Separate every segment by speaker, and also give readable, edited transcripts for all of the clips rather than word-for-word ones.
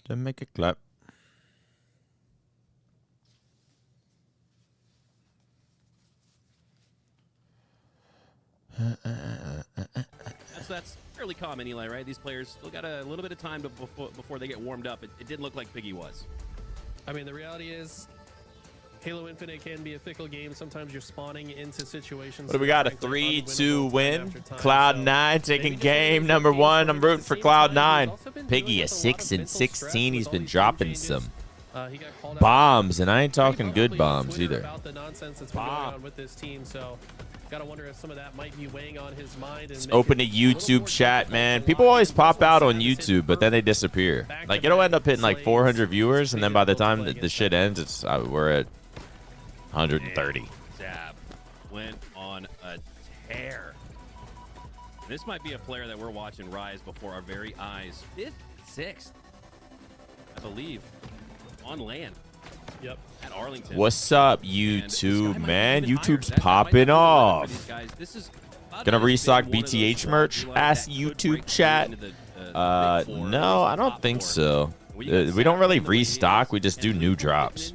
Speaker 1: Then make it clap.
Speaker 2: So that's fairly common, Eli, right? These players still got a little bit of time before they get warmed up. It didn't look like Piggy was.
Speaker 3: I mean, the reality is Halo Infinite can be a fickle game. Sometimes you're spawning into situations.
Speaker 1: What do we got? A 3-2 win. Cloud9 taking game number 1. I'm rooting for Cloud9. Piggy a 6-16. He's been dropping some bombs, and I ain't talking good bombs either.
Speaker 3: About the nonsense that's been going on with this team, so gotta wonder if some of that might be weighing on his mind.
Speaker 1: Let's open a YouTube chat, man. People always pop out on YouTube, but then they disappear. Like, it'll end up hitting like 400 viewers, and then by the time the shit ends, it's we're at 130.
Speaker 2: Zab went on a tear. This might be a player that we're watching rise before our very eyes. 5th, 6th, I believe, on land.
Speaker 3: Yep.
Speaker 2: At Arlington.
Speaker 1: What's up, YouTube, man? YouTube's popping off. Gonna restock BtH merch? Ask YouTube chat. No, I don't think so. We don't really restock. We just do new drops.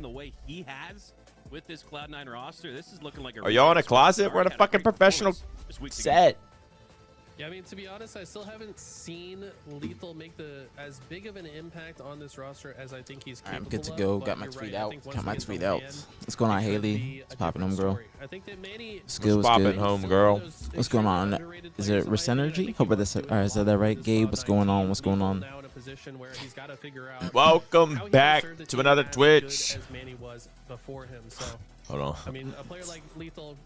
Speaker 2: With this Cloud9 roster, this is looking like
Speaker 1: Are y'all in a closet? We're in a fucking professional set.
Speaker 3: Yeah, I mean, to be honest, I still haven't seen Lethal make as big of an impact on this roster as I think he's capable
Speaker 4: I'm good to go.
Speaker 3: of,
Speaker 4: Got my tweet out.
Speaker 3: Got my tweet out.
Speaker 4: What's going on, Haley? It's popping home, girl.
Speaker 1: Skills popping home, girl.
Speaker 4: What's going on? Is it Resenergy? Hope that's is that right? Gabe, what's going on? What's going on?
Speaker 1: Welcome back to another Twitch. Hold on.
Speaker 3: I mean, a player like Lethal.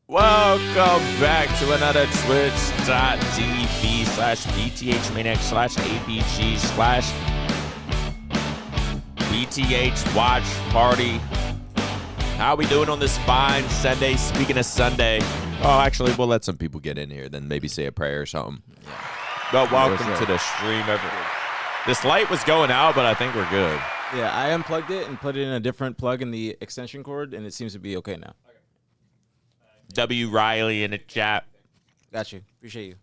Speaker 1: Welcome back to another twitch.tv/BTH-APG/BTH watch party. How we doing on this fine Sunday? Speaking of Sunday, oh, actually, we'll let some people get in here, then maybe say a prayer or something. But welcome to the stream, everyone. This light was going out, but I think we're good.
Speaker 4: Yeah, I unplugged it and put it in a different plug in the extension cord, and it seems to be okay now.
Speaker 1: W. Riley in the chat.
Speaker 4: Got you. Appreciate you.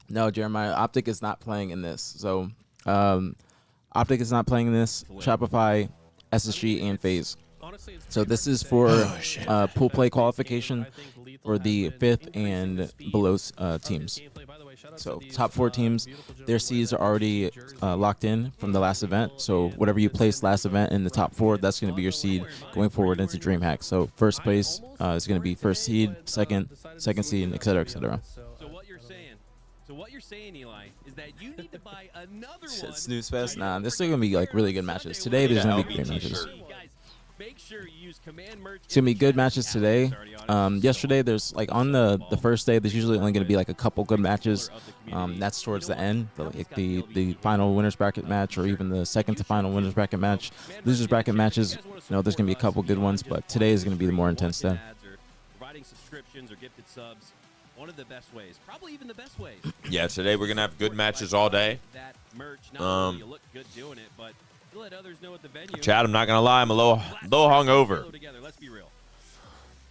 Speaker 4: No, Jeremiah, Optic is not playing in this. So, Optic is not playing in this. Shopify, SSG, and FaZe. So this is for pool play qualification for the 5th and below teams. So top 4 teams, their seeds are already locked in from the last event. So whatever you placed last event in the top 4, that's going to be your seed going forward into DreamHack. So first place is going to be first seed, second seed, et cetera, et cetera.
Speaker 2: So what you're saying, Eli, is that you need to buy another one.
Speaker 4: Snooze Fest? Nah, there's still going to be like really good matches. Today there's going to be great matches.
Speaker 2: Make sure you use command merch.
Speaker 4: It's gonna be good matches today. Yesterday, there's like on the first day, there's usually only gonna be like a couple good matches. That's towards the end, like the final winners bracket match, or even the second to final winners bracket match. Losers bracket matches, there's gonna be a couple good ones, but today is gonna be the more intense day.
Speaker 2: Providing subscriptions or gifted subs, one of the best ways, probably even the best ways.
Speaker 1: Yeah, today we're gonna have good matches all day.
Speaker 2: That merch, not only you look good doing it, but let others know at the venue.
Speaker 1: Chad, I'm not gonna lie, I'm a little hungover.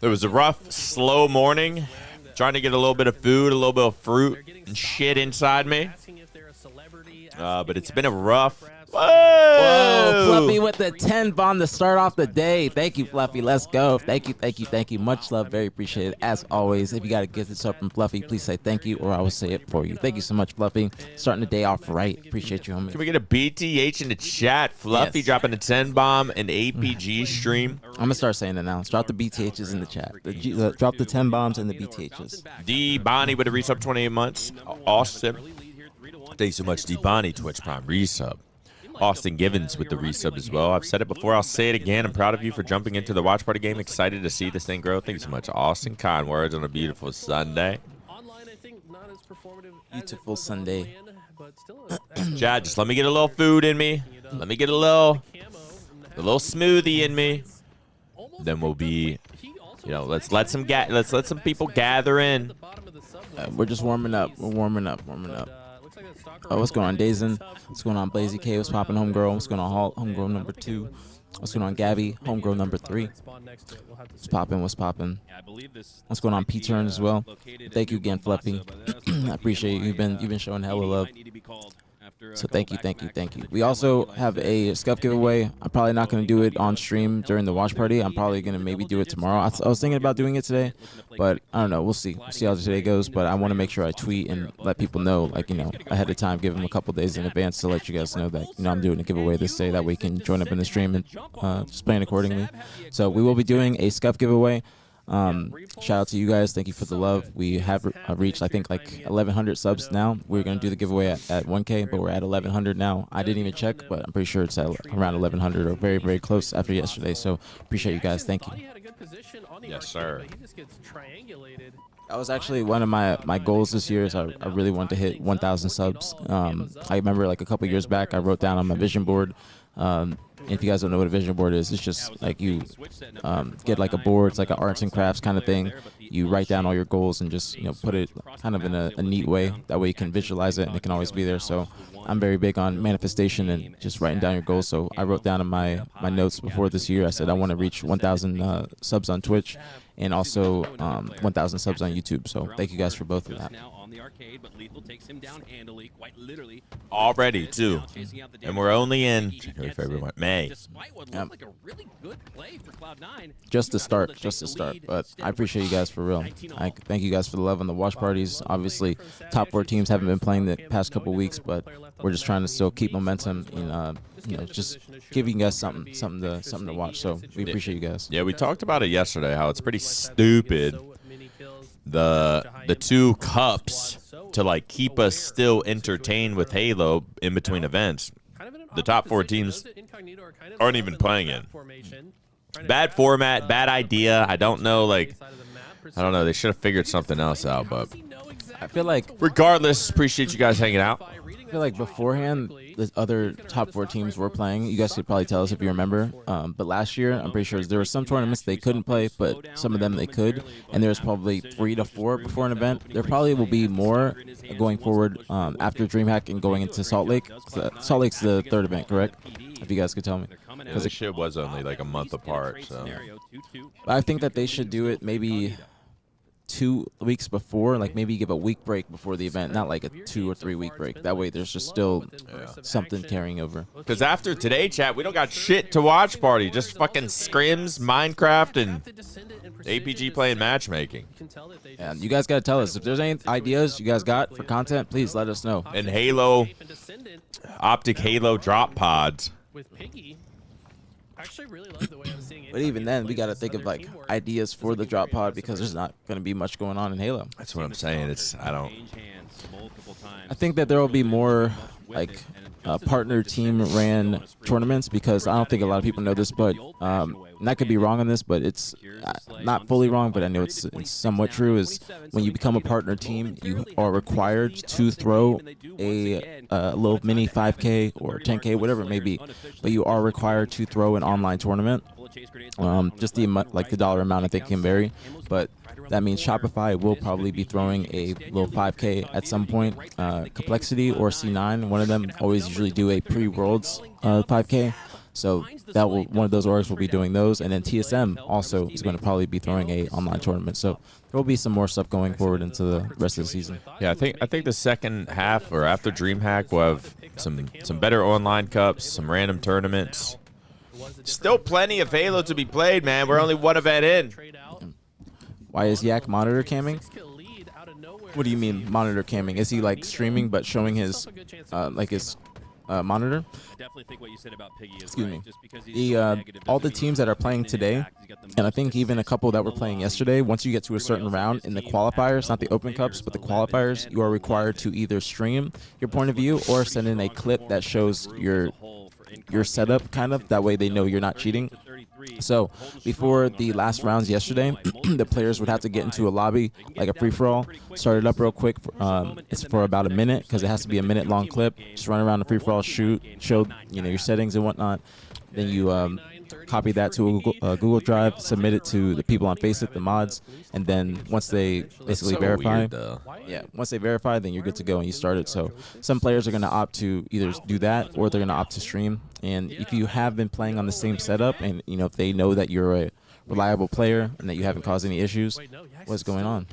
Speaker 1: There was a rough, slow morning. Trying to get a little bit of food, a little bit of fruit and shit inside me. But it's been a rough.
Speaker 4: Whoa, Fluffy with the 10 bomb to start off the day. Thank you, Fluffy. Let's go. Thank you. Much love. Very appreciated. As always, if you got to get this up from Fluffy, please say thank you, or I will say it for you. Thank you so much, Fluffy. Starting the day off right. Appreciate you, homie.
Speaker 1: Can we get a BtH in the chat? Fluffy dropping a 10 bomb and aPG stream.
Speaker 4: I'm going to start saying it now. Drop the BtHs in the chat. Drop the 10 bombs and the BtHs.
Speaker 1: D. Bonnie with a resub 28 months. Awesome. Thanks so much, D. Bonnie. Twitch Prime resub. Austin Givens with the resub as well. I've said it before. I'll say it again. I'm proud of you for jumping into the watch party game. Excited to see this thing grow. Thank you so much, Austin. Kind words on a beautiful Sunday.
Speaker 4: Beautiful Sunday.
Speaker 1: Chad, just let me get a little food in me. Let me get a little smoothie in me. Then we'll be, let's let some people gather in.
Speaker 4: We're just warming up. We're warming up. Oh, what's going on, Dazen? What's going on, Blazy K? What's popping, homegirl? What's going on, Halt? Homegirl number 2. What's going on, Gabby? Homegirl number 3. What's popping? What's popping? What's going on, P-Turn as well? Thank you again, Fluffy. I appreciate you. You've been showing hella love. So thank you. We also have a scuff giveaway. I'm probably not going to do it on stream during the watch party. I'm probably going to maybe do it tomorrow. I was thinking about doing it today, but I don't know. We'll see. We'll see how today goes. But I want to make sure I tweet and let people know, like, ahead of time, give them a couple days in advance to let you guys know that, I'm doing a giveaway this day. That way you can join up in the stream and just plan accordingly. So we will be doing a scuff giveaway. Shout out to you guys. Thank you for the love. We have reached, I think, like 1,100 subs now. We're going to do the giveaway at 1K, but we're at 1,100 now. I didn't even check, but I'm pretty sure it's at around 1,100 or very, very close after yesterday. So appreciate you guys. Thank you.
Speaker 1: Yes, sir.
Speaker 4: That was actually one of my goals this year. Is I really want to hit 1,000 subs. I remember like a couple years back, I wrote down on my vision board. If you guys don't know what a vision board is, it's just like you get like a board. It's like an arts and crafts kind of thing. You write down all your goals and just put it kind of in a neat way. That way you can visualize it and it can always be there. So I'm very big on manifestation and just writing down your goals. So I wrote down in my notes before this year, I said I want to reach 1,000 subs on Twitch and also 1,000 subs on YouTube. So thank you guys for both of that.
Speaker 1: Already, too. And we're only in January, February, May.
Speaker 4: Just to start. But I appreciate you guys for real. I thank you guys for the love on the watch parties. Obviously, top 4 teams haven't been playing the past couple weeks, but we're just trying to still keep momentum and just giving you guys something to watch. So we appreciate you guys.
Speaker 1: Yeah, we talked about it yesterday, how it's pretty stupid. The 2 cups to like keep us still entertained with Halo in between events. The top 4 teams aren't even playing it. Bad format, bad idea. I don't know. They should have figured something else out. But
Speaker 4: I feel like,
Speaker 1: regardless, appreciate you guys hanging out.
Speaker 4: I feel like beforehand, the other top 4 teams were playing. You guys could probably tell us if you remember. But last year, I'm pretty sure there were some tournaments they couldn't play, but some of them they could. And there's probably 3 to 4 before an event. There probably will be more going forward after DreamHack and going into Salt Lake. Salt Lake's the 3rd event, correct? If you guys could tell me.
Speaker 1: Because the shit was only like a month apart. So
Speaker 4: I think that they should do it maybe 2 weeks before, like maybe give a week break before the event, not like a 2 or 3 week break. That way there's just still something carrying over.
Speaker 1: Because after today, chat, we don't got shit to watch party. Just fucking scrims, Minecraft, and aPG playing matchmaking.
Speaker 4: And you guys got to tell us if there's any ideas you guys got for content, please let us know.
Speaker 1: And Halo, Optic Halo drop pods.
Speaker 3: Actually really love the way I'm seeing it.
Speaker 4: But even then, we got to think of like ideas for the drop pod because there's not going to be much going on in Halo.
Speaker 1: That's what I'm saying.
Speaker 4: I think that there will be more like partner team ran tournaments because I don't think a lot of people know this, but and I could be wrong on this, but it's not fully wrong, but I know it's somewhat true, is when you become a partner team, you are required to throw a little mini 5K or 10K, whatever it may be, but you are required to throw an online tournament. Just the dollar amount I think can vary, but that means Shopify will probably be throwing a little 5K at some point. Complexity or C9, one of them always usually do a pre-Worlds 5K. So one of those orgs will be doing those, and then TSM also is going to probably be throwing a online tournament. So there will be some more stuff going forward into the rest of the season.
Speaker 1: Yeah, I think the second half or after DreamHack we'll have some better online cups, some random tournaments. Still plenty of Halo to be played, man. We're only 1 event in.
Speaker 4: Why is Yak monitor camming? What do you mean monitor camming? Is he like streaming but showing his monitor? Excuse me. All the teams that are playing today, and I think even a couple that were playing yesterday, once you get to a certain round in the qualifiers, not the open cups, but the qualifiers, you are required to either stream your point of view or send in a clip that shows your setup, kind of. That way they know you're not cheating. So before the last rounds yesterday, the players would have to get into a lobby, like a free-for-all, start it up real quick. It's for about a minute because it has to be a minute-long clip. Just run around the free-for-all, shoot, show your settings and whatnot. Then you copy that to a Google Drive, submit it to the people on Facebook, the mods, and then once they basically verify, once they verify, then you're good to go and you start it. So some players are going to opt to either do that or they're going to opt to stream. And if you have been playing on the same setup, and if they know that you're a reliable player and that you haven't caused any issues, what's going on?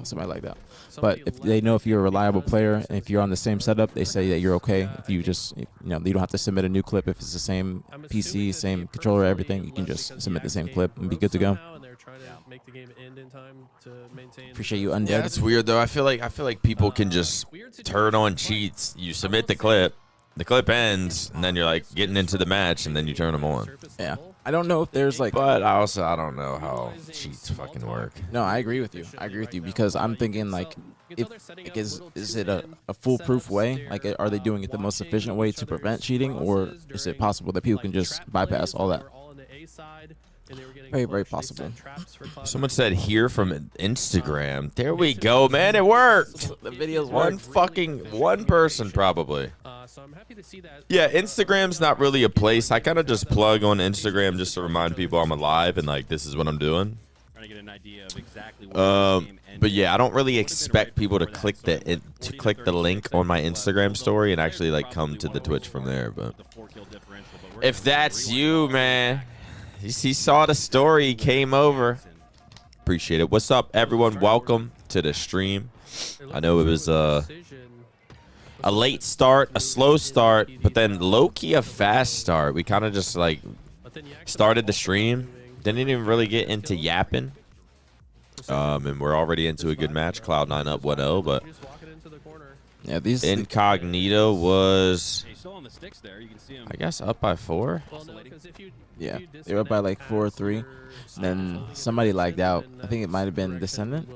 Speaker 4: somebody like that. But if they know if you're a reliable player and if you're on the same setup, they say that you're okay. If you just, you don't have to submit a new clip. If it's the same PC, same controller, everything, you can just submit the same clip and be good to go. Appreciate you, Undead.
Speaker 1: Yeah, that's weird though. I feel like people can just turn on cheats. You submit the clip ends, and then you're like getting into the match, and then you turn them on.
Speaker 4: Yeah. I don't know if there's like,
Speaker 1: but I don't know how cheats fucking work.
Speaker 4: No, I agree with you. Because I'm thinking like, is it a foolproof way? Like, are they doing it the most efficient way to prevent cheating, or is it possible that people can just bypass all that? Very, very possible.
Speaker 1: Someone said here from Instagram. There we go, man. It worked.
Speaker 4: The videos
Speaker 1: one person probably. Yeah, Instagram's not really a place. I kind of just plug on Instagram just to remind people I'm alive and like this is what I'm doing. But yeah, I don't really expect people to click the link on my Instagram story and actually like come to the Twitch from there. But if that's you, man, he saw the story, he came over. Appreciate it. What's up, everyone? Welcome to the stream. I know it was a late start, a slow start, but then low-key a fast start. We kind of just like started the stream, didn't even really get into yapping, and we're already into a good match. Cloud9 up 1-0, but
Speaker 4: yeah, these
Speaker 1: Incognito was, I guess, up by 4.
Speaker 4: Yeah, they were up by like 4-3. Then somebody lagged out. I think it might have been Descendant.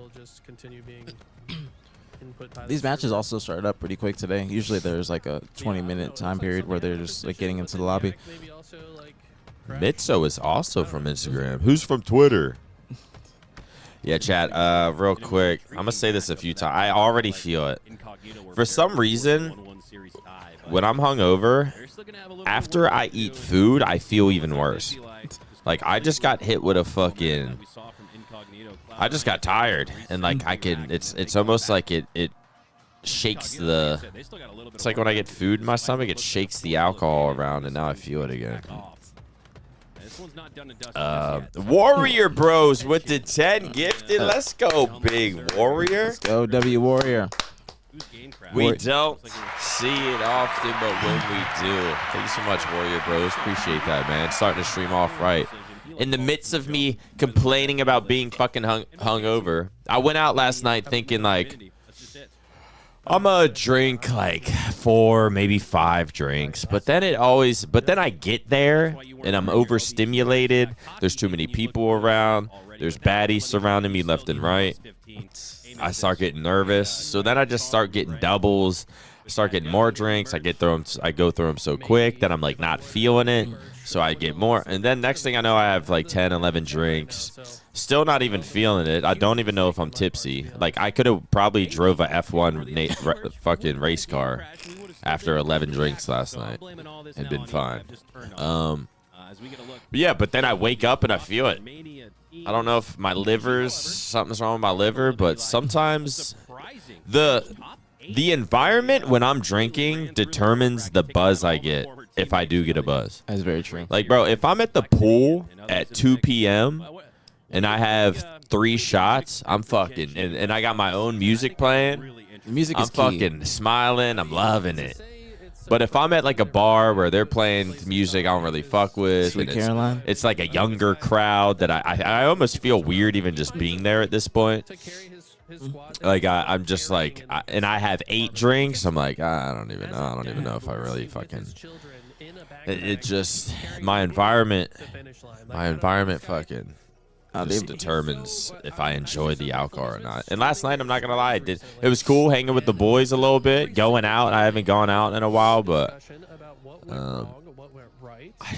Speaker 4: These matches also started up pretty quick today. Usually there's like a 20-minute time period where they're just like getting into the lobby.
Speaker 1: Mitso is also from Instagram. Who's from Twitter? Yeah, chat, real quick. I'm going to say this a few times. I already feel it. For some reason, when I'm hungover, after I eat food, I feel even worse. Like, I just got hit with a fucking... I just got tired, and like it's almost like it shakes the, it's like when I get food in my stomach, it shakes the alcohol around, and now I feel it again. Warrior Bros with the 10 gifted. Let's go, big Warrior.
Speaker 4: Let's go, W Warrior.
Speaker 1: We don't see it often, but when we do, thank you so much, Warrior Bros. Appreciate that, man. Starting to stream off right. In the midst of me complaining about being fucking hungover, I went out last night thinking like, I'm gonna drink like 4, maybe 5 drinks, but then I get there and I'm overstimulated. There's too many people around. There's baddies surrounding me left and right. I start getting nervous, so then I just start getting doubles. I start getting more drinks. I go through them so quick that I'm like not feeling it. So I get more, and then next thing I know, I have like 10, 11 drinks. Still not even feeling it. I don't even know if I'm tipsy. Like, I could have probably drove a F1 fucking race car after 11 drinks last night and been fine. But yeah, but then I wake up and I feel it. I don't know if something's wrong with my liver, but sometimes the environment when I'm drinking determines the buzz I get. If I do get a buzz.
Speaker 4: That's very true.
Speaker 1: Like, bro, if I'm at the pool at 2 p.m. and I have 3 shots, I'm fucking, and I got my own music playing,
Speaker 4: Music is
Speaker 1: I'm fucking smiling, I'm loving it. But if I'm at like a bar where they're playing music I don't really fuck with,
Speaker 4: Sweet
Speaker 1: and
Speaker 4: Caroline.
Speaker 1: it's like a younger crowd that I almost feel weird even just being there at this point. Like I'm just like, and I have 8 drinks. I'm like, I don't even know if I really fucking. It just my environment fucking just determines if I enjoy the alcohol or not. And last night, I'm not gonna lie, it was cool hanging with the boys a little bit, going out. I haven't gone out in a while, but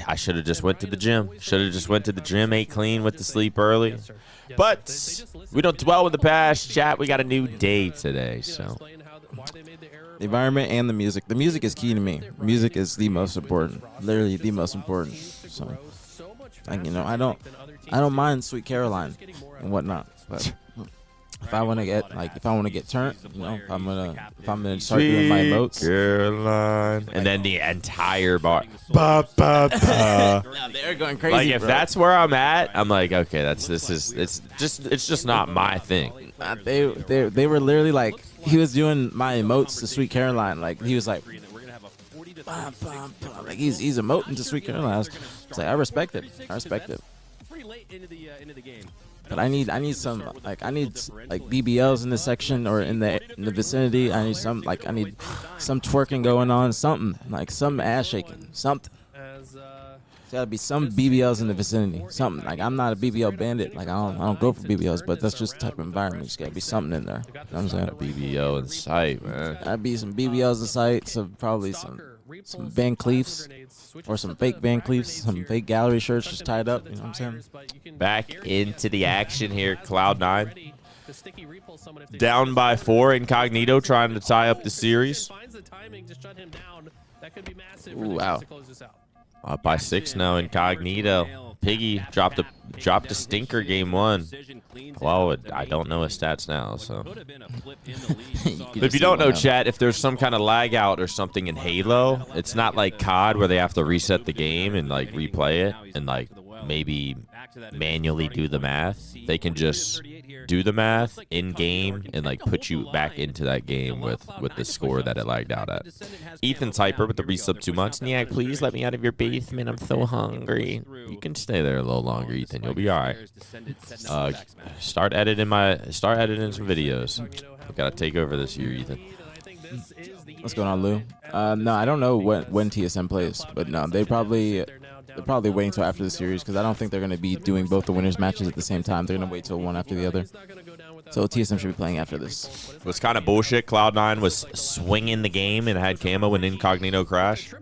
Speaker 1: I should have just went to the gym. Ate clean, went to sleep early. But we don't dwell in the past, chat. We got a new day today, so.
Speaker 4: The environment and the music. The music is key to me. Music is the most important. Literally the most important. So, like, I don't mind Sweet Caroline and whatnot. But if I want to get turned, you know, if I'm gonna start doing my emotes.
Speaker 1: Caroline. And then the entire bar. Ba, ba, ba.
Speaker 4: Yeah, they're going crazy.
Speaker 1: Like if
Speaker 4: bro.
Speaker 1: that's where I'm at, I'm like, okay, it's just not my thing.
Speaker 4: They were literally like, he was doing my emotes to Sweet Caroline. Like he was like, bah, bah, bah. Like he's emoting to Sweet Caroline. I was like, I respect it.
Speaker 2: Pretty late into the game.
Speaker 4: But I need some BBLs in this section or in the vicinity. I need some twerking going on, something like some ass shaking, something. There's gotta be some BBLs in the vicinity, something. Like I'm not a BBL bandit. Like I don't go for BBLs, but that's just the type of environment. There's gotta be something in there. You know what I'm saying?
Speaker 1: BBL in sight, man.
Speaker 4: Gotta be some BBLs in sight. So probably some Van Cleefs or some fake Van Cleefs, some fake gallery shirts just tied up. You know what I'm saying?
Speaker 1: Back into the action here, Cloud9. Down by 4, Incognito trying to tie up the series.
Speaker 4: Ooh, wow.
Speaker 1: Up by 6 now, Incognito. Piggy dropped a stinker game 1. Well, I don't know his stats now, so. If you don't know, chat, if there's some kind of lag out or something in Halo, it's not like COD where they have to reset the game and like replay it and like maybe manually do the math. They can just do the math in game and like put you back into that game with the score that it lagged out at. Ethan's hyper with the resub 2 months. Niag, please let me out of your basement. I'm so hungry. You can stay there a little longer, Ethan. You'll be all right. Start editing some videos. I gotta take over this year, Ethan.
Speaker 4: What's going on, Lou? No, I don't know when TSM plays, but no, they're probably waiting till after the series because I don't think they're going to be doing both the winners matches at the same time. They're going to wait till one after the other. So TSM should be playing after this.
Speaker 1: It was kind of bullshit. Cloud9 was swinging the game and had camo when Incognito crashed.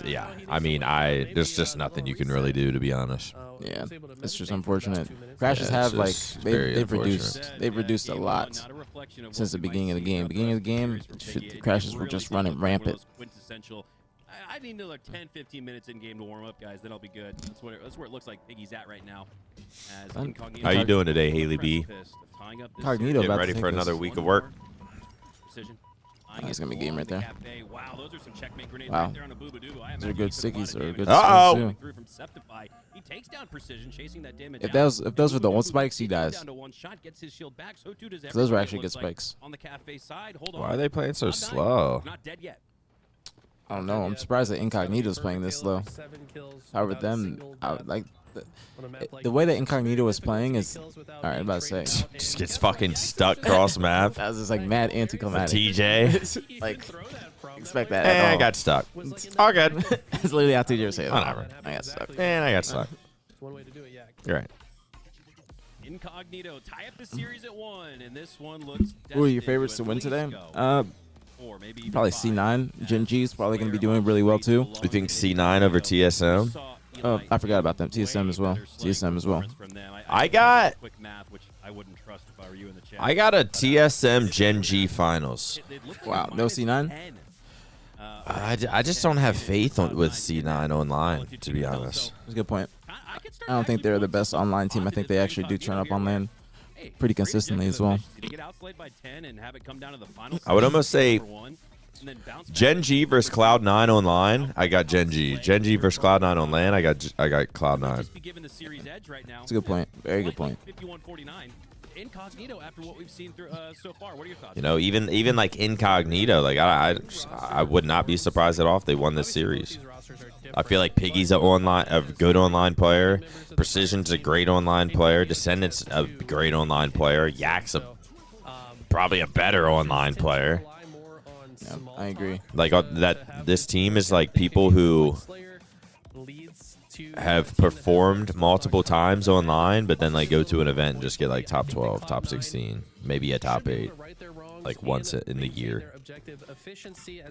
Speaker 1: Yeah. I mean, there's just nothing you can really do, to be honest.
Speaker 4: Yeah, it's just unfortunate. Crashes have like they've reduced a lot since the beginning of the game. Beginning of the game, crashes were just running rampant.
Speaker 2: I need another 10-15 minutes in game to warm up, guys. Then I'll be good. That's where it looks like Piggy's at right now.
Speaker 1: How you doing today, Haley B?
Speaker 4: Incognito
Speaker 1: Getting ready for another week of work.
Speaker 4: That's gonna be a game right there.
Speaker 2: Wow, those are some checkmate grenades
Speaker 4: Wow.
Speaker 2: right there on a boo-boo-doo.
Speaker 4: Those are good stickies or good
Speaker 1: Uh-oh.
Speaker 4: skins too.
Speaker 2: He takes down Precision, chasing that damage
Speaker 4: If those were the old spikes, he dies.
Speaker 2: down to one shot, gets his shield back. So too does
Speaker 4: Those were
Speaker 2: everybody,
Speaker 4: actually
Speaker 2: it looks
Speaker 4: good
Speaker 2: like.
Speaker 4: spikes.
Speaker 2: On the cafe side, hold on.
Speaker 1: Why are they playing so
Speaker 2: Not dying.
Speaker 1: slow?
Speaker 2: Not dead yet.
Speaker 4: I don't know. I'm surprised that Incognito's playing this slow. However, the way that Incognito was playing is, all right, I'm about to say,
Speaker 1: Just gets fucking stuck cross map.
Speaker 4: that was just like mad anticlimactic.
Speaker 1: TJ.
Speaker 4: Like, expect that.
Speaker 1: I
Speaker 4: At all.
Speaker 1: got stuck. All good.
Speaker 4: It's literally how TJ was saying.
Speaker 1: Whatever.
Speaker 4: I got stuck.
Speaker 1: Man, I got stuck.
Speaker 3: One way to do it, yeah.
Speaker 1: You're right.
Speaker 2: Incognito tie up the series at 1, and this one looks.
Speaker 4: Who are your
Speaker 2: destined
Speaker 4: favorites to
Speaker 2: at
Speaker 4: win
Speaker 2: least
Speaker 4: today?
Speaker 2: go 4, maybe even
Speaker 4: Probably
Speaker 2: 5.
Speaker 4: C9. Gen G is probably going to be doing really well too.
Speaker 1: You think C9 over TSM?
Speaker 4: Oh, I forgot about them. TSM as well. TSM as well.
Speaker 1: I got
Speaker 2: quick math, which I wouldn't trust if I were you in the chat.
Speaker 1: I got a TSM Gen G finals.
Speaker 4: Wow, no C9?
Speaker 1: I just don't have faith with C9 online, to be honest.
Speaker 4: That's a good point. I don't think they're the best online team. I think they actually do turn up on LAN pretty consistently as well.
Speaker 1: I would almost say Gen G versus Cloud9 online. I got Gen G. Gen G versus Cloud9 on LAN. I got Cloud9.
Speaker 4: That's a good point. Very good point.
Speaker 2: Incognito after what we've seen through so far. What are your thoughts?
Speaker 1: You know, even like Incognito, like I would not be surprised at all if they won this series. I feel like Piggy's a good online player. Precision's a great online player. Descendant's a great online player. Yak's probably a better online player.
Speaker 4: Yeah, I agree.
Speaker 1: Like this team is like people who have performed multiple times online, but then like go to an event and just get like top 12, top 16, maybe a top 8, like once in the year.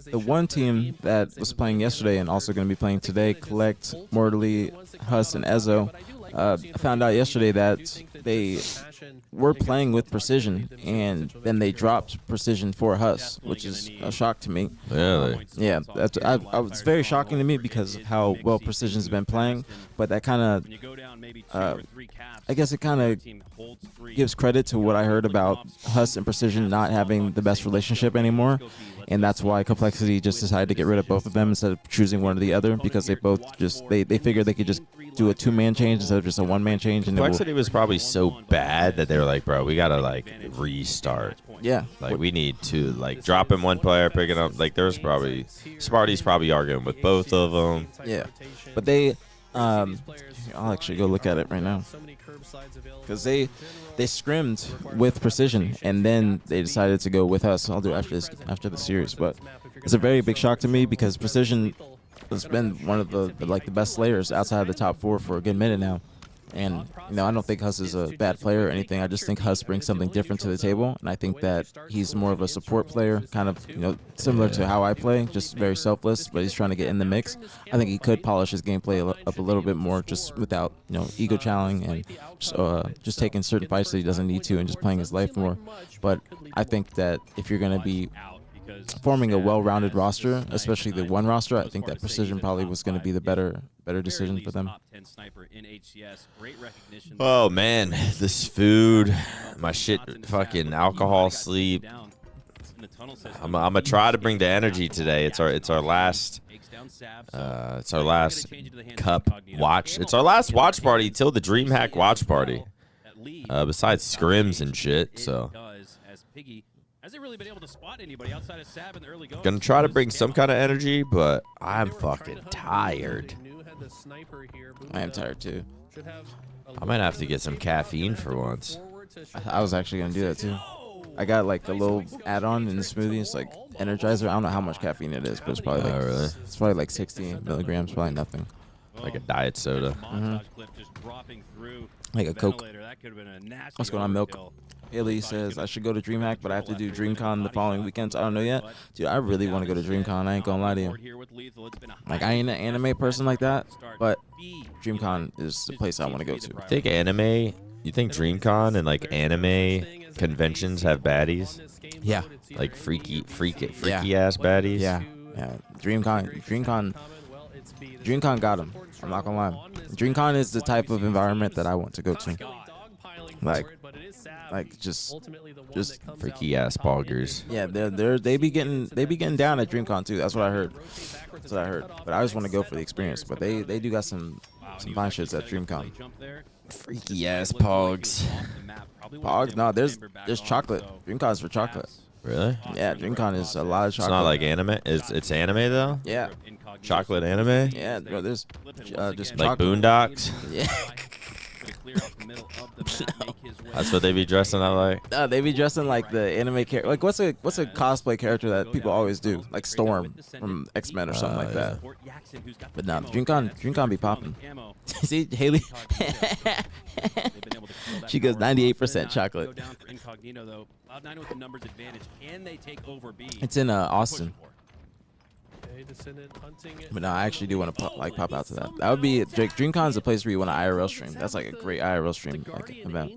Speaker 4: The one team that was playing yesterday and also going to be playing today, Collect, Mortally, Huss, and Ezo, I found out yesterday that they were playing with Precision, and then they dropped Precision for Huss, which is a shock to me.
Speaker 1: Really?
Speaker 4: Yeah, it's very shocking to me because of how well Precision's been playing, but that kind of I guess it kind of gives credit to what I heard about Huss and Precision not having the best relationship anymore, and that's why Complexity just decided to get rid of both of them instead of choosing one or the other, because they both just they figured they could just do a 2-man change instead of just a 1-man change. And
Speaker 1: Complexity was probably so bad that they were like, bro, we gotta like restart.
Speaker 4: Yeah,
Speaker 1: Like we need to like dropping one player, picking up. Like there's probably Sparty's probably arguing with both of them.
Speaker 4: yeah, but they I'll actually go look at it right now, because they scrimmed with Precision and then they decided to go with us. I'll do after the series, but it's a very big shock to me because Precision has been one of the best slayers outside of the top 4 for a good minute now. And I don't think Huss is a bad player or anything. I just think Huss brings something different to the table, and I think that he's more of a support player, kind of similar to how I play, just very selfless. But he's trying to get in the mix. I think he could polish his gameplay up a little bit more, just without ego challenging and just taking certain fights that he doesn't need to, and just playing his life more. But I think that if you're gonna be forming a well-rounded roster, especially the one roster, I think that Precision probably was going to be the better decision for them.
Speaker 1: Oh man, this food, my shit, fucking alcohol, sleep. I'm gonna try to bring the energy today. It's our last cup watch. It's our last watch party till the DreamHack watch party. Besides scrims and shit, so.
Speaker 2: Hasn't really been able to spot anybody outside of Sab in the early going.
Speaker 1: Gonna try to bring some kind of energy, but I'm fucking tired.
Speaker 4: I am tired too.
Speaker 1: I might have to get some caffeine for once.
Speaker 4: I was actually gonna do that too. I got like a little add-on in the smoothie. It's like Energizer. I don't know how much caffeine it is, but it's probably like it's probably like 60 milligrams. Probably nothing.
Speaker 1: Like a diet soda.
Speaker 4: Like a Coke. What's going on, Milk? Haley says I should go to DreamHack, but I have to do DreamCon the following weekend, so I don't know yet. Dude, I really want to go to DreamCon. I ain't gonna lie to you. Like, I ain't an anime person like that, but DreamCon is the place I want to go to.
Speaker 1: You think DreamCon and like anime conventions have baddies?
Speaker 4: Yeah.
Speaker 1: Like freaky ass baddies?
Speaker 4: Yeah. DreamCon got them. I'm not gonna lie. DreamCon is the type of environment that I want to go to. Like just
Speaker 1: freaky ass poggers.
Speaker 4: Yeah, they be getting down at DreamCon too. That's what I heard. But I just want to go for the experience. But they do got some fine shits at DreamCon.
Speaker 1: Freaky ass pogs.
Speaker 4: Pogs? No, there's chocolate. DreamCon's for chocolate.
Speaker 1: Really?
Speaker 4: Yeah, DreamCon is a lot of chocolate.
Speaker 1: It's not like anime. It's anime though.
Speaker 4: Yeah.
Speaker 1: Chocolate anime.
Speaker 4: Yeah, bro. There's just
Speaker 1: like
Speaker 4: chocolate.
Speaker 1: Boondocks.
Speaker 4: Yeah.
Speaker 1: That's what they be dressing up like.
Speaker 4: They be dressing like the anime character. Like what's a cosplay character that people always do? Like Storm from X-Men or something like that. But no, DreamCon be popping. See, Haley. She goes 98% chocolate. It's in Austin. But no, I actually do want to pop out to that. That would be DreamCon is a place where you want to IRL stream. That's like a great IRL stream event.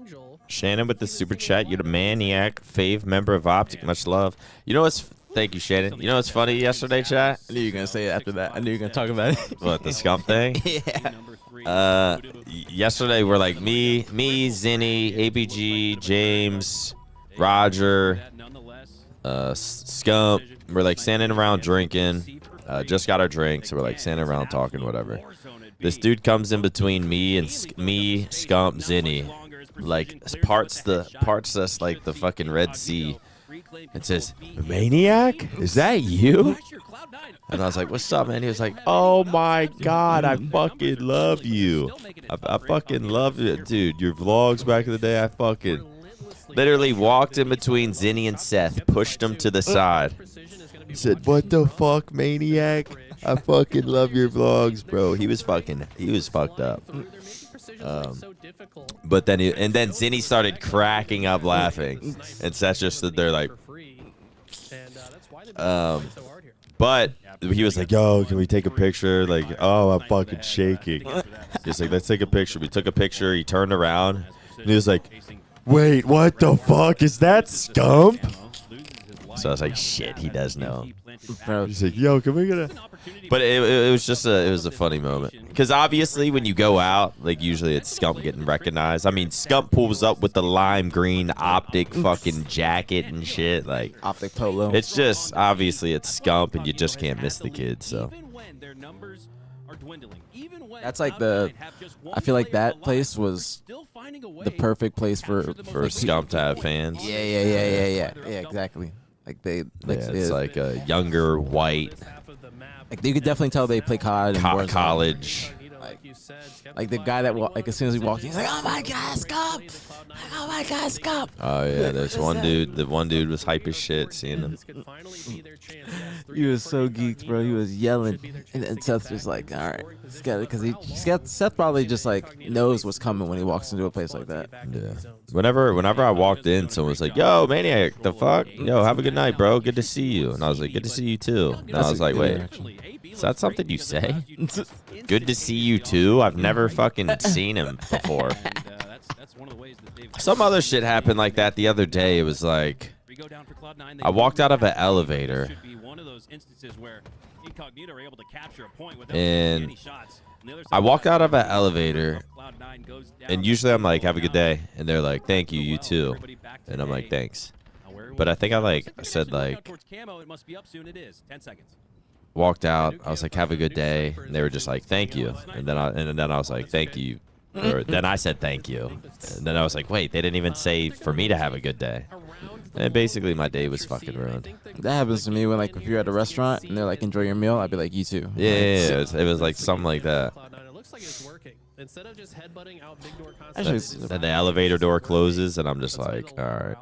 Speaker 1: Shannon with the super chat. You're the maniac, fave member of Optic. Much love. You know what's? Thank you, Shannon. You know what's funny yesterday, chat?
Speaker 4: I knew you were gonna say it after that. I knew you were gonna talk about it.
Speaker 1: What, the scum thing?
Speaker 4: Yeah.
Speaker 1: Yesterday we're like me, Zinni, aPG, James, Roger, Scump. We're like standing around drinking. Just got our drinks, so we're like standing around talking, whatever. This dude comes in between me, Scump, Zinni, like parts us like the fucking Red Sea, and says, "Maniac, is that you?" And I was like, "What's up, man?" He was like, "Oh my God, I fucking love you. I fucking love it, dude. Your vlogs back in the day, I fucking literally walked in between Zinni and Seth, pushed him to the side." He said, "What the fuck, Maniac? I fucking love your vlogs, bro." He was fucked up. But then Zinni started cracking up laughing, and Seth just stood there like, but he was like, "Yo, can we take a picture?" Like, "Oh, I'm fucking shaking." He's like, "Let's take a picture." We took a picture. He turned around, and he was like, "Wait, what the fuck? Is that Scump?" So I was like, "Shit, he does know."
Speaker 4: Bro,
Speaker 1: He's like, yo, can we get a... But it was just it was a funny moment. Because obviously when you go out, like usually it's Scump getting recognized. I mean, Scump pulls up with the lime green optic fucking jacket and shit. Like,
Speaker 4: optic polo.
Speaker 1: it's just, obviously it's Scump and you just can't miss the kid, so.
Speaker 4: That's like I feel like that place was the perfect place for
Speaker 1: Scump to have fans.
Speaker 4: Yeah, exactly. Like
Speaker 1: It's like a younger, white,
Speaker 4: like you could definitely tell they play COD and Warzone.
Speaker 1: college.
Speaker 4: Like the guy that like as soon as he walked in, he's like, "Oh my God, Scump! Oh my God, Scump!"
Speaker 1: Oh yeah, there's one dude. The one dude was hype as shit seeing him.
Speaker 4: He was so geeked, bro. He was yelling, and Seth was like, "All right, because Seth probably just like knows what's coming when he walks into a place like that."
Speaker 1: Yeah. Whenever I walked in, someone was like, "Yo, Maniac, the fuck? Yo, have a good night, bro. Good to see you." And I was like, "Good to see you too." And I was like, "Wait, is that something you say? Good to see you too? I've never fucking seen him before." Some other shit happened like that the other day. It was like, I walked out of an elevator, and I walked out of an elevator, and usually I'm like, "Have a good day," and they're like, "Thank you, you too," and I'm like, "Thanks," but I think I said walked out. I was like, "Have a good day," and they were just like, "Thank you," and then I was like, "Thank you," or then I said, "Thank you," and then I was like, "Wait, they didn't even say for me to have a good day." And basically, my day was fucking ruined.
Speaker 4: That happens to me when like if you're at a restaurant and they're like, "Enjoy your meal," I'd be like, "You too."
Speaker 1: Yeah, it was like something like that.
Speaker 3: Instead of just headbutting out big door
Speaker 1: And the elevator door closes, and I'm just like, all right.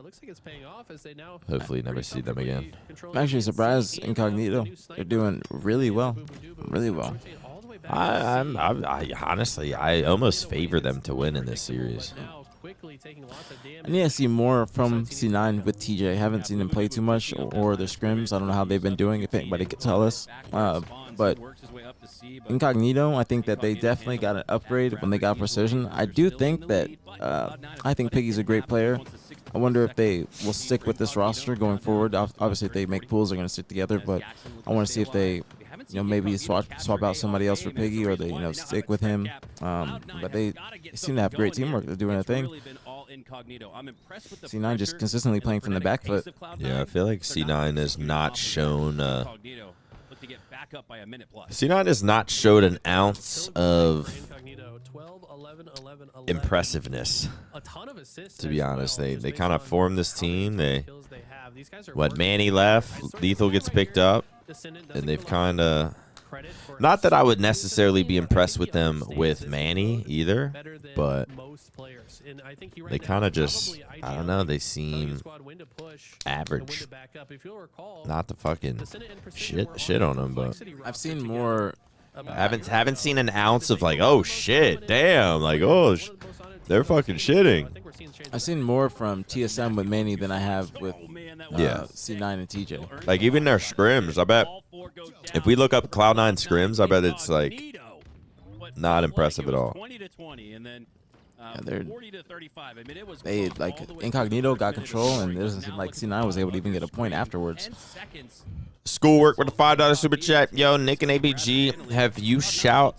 Speaker 3: Looks like it's paying off as they now
Speaker 1: Hopefully never see them again.
Speaker 4: I'm actually surprised Incognito. They're doing really well. Really well.
Speaker 1: I honestly, I almost favor them to win in this series.
Speaker 4: I need to see more from C9 with TJ. I haven't seen them play too much or their scrims. I don't know how they've been doing, if anybody could tell us. But Incognito, I think that they definitely got an upgrade when they got precision. I do think that I think Piggy's a great player. I wonder if they will stick with this roster going forward. Obviously, if they make pools, they're going to stick together. But I want to see if they, maybe swap out somebody else for Piggy, or they, stick with him. But they seem to have great teamwork. They're doing their thing. C9 just consistently playing from the back foot.
Speaker 1: Yeah, I feel like C9 has not shown. C9 has not showed an ounce of impressiveness. To be honest, they kind of formed this team. Manny left, Lethal gets picked up, and they've kind of. Not that I would necessarily be impressed with them with Manny either, but they kind of just, I don't know, they seem average. Not to fucking shit on them, but
Speaker 4: I've seen more.
Speaker 1: Haven't seen an ounce of like, oh shit, damn, like, oh, they're fucking shitting.
Speaker 4: I've seen more from TSM with Manny than I have with C9 and TJ.
Speaker 1: Like even their scrims, I bet if we look up Cloud9 scrims, I bet it's like not impressive at all. They like Incognito got control, and it doesn't seem like C9 was able to even get a point afterwards. Schoolwork with a $5 super chat. Yo, Nick and aPG, have you shout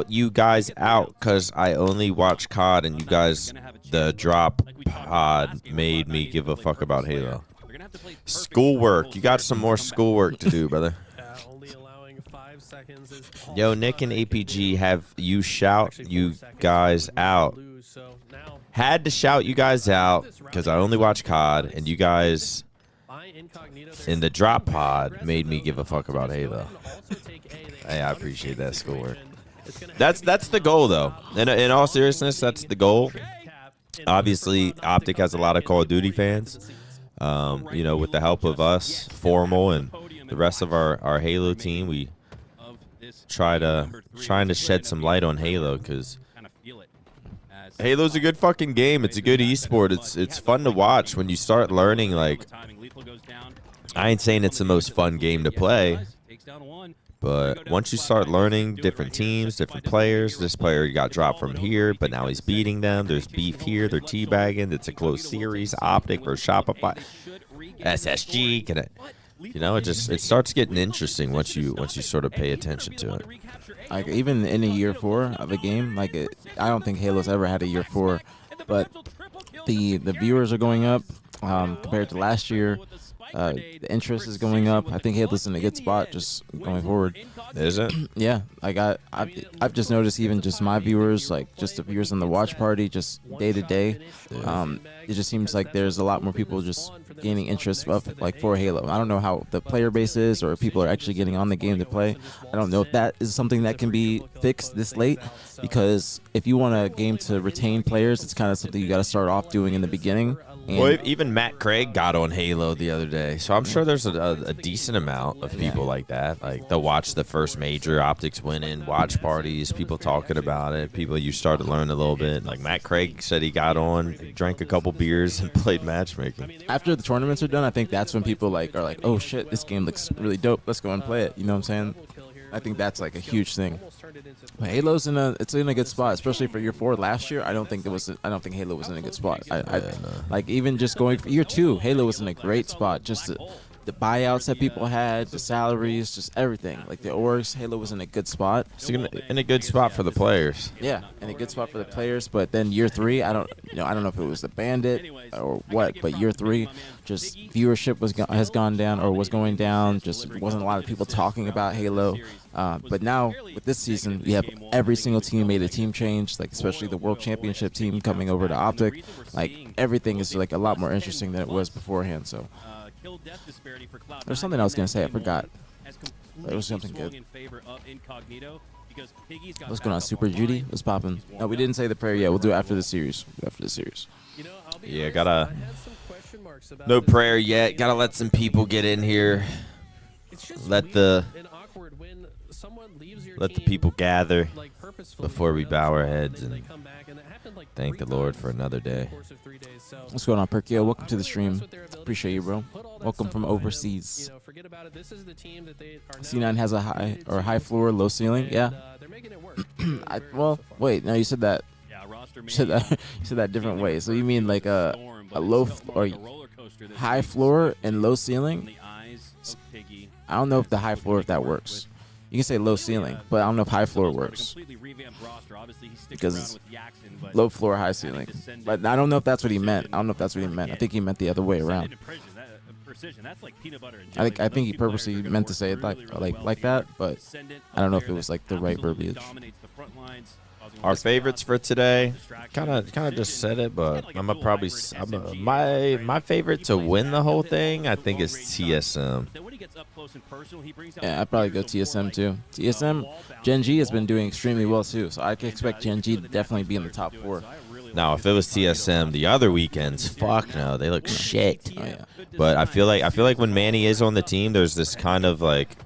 Speaker 1: you guys out? Cause I only watch COD, and you guys, the drop pod made me give a fuck about Halo. Schoolwork, you got some more schoolwork to do, brother. Yo, Nick and aPG, have you shout you guys out? Had to shout you guys out because I only watch COD, and you guys in the drop pod made me give a fuck about Halo. Hey, I appreciate that schoolwork. That's the goal, though. In all seriousness, that's the goal. Obviously, Optic has a lot of Call of Duty fans. With the help of us, Formal, and the rest of our Halo team, we trying to shed some light on Halo, because Halo's a good fucking game. It's a good esport. It's fun to watch when you start learning. Like, I ain't saying it's the most fun game to play, but once you start learning different teams, different players, this player got dropped from here, but now he's beating them. There's beef here. They're teabagging. It's a close series. Optic versus Shopify. SSG? Can it? You know, it starts getting interesting once you sort of pay attention to it.
Speaker 4: Like even in a year 4 of a game, I don't think Halo's ever had a year 4, but the viewers are going up compared to last year. The interest is going up. I think Halo's in a good spot just going forward.
Speaker 1: Is it?
Speaker 4: Yeah, like I've just noticed even just my viewers, like just the viewers on the watch party, just day to day, it just seems like there's a lot more people just gaining interest of like for Halo. I don't know how the player base is or people are actually getting on the game to play. I don't know if that is something that can be fixed this late, because if you want a game to retain players, it's kind of something you got to start off doing in the beginning.
Speaker 1: Well, even Matt Craig got on Halo the other day, so I'm sure there's a decent amount of people like that. Like they'll watch the first major Optics winning, watch parties, people talking about it, people you start to learn a little bit. Like Matt Craig said he got on, drank a couple beers, and played matchmaking.
Speaker 4: After the tournaments are done, I think that's when people are like, oh shit, this game looks really dope. Let's go and play it. You know what I'm saying? I think that's like a huge thing. But Halo's in a good spot, especially for year 4. Last year, I don't think Halo was in a good spot. Like even just going for year 2, Halo was in a great spot. Just the buyouts that people had, the salaries, just everything. Like the orgs, Halo was in a good spot.
Speaker 1: It's in a good spot for the players.
Speaker 4: Yeah, in a good spot for the players. But then year 3, I don't know if it was the Bandit or what. But year 3, just viewership has gone down or was going down. Just wasn't a lot of people talking about Halo. But now with this season, we have every single team made a team change. Like especially the World Championship team coming over to Optic. Like everything is like a lot more interesting than it was beforehand. So. There's something I was going to say. I forgot. It was something good. What's going on, Super Judy? What's popping? No, we didn't say the prayer yet. We'll do it after the series.
Speaker 1: Yeah, no prayer yet. Gotta let some people get in here. Let the people gather before we bow our heads and thank the Lord for another day.
Speaker 4: What's going on, Perkio? Welcome to the stream. Appreciate you, bro. Welcome from overseas. C9 has a high floor, low ceiling. Yeah. Well, wait. No, you said that. You said that different way. So you mean like a low or high floor and low ceiling? I don't know if the high floor if that works. You can say low ceiling, but I don't know if high floor works. Because it's low floor, high ceiling. But I don't know if that's what he meant. I think he meant the other way around. I think he purposely meant to say it like that, but I don't know if it was like the right verbiage.
Speaker 1: Our favorites for today, kind of just said it, but my favorite to win the whole thing, I think, is TSM.
Speaker 4: Yeah, I'd probably go TSM too. TSM, Gen G has been doing extremely well too, so I can expect Gen G to definitely be in the top 4.
Speaker 1: Now, if it was TSM the other weekends, fuck no, they look shit.
Speaker 4: Oh, yeah.
Speaker 1: But I feel like when Manny is on the team, there's this kind of like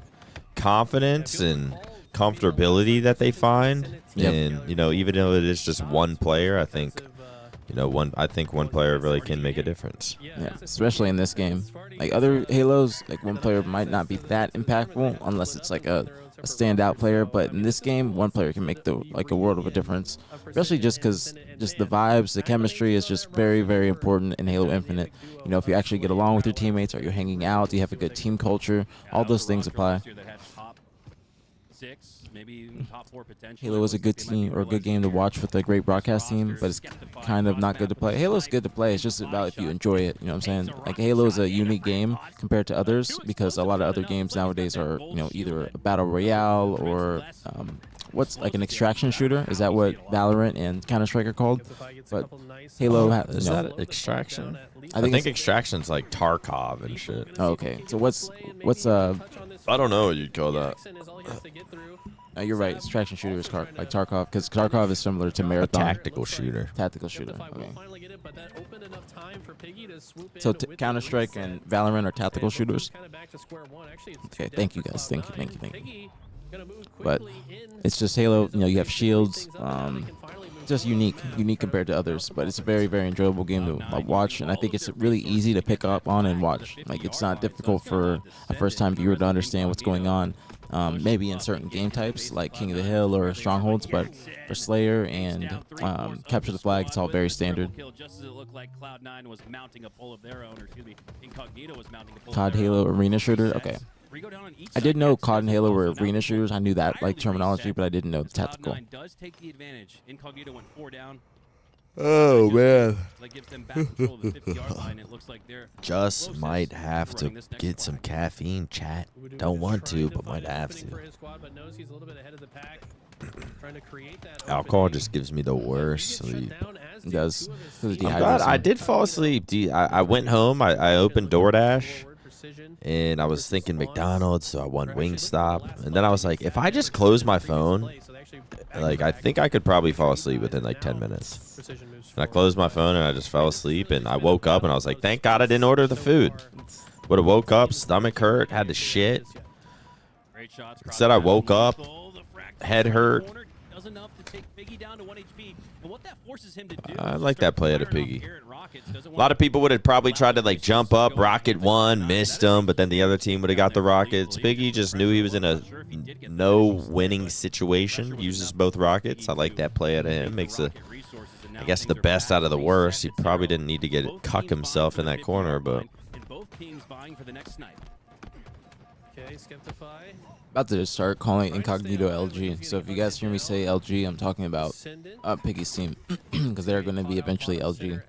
Speaker 1: confidence and comfortability that they find.
Speaker 4: Yep.
Speaker 1: And even though it is just one player, I think one player really can make a difference.
Speaker 4: Yeah, especially in this game. Like other Halos, like one player might not be that impactful unless it's like a standout player, but in this game, one player can make a world of a difference. Especially just because the vibes, the chemistry is just very, very important in Halo Infinite. If you actually get along with your teammates, are you hanging out? Do you have a good team culture? All those things apply. Halo is a good team or a good game to watch with a great broadcast team, but it's kind of not good to play. Halo's good to play. It's just about if you enjoy it. You know what I'm saying? Like Halo is a unique game compared to others because a lot of other games nowadays are either a battle royale or what's like an extraction shooter. Is that what Valorant and Counter-Strike are called? But Halo
Speaker 1: is that extraction? I think extraction's like Tarkov and shit.
Speaker 4: Oh, okay. So what's
Speaker 1: I don't know what you'd call that.
Speaker 4: You're right. Extraction shooter is like Tarkov, because Tarkov is similar to Marathon.
Speaker 1: A tactical shooter. Okay. So
Speaker 4: Counter-Strike and Valorant are tactical shooters. Okay. Thank you guys. Thank you. But it's just Halo. You have shields. Just unique compared to others. But it's a very, very enjoyable game to watch, and I think it's really easy to pick up on and watch. Like it's not difficult for a first-time viewer to understand what's going on. maybe in certain game types like King of the Hill or Strongholds, but for Slayer and Capture the Flag, it's all very standard. COD Halo Arena Shooter, okay. I did know COD and Halo were arena shooters. I knew that like terminology, but I didn't know the tactical.
Speaker 1: Oh man. Just might have to get some caffeine, chat. Don't want to, but might have to. Alcohol just gives me the worst sleep.
Speaker 4: It does.
Speaker 1: I'm glad I did fall asleep. I went home. I opened DoorDash. And I was thinking McDonald's, so I won Wingstop. And then I was like, if I just close my phone, like, I think I could probably fall asleep within like 10 minutes. And I closed my phone and I just fell asleep. And I woke up and I was like, thank God I didn't order the food. Would have woke up, stomach hurt, had to shit. Instead, I woke up, head hurt. I like that play at aPG. A lot of people would have probably tried to like jump up, rocket one, missed him, but then the other team would have got the rockets. Piggy just knew he was in a no winning situation, uses both rockets. I like that play out of him. Makes I guess the best out of the worst. He probably didn't need to get cuck himself in that corner, but
Speaker 4: about to start calling Incognito LG. So if you guys hear me say LG, I'm talking about Piggy's team because they're going to be eventually LG.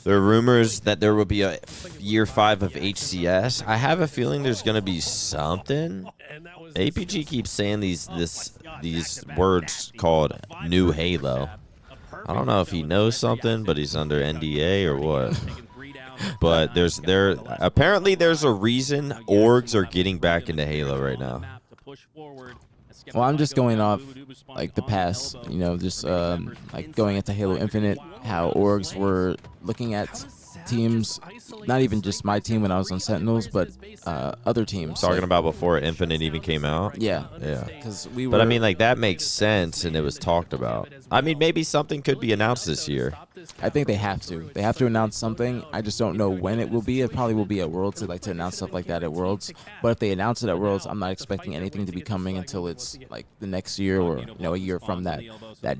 Speaker 1: There are rumors that there will be a year 5 of HCS. I have a feeling there's going to be something. aPG keeps saying these words called New Halo. I don't know if he knows something, but he's under NDA or what. But apparently there's a reason orgs are getting back into Halo right now.
Speaker 4: Well, I'm just going off like the past, you know, just like going into Halo Infinite, how orgs were looking at teams, not even just my team when I was on Sentinels, but other teams.
Speaker 1: Talking about before Infinite even came out?
Speaker 4: Yeah.
Speaker 1: Because But I mean, like, that makes sense, and it was talked about. I mean, maybe something could be announced this year.
Speaker 4: I think they have to. They have to announce something. I just don't know when it will be. It probably will be at Worlds. They like to announce stuff like that at Worlds. But if they announce it at Worlds, I'm not expecting anything to be coming until it's like the next year or, you know, a year from that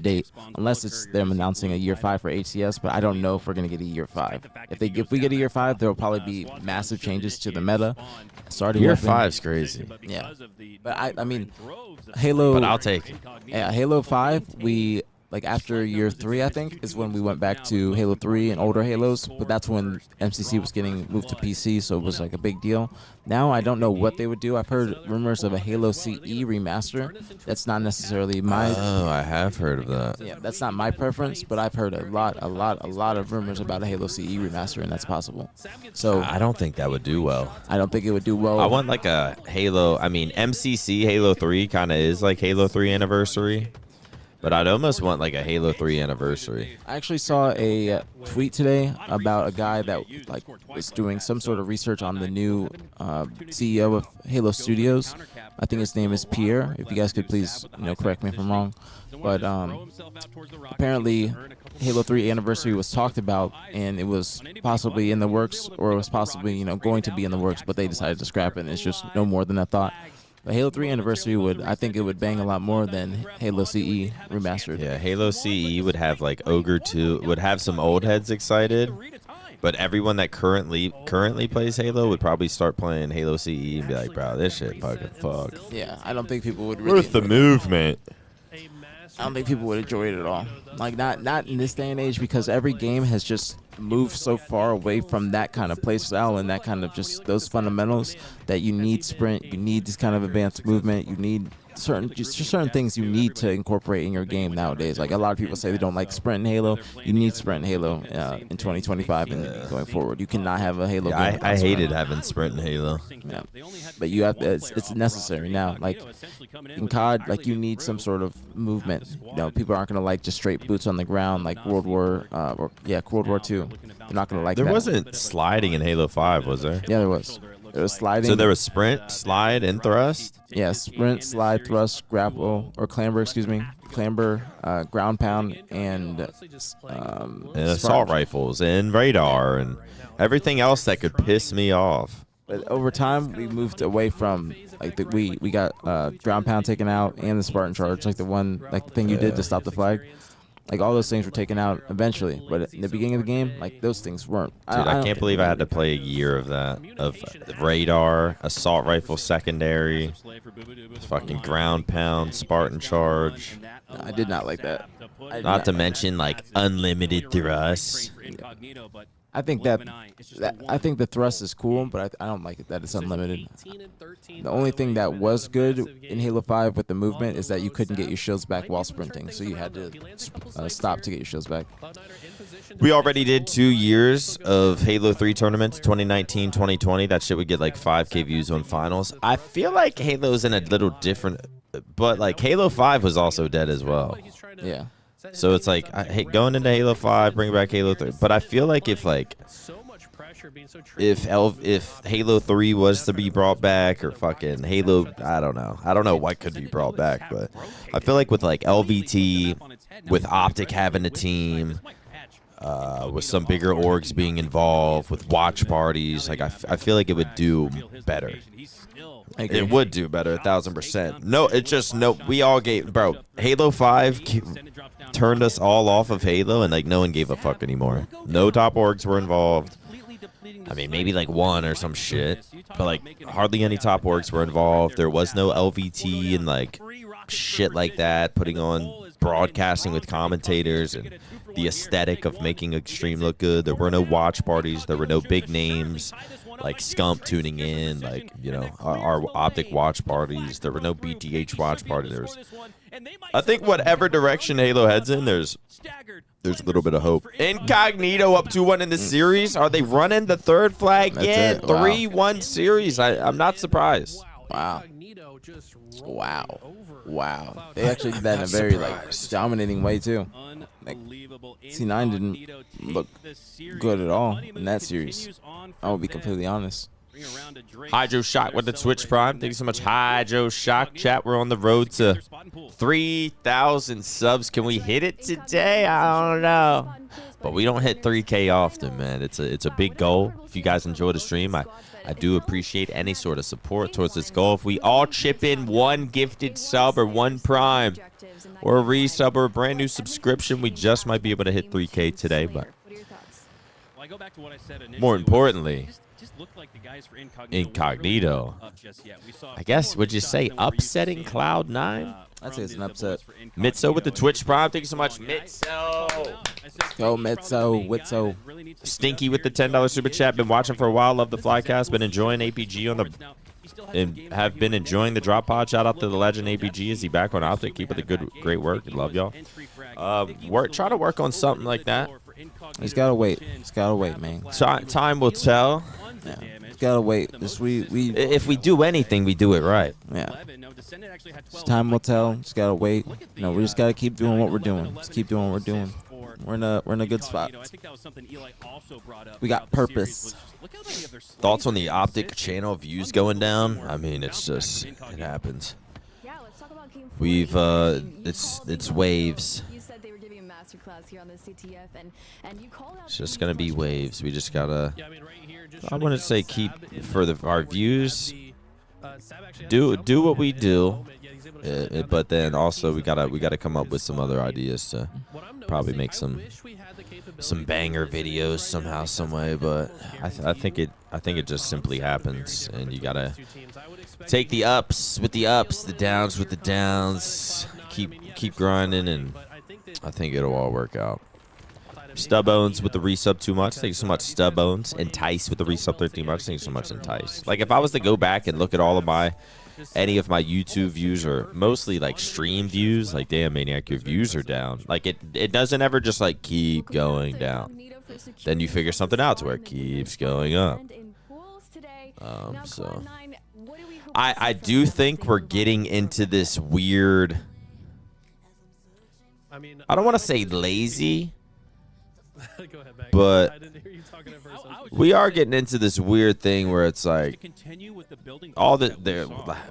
Speaker 4: date. Unless it's them announcing a year 5 for HCS, but I don't know if we're going to get a year 5. If we get a year 5, there will probably be massive changes to the meta. Starting
Speaker 1: year 5's crazy.
Speaker 4: Yeah. But I mean, Halo.
Speaker 1: But I'll take it.
Speaker 4: Yeah, Halo 5, like after year 3, I think, is when we went back to Halo 3 and older Halos, but that's when MCC was getting moved to PC, so it was like a big deal. Now I don't know what they would do. I've heard rumors of a Halo CE remaster. That's not necessarily my...
Speaker 1: Oh, I have heard of that.
Speaker 4: Yeah, that's not my preference, but I've heard a lot of rumors about a Halo CE remaster, and that's possible. So
Speaker 1: I don't think that would do well.
Speaker 4: I don't think it would do well.
Speaker 1: I want like a Halo... I mean, MCC Halo 3 kind of is like Halo 3 Anniversary. But I'd almost want like a Halo 3 anniversary.
Speaker 4: I actually saw a tweet today about a guy that like was doing some sort of research on the new CEO of Halo Studios. I think his name is Pierre. If you guys could please, correct me if I'm wrong. But apparently, Halo 3 anniversary was talked about, and it was possibly in the works, or it was possibly going to be in the works, but they decided to scrap it. And it's just no more than a thought. But Halo 3 anniversary I think it would bang a lot more than Halo CE remastered.
Speaker 1: Yeah, Halo CE would have like Ogre 2, would have some old heads excited, but everyone that currently plays Halo would probably start playing Halo CE and be like, bro, this shit fucking fucked.
Speaker 4: Yeah, I don't think people would really...
Speaker 1: Where's the movement?
Speaker 4: I don't think people would enjoy it at all. Like, not in this day and age, because every game has just moved so far away from that kind of play style and that kind of just those fundamentals that you need sprint, you need this kind of advanced movement, you need certain things you need to incorporate in your game nowadays. Like, a lot of people say they don't like sprint in Halo. You need sprint in Halo in 2025 and going forward. You cannot have a Halo game.
Speaker 1: I hated having sprint in Halo.
Speaker 4: Yeah. But you have it's necessary now. Like in COD, like you need some sort of movement. People aren't gonna like just straight boots on the ground like World War II. They're not gonna like that.
Speaker 1: There wasn't sliding in Halo 5, was there?
Speaker 4: Yeah, there was. There was sliding.
Speaker 1: So there was sprint, slide, and thrust?
Speaker 4: Yeah, sprint, slide, thrust, grapple, or clamber, ground pound, and
Speaker 1: assault rifles, and radar, and everything else that could piss me off.
Speaker 4: But over time, we moved away from like we got ground pound taken out and the Spartan charge, like the thing you did to stop the flag. Like all those things were taken out eventually, but in the beginning of the game, like those things weren't.
Speaker 1: Dude, I can't believe I had to play a year of that. Of radar, assault rifle secondary, fucking ground pound, Spartan charge.
Speaker 4: No, I did not like that.
Speaker 1: Not to mention like unlimited thrust.
Speaker 4: I think I think the thrust is cool, but I don't like it that it's unlimited. The only thing that was good in Halo 5 with the movement is that you couldn't get your shields back while sprinting, so you had to stop to get your shields back.
Speaker 1: We already did 2 years of Halo 3 tournaments, 2019, 2020. That shit would get like 5K views on finals. I feel like Halo's in a little different, but like Halo 5 was also dead as well.
Speaker 4: Yeah.
Speaker 1: So it's like, I hate going into Halo 5, bring back Halo 3. But I feel like if Halo 3 was to be brought back, or fucking Halo, I don't know what could be brought back, but I feel like with like LVT, with Optic having a team, with some bigger orgs being involved, with watch parties, like I feel like it would do better. It would do better, 1000%. No, it's just we all gave, bro. Halo 5 turned us all off of Halo, and like no one gave a fuck anymore. No top orgs were involved. I mean, maybe like one or some shit, but like hardly any top orgs were involved. There was no LVT and like shit like that, putting on broadcasting with commentators and the aesthetic of making Extreme look good. There were no watch parties. There were no big names like Scump tuning in, like, you know, our Optic watch parties. There were no BtH watch parties. I think whatever direction Halo heads in, there's a little bit of hope. Incognito up 2-1 in the series. Are they running the third flag yet? 3-1 series. I'm not surprised.
Speaker 4: Wow. Wow. They actually did that in a very like dominating way too. Like, C9 didn't look good at all in that series. I will be completely honest.
Speaker 1: Hydro Shock with the Twitch Prime. Thank you so much, Hydro Shock. Chat, we're on the road to 3,000 subs. Can we hit it today? I don't know. But we don't hit 3K often, man. It's a big goal. If you guys enjoy the stream, I do appreciate any sort of support towards this goal. If we all chip in one gifted sub or one prime or a resub or a brand new subscription, we just might be able to hit 3K today. But more importantly, Incognito. I guess, would you say upsetting Cloud9?
Speaker 4: I'd say it's an upset.
Speaker 1: Mitso with the Twitch Prime. Thank you so much, Mitso.
Speaker 4: Go Mitso, Witso.
Speaker 1: Stinky with the $10 super chat. Been watching for a while. Love the flycast. Been enjoying APG on the... and have been enjoying the drop pod. Shout out to the legend APG. Is he back on Optic? Keep up the great work. Love y'all. Try to work on something like that.
Speaker 4: He's gotta wait. He's gotta wait, man.
Speaker 1: Time will tell.
Speaker 4: Yeah. He's gotta wait. If
Speaker 1: we do anything, we do it right.
Speaker 4: Yeah. Time will tell. Just gotta wait. No, we just gotta keep doing what we're doing. Just keep doing what we're doing. We're in a good spot. We got purpose.
Speaker 1: Thoughts on the Optic channel views going down? I mean, it happens. We've it's waves. It's just gonna be waves. We just gotta. I wouldn't say keep for our views. Do what we do, but then also we gotta come up with some other ideas to probably make some banger videos somehow, some way. But I think it just simply happens, and you gotta take the ups with the ups, the downs with the downs. Keep grinding, and I think it'll all work out. Stubbones with the resub too much. Thank you so much, Stubbones. Entice with the resub 13 bucks. Thank you so much, Entice. Like, if I was to go back and look at all of any of my YouTube views, or mostly like stream views, like, damn, Maniac, your views are down. Like, it doesn't ever just like keep going down. Then you figure something out to where it keeps going up. So I do think we're getting into this weird, I don't want to say lazy, but we are getting into this weird thing where it's like, all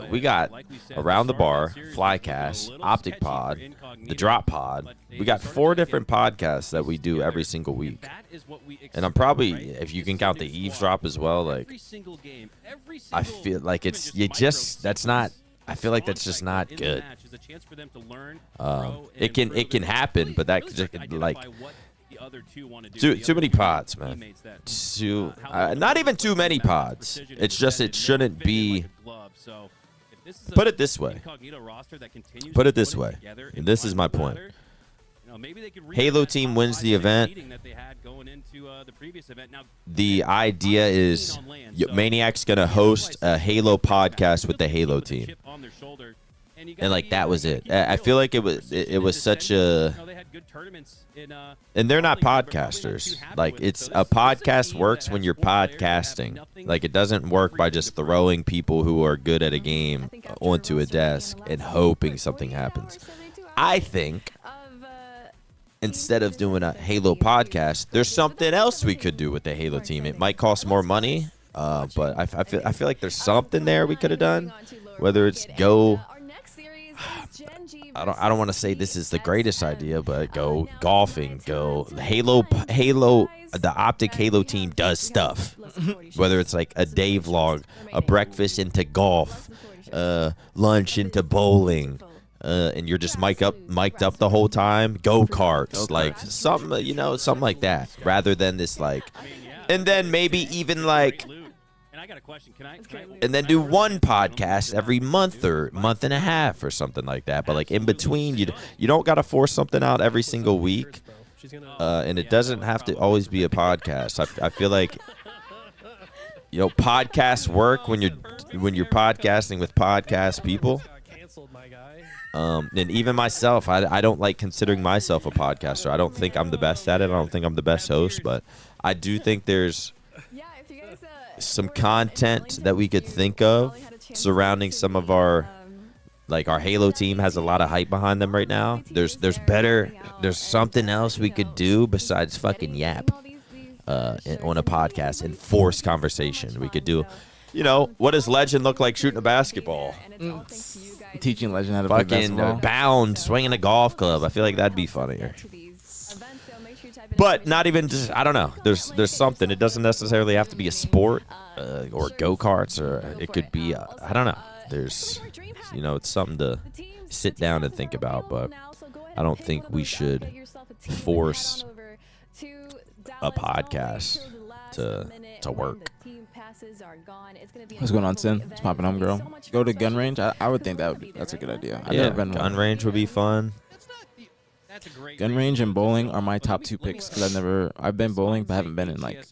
Speaker 1: we got Around the Bar, Flycast, Optic Pod, the Drop Pod. We got 4 different podcasts that we do every single week. And I'm probably, if you can count the eavesdrop as well, like I feel like that's not. I feel like that's just not good. It can happen, but that could like too many pods, man. Not even too many pods. It's just it shouldn't be. Put it this way. Put it this way. And this is my point. Halo team wins the event. The idea is Maniac's going to host a Halo podcast with the Halo team. And like that was it. I feel like it was such a, and they're not podcasters. Like it's a podcast works when you're podcasting. Like it doesn't work by just throwing people who are good at a game onto a desk and hoping something happens. I think instead of doing a Halo podcast, there's something else we could do with the Halo team. It might cost more money, but I feel like there's something there we could have done. Whether it's go, I don't want to say this is the greatest idea, but go golfing, go Halo. The Optic Halo team does stuff. Whether it's like a day vlog, a breakfast into golf, lunch into bowling. And you're just mic'd up the whole time. Go-karts, like something, something like that, rather than this like, and then maybe even like, and then do one podcast every month or month and a half or something like that. But like in between, you don't got to force something out every single week, and it doesn't have to always be a podcast. I feel like podcasts work when you're podcasting with podcast people. And even myself, I don't like considering myself a podcaster. I don't think I'm the best at it. I don't think I'm the best host, but I do think there's some content that we could think of surrounding some of our, like our Halo team has a lot of hype behind them right now. There's something else we could do besides fucking yap on a podcast and force conversation. We could do, what does Legend look like shooting a basketball?
Speaker 4: Teaching Legend how to play basketball.
Speaker 1: Fucking bound, swinging a golf club. I feel like that'd be funnier. But not even just, I don't know. There's something. It doesn't necessarily have to be a sport or go-karts, or it could be, I don't know. There's, it's something to sit down and think about, but I don't think we should force a podcast to work.
Speaker 4: What's going on, Sin? It's popping home, girl. Go to gun range. I would think that's a good idea. I've never been
Speaker 1: gun range would be fun.
Speaker 4: Gun range and bowling are my top 2 picks because I've been bowling, but I haven't been in like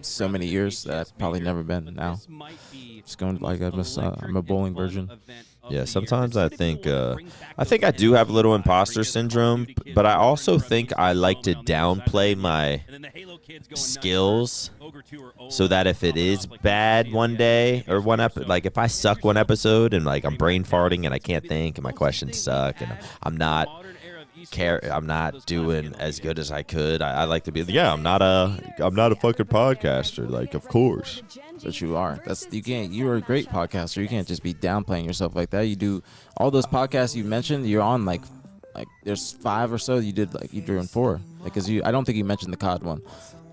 Speaker 4: so many years that I've probably never been now. Just going like I'm a bowling virgin.
Speaker 1: Yeah, sometimes I think I do have a little imposter syndrome, but I also think I like to downplay my skills so that if it is bad one day or like if I suck one episode and like I'm brain farting and I can't think and my questions suck and I'm not doing as good as I could, I like to be I'm not a fucking podcaster, like of course.
Speaker 4: But you are. You're a great podcaster. You can't just be downplaying yourself like that. You do all those podcasts you mentioned. You're on like there's 5 or so you did, like you're doing 4 because I don't think you mentioned the COD one.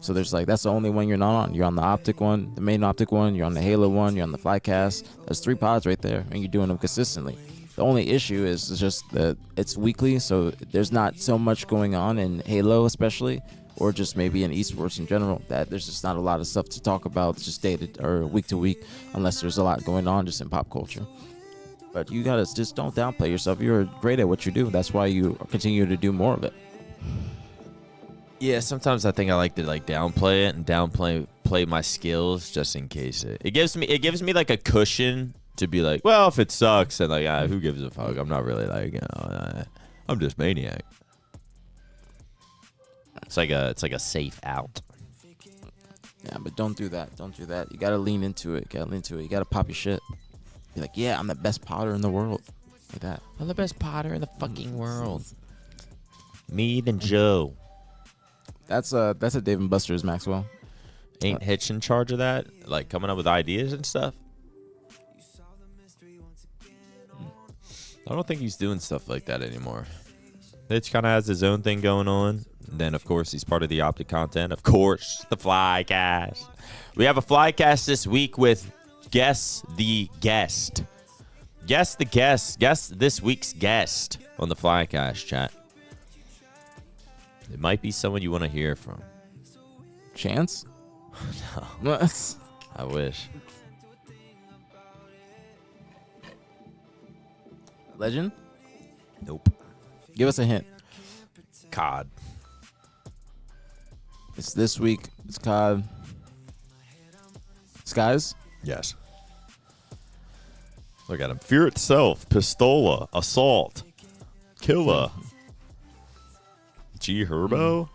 Speaker 4: So there's like that's the only one you're not on. You're on the Optic one, the main Optic one. You're on the Halo one. You're on the Flycast. There's 3 pods right there, and you're doing them consistently. The only issue is just that it's weekly, so there's not so much going on in Halo, especially, or just maybe in esports in general. That there's just not a lot of stuff to talk about, just or week to week, unless there's a lot going on just in pop culture. But you gotta just don't downplay yourself. You're great at what you do. That's why you continue to do more of it.
Speaker 1: Yeah, sometimes I think I like to like downplay it and play my skills just in case it gives me like a cushion to be like, well, if it sucks, and like, who gives a fuck? I'm not really like, I'm just Maniac. It's like a safe out.
Speaker 4: Yeah, but don't do that. Don't do that. You gotta lean into it. You gotta pop your shit. Be like, yeah, I'm the best potter in the world. Like that.
Speaker 1: I'm the best potter in the fucking world. Me and Joe.
Speaker 4: That's a Dave and Buster's, Maxwell.
Speaker 1: Ain't Hitch in charge of that? Like coming up with ideas and stuff? I don't think he's doing stuff like that anymore. Mitch kind of has his own thing going on. And then, of course, he's part of the Optic content. Of course, the Flycast. We have a Flycast this week with Guess the Guest. Guess the guest. Guess this week's guest on the Flycast, chat. It might be someone you want to hear from.
Speaker 4: Chance?
Speaker 1: No, I wish.
Speaker 4: Legend?
Speaker 1: Nope.
Speaker 4: Give us a hint.
Speaker 1: COD.
Speaker 4: It's this week. It's COD. Skies?
Speaker 1: Yes. Look at him. Fear itself. Pistola. Assault. Killa. G Herbo.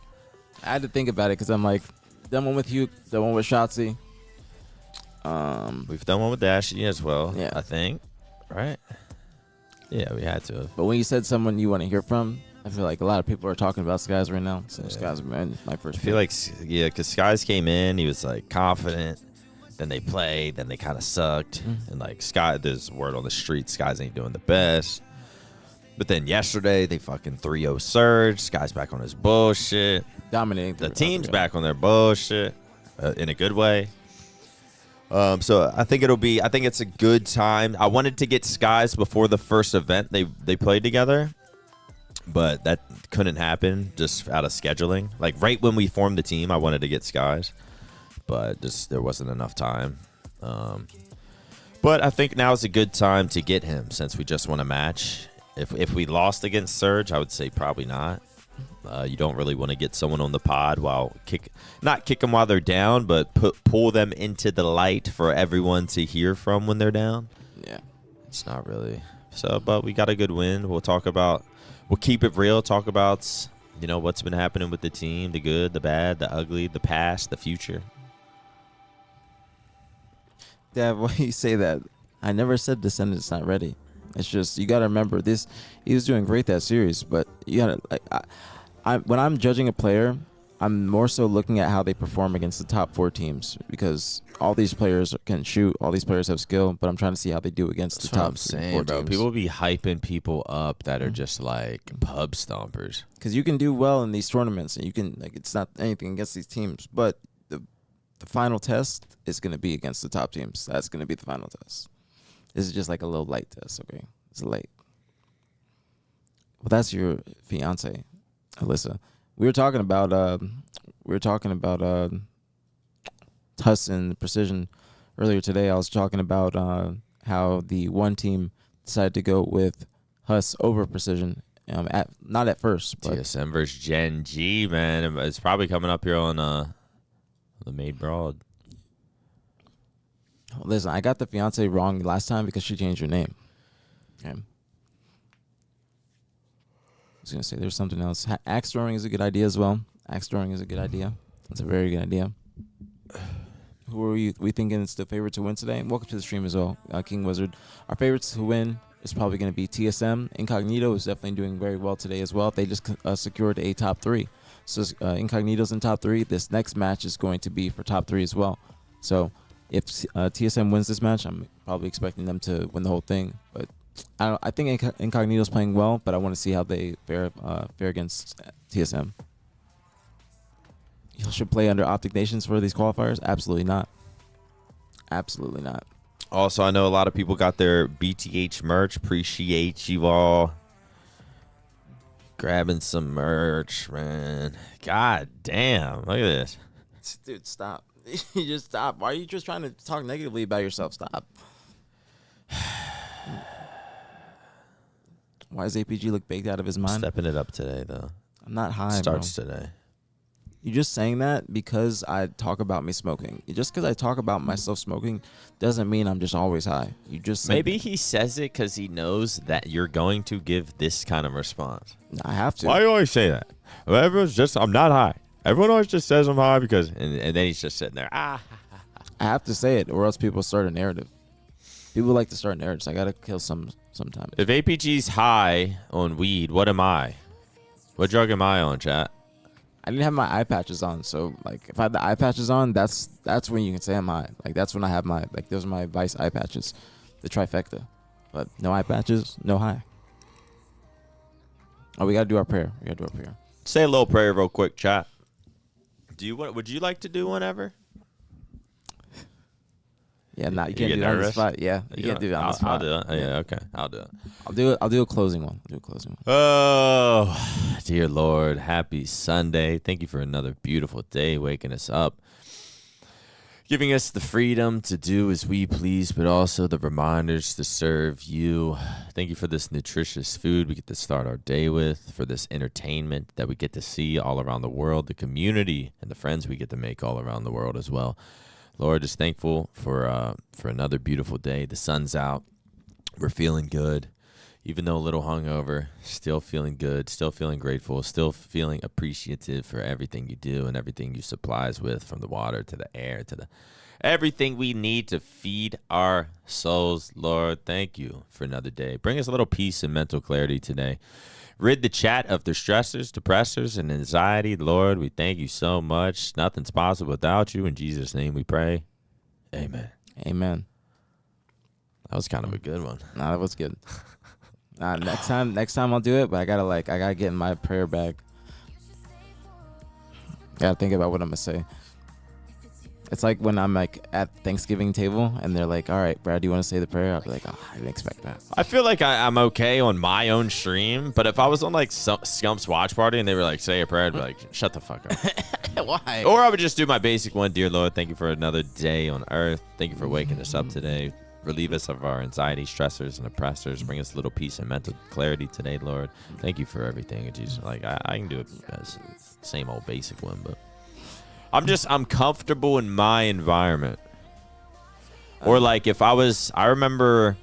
Speaker 4: I had to think about it because I'm like, done one with you, done one with Shotzi.
Speaker 1: We've done one with Dashy as well.
Speaker 4: Yeah.
Speaker 1: I think. Right? Yeah, we had to.
Speaker 4: But when you said someone you want to hear from, I feel like a lot of people are talking about Skies right now. So Skies my first.
Speaker 1: I feel like, yeah, because Skies came in, he was like confident. Then they played, then they kind of sucked. And like Sky, there's word on the street, Skies ain't doing the best. But then yesterday, they fucking 3-0 surge. Sky's back on his bullshit.
Speaker 4: Dominating.
Speaker 1: The team's back on their bullshit in a good way. So I think it's a good time. I wanted to get Skies before the first event they played together, but that couldn't happen just out of scheduling. Like right when we formed the team, I wanted to get Skies, but just there wasn't enough time. But I think now is a good time to get him since we just won a match. If we lost against Surge, I would say probably not. You don't really want to get someone on the pod while not kick them while they're down, but pull them into the light for everyone to hear from when they're down.
Speaker 4: Yeah,
Speaker 1: it's not really so. But we got a good win. We'll keep it real. Talk about what's been happening with the team, the good, the bad, the ugly, the past, the future.
Speaker 4: Dad, why you say that? I never said Descendants not ready. It's just you got to remember this. He was doing great that series, but you got to when I'm judging a player, I'm more so looking at how they perform against the top 4 teams because all these players can shoot, all these players have skill, but I'm trying to see how they do against the top 4
Speaker 1: bro.
Speaker 4: teams.
Speaker 1: People be hyping people up that are just like pub stompers.
Speaker 4: Because you can do well in these tournaments, and you can it's not anything against these teams, but the final test is going to be against the top teams. That's going to be the final test. This is just like a little light test, okay? It's light. Well, that's your fiance, Alyssa. We were talking about Tuss and Precision earlier today. I was talking about how the one team decided to go with Huss over Precision. Not at first, but
Speaker 1: TSM versus Gen G, man. It's probably coming up here on the Maid Broad.
Speaker 4: Listen, I got the fiance wrong last time because she changed her name. Okay. I was going to say there's something else. Axe throwing is a good idea as well. Axe throwing is a good idea. That's a very good idea. Who are we thinking is the favorite to win today? Welcome to the stream as well, King Wizard. Our favorites to win is probably going to be TSM. Incognito is definitely doing very well today as well. They just secured a top 3. So Incognito's in top 3. This next match is going to be for top 3 as well. So if TSM wins this match, I'm probably expecting them to win the whole thing. But I think Incognito's playing well, but I want to see how they fare against TSM. You should play under Optic Nations for these qualifiers? Absolutely not. Absolutely not.
Speaker 1: Also, I know a lot of people got their BtH merch. Appreciate you all grabbing some merch, man. God damn. Look at this.
Speaker 4: Dude, stop. You just stop. Why are you just trying to talk negatively about yourself? Stop. Why does aPG look baked out of his mind?
Speaker 1: Stepping it up today, though.
Speaker 4: I'm not high,
Speaker 1: Starts
Speaker 4: bro.
Speaker 1: today.
Speaker 4: You're just saying that because I talk about me smoking. Just because I talk about myself smoking doesn't mean I'm just always high. You just
Speaker 1: Maybe he says it because he knows that you're going to give this kind of response.
Speaker 4: I have to.
Speaker 1: Why do you always say that? Well, everyone's just, I'm not high. Everyone always just says I'm high because, and then he's just sitting there.
Speaker 4: I have to say it, or else people start a narrative. People like to start narratives. I gotta kill sometimes.
Speaker 1: If aPG's high on weed, what am I? What drug am I on, chat?
Speaker 4: I didn't have my eye patches on, so like if I had the eye patches on, that's when you can say I'm high. Like that's when those are my Vice eye patches, the trifecta. But no eye patches, no high. Oh, we gotta do our prayer. We gotta do our prayer.
Speaker 1: Say a little prayer real quick, chat. Would you like to do one ever?
Speaker 4: Yeah, you
Speaker 1: You
Speaker 4: can't do
Speaker 1: get
Speaker 4: it on the
Speaker 1: nervous?
Speaker 4: spot. Yeah, you can't do it on the spot.
Speaker 1: I'll do it. Yeah, okay. I'll do it.
Speaker 4: I'll do a closing one. I'll do a closing one.
Speaker 1: Oh, dear Lord, happy Sunday. Thank you for another beautiful day, waking us up, giving us the freedom to do as we please, but also the reminders to serve you. Thank you for this nutritious food we get to start our day with, for this entertainment that we get to see all around the world, the community and the friends we get to make all around the world as well. Lord, just thankful for another beautiful day. The sun's out. We're feeling good. Even though a little hungover, still feeling good, still feeling grateful, still feeling appreciative for everything you do and everything you supply us with, from the water to the air to everything we need to feed our souls. Lord, thank you for another day. Bring us a little peace and mental clarity today. Rid the chat of their stressors, depressors, and anxiety. Lord, we thank you so much. Nothing's possible without you. In Jesus' name we pray. Amen.
Speaker 4: Amen.
Speaker 1: That was kind of a good one.
Speaker 4: Nah, that was good. Next time I'll do it, but I gotta get in my prayer bag. Gotta think about what I'm gonna say. It's like when I'm like at Thanksgiving table and they're like, "All right, Brad, do you want to say the prayer?" I'll be like, "Oh, I didn't expect that."
Speaker 1: I feel like I'm okay on my own stream, but if I was on like Scump's watch party and they were like, "Say a prayer," I'd be like, "Shut the fuck up."
Speaker 4: Why?
Speaker 1: Or I would just do my basic one. Dear Lord, thank you for another day on earth. Thank you for waking us up today. Relieve us of our anxiety, stressors, and oppressors. Bring us a little peace and mental clarity today, Lord. Thank you for everything, Jesus. Like I can do it as same old basic one, but I'm comfortable in my environment. Or like if I remember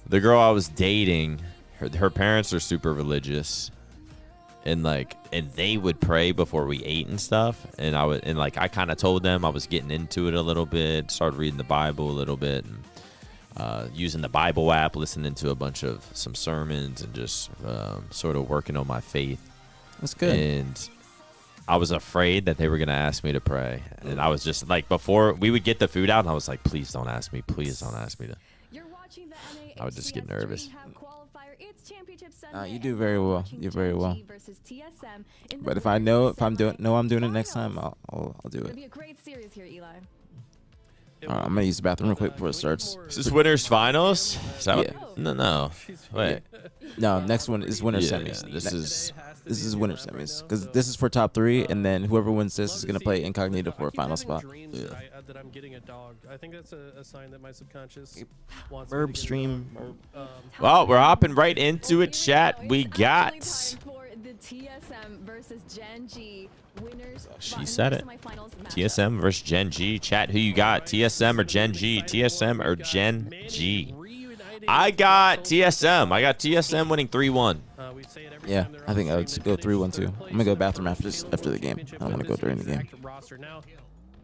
Speaker 1: the girl I was dating, her parents are super religious, and they would pray before we ate and stuff. And I kind of told them I was getting into it a little bit, started reading the Bible a little bit, and using the Bible app, listening to a bunch of some sermons, and just sort of working on my faith.
Speaker 4: That's good.
Speaker 1: And I was afraid that they were going to ask me to pray. And I was just like, before we would get the food out, and I was like, please don't ask me. Please don't ask me to. I would just get nervous.
Speaker 4: You do very well. You do very well. But if I know I'm doing it next time, I'll do it. I'm gonna use the bathroom real quick before it starts.
Speaker 1: Is this winners finals? Is that
Speaker 4: Yeah.
Speaker 1: No. Wait.
Speaker 4: No, next one is winner semis. This is winner semis because this is for top 3, and then whoever wins this is gonna play incognito for a final spot.
Speaker 3: That I'm getting a dog. I think that's a sign that my subconscious wants me to
Speaker 4: Verb
Speaker 3: get a
Speaker 4: stream.
Speaker 3: dog.
Speaker 1: Well, we're hopping right into it, chat. We got. She said it. TSM versus Gen G. Chat, who you got? TSM or Gen G? TSM or Gen G? I got TSM. I got TSM winning 3-1.
Speaker 4: Yeah, I think I would go 3-1 too. I'm gonna go bathroom after the game. I don't want to go during the game.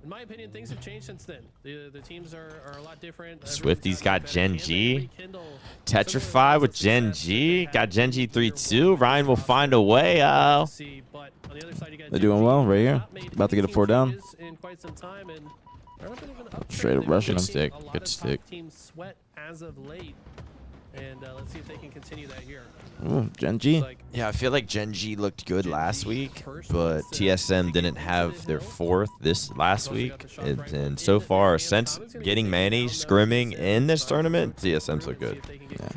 Speaker 3: In my opinion, things have changed since then. The teams are a lot different.
Speaker 1: Swifty's got Gen G. Tetrify with Gen G. Got Gen G 3-2. Ryan will find a way.
Speaker 4: They're doing well right here. About to get a 4 down. Straight up rushing
Speaker 1: Good
Speaker 4: him.
Speaker 1: stick. Good stick.
Speaker 3: And let's see if they can continue that here.
Speaker 4: Ooh, Gen G.
Speaker 1: Yeah, I feel like Gen G looked good last week, but TSM didn't have their 4th this last week. And so far, since getting Manny scrimming in this tournament, TSM's look good.
Speaker 4: Yeah.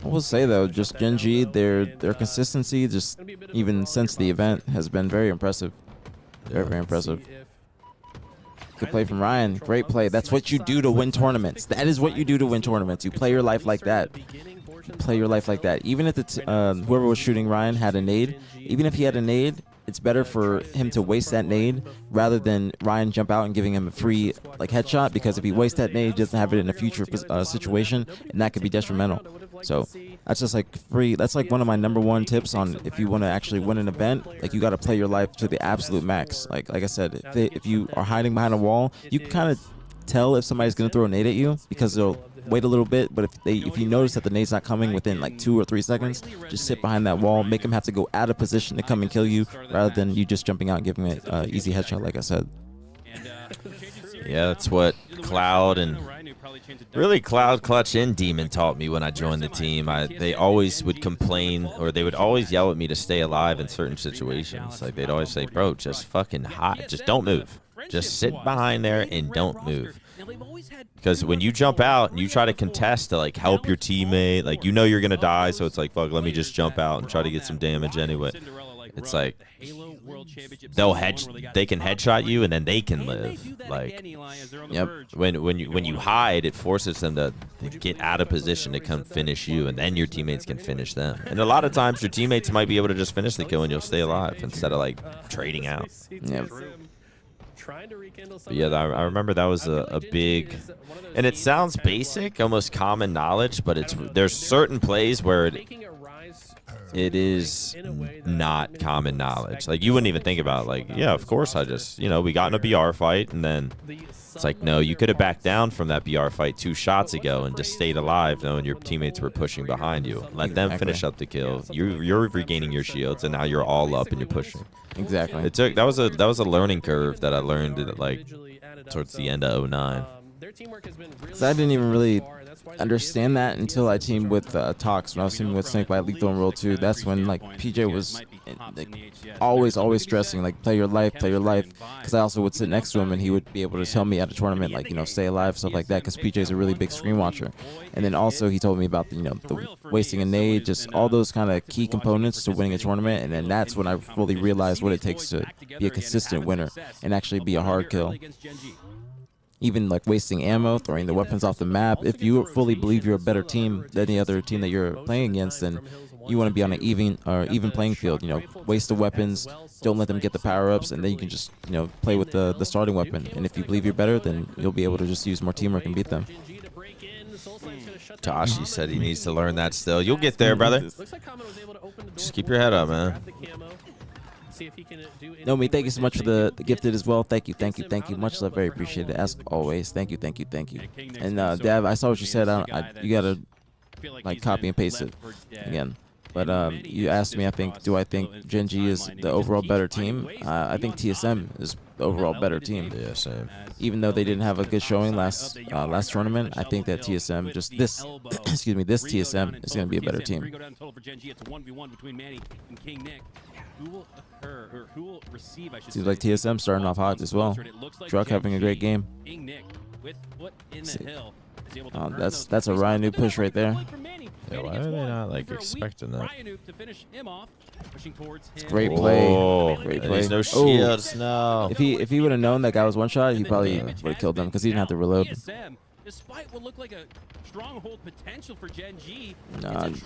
Speaker 4: I will say though, just Gen G, their consistency, just even since the event, has been very impressive. Very impressive. Good play from Ryan. Great play. That's what you do to win tournaments. That is what you do to win tournaments. You play your life like that. Play your life like that. Even if whoever was shooting Ryan had a nade, even if he had a nade, it's better for him to waste that nade rather than Ryan jump out and giving him a free headshot, because if he wastes that nade, he doesn't have it in a future situation, and that could be detrimental. So that's just that's one of my #1 tips on if you want to actually win an event. You got to play your life to the absolute max. Like I said, if you are hiding behind a wall, you can kind of tell if somebody's gonna throw a nade at you because they'll wait a little bit. But if you notice that the nade's not coming within 2 or 3 seconds, just sit behind that wall, make them have to go out of position to come and kill you, rather than you just jumping out and giving it easy headshot, like I said.
Speaker 1: Yeah, that's what Cloud and really Cloud, Clutch, and Demon taught me when I joined the team. They always would complain, or they would always yell at me to stay alive in certain situations. Like, they'd always say, bro, just fucking hide. Just don't move. Just sit behind there and don't move. Because when you jump out and you try to contest to, like, help your teammate, like, you know you're going to die, so it's like, fuck, let me just jump out and try to get some damage anyway. It's like, they can headshot you and then they can live. Like, yep. When you hide, it forces them to get out of position to come finish you, and then your teammates can finish them. And a lot of times your teammates might be able to just finish the kill and you'll stay alive instead of like trading out.
Speaker 4: Yep.
Speaker 1: But yeah, I remember that was a big, and it sounds basic, almost common knowledge, but there's certain plays where it is not common knowledge. Like, you wouldn't even think about it. Like, yeah, of course I just, we got in a BR fight, and then it's like, no, you could have backed down from that BR fight 2 shots ago and just stayed alive knowing your teammates were pushing behind you. Let them finish up the kill. You're regaining your shields, and now you're all up and you're pushing.
Speaker 4: Exactly.
Speaker 1: That was a learning curve that I learned at, like, towards the end of 09.
Speaker 4: So I didn't even really understand that until I teamed with Tox. When I was teaming with Snake by Lethal in World 2, that's when, like, PJ was like, always stressing, like, play your life, because I also would sit next to him and he would be able to tell me at a tournament, like, stay alive, stuff like that, because PJ is a really big screen watcher. And then also he told me about the wasting a nade, just all those kind of key components to winning a tournament. And then that's when I fully realized what it takes to be a consistent winner and actually be a hard kill. Even like wasting ammo, throwing the weapons off the map. If you fully believe you're a better team than the other team that you're playing against, then you want to be on an even playing field. Waste the weapons, don't let them get the power-ups, and then you can just play with the starting weapon. And if you believe you're better, then you'll be able to just use more teamwork and beat them.
Speaker 1: Tashi said he needs to learn that still. You'll get there, brother. Just keep your head up, man.
Speaker 4: Nomi, thank you so much for the gifted as well. Thank you. Much love, very appreciated. As always, thank you. And Dav, I saw what you said. You gotta like copy and paste it again. But you asked me, do I think Gen G is the overall better team? I think TSM is the overall better team.
Speaker 1: Yeah, same.
Speaker 4: Even though they didn't have a good showing last tournament, I think that TSM this TSM is going to be a better team. Seems like TSM starting off hot as well. Druk having a great game. That's a Ryan new push right there.
Speaker 1: Yeah, why are they not like expecting that?
Speaker 4: Great play.
Speaker 1: Great play. There's no shields. No.
Speaker 4: If he would have known that guy was one shot, he probably would have killed him because he didn't have to reload.
Speaker 2: Despite what looked like a stronghold potential for Gen G,
Speaker 4: Dav,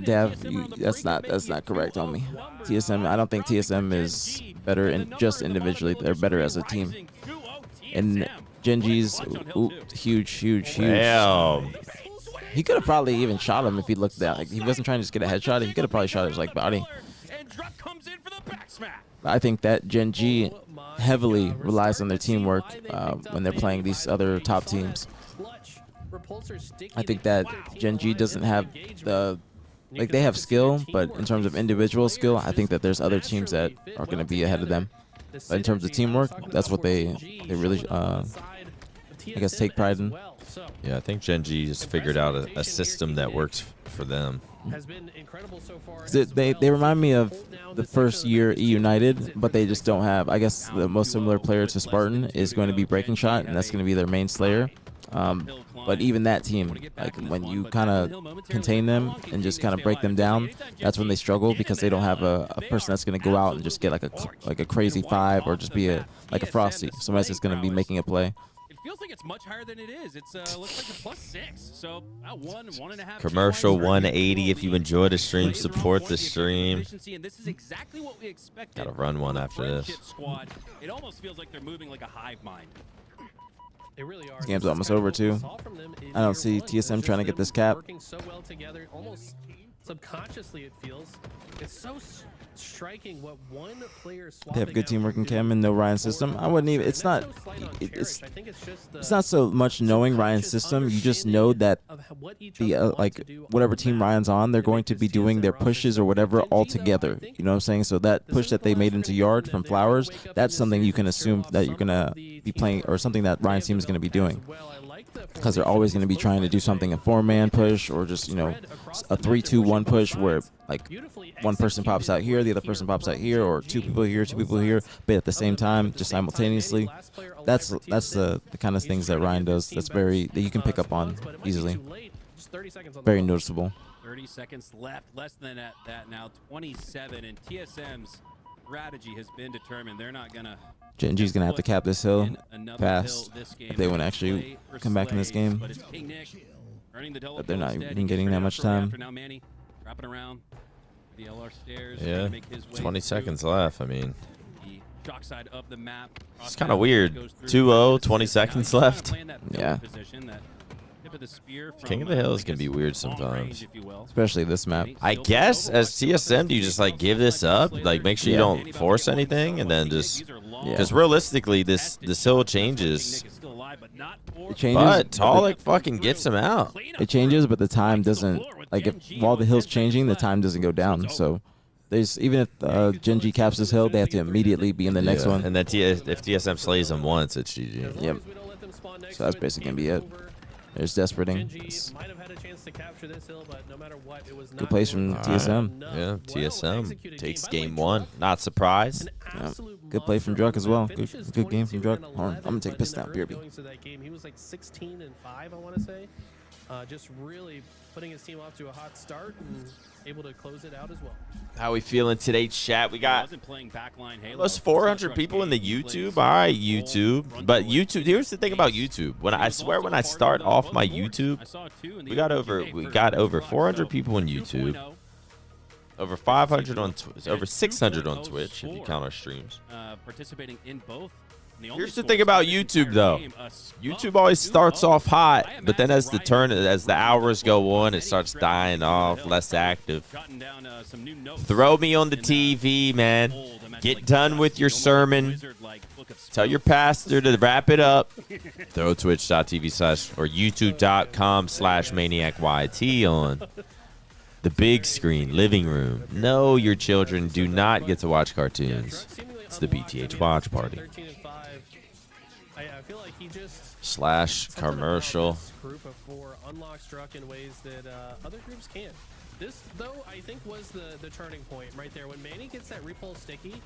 Speaker 4: that's not correct, homie. TSM, I don't think TSM is better just individually. They're better as a team. And Gen G's huge.
Speaker 1: Damn.
Speaker 4: He could have probably even shot him if he looked down. Like, he wasn't trying to just get a headshot. He could have probably shot his like body. I think that Gen G heavily relies on their teamwork when they're playing these other top teams. I think that Gen G doesn't have they have skill, but in terms of individual skill, I think that there's other teams that are going to be ahead of them. But in terms of teamwork, that's what they really, I guess, take pride in.
Speaker 1: Yeah, I think Gen G just figured out a system that works for them.
Speaker 4: They remind me of the first year E United, but they just don't have. I guess the most similar player to Spartan is going to be Breaking Shot, and that's going to be their main slayer. But even that team, like when you kind of contain them and just kind of break them down, that's when they struggle because they don't have a person that's going to go out and just get like a crazy 5 or just be like a Frosty. Somebody's just going to be making a play.
Speaker 2: Feels like it's much higher than it is. It's looks like a +6. So 1.5.
Speaker 1: Commercial 180. If you enjoy the stream, support the stream.
Speaker 2: And this is exactly what we expected.
Speaker 1: Gotta run one after this.
Speaker 2: Squad. It almost feels like they're moving like a hive mind.
Speaker 3: They really are.
Speaker 4: This game's almost over too. I don't see TSM trying to get this cap.
Speaker 3: Working so well together, almost subconsciously it feels. It's so striking what one player.
Speaker 4: They have good teamwork in Chem and no Ryan system. I wouldn't even. It's not so much knowing Ryan's system. You just know that whatever team Ryan's on, they're going to be doing their pushes or whatever all together. You know what I'm saying? So that push that they made into Yard from Flowers, that's something you can assume that you're gonna be playing, or something that Ryan's team is gonna be doing. because they're always going to be trying to do something a 4-man push or just, you know, a 3-2-1 push where like one person pops out here, the other person pops out here, or 2 people here, 2 people here, but at the same time, just simultaneously. That's the kind of things that Ryan does. That's that you can pick up on easily. Very noticeable.
Speaker 2: 30 seconds left, less than that now, 27, and TSM's strategy has been determined. They're not gonna.
Speaker 4: Genji's gonna have to cap this hill fast if they want to actually come back in this game. But they're not even getting that much time.
Speaker 1: Yeah, 20 seconds left. I mean, it's kind of
Speaker 2: of
Speaker 1: weird. 2-0, 20 seconds left.
Speaker 4: Yeah.
Speaker 1: King of the Hill is going to be weird sometimes.
Speaker 4: Especially this map.
Speaker 1: I guess as TSM, do you just like give this up? Like make sure you don't force anything and then just... Because realistically, this hill changes.
Speaker 4: It changes.
Speaker 1: But Tolic fucking gets him out.
Speaker 4: It changes, but the time doesn't... Like, while the hill's changing, the time doesn't go down. So, there's even if Genji caps this hill, they have to immediately be in the next one.
Speaker 1: And then if TSM slays him once, it's GG.
Speaker 4: Yep. So that's basically going to be it. There's Desperating. Good plays from TSM.
Speaker 1: Yeah, TSM takes game 1. Not surprised.
Speaker 4: Yeah. Good play from Druk as well. Good game from Druk. Hold on. I'm going to take a piss down. BRB.
Speaker 3: He was like 16-5, I want to say. Just really putting his team off to a hot start and able to close it out as well.
Speaker 1: How we feeling today, chat? We got almost 400 people in the YouTube. All right, YouTube. But YouTube, here's the thing about YouTube. When I swear, when I start off my YouTube, we got over 400 people in YouTube. Over 500 on over 600 on Twitch if you count our streams.
Speaker 2: Participating in both.
Speaker 1: Here's the thing about YouTube, though. YouTube always starts off hot, but then as the hours go on, it starts dying off, less active. Throw me on the TV, man. Get done with your sermon. Tell your pastor to wrap it up. Throw twitch.tv/ or youtube.com/maniacyt on the big screen living room. No, your children do not get to watch cartoons. It's the BtH watch party.
Speaker 3: I feel like he just
Speaker 1: / commercial.
Speaker 3: Group of 4 unlocks Druk in ways that other groups can't. This, though, I think was the turning point right there. When Manny gets that repulse sticky,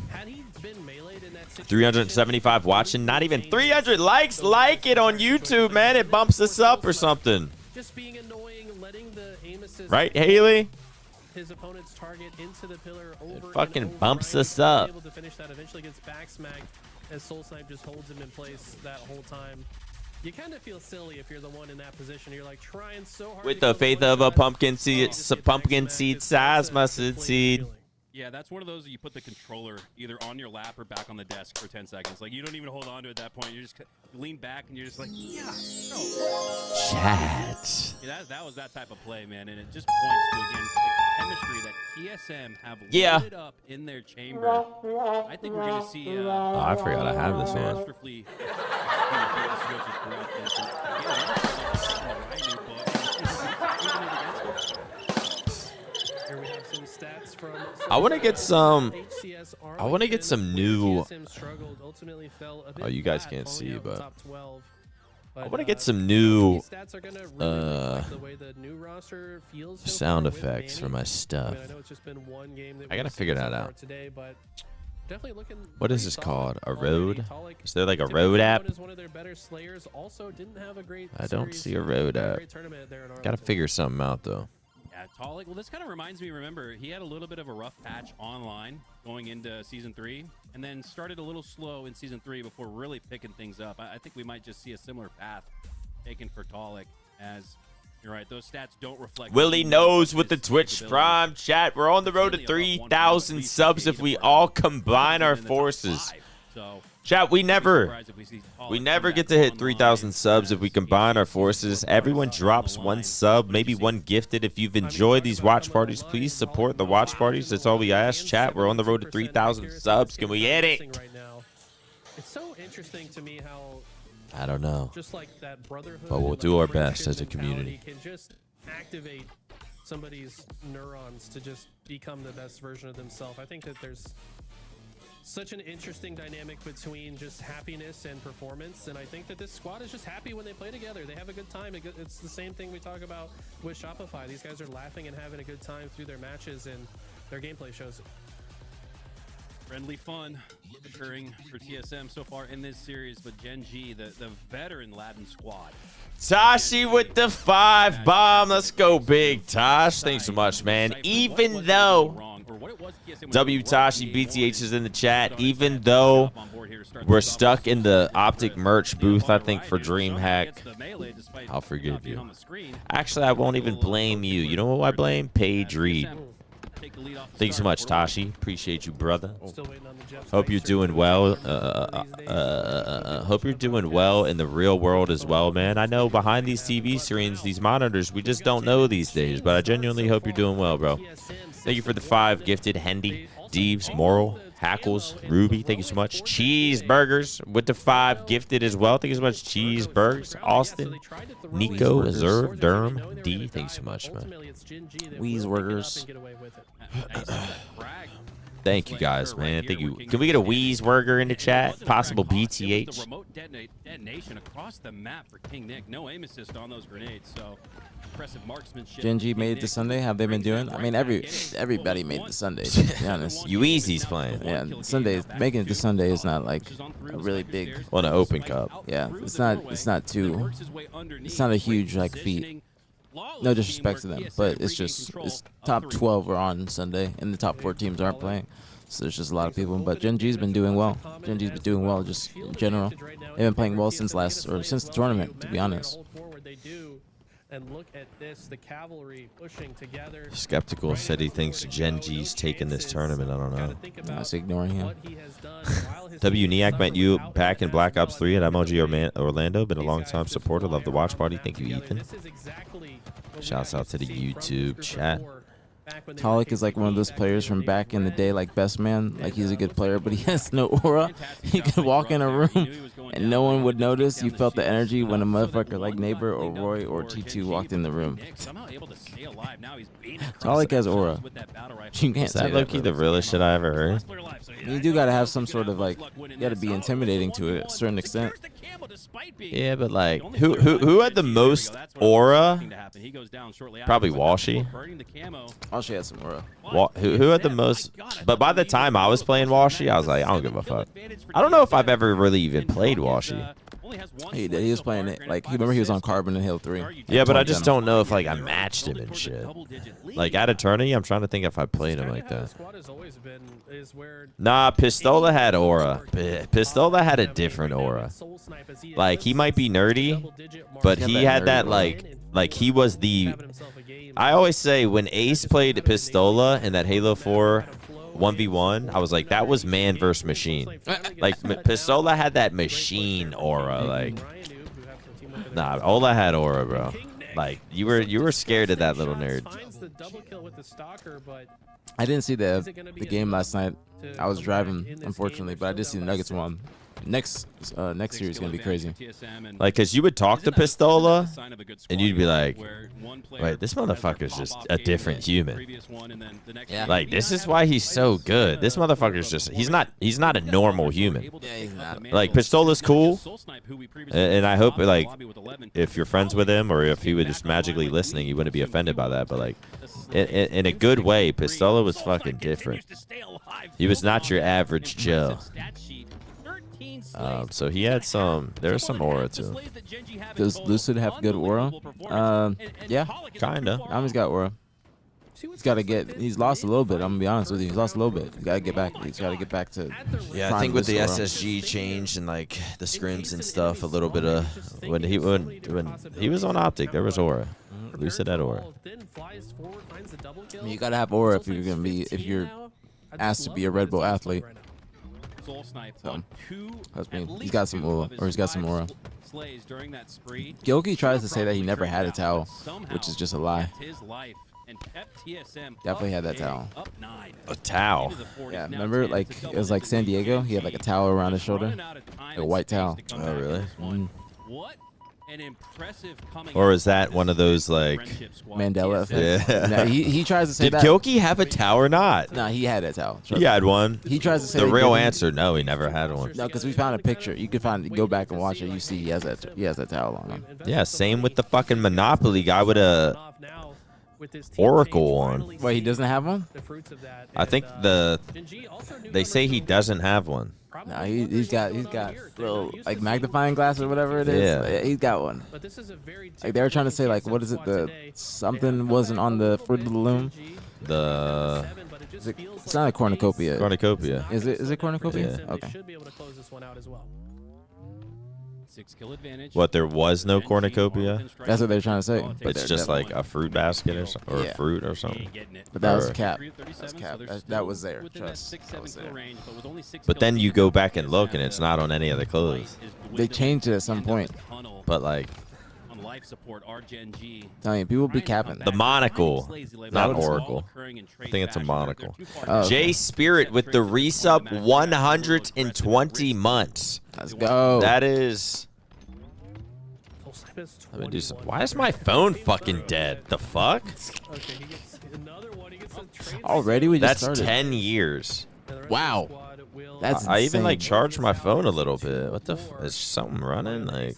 Speaker 3: had he been meleeed in that situation...
Speaker 1: 375 watching, not even 300 likes. Like it on YouTube, man. It bumps us up or something.
Speaker 3: Just being annoying, letting the aim assist...
Speaker 1: Right, Haley?
Speaker 3: His opponent's target into the pillar over
Speaker 1: It fucking
Speaker 3: and over.
Speaker 1: bumps
Speaker 3: Ryan
Speaker 1: us up.
Speaker 3: able to finish that, eventually gets back smacked as Soul Snipe just holds him in place that whole time. You kind of feel silly if you're the one in that position. You're like trying so hard
Speaker 1: With the faith of a pumpkin seed size mustard seed.
Speaker 2: Yeah, that's one of those that you put the controller either on your lap or back on the desk for 10 seconds. Like, you don't even hold on to it at that point. You just lean back and you're just like, yeah, no.
Speaker 1: Chat.
Speaker 2: Yeah, that was that type of play, man. And it just points to, again, the chemistry that TSM have loaded up in their chamber. I think we're going to see...
Speaker 1: Oh, I forgot I have this one.
Speaker 2: masterfully throughout this.
Speaker 1: I want to get some. I want to get some new. Oh, you guys can't see, but I want to get some new sound effects for my stuff. I gotta figure that out. What is this called? A road? Is there like a road app? I don't see a road app. Gotta figure something out though.
Speaker 2: Yeah, Tolic. Well, this kind of reminds me, remember, he had a little bit of a rough patch online going into Season 3, and then started a little slow in Season 3 before really picking things up. I think we might just see a similar path taken for Tolic, as, you're right, those stats don't reflect...
Speaker 1: Willie knows with the Twitch Prime chat. We're on the road to 3,000 subs if we all combine our forces. Chat, we never get to hit 3,000 subs if we combine our forces. Everyone drops 1 sub, maybe 1 gifted. If you've enjoyed these watch parties, please support the watch parties. That's all we ask. Chat, we're on the road to 3,000 subs. Can we hit it?
Speaker 3: It's so interesting to me how,
Speaker 1: I don't know,
Speaker 3: just like that brotherhood,
Speaker 1: but we'll do our best as a community.
Speaker 3: Can just activate somebody's neurons to just become the best version of themselves. I think that there's such an interesting dynamic between just happiness and performance, and I think that this squad is just happy when they play together. They have a good time. It's the same thing we talk about with Shopify. These guys are laughing and having a good time through their matches, and their gameplay shows it.
Speaker 2: Friendly fun occurring for TSM so far in this series, but Gen G, the veteran Latin squad.
Speaker 1: Tashi with the 5 bomb. Let's go big, Tosh. Thanks so much, man. Even though W Tashi BtH is in the chat, even though we're stuck in the Optic merch booth, I think, for DreamHack, I'll forgive you. Actually, I won't even blame you. You know who I blame? Paige Reed. Thanks so much, Tashi. Appreciate you, brother. Hope you're doing well. Hope you're doing well in the real world as well, man. I know behind these TV screens, these monitors, we just don't know these days, but I genuinely hope you're doing well, bro. Thank you for the 5 gifted. Hendy, Deeves, Moral, Hackles, Ruby. Thank you so much. Cheeseburgers with the 5 gifted as well. Thank you so much. Cheeseburgers. Austin, Nico, Azur, Derm, D. Thank you so much, man.
Speaker 4: Weezeburgers.
Speaker 1: Thank you guys, man. Thank you. Can we get a Weezeburger in the chat? Possible BtH.
Speaker 2: Remote detonation across the map for King Nick. No aim assist on those grenades, so impressive marksmanship.
Speaker 4: Gen G made it to Sunday. Have they been doing? I mean, everybody made it to Sunday, to be honest.
Speaker 1: Ueasy's playing.
Speaker 4: Yeah, Sunday, making it to Sunday is not like a really big.
Speaker 1: On an open cup.
Speaker 4: Yeah, it's not a huge like feat. No disrespect to them, but it's top 12 are on Sunday, and the top 4 teams aren't playing. So there's just a lot of people. But Gen G's been doing well. Gen G's been doing well just in general. They've been playing well since the tournament, to be honest.
Speaker 3: And look at this, the cavalry pushing together.
Speaker 1: Skeptical said he thinks Gen G's taking this tournament. I don't know.
Speaker 4: I was ignoring him.
Speaker 1: W Niak met you back in Black Ops 3 at MLG Orlando. Been a long time supporter. Love the watch party. Thank you, Ethan. Shouts out to the YouTube chat.
Speaker 4: Talik is like one of those players from back in the day, like Best Man. Like, he's a good player, but he has no aura. He could walk in a room and no one would notice. You felt the energy when a motherfucker like Neighbor or Roy or T2 walked in the room. Talik has aura. You can't say
Speaker 1: that. Low-key the realest shit I ever heard.
Speaker 4: You do gotta have some sort of like, you gotta be intimidating to a certain extent.
Speaker 1: Yeah, but like, who had the most aura? Probably Walshy.
Speaker 4: Walshy had some aura.
Speaker 1: Who had the most? But by the time I was playing Walshy, I was like, I don't give a fuck. I don't know if I've ever really even played Walshy.
Speaker 4: He did. He was playing it. Like, remember he was on Carbon and Halo 3.
Speaker 1: Yeah, but I just don't know if like I matched him and shit. Like at Eternity, I'm trying to think if I played him like that. Nah, Pistola had aura. Pistola had a different aura. Like, he might be nerdy, but he had that like he was the. I always say when Ace played Pistola in that Halo 4 1v1, I was like, that was man versus machine. Like, Pistola had that machine aura. Like, nah, Ola had aura, bro. Like, you were scared of that little nerd.
Speaker 4: I didn't see the game last night. I was driving, unfortunately, but I did see the Nuggets one. Next series is gonna be crazy.
Speaker 1: Like, cause you would talk to Pistola, and you'd be like, "Wait, this motherfucker's just a different human."
Speaker 4: Yeah.
Speaker 1: Like, this is why he's so good. This motherfucker's just—he's not a normal human.
Speaker 4: Yeah, he's not.
Speaker 1: Like, Pistola's cool, and I hope like if you're friends with him or if he was just magically listening, you wouldn't be offended by that. But like, in a good way, Pistola was fucking different. He was not your average Joe. So he had some. There was some aura to him.
Speaker 4: Does Lucid have good aura? Yeah,
Speaker 1: Kinda.
Speaker 4: He's got aura. He's lost a little bit. I'm gonna be honest with you. He's lost a little bit. He's gotta get back. He's gotta get back to.
Speaker 1: Yeah, I think with the SSG change and like the scrims and stuff, a little bit of when he was on Optic, there was aura. Lucid had aura.
Speaker 4: I mean, you gotta have aura if you're asked to be a Red Bull athlete. So, he's got some aura, Gilkey tries to say that he never had a towel, which is just a lie. Definitely had that towel.
Speaker 1: A towel?
Speaker 4: Yeah, remember, like, it was like San Diego. He had like a towel around his shoulder, like a white towel.
Speaker 1: Oh, really?
Speaker 2: an impressive coming
Speaker 1: Or
Speaker 2: out
Speaker 1: is that
Speaker 2: of
Speaker 1: one of
Speaker 2: this
Speaker 1: those, like,
Speaker 2: friendship squad.
Speaker 4: Mandela
Speaker 2: TSM.
Speaker 4: effect.
Speaker 1: Yeah.
Speaker 4: Nah, he tries to say
Speaker 1: Did
Speaker 4: that.
Speaker 1: Gyoki have a towel or not?
Speaker 4: Nah, he had a towel.
Speaker 1: He had one.
Speaker 4: He tries to say
Speaker 1: The
Speaker 4: he
Speaker 1: real
Speaker 4: didn't.
Speaker 1: answer, no, he never had one.
Speaker 4: No, because we found a picture. You could go back and watch it. You see he has that towel on him.
Speaker 1: Yeah, same with the fucking Monopoly guy with a Oracle on.
Speaker 4: Wait, he doesn't have one?
Speaker 1: I think they say he doesn't have one.
Speaker 4: Nah, he's got little like magnifying glass or whatever it is.
Speaker 1: Yeah.
Speaker 4: He's got one. Like they were trying to say like what is it, the something wasn't on the Fruit of the Loom.
Speaker 1: The
Speaker 4: It's not a cornucopia.
Speaker 1: cornucopia.
Speaker 4: Is it cornucopia?
Speaker 1: Yeah.
Speaker 4: Okay.
Speaker 2: 6-kill advantage.
Speaker 1: What, there was no cornucopia?
Speaker 4: That's what they're trying to say. But
Speaker 1: It's just like a fruit basket or or
Speaker 4: Yeah.
Speaker 1: fruit or something.
Speaker 4: But that was
Speaker 1: Or-
Speaker 4: cap. That's cap. That was there. Trust. That was there.
Speaker 1: But then you go back and look, and it's not on any of the clothes.
Speaker 4: They changed it at some point.
Speaker 1: But like
Speaker 2: on life support, RGNG.
Speaker 4: I mean, people be capping.
Speaker 1: the monocle, not
Speaker 4: was-
Speaker 1: Oracle. I think it's a monocle.
Speaker 4: Oh,
Speaker 1: J Spirit with the resub 120 months.
Speaker 4: Let's go.
Speaker 1: That is. Let me do some. Why is my phone fucking dead? The fuck?
Speaker 4: Already we just
Speaker 1: That's
Speaker 4: started.
Speaker 1: 10 years.
Speaker 4: Wow. That's
Speaker 1: I even like
Speaker 4: insane.
Speaker 1: charged my phone a little bit. What the? Is something running? Like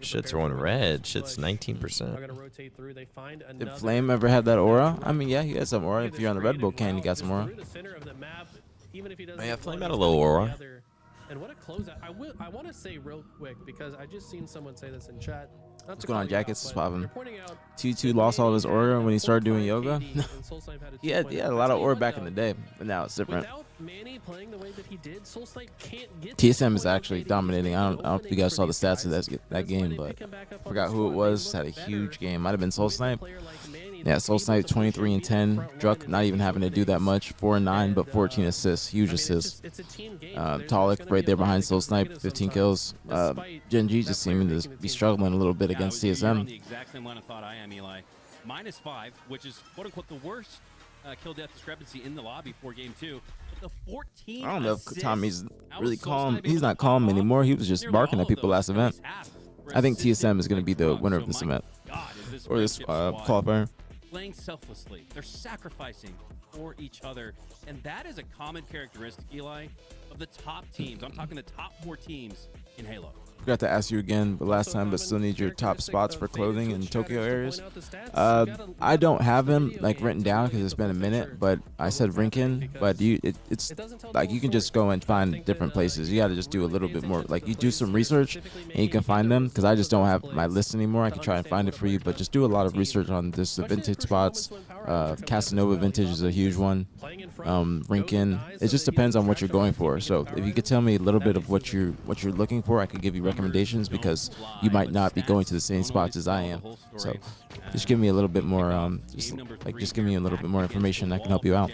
Speaker 1: shit's on red. Shit's 19%.
Speaker 4: Did Flame ever have that aura? I mean, yeah, he has some aura. If you're on the Red Bull can, you got some aura.
Speaker 1: Yeah, Flame had a little aura.
Speaker 3: And what a closeout. I want to say real quick because I just seen someone say this in chat.
Speaker 4: What's going on, Jackets? Just popping. T2 lost all of his aura when he started doing yoga. he had a lot of aura back in the day, but now it's different. TSM is actually dominating. I don't know if you guys saw the stats of that game, but I forgot who it was. Had a huge game. Might have been Soul Snipe. Yeah, Soul Snipe 23 and 10. Druck not even having to do that much. 4 and 9, but 14 assists. Huge assists. Talik right there behind Soul Snipe, 15 kills. Gen G just seeming to be struggling a little bit against TSM.
Speaker 2: The exact same line of thought I am, Eli. -5, which is quote unquote the worst kill death discrepancy in the lobby for game 2. But the 14
Speaker 4: I don't know if
Speaker 2: assists,
Speaker 4: Tommy's
Speaker 2: how
Speaker 4: really
Speaker 2: was Soul
Speaker 4: calm.
Speaker 2: Snipe
Speaker 4: He's
Speaker 2: able to
Speaker 4: not calm
Speaker 2: come off
Speaker 4: anymore. He was just
Speaker 2: nearly
Speaker 4: barking
Speaker 2: all
Speaker 4: at people
Speaker 2: of
Speaker 4: last
Speaker 2: those
Speaker 4: event.
Speaker 2: first half were
Speaker 4: I think
Speaker 2: assisted
Speaker 4: TSM is going to be the
Speaker 2: one.
Speaker 4: winner of
Speaker 2: So
Speaker 4: this
Speaker 2: my
Speaker 4: event.
Speaker 2: God, is this
Speaker 4: Or this
Speaker 2: friendship squad
Speaker 4: qualifier.
Speaker 2: playing selflessly. They're sacrificing for each other. And that is a common characteristic, Eli, of the top teams. I'm talking the top 4 teams in Halo.
Speaker 4: Forgot to ask you again, but last time, but still need your top spots for clothing in Tokyo areas. I don't have them like written down because it's been a minute, but I said Rinkin, but it's like you can just go and find different places. You got to just do a little bit more. Like you do some research and you can find them because I just don't have my list anymore. I can try and find it for you, but just do a lot of research on this, the vintage spots. Casanova Vintage is a huge one. Rinkin. It just depends on what you're going for. So if you could tell me a little bit of what you're looking for, I could give you recommendations because you might not be going to the same spots as I am. So just give me a little bit more just give me a little bit more information. I can help you out.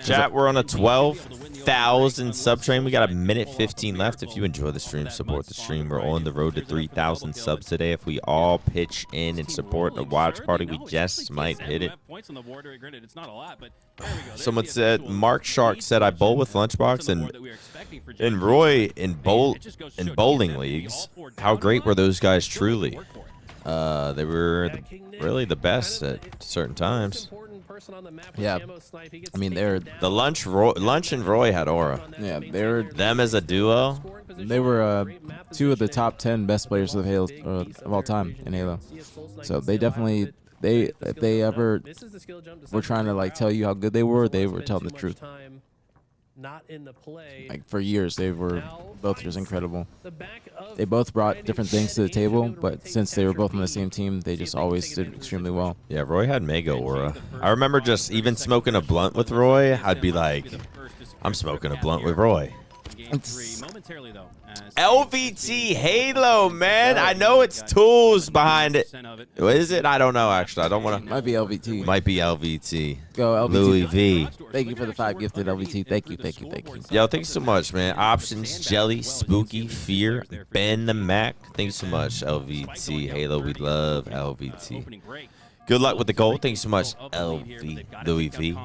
Speaker 1: Chat, we're on a 12,000 sub train. We got a minute 15 left. If you enjoy the stream, support the stream. We're on the road to 3,000 subs today. If we all pitch in and support the watch party, we just might hit it. Someone said, Mark Shark said, I bowl with Lunchbox and Roy in bowling leagues. How great were those guys truly? They were really the best at certain times.
Speaker 4: Yeah, I mean they're
Speaker 1: The Lunch and Roy had aura.
Speaker 4: yeah they're
Speaker 1: Them as a duo.
Speaker 4: they were 2 of the top 10 best players of Halo of all time in Halo. So they definitely if they ever were trying to like tell you how good they were telling the truth. Like for years they were both just incredible. They both brought different things to the table, but since they were both on the same team, they just always did extremely well.
Speaker 1: Yeah, Roy had mega aura. I remember just even smoking a blunt with Roy, I'd be like, I'm smoking a blunt with Roy. LVT Halo, man. I know it's tools behind it. Is it? I don't know, actually. I don't want to.
Speaker 4: Might be LVT.
Speaker 1: Might be LVT.
Speaker 4: Go LVT.
Speaker 1: Louis V.
Speaker 4: Thank you for the 5 gifted LVT. Thank you.
Speaker 1: Yo, thanks so much, man. Options, Jelly, Spooky, Fear, Ben the Mac. Thanks so much, LVT Halo. We love LVT. Good luck with the goal. Thanks so much, LV Louis V.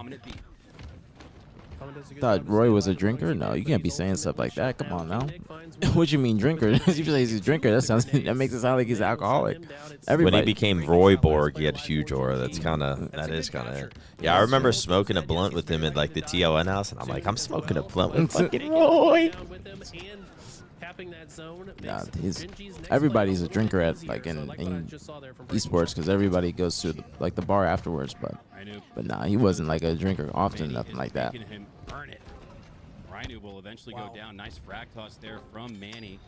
Speaker 4: thought Roy was a drinker. No, you can't be saying stuff like that. Come on now. What you mean drinker? If you say he's a drinker, that makes it sound like he's an alcoholic.
Speaker 1: When he became Roy Borg, he had a huge aura. That is kind of it. Yeah, I remember smoking a blunt with him at like the TLN house, and I'm like, I'm smoking a blunt with fucking Roy.
Speaker 4: Nah, everybody's a drinker at like in esports because everybody goes to the bar afterwards. But nah, he wasn't like a drinker often, nothing like that.
Speaker 2: Rhino will eventually go down. Nice frag toss there from Manny.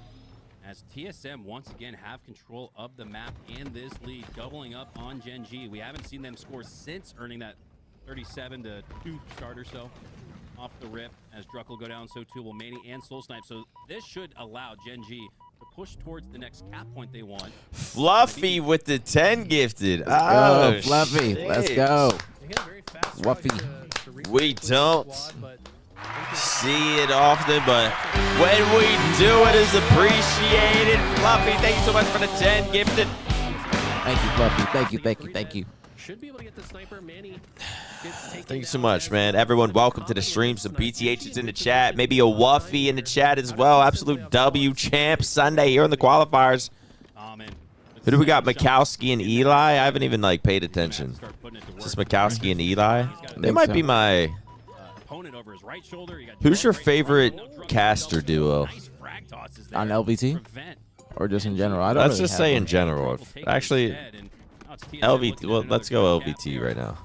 Speaker 2: As TSM once again have control of the map and this lead, doubling up on Gen G. We haven't seen them score since earning that 37-2 start or so off the rip. As Druck will go down, so too will Manny and Soul Snipe. So this should allow Gen G to push towards the next cap point they want.
Speaker 1: Fluffy with the 10 gifted.
Speaker 4: Oh, Fluffy,
Speaker 1: shit.
Speaker 4: let's go. Wuffy.
Speaker 1: We don't see it often, but when we do, it is appreciated. Fluffy, thank you so much for the 10 gifted.
Speaker 4: Thank you, Fluffy. Thank you.
Speaker 3: Should be able to get the sniper. Manny
Speaker 1: Thank you so much, man. Everyone, welcome to the stream. Some BtH is in the chat. Maybe a Wuffy in the chat as well. Absolute W champ Sunday here in the qualifiers. Who do we got? Mikowski and Eli? I haven't even like paid attention. Is this Mikowski and Eli? They might be my... Who's your favorite caster duo?
Speaker 4: On LVT? Or just in general? I don't
Speaker 1: Let's
Speaker 4: really
Speaker 1: just
Speaker 4: have
Speaker 1: say
Speaker 4: one.
Speaker 1: in general. Actually, LVT. Well, let's go LVT right now.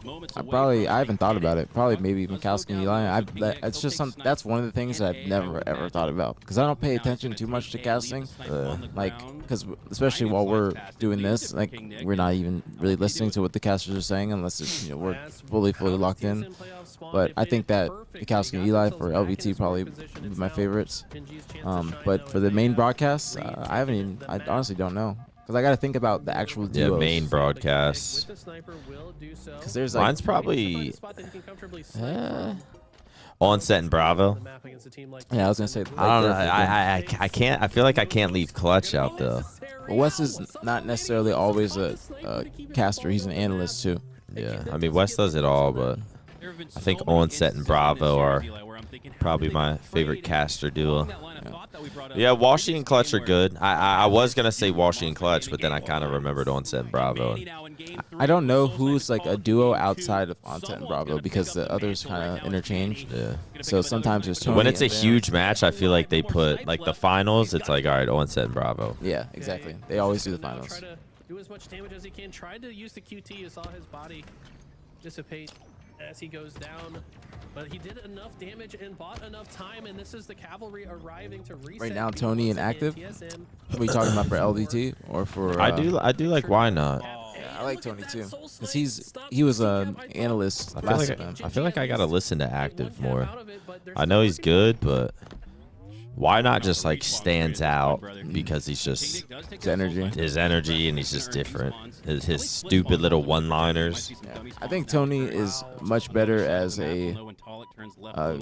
Speaker 4: I haven't thought about it. Probably maybe Mikowski and Eli. It's just that's one of the things that I've never ever thought about because I don't pay attention too much to casting. Because especially while we're doing this, like we're not even really listening to what the casters are saying unless it's, we're fully locked in. But I think that Mikowski and Eli for LVT probably be my favorites. But for the main broadcast, I honestly don't know. Because I got to think about the actual duos.
Speaker 1: Yeah, main broadcast.
Speaker 4: Because there's
Speaker 1: Mine's probably Onset and Bravo.
Speaker 4: Yeah, I was gonna say.
Speaker 1: I don't know. I can't. I feel like I can't leave Clutch out though.
Speaker 4: But Wes is not necessarily always a caster. He's an analyst too.
Speaker 1: Yeah, I mean Wes does it all, but I think Onset and Bravo are probably my favorite caster duo. Yeah, Washy and Clutch are good. I was gonna say Washy and Clutch, but then I kind of remembered Onset and Bravo.
Speaker 4: I don't know who's like a duo outside of Onset and Bravo because the others kind of interchange.
Speaker 1: Yeah.
Speaker 4: So sometimes there's Tony
Speaker 1: When it's a
Speaker 4: and Ben.
Speaker 1: huge match, I feel like they put like the finals. It's like all right, Onset and Bravo.
Speaker 4: Yeah, exactly. They always do the finals.
Speaker 3: Try to do as much damage as he can. Tried to use the QT. You saw his body dissipate as he goes down. But he did enough damage and bought enough time, and this is the cavalry arriving to reset.
Speaker 4: Right now, Tony inactive. What are you talking about for LVT or for?
Speaker 1: I do like why not?
Speaker 4: Yeah, I like Tony too, cause he was an analyst last time.
Speaker 1: I feel like I gotta listen to active more. I know he's good, but why not just like stands out because he's just his energy and he's just different. His stupid little one-liners.
Speaker 4: Yeah. I think Tony is much better as a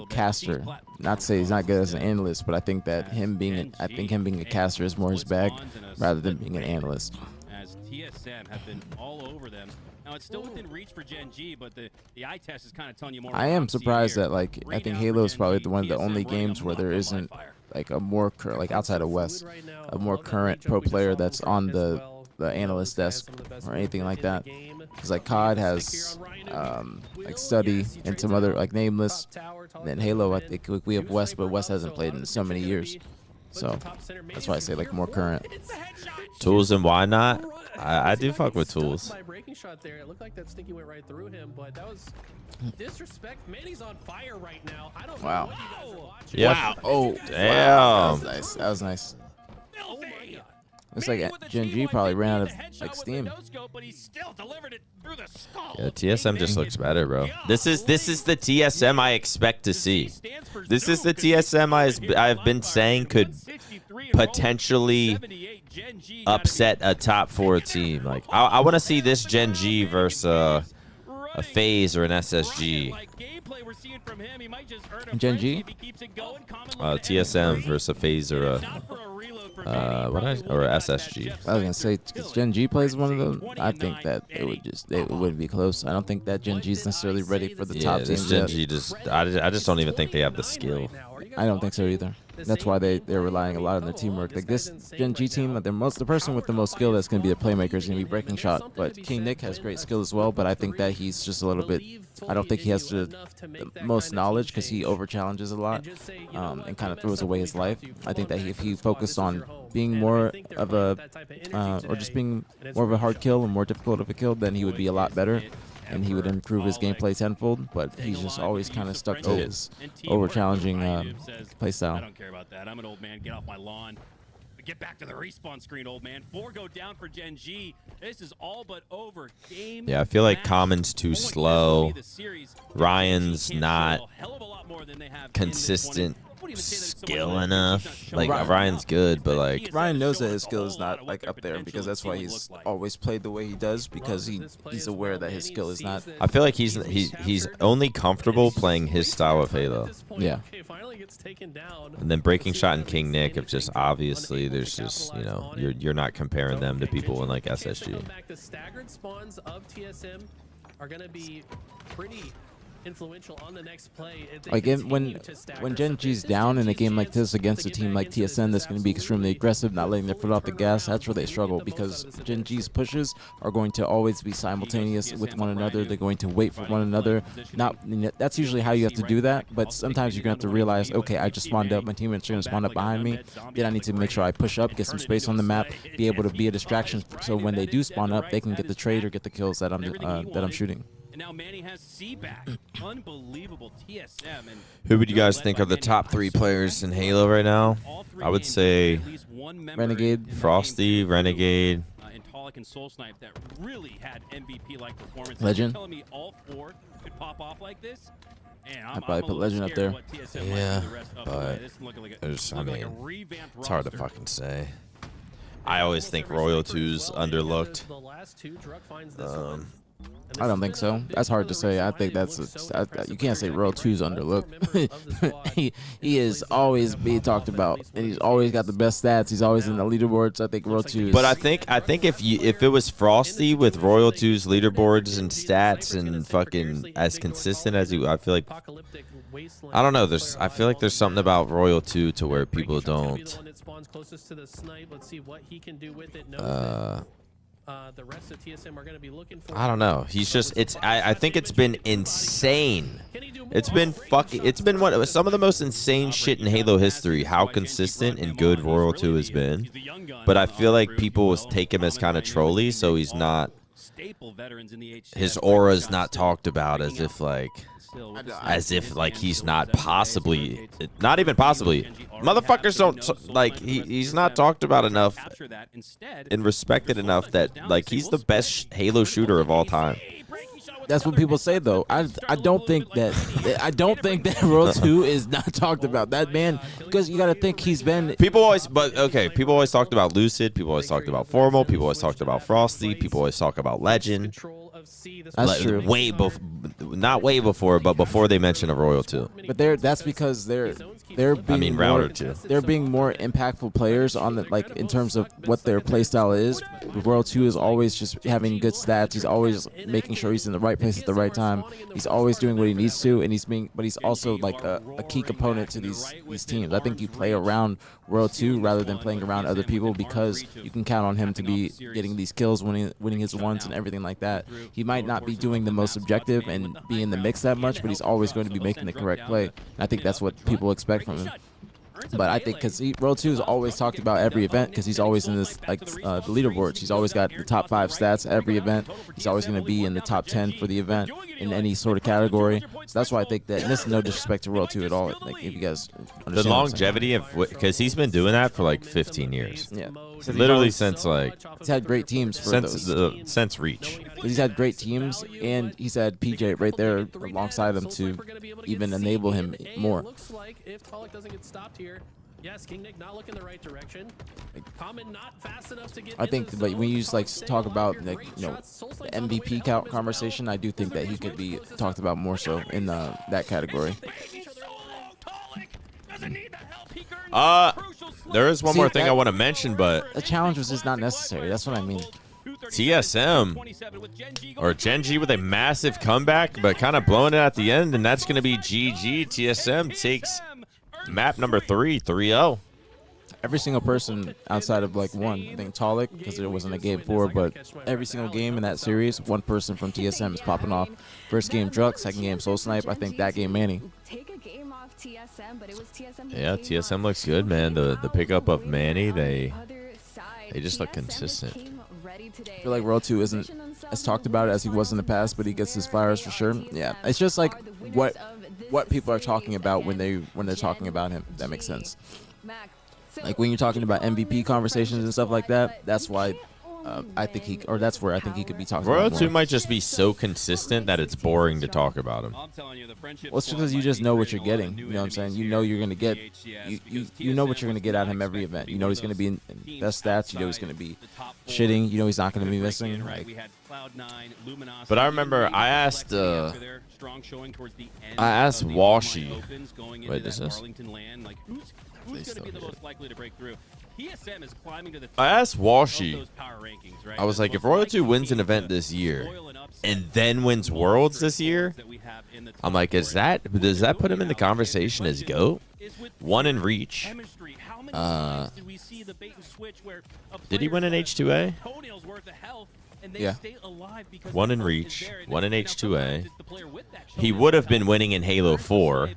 Speaker 4: caster. Not to say he's not good as an analyst, but I think that him being a caster is more his bag rather than being an analyst.
Speaker 2: As TSM have been all over them. Now it's still within reach for Gen G, but the eye test is kind of telling you more.
Speaker 4: I am surprised that I think Halo is probably one of the only games where there isn't like a more outside of West, a more current pro player that's on the analyst desk or anything like that. Because like COD has like Study and some other like Nameless, and then Halo I think we have West, but West hasn't played in so many years. So that's why I say like more current.
Speaker 1: Tools and why not? I do fuck with Tools.
Speaker 3: Breaking shot there. It looked like that sticky went right through him, but that was disrespect. Manny's on fire right now. I don't know what you guys are watching.
Speaker 1: Yeah.
Speaker 4: Wow. Oh,
Speaker 1: damn.
Speaker 4: Wow. That was nice. That was nice.
Speaker 3: Oh my God.
Speaker 4: Looks like Gen G probably ran out of like steam.
Speaker 1: Yeah, TSM just looks better, bro. This is the TSM I expect to see. This is the TSM I've been saying could potentially upset a top 4 team. Like I want to see this Gen G versus a FaZe or an SSG.
Speaker 4: Gen G?
Speaker 1: TSM versus a FaZe or a SSG.
Speaker 4: I was gonna say, because Gen G plays one of them, I think that it wouldn't be close. I don't think that Gen G is necessarily ready for the top
Speaker 1: Yeah,
Speaker 4: teams
Speaker 1: this Gen
Speaker 4: yet.
Speaker 1: G I just don't even think they have the skill.
Speaker 4: I don't think so either. That's why they're relying a lot on their teamwork. Like this Gen G team, the person with the most skill that's going to be the playmaker is going to be Breaking Shot. But King Nick has great skill as well, but I think that he's just a little bit. I don't think he has the most knowledge because he over challenges a lot and kind of throws away his life. I think that if he focused on being more of a or just being more of a hard kill and more difficult of a kill, then he would be a lot better. And he would improve his gameplay tenfold, but he's just always kind of stuck to his over-challenging play style.
Speaker 2: I don't care about that. I'm an old man. Get off my lawn. Get back to the respawn screen, old man. 4 go down for Gen G. This is all but over. Game.
Speaker 1: Yeah, I feel like Common's too slow. Ryan's not consistent skill enough. Like Ryan's good, but like
Speaker 4: Ryan knows that his skill is not like up there because that's why he's always played the way he does because he's aware that his skill is not.
Speaker 1: I feel like he's only comfortable playing his style of Halo.
Speaker 4: Yeah.
Speaker 1: And then Breaking Shot and King Nick have just obviously there's just you're not comparing them to people in like SSG.
Speaker 3: The staggered spawns of TSM are going to be pretty influential on the next play.
Speaker 4: Like when Gen G's down in a game like this against a team like TSM that's going to be extremely aggressive, not letting their foot off the gas, that's where they struggle because Gen G's pushes are going to always be simultaneous with one another. They're going to wait for one another. That's usually how you have to do that, but sometimes you're going to have to realize, okay, I just spawned up, my teammates are going to spawn up behind me, then I need to make sure I push up, get some space on the map, be able to be a distraction so when they do spawn up, they can get the trade or get the kills that I'm shooting.
Speaker 2: And now Manny has C back. Unbelievable TSM. And
Speaker 1: Who would you guys think are the top 3 players in Halo right now? I would say
Speaker 4: Renegade,
Speaker 1: Frosty, Renegade,
Speaker 2: and Tolic and Soul Snipe that really had MVP-like performances.
Speaker 4: Legend.
Speaker 2: You're telling me all 4 could pop off like this? Man,
Speaker 4: I'd probably put Legend up there.
Speaker 1: Yeah, but I mean, it's hard to fucking say. I always think Royal 2's underlooked.
Speaker 4: I don't think so. That's hard to say. I think you can't say Royal 2's underlooked. he is always being talked about, and he's always got the best stats. He's always in the leaderboards. I think Royal 2 is.
Speaker 1: But I think if it was Frosty with Royal 2's leaderboards and stats and fucking as consistent as I feel like I don't know. I feel like there's something about Royal 2 to where people don't.
Speaker 3: The rest of TSM are going to be looking for.
Speaker 1: I don't know. He's just I think it's been insane. It's been some of the most insane shit in Halo history. How consistent and good Royal 2 has been. But I feel like people take him as kind of trolly, so he's not. His aura's not talked about as if like he's not even possibly. Motherfuckers don't like he's not talked about enough and respected enough that like he's the best Halo shooter of all time.
Speaker 4: That's what people say though. I don't think that Royal 2 is not talked about. That man, because you got to think he's been.
Speaker 1: People always talked about Lucid. People always talked about Formal. People always talked about Frosty. People always talk about Legend.
Speaker 4: That's true.
Speaker 1: Not way before, but before they mention a Royal 2.
Speaker 4: But that's because they're being
Speaker 1: Router 2.
Speaker 4: They're being more impactful players on the in terms of what their playstyle is. Royal 2 is always just having good stats. He's always making sure he's in the right place at the right time. He's always doing what he needs to, and but he's also like a key component to these teams. I think you play around Royal 2 rather than playing around other people because you can count on him to be getting these kills, winning his ones and everything like that. He might not be doing the most objective and be in the mix that much, but he's always going to be making the correct play. And I think that's what people expect from him. But I think because Royal 2 is always talked about every event because he's always in this the leaderboards. He's always got the top 5 stats every event. He's always going to be in the top 10 for the event in any sort of category. So that's why I think that, and this is no disrespect to Royal 2 at all. Like if you guys understand
Speaker 1: the longevity of because he's been doing that for like 15 years.
Speaker 4: Yeah,
Speaker 1: literally since like
Speaker 4: he's had great teams for
Speaker 1: since Reach.
Speaker 4: He's had great teams, and he's had PJ right there alongside him to even enable him more.
Speaker 3: Looks like if Tolic doesn't get stopped here, Yes, King Nick not looking the right direction. Common not fast enough to get
Speaker 4: I think,
Speaker 3: into the
Speaker 4: but when
Speaker 3: zone.
Speaker 4: you like
Speaker 3: Staying
Speaker 4: talk
Speaker 3: alive
Speaker 4: about
Speaker 3: here.
Speaker 4: like
Speaker 3: Great
Speaker 4: you know
Speaker 3: shots. Soul
Speaker 4: the
Speaker 3: Slide's on the way to
Speaker 4: MVP
Speaker 3: help
Speaker 4: count
Speaker 3: him as
Speaker 4: conversation,
Speaker 3: well.
Speaker 4: I do think that he could be talked about more so in that category.
Speaker 1: There is one
Speaker 4: See,
Speaker 1: more thing I
Speaker 4: that-
Speaker 1: want to mention, but
Speaker 4: The challenge was just not necessary. That's what I mean.
Speaker 1: TSM or Genji with a massive comeback, but kind of blowing it at the end, and that's going to be GG. TSM takes map number 3, 3-0.
Speaker 4: Every single person outside of like one, I think Talik, because there wasn't a game 4, but every single game in that series, one person from TSM is popping off. First game Drux, second game Soul Snipe. I think that game Manny.
Speaker 1: Yeah, TSM looks good, man. The pickup of Manny, they just look consistent.
Speaker 4: I feel like World 2 isn't as talked about as he was in the past, but he gets his flowers for sure. Yeah, it's just like what people are talking about when they're talking about him. If that makes sense. Like when you're talking about MVP conversations and stuff like that, that's why I think that's where I think he could be talking
Speaker 1: Royal
Speaker 4: about
Speaker 1: 2
Speaker 4: more.
Speaker 1: might just be so consistent that it's boring to talk about him.
Speaker 4: Well, it's because you just know what you're getting. You know what I'm saying? You know you're gonna get you know what you're gonna get out of him every event. You know he's gonna be in best stats. You know he's gonna be shitting. You know he's not gonna be missing. Like,
Speaker 1: But I remember I asked Walshy. Wait, is this?
Speaker 2: Who's going to be the most likely to break through? TSM is climbing to the top
Speaker 1: I asked Walshy.
Speaker 2: of those power rankings, right?
Speaker 1: I was like, if Royal 2 wins an event this year and then wins Worlds this year, I'm like, does that put him in the conversation as GOAT? One in Reach. Did he win an H2A?
Speaker 4: Yeah.
Speaker 1: One in Reach, one in H2A. He would have been winning in Halo 4.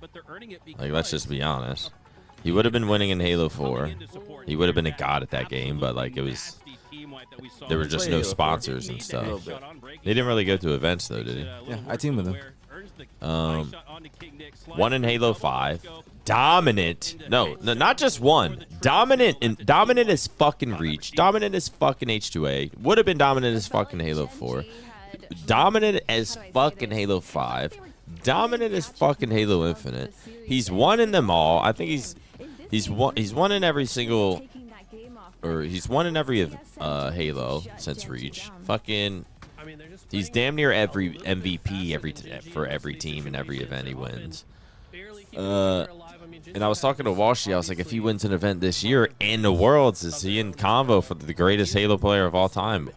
Speaker 1: Like, let's just be honest. He would have been winning in Halo 4. He would have been a god at that game, but like there were just no sponsors and stuff. They didn't really go to events though, did he?
Speaker 4: yeah, I team with him.
Speaker 1: One in Halo 5. Dominant. No, not just one. Dominant as fucking Reach. Dominant as fucking H2A. Would have been dominant as fucking Halo 4. Dominant as fucking Halo 5. Dominant as fucking Halo Infinite. He's won in them all. I think he's won in every single, or he's won in every Halo since Reach. Fucking, he's damn near every MVP for every team and every event he wins. And I was talking to Walshy. I was like, if he wins an event this year and the Worlds, is he in convo for the greatest Halo player of all time?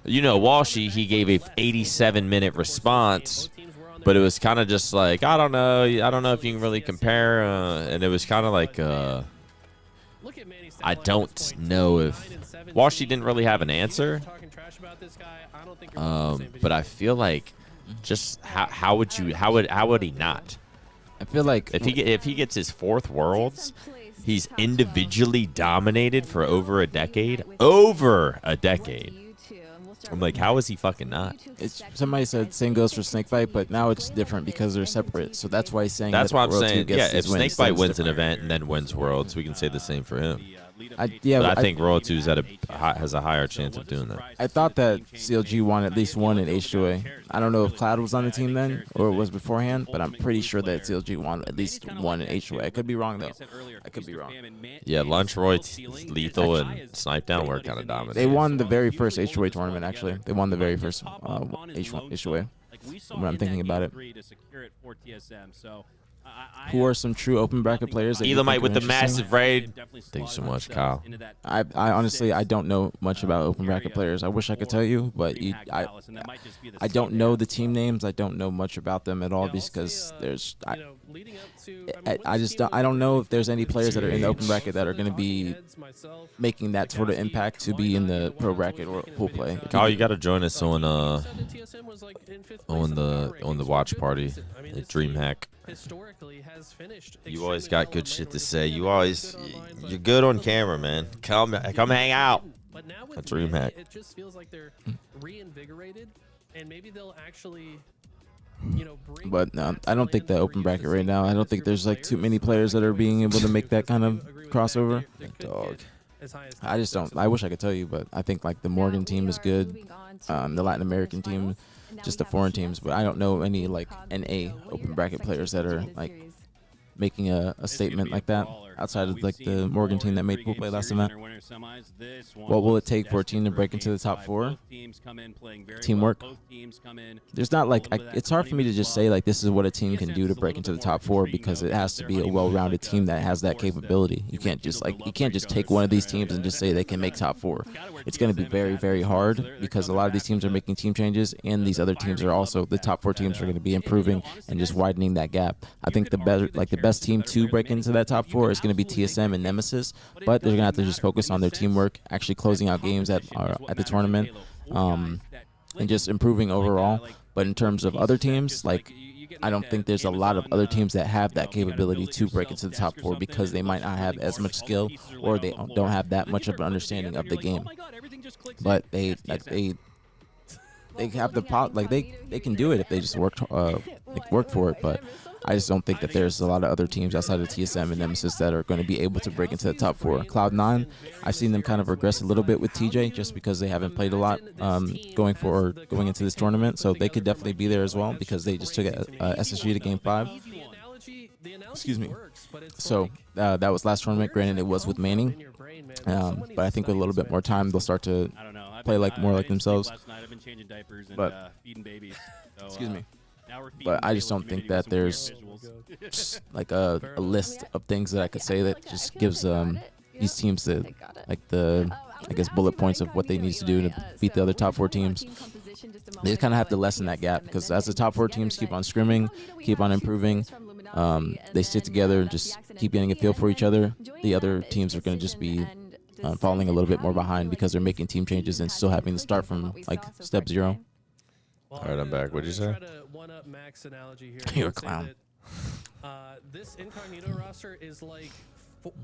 Speaker 1: You know, Walshy, he gave a 87-minute response. But it was kind of just like, I don't know if you can really compare, and it was kind of like, I don't know if Walshy didn't really have an answer. But I feel like, just how would he not?
Speaker 4: I feel like
Speaker 1: If he gets his 4th Worlds, he's individually dominated for over a decade. I'm like, how is he fucking not?
Speaker 4: somebody said same goes for Snakebite, but now it's different because they're separate. So that's why he's saying
Speaker 1: That's
Speaker 4: that
Speaker 1: why I'm
Speaker 4: World 2
Speaker 1: saying,
Speaker 4: gets
Speaker 1: yeah, if
Speaker 4: his wins,
Speaker 1: Snakebite
Speaker 4: that's
Speaker 1: wins an
Speaker 4: different.
Speaker 1: event and then wins Worlds, we can say the same for him.
Speaker 4: Yeah,
Speaker 1: But
Speaker 4: but
Speaker 1: I think Royal 2 has a higher chance of doing that.
Speaker 4: I thought that CLG won at least one in H2A. I don't know if Cloud was on the team then or it was beforehand, but I'm pretty sure that CLG won at least one in H2A. I could be wrong though. I could be wrong.
Speaker 1: Yeah, Lunch, Roy, Lethal, and Snipe Down were kind of dominant.
Speaker 4: They won the very first H2A tournament. Actually, they won the very first H2A. When I'm thinking about it. Who are some true open bracket players? That you
Speaker 1: Elamite
Speaker 4: think
Speaker 1: with
Speaker 4: are
Speaker 1: the
Speaker 4: interesting?
Speaker 1: massive raid. Thank you so much, Kyle.
Speaker 4: I honestly I don't know much about open bracket players. I wish I could tell you, but I don't know the team names. I don't know much about them at all because there's I don't know if there's any players that are in the open bracket that are going to be making that sort of impact to be in the pro bracket or pool play.
Speaker 1: Kyle, you got to join us on the watch party at DreamHack. You always got good shit to say. You're good on camera, man. Come hang out. at DreamHack.
Speaker 3: It just feels like they're reinvigorated, and maybe they'll actually, bring.
Speaker 4: But no, I don't think that open bracket right now. I don't think there's like too many players that are being able to make that kind of crossover.
Speaker 1: Dog.
Speaker 4: I just don't. I wish I could tell you, but I think like the Morgan team is good. The Latin American team, just the foreign teams. But I don't know any like NA open bracket players that are like making a statement like that outside of like the Morgan team that made pool play last event. What will it take for a team to break into the top 4? Teamwork. There's not like it's hard for me to just say like this is what a team can do to break into the top 4 because it has to be a well-rounded team that has that capability. You can't just take one of these teams and just say they can make top 4. It's going to be very, very hard because a lot of these teams are making team changes, and these other teams are also the top 4 teams are going to be improving and just widening that gap. I think the best team to break into that top 4 is going to be TSM and Nemesis, but they're going to have to just focus on their teamwork, actually closing out games at the tournament, and just improving overall. But in terms of other teams, like I don't think there's a lot of other teams that have that capability to break into the top 4 because they might not have as much skill or they don't have that much of an understanding of the game. But they have the they can do it if they just work for it. But I just don't think that there's a lot of other teams outside of TSM and Nemesis that are going to be able to break into the top 4. Cloud9, I've seen them kind of regress a little bit with TJ just because they haven't played a lot going into this tournament. So they could definitely be there as well because they just took SSG to Game 5. Excuse me. So that was last tournament. Granted, it was with Manning. But I think with a little bit more time, they'll start to play more like themselves. But excuse me. But I just don't think that there's like a list of things that I could say that just gives these teams the bullet points of what they need to do to beat the other top 4 teams. They just kind of have to lessen that gap because as the top 4 teams keep on scrimming, keep on improving, they stick together and just keep getting a feel for each other. The other teams are going to just be falling a little bit more behind because they're making team changes and still having to start from like step 0.
Speaker 1: All right, I'm back. What'd you say?
Speaker 4: You're a clown.
Speaker 3: This Incognito roster is like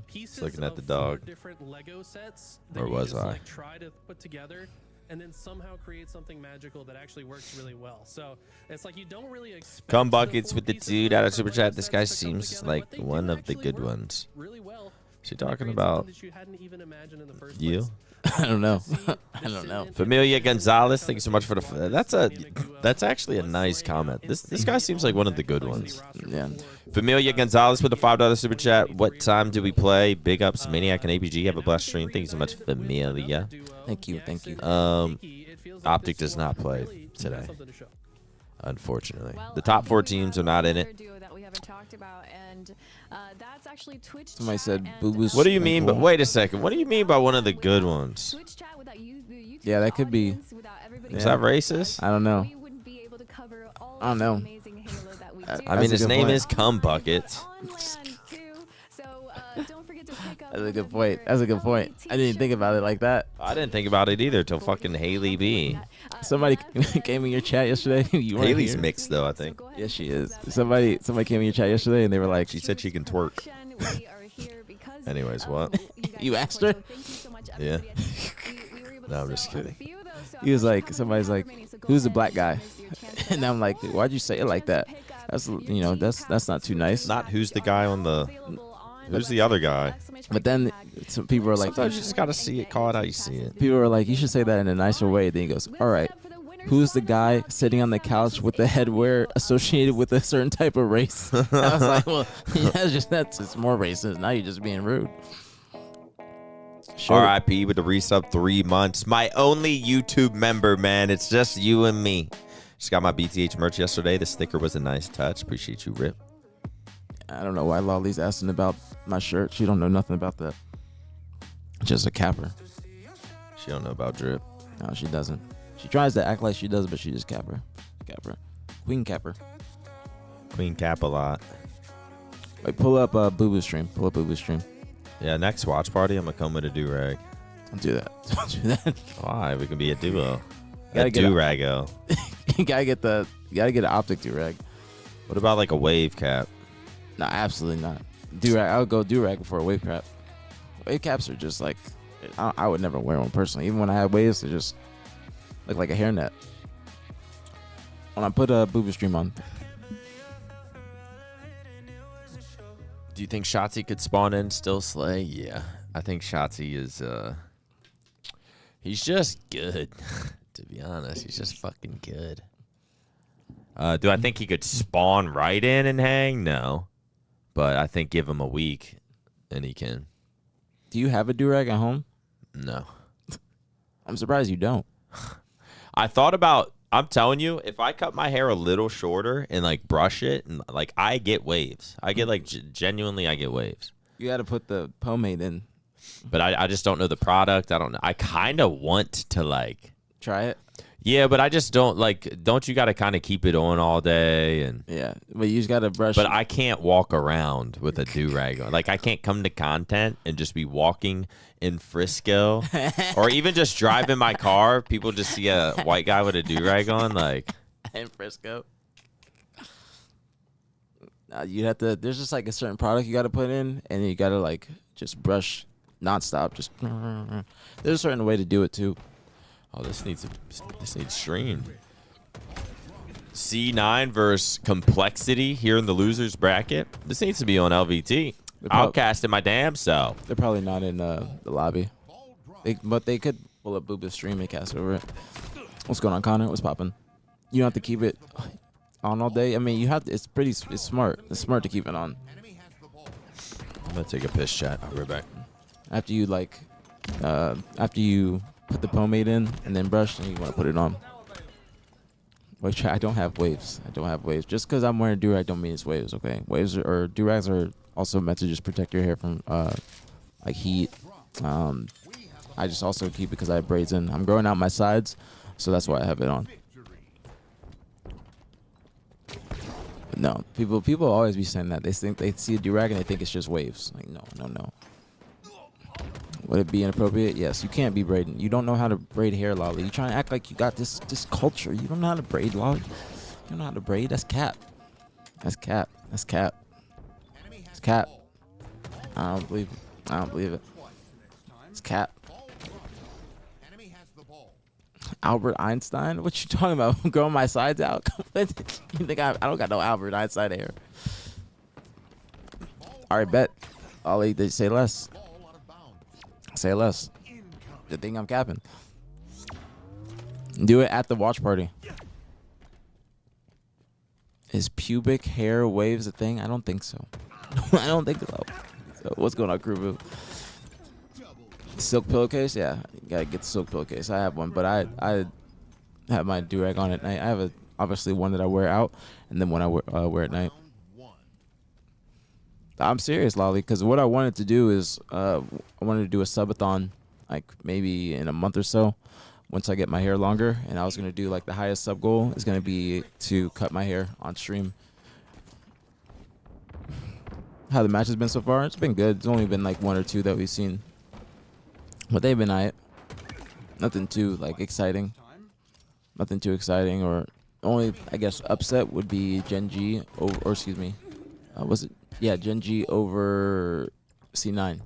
Speaker 3: pieces
Speaker 1: looking at the
Speaker 3: of
Speaker 1: dog.
Speaker 3: 4 different Lego sets that
Speaker 1: Or
Speaker 3: you
Speaker 1: was
Speaker 3: just,
Speaker 1: I?
Speaker 3: like, try to put together and then somehow create something magical that actually works really well. So it's like you don't really expect
Speaker 1: Come
Speaker 3: the
Speaker 1: buckets
Speaker 3: 4
Speaker 1: with the
Speaker 3: pieces
Speaker 1: dude
Speaker 3: of
Speaker 1: out of
Speaker 3: different
Speaker 1: Super
Speaker 3: Lego
Speaker 1: Chat. This
Speaker 3: sets
Speaker 1: guy
Speaker 3: to come
Speaker 1: seems
Speaker 3: together,
Speaker 1: like
Speaker 3: but they
Speaker 1: one
Speaker 3: do
Speaker 1: of the
Speaker 3: actually
Speaker 1: good
Speaker 3: work
Speaker 1: ones.
Speaker 3: really well.
Speaker 1: Is she
Speaker 3: They
Speaker 1: talking
Speaker 3: create
Speaker 1: about
Speaker 3: something that you hadn't even imagined in the first
Speaker 1: you?
Speaker 3: place.
Speaker 4: I don't know. I don't know.
Speaker 1: Familia Gonzalez, thank you so much for the. That's actually a nice comment. This guy seems like one of the good ones.
Speaker 4: Yeah.
Speaker 1: Familia Gonzalez with the $5 super chat. What time do we play? Big ups, Maniac and aPG. Have a blessed stream. Thank you so much, Familia.
Speaker 4: Thank you. Thank you.
Speaker 1: Optic does not play today, unfortunately. The top 4 teams are not in it.
Speaker 4: Somebody said Boo Boo's.
Speaker 1: What do you mean? But wait a second. What do you mean by one of the good ones?
Speaker 4: Yeah, that could be.
Speaker 1: Is that racist?
Speaker 4: I don't know. I don't know.
Speaker 1: I mean, his name is Cum Bucket.
Speaker 4: That's a good point. That's a good point. I didn't think about it like that.
Speaker 1: I didn't think about it either till fucking Haley B.
Speaker 4: Somebody came in your chat yesterday. You weren't
Speaker 1: Haley's
Speaker 4: here.
Speaker 1: mixed though, I think.
Speaker 4: Yes, she is. Somebody came in your chat yesterday and they were like,
Speaker 1: She said she can twerk. Anyways, what?
Speaker 4: You asked her?
Speaker 1: Yeah. No, I'm just kidding.
Speaker 4: He was like, somebody's like, who's the black guy? And I'm like, why'd you say it like that? That's not too nice.
Speaker 1: Not who's the guy on the. Who's the other guy?
Speaker 4: But then some people are like,
Speaker 1: Sometimes you just gotta see it, call it how you see it.
Speaker 4: people are like, you should say that in a nicer way. Then he goes, all right, who's the guy sitting on the couch with the headwear associated with a certain type of race? I was like, well, that's just more racist. Now you're just being rude. Sure.
Speaker 1: RIP with the resub 3 months. My only YouTube member, man. It's just you and me. Just got my BtH merch yesterday. The sticker was a nice touch. Appreciate you, Rip.
Speaker 4: I don't know why Lolly's asking about my shirt. She don't know nothing about that. Just a capper.
Speaker 1: She don't know about Drip.
Speaker 4: No, she doesn't. She tries to act like she does, but she just capper. Capper. Queen capper.
Speaker 1: Queen Cap a lot.
Speaker 4: Like, pull up Boo Boo stream. Pull up Boo Boo stream.
Speaker 1: Yeah, next watch party, I'm gonna come with a do-rag.
Speaker 4: Don't do that. Don't do that.
Speaker 1: Why? We can be a duo.
Speaker 4: Gotta
Speaker 1: A
Speaker 4: get
Speaker 1: do-rago.
Speaker 4: You gotta get an optic do-rag.
Speaker 1: What about like a wave cap?
Speaker 4: No, absolutely not. Do-rag. I would go do-rag before a wave cap. Wave caps are just like, I would never wear one personally. Even when I had waves, they just look like a hairnet. When I put a Boo Boo stream on.
Speaker 1: Do you think Shotzi could spawn in, still slay? Yeah. I think Shotzi is, he's just good, to be honest. He's just fucking good. Do I think he could spawn right in and hang? No. but I think give him a week and he can.
Speaker 4: Do you have a do-rag at home?
Speaker 1: No.
Speaker 4: I'm surprised you don't.
Speaker 1: I thought about, I'm telling you, if I cut my hair a little shorter and like brush it, and like I get waves. I get like genuinely, I get waves.
Speaker 4: You got to put the pomade in.
Speaker 1: But I just don't know the product. I don't know. I kind of want to like
Speaker 4: try it.
Speaker 1: Yeah, but I just don't like. Don't you got to kind of keep it on all day and?
Speaker 4: Yeah, but you just got to brush.
Speaker 1: But I can't walk around with a do-rag on. Like I can't come to content and just be walking in Frisco, or even just driving my car. People just see a white guy with a do-rag on, like
Speaker 4: in Frisco. You have to. There's just like a certain product you got to put in, and you got to like just brush nonstop. Just there's a certain way to do it too.
Speaker 1: Oh, this needs stream. C9 versus Complexity here in the losers bracket. This needs to be on LVT. Outcasting my damn self.
Speaker 4: They're probably not in the lobby. But they could pull up Booba's stream and cast over it. What's going on, Connor? What's popping? You don't have to keep it on all day. I mean, you have to. It's smart. It's smart to keep it on.
Speaker 1: I'm gonna take a piss, chat. I'll be right back.
Speaker 4: After you put the pomade in and then brush, and you want to put it on. Which I don't have waves. Just because I'm wearing do-rag don't mean it's waves, okay? Waves or do-rags are also meant to just protect your hair from like heat. I just also keep it because I have braids in. I'm growing out my sides, so that's why I have it on. But no, people always be saying that. They think they see a do-rag and they think it's just waves. Like no. Would it be inappropriate? Yes. You can't be braiding. You don't know how to braid hair, Lolly. You trying to act like you got this culture. You don't know how to braid, Lolly. You don't know how to braid. That's cap. That's cap. That's cap. It's cap. I don't believe it. It's cap. Albert Einstein? What you talking about? Growing my sides out? You think I don't got no Albert Einstein hair? All right, bet. Ollie, they say less. Say less. Good thing I'm capping. Do it at the watch party. Is pubic hair waves a thing? I don't think so. I don't think so. So what's going on, Crew? Silk pillowcase? Yeah, you gotta get the silk pillowcase. I have one, but I have my do-rag on at night. I have obviously one that I wear out, and then one I wear at night. I'm serious, Lolly, because what I wanted to do is I wanted to do a subathon, like maybe in a month or so, once I get my hair longer, and I was gonna do like the highest sub goal is gonna be to cut my hair on stream. How the match has been so far? It's been good. It's only been like one or two that we've seen, but they've been alright. Nothing too like exciting. Nothing too exciting, or only I guess upset would be Gen G or excuse me, was it? Yeah, Gen G over C9.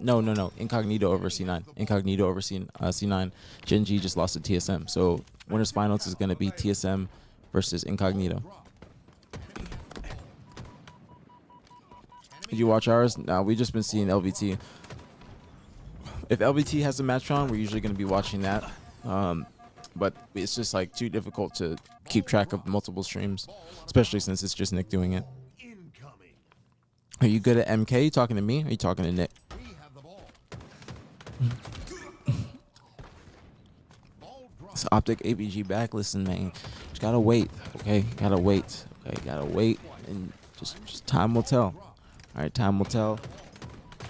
Speaker 4: No. Incognito over C9. Incognito over C9. Gen G just lost to TSM. So winners finals is going to be TSM versus Incognito. Did you watch ours? No, we've just been seeing LVT. If LVT has a match on, we're usually going to be watching that. But it's just like too difficult to keep track of multiple streams, especially since it's just Nick doing it. Are you good at MK? You talking to me? Or are you talking to Nick? It's Optic aPG back. Listen, man. Just gotta wait. Okay? Gotta wait. Okay? Gotta wait. And just time will tell. Alright, time will tell.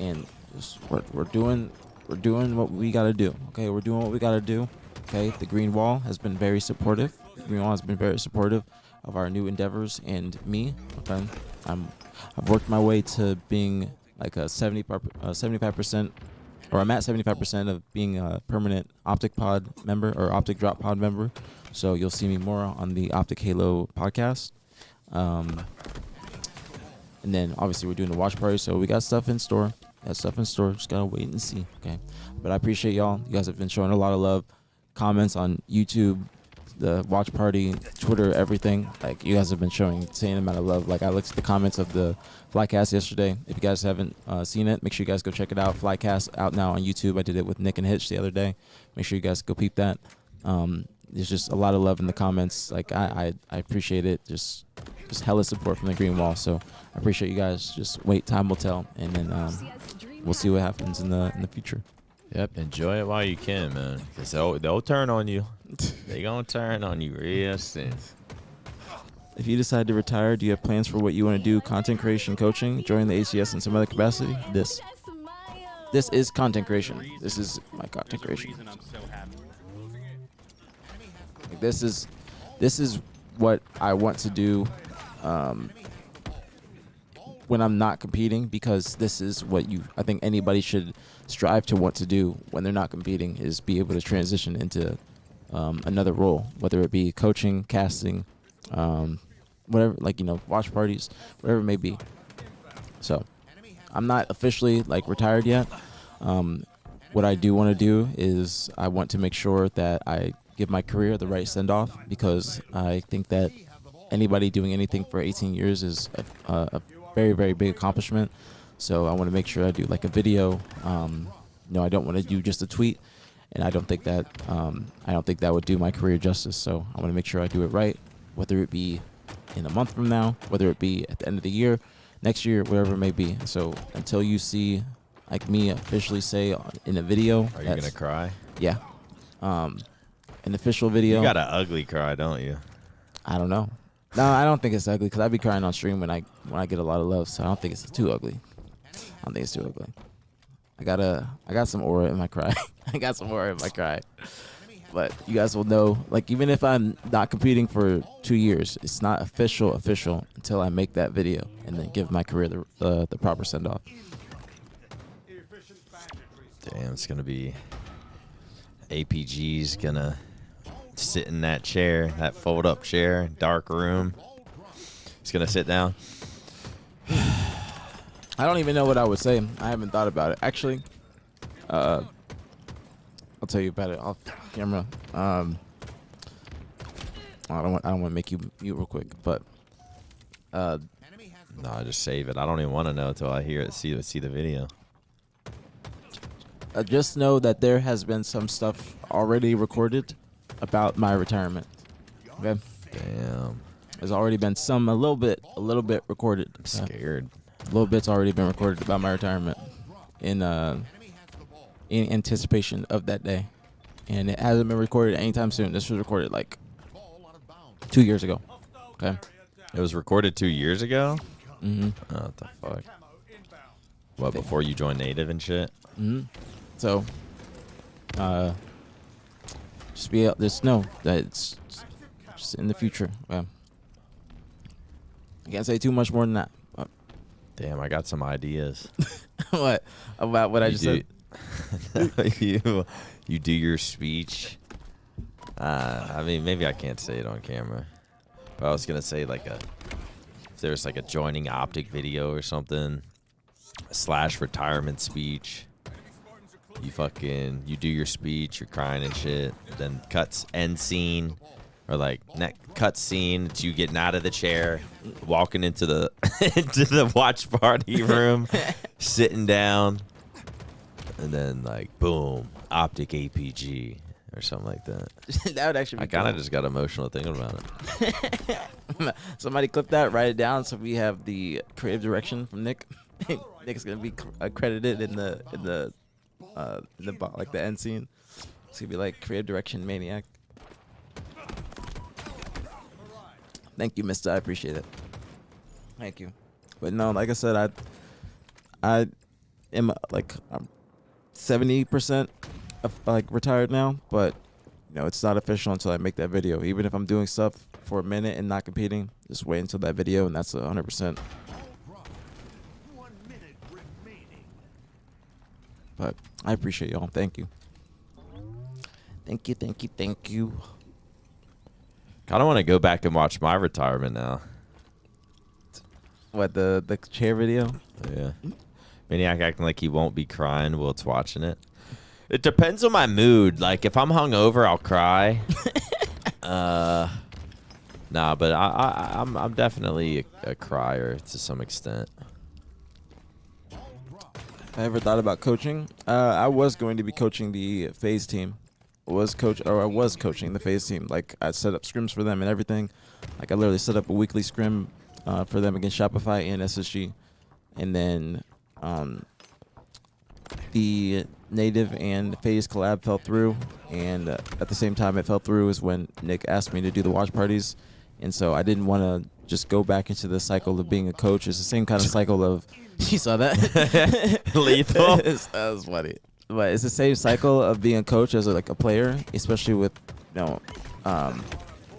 Speaker 4: And just we're doing what we gotta do. Okay? We're doing what we gotta do. Okay? The Green Wall has been very supportive. The Green Wall has been very supportive of our new endeavors and me. Okay? I've worked my way to being like a 75%, or I'm at 75% of being a permanent Optic Pod member or Optic Drop Pod member. So you'll see me more on the Optic Halo podcast. And then obviously we're doing the watch party, so we got stuff in store. Just gotta wait and see. Okay, but I appreciate y'all. You guys have been showing a lot of love. Comments on YouTube, the watch party, Twitter, everything. Like you guys have been showing insane amount of love. Like I looked at the comments of the Flycast yesterday. If you guys haven't seen it, make sure you guys go check it out. Flycast out now on YouTube. I did it with Nick and Hitch the other day. Make sure you guys go peep that. There's just a lot of love in the comments. Like I appreciate it. Just just hella support from the green wall. So I appreciate you guys. Just wait, time will tell, and then we'll see what happens in the future.
Speaker 1: Yep, enjoy it while you can, man. Because they'll turn on you. They gonna turn on you real soon.
Speaker 4: If you decide to retire, do you have plans for what you want to do? Content creation, coaching, join the HCS in some other capacity? This is content creation. This is my content creation. Like, this is what I want to do when I'm not competing, because this is what I think anybody should strive to want to do when they're not competing, is be able to transition into another role, whether it be coaching, casting, whatever, like, watch parties, whatever it may be. So I'm not officially like retired yet. What I do want to do is I want to make sure that I give my career the right send-off, because I think that anybody doing anything for 18 years is a very, very big accomplishment. So I want to make sure I do like a video. I don't want to do just a tweet, and I don't think that would do my career justice. So I want to make sure I do it right, whether it be in a month from now, whether it be at the end of the year, next year, whatever it may be. So until you see like me officially say in a video,
Speaker 1: Are you gonna cry?
Speaker 4: Yeah, an official video.
Speaker 1: You got an ugly cry, don't you?
Speaker 4: I don't know. No, I don't think it's ugly, because I be crying on stream when I get a lot of love. So I don't think it's too ugly. I don't think it's too ugly. I got some aura in my cry. I got some aura in my cry. But you guys will know, like, even if I'm not competing for 2 years, it's not official until I make that video and then give my career the proper send-off.
Speaker 1: Damn, it's going to be aPG's going to sit in that chair, that fold-up chair, dark room. He's going to sit down.
Speaker 4: I don't even know what I would say. I haven't thought about it. Actually, I'll tell you about it off camera. I don't want to make you mute real quick, but
Speaker 1: no, just save it. I don't even want to know until I hear it, see the video.
Speaker 4: Just know that there has been some stuff already recorded about my retirement. Okay.
Speaker 1: Damn.
Speaker 4: There's already been a little bit recorded.
Speaker 1: I'm scared.
Speaker 4: A little bit's already been recorded about my retirement in anticipation of that day, and it hasn't been recorded anytime soon. This was recorded like 2 years ago. Okay.
Speaker 1: It was recorded 2 years ago?
Speaker 4: Mm-hmm.
Speaker 1: Oh, what the fuck? What, before you joined Native and shit?
Speaker 4: Mm-hmm. So, just know that it's just in the future. I can't say too much more than that. But.
Speaker 1: Damn, I got some ideas.
Speaker 4: What about what I just said?
Speaker 1: You do your speech. I mean, maybe I can't say it on camera, but I was gonna say if there's like a joining optic video or something, / retirement speech. You do your speech, you're crying and shit. Then cuts end scene, or like cut scene. It's you getting out of the chair, walking into the into the watch party room, sitting down, and then like boom, optic aPG or something like that.
Speaker 4: That would actually be
Speaker 1: I kind of just got emotional thinking about
Speaker 4: it. Somebody clip that, write it down, so we have the creative direction from Nick. Nick's gonna be credited in the like the end scene. It's gonna be like creative direction maniac. Thank you, Mister. I appreciate it. Thank you. But no, like I said, I am like I'm 70% like retired now, but it's not official until I make that video. Even if I'm doing stuff for a minute and not competing, just wait until that video, and that's 100%. But I appreciate y'all. Thank you. Thank you, thank you, thank you.
Speaker 1: Kind of want to go back and watch my retirement now.
Speaker 4: What, the chair video?
Speaker 1: Yeah. Maniac acting like he won't be crying while it's watching it. It depends on my mood. Like, if I'm hungover, I'll cry. Nah, but I'm definitely a crier to some extent.
Speaker 4: I ever thought about coaching? I was going to be coaching the FaZe team, was coaching the FaZe team. Like, I set up scrims for them and everything. Like, I literally set up a weekly scrim for them against Shopify and SSG. And then the Native and FaZe collab fell through. And at the same time it fell through is when Nick asked me to do the watch parties. And so I didn't want to just go back into the cycle of being a coach. It's the same kind of cycle of you saw that?
Speaker 1: Lethal.
Speaker 4: That was funny. But it's the same cycle of being a coach as a player, especially with the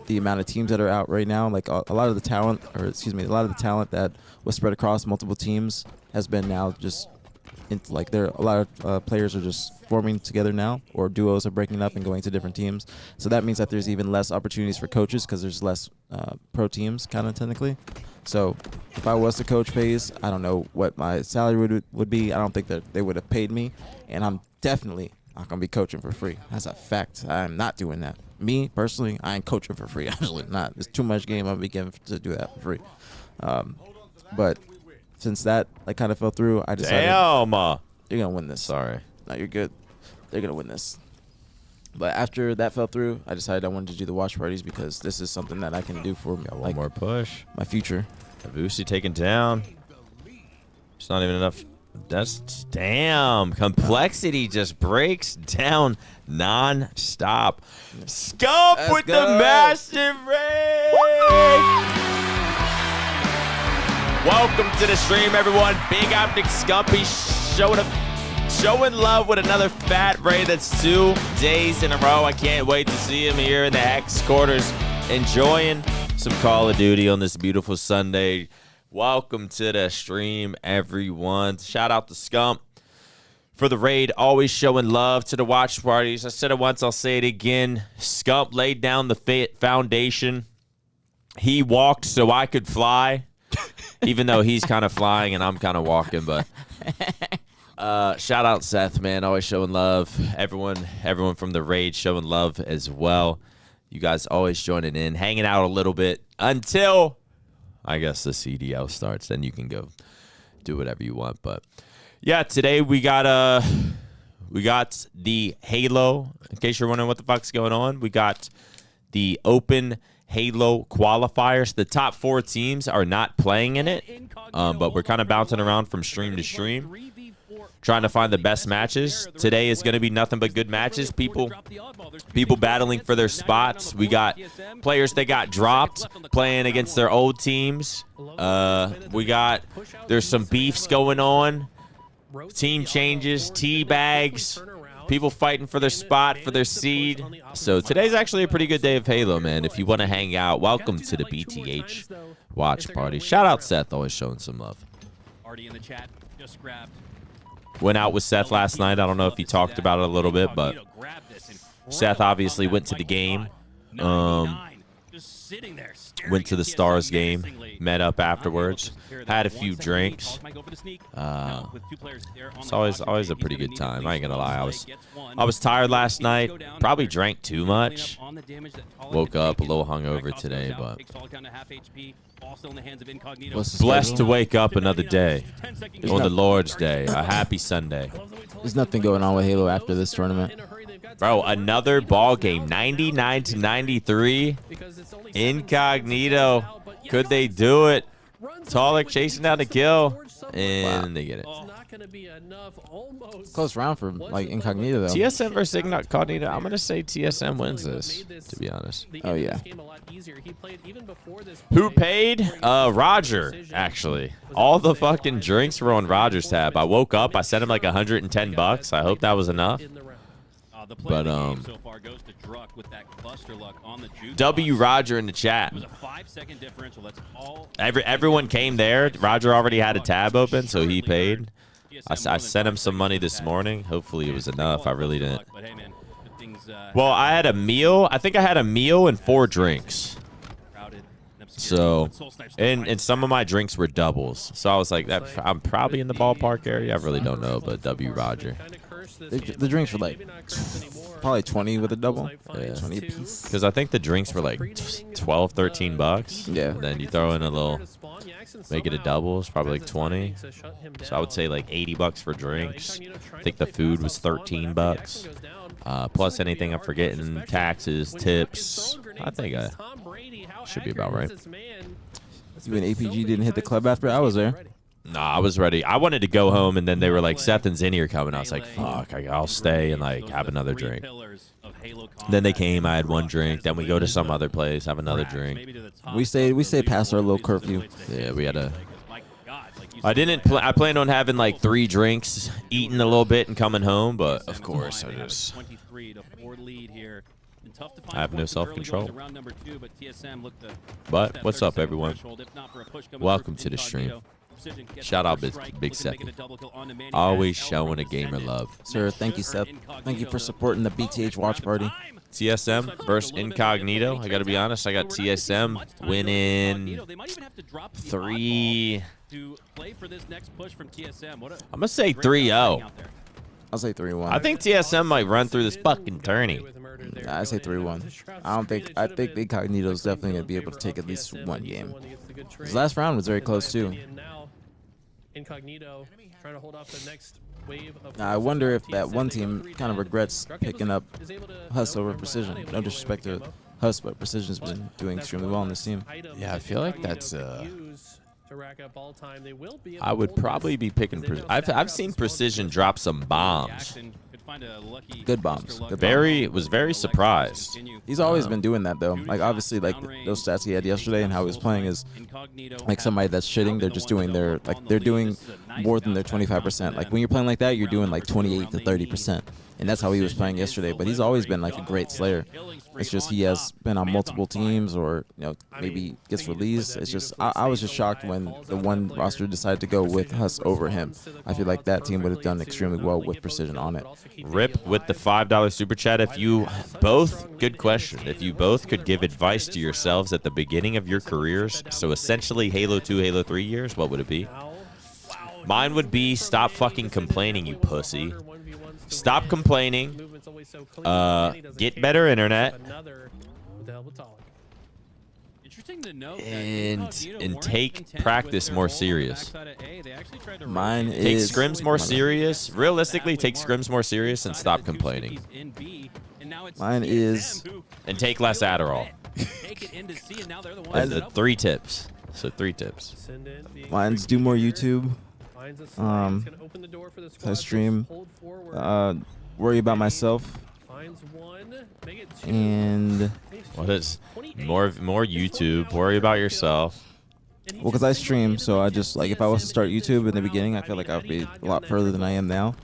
Speaker 4: amount of teams that are out right now. Like a lot of the talent, a lot of the talent that was spread across multiple teams has been now just into, like, a lot of players are just forming together now, or duos are breaking up and going to different teams. So that means that there's even less opportunities for coaches because there's less pro teams, kind of technically. So if I was to coach FaZe, I don't know what my salary would be. I don't think that they would have paid me, and I'm definitely not going to be coaching for free. That's a fact. I'm not doing that. Me, personally, I ain't coaching for free. Absolutely not. There's too much game I'll be given to do that for free. But since that kind of fell through, I decided
Speaker 1: Damn.
Speaker 4: you're going to win this.
Speaker 1: Sorry.
Speaker 4: No, you're good. They're going to win this. But after that fell through, I decided I wanted to do the watch parties because this is something that I can do for
Speaker 1: Got one more push.
Speaker 4: my future.
Speaker 1: Avusi taken down. It's not even enough. That's damn. Complexity just breaks down non-stop. Scump
Speaker 4: Let's
Speaker 1: with
Speaker 4: go.
Speaker 1: the massive raid. Welcome to the stream, everyone. Big Optic Scumpy showing love with another fat raid. That's 2 days in a row. I can't wait to see him here in the X quarters, enjoying some Call of Duty on this beautiful Sunday. Welcome to the stream, everyone. Shout out to Scump for the raid, always showing love to the watch parties. I said it once, I'll say it again. Scump laid down the foundation. He walked so I could fly, even though he's kind of flying and I'm kind of walking. But shout out Seth, man, always showing love. Everyone from the raid showing love as well. You guys always joining in, hanging out a little bit until, I guess, the CDL starts. Then you can go do whatever you want. But yeah, today we got the Halo. In case you're wondering what the fuck's going on, we got the Open Halo qualifiers. The top 4 teams are not playing in it, but we're kind of bouncing around from stream to stream, trying to find the best matches. Today is going to be nothing but good matches. People battling for their spots. We got players that got dropped playing against their old teams. There's some beefs going on. Team changes, tea bags, people fighting for their spot, for their seed. So today's actually a pretty good day of Halo, man. If you want to hang out, welcome to the BtH watch party. Shout out Seth, always showing some love.
Speaker 2: Already in the chat, just grabbed.
Speaker 1: Went out with Seth last night. I don't know if he talked about it a little bit, but Seth obviously went to the game. Went to the Stars game, met up afterwards, had a few drinks. It's always a pretty good time. I ain't gonna lie. I was tired last night. Probably drank too much. Woke up a little hungover today, but blessed to wake up another day on the Lord's Day. A happy Sunday.
Speaker 4: There's nothing going on with Halo after this tournament.
Speaker 1: Bro, another ball game, 99-93. Incognito. Could they do it? Talik chasing down the kill, and they get it.
Speaker 4: Close round for Incognito though.
Speaker 1: TSM versus Incognito. I'm gonna say TSM wins this, to be honest.
Speaker 4: Oh yeah.
Speaker 1: Who paid? Roger, actually. All the fucking drinks were on Roger's tab. I woke up, I sent him like $110. I hope that was enough. But W Roger in the chat. Everyone came there. Roger already had a tab open, so he paid. I sent him some money this morning. Hopefully it was enough. I really didn't. Well, I had a meal. I think I had a meal and 4 drinks. So, and some of my drinks were doubles. So I was like, I'm probably in the ballpark area. I really don't know, but W Roger.
Speaker 4: The drinks were like probably 20 with a double. Yeah, 20 apiece.
Speaker 1: Because I think the drinks were like $12, $13.
Speaker 4: Yeah.
Speaker 1: And then you throw in a little make it a double is probably like 20. So I would say like 80 bucks for drinks. I think the food was 13 bucks. Plus anything I'm forgetting, taxes, tips. I think I should be about right.
Speaker 4: You and aPG didn't hit the club after I was there.
Speaker 1: Nah, I was ready. I wanted to go home, and then they were like, Seth and Zinni are coming. I was like, fuck, I'll stay and like have another drink. Then they came. I had one drink. Then we go to some other place, have another drink.
Speaker 4: We stayed past our little curfew.
Speaker 1: Yeah, we had a. I didn't. I planned on having like 3 drinks, eating a little bit, and coming home. But of course, I have no self-control. But what's up, everyone? Welcome to the stream. Shout out Big Second. Always showing a gamer love.
Speaker 4: Sir, thank you, Seth. Thank you for supporting the BtH watch party.
Speaker 1: TSM versus Incognito. I got to be honest. I got TSM winning 3. I'm going to say 3-0.
Speaker 4: I'll say 3-1.
Speaker 1: I think TSM might run through this fucking tourney.
Speaker 4: I say 3-1. I think the Incognito is definitely going to be able to take at least one game. His last round was very close, too.
Speaker 3: Incognito trying to hold off the next wave of
Speaker 4: Now, I wonder if that one team kind of regrets picking up Huss over Precision. No disrespect to Huss, but Precision's been doing extremely well on this team.
Speaker 1: Yeah, I feel like that's I would probably be picking. I've seen Precision drop some bombs.
Speaker 4: Good bombs.
Speaker 1: Was very surprised.
Speaker 4: He's always been doing that though. Like obviously, like those stats he had yesterday and how he was playing is like somebody that's shitting. They're just doing they're doing more than their 25%. Like when you're playing like that, you're doing like 28 to 30%, and that's how he was playing yesterday. But he's always been like a great slayer. It's just he has been on multiple teams, or maybe gets released. It's just I was just shocked when the one roster decided to go with Huss over him. I feel like that team would have done extremely well with Precision on it.
Speaker 1: Rip with the $5 super chat. If you both, good question, if you both could give advice to yourselves at the beginning of your careers, so essentially Halo 2, Halo 3 years, what would it be? Mine would be stop fucking complaining, you pussy. Stop complaining. Get better internet. And take practice more serious.
Speaker 4: Mine
Speaker 1: Take
Speaker 4: is
Speaker 1: scrims more serious. Realistically, take scrims more serious and stop complaining.
Speaker 4: Mine is
Speaker 1: And take less Adderall. 3 tips. So 3 tips.
Speaker 4: mine's do more YouTube. I stream. Worry about myself. And
Speaker 1: What is more YouTube? Worry about yourself.
Speaker 4: well, because I stream, so I just like if I was to start YouTube in the beginning, I feel like I would be a lot further than I am now.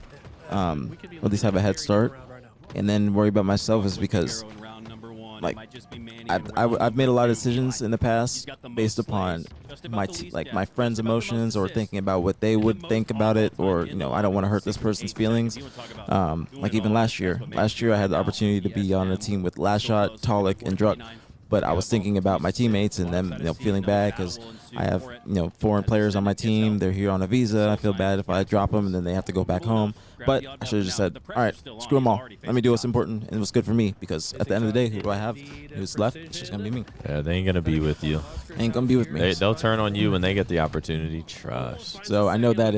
Speaker 4: Or at least have a head start. And then worry about myself is because like I've made a lot of decisions in the past based upon my friends' emotions or thinking about what they would think about it, or I don't want to hurt this person's feelings. Like even last year I had the opportunity to be on a team with Lashot, Talik, and Druck, but I was thinking about my teammates and them feeling bad because I have foreign players on my team. They're here on a visa. I feel bad if I drop them and then they have to go back home. But I should have just said, all right, screw them all. Let me do what's important and what's good for me, because at the end of the day, who do I have? Who's left? It's just gonna be me.
Speaker 1: Yeah, they ain't gonna be with you.
Speaker 4: Ain't gonna be with me.
Speaker 1: They'll turn on you when they get the opportunity. Trust.
Speaker 4: So I know that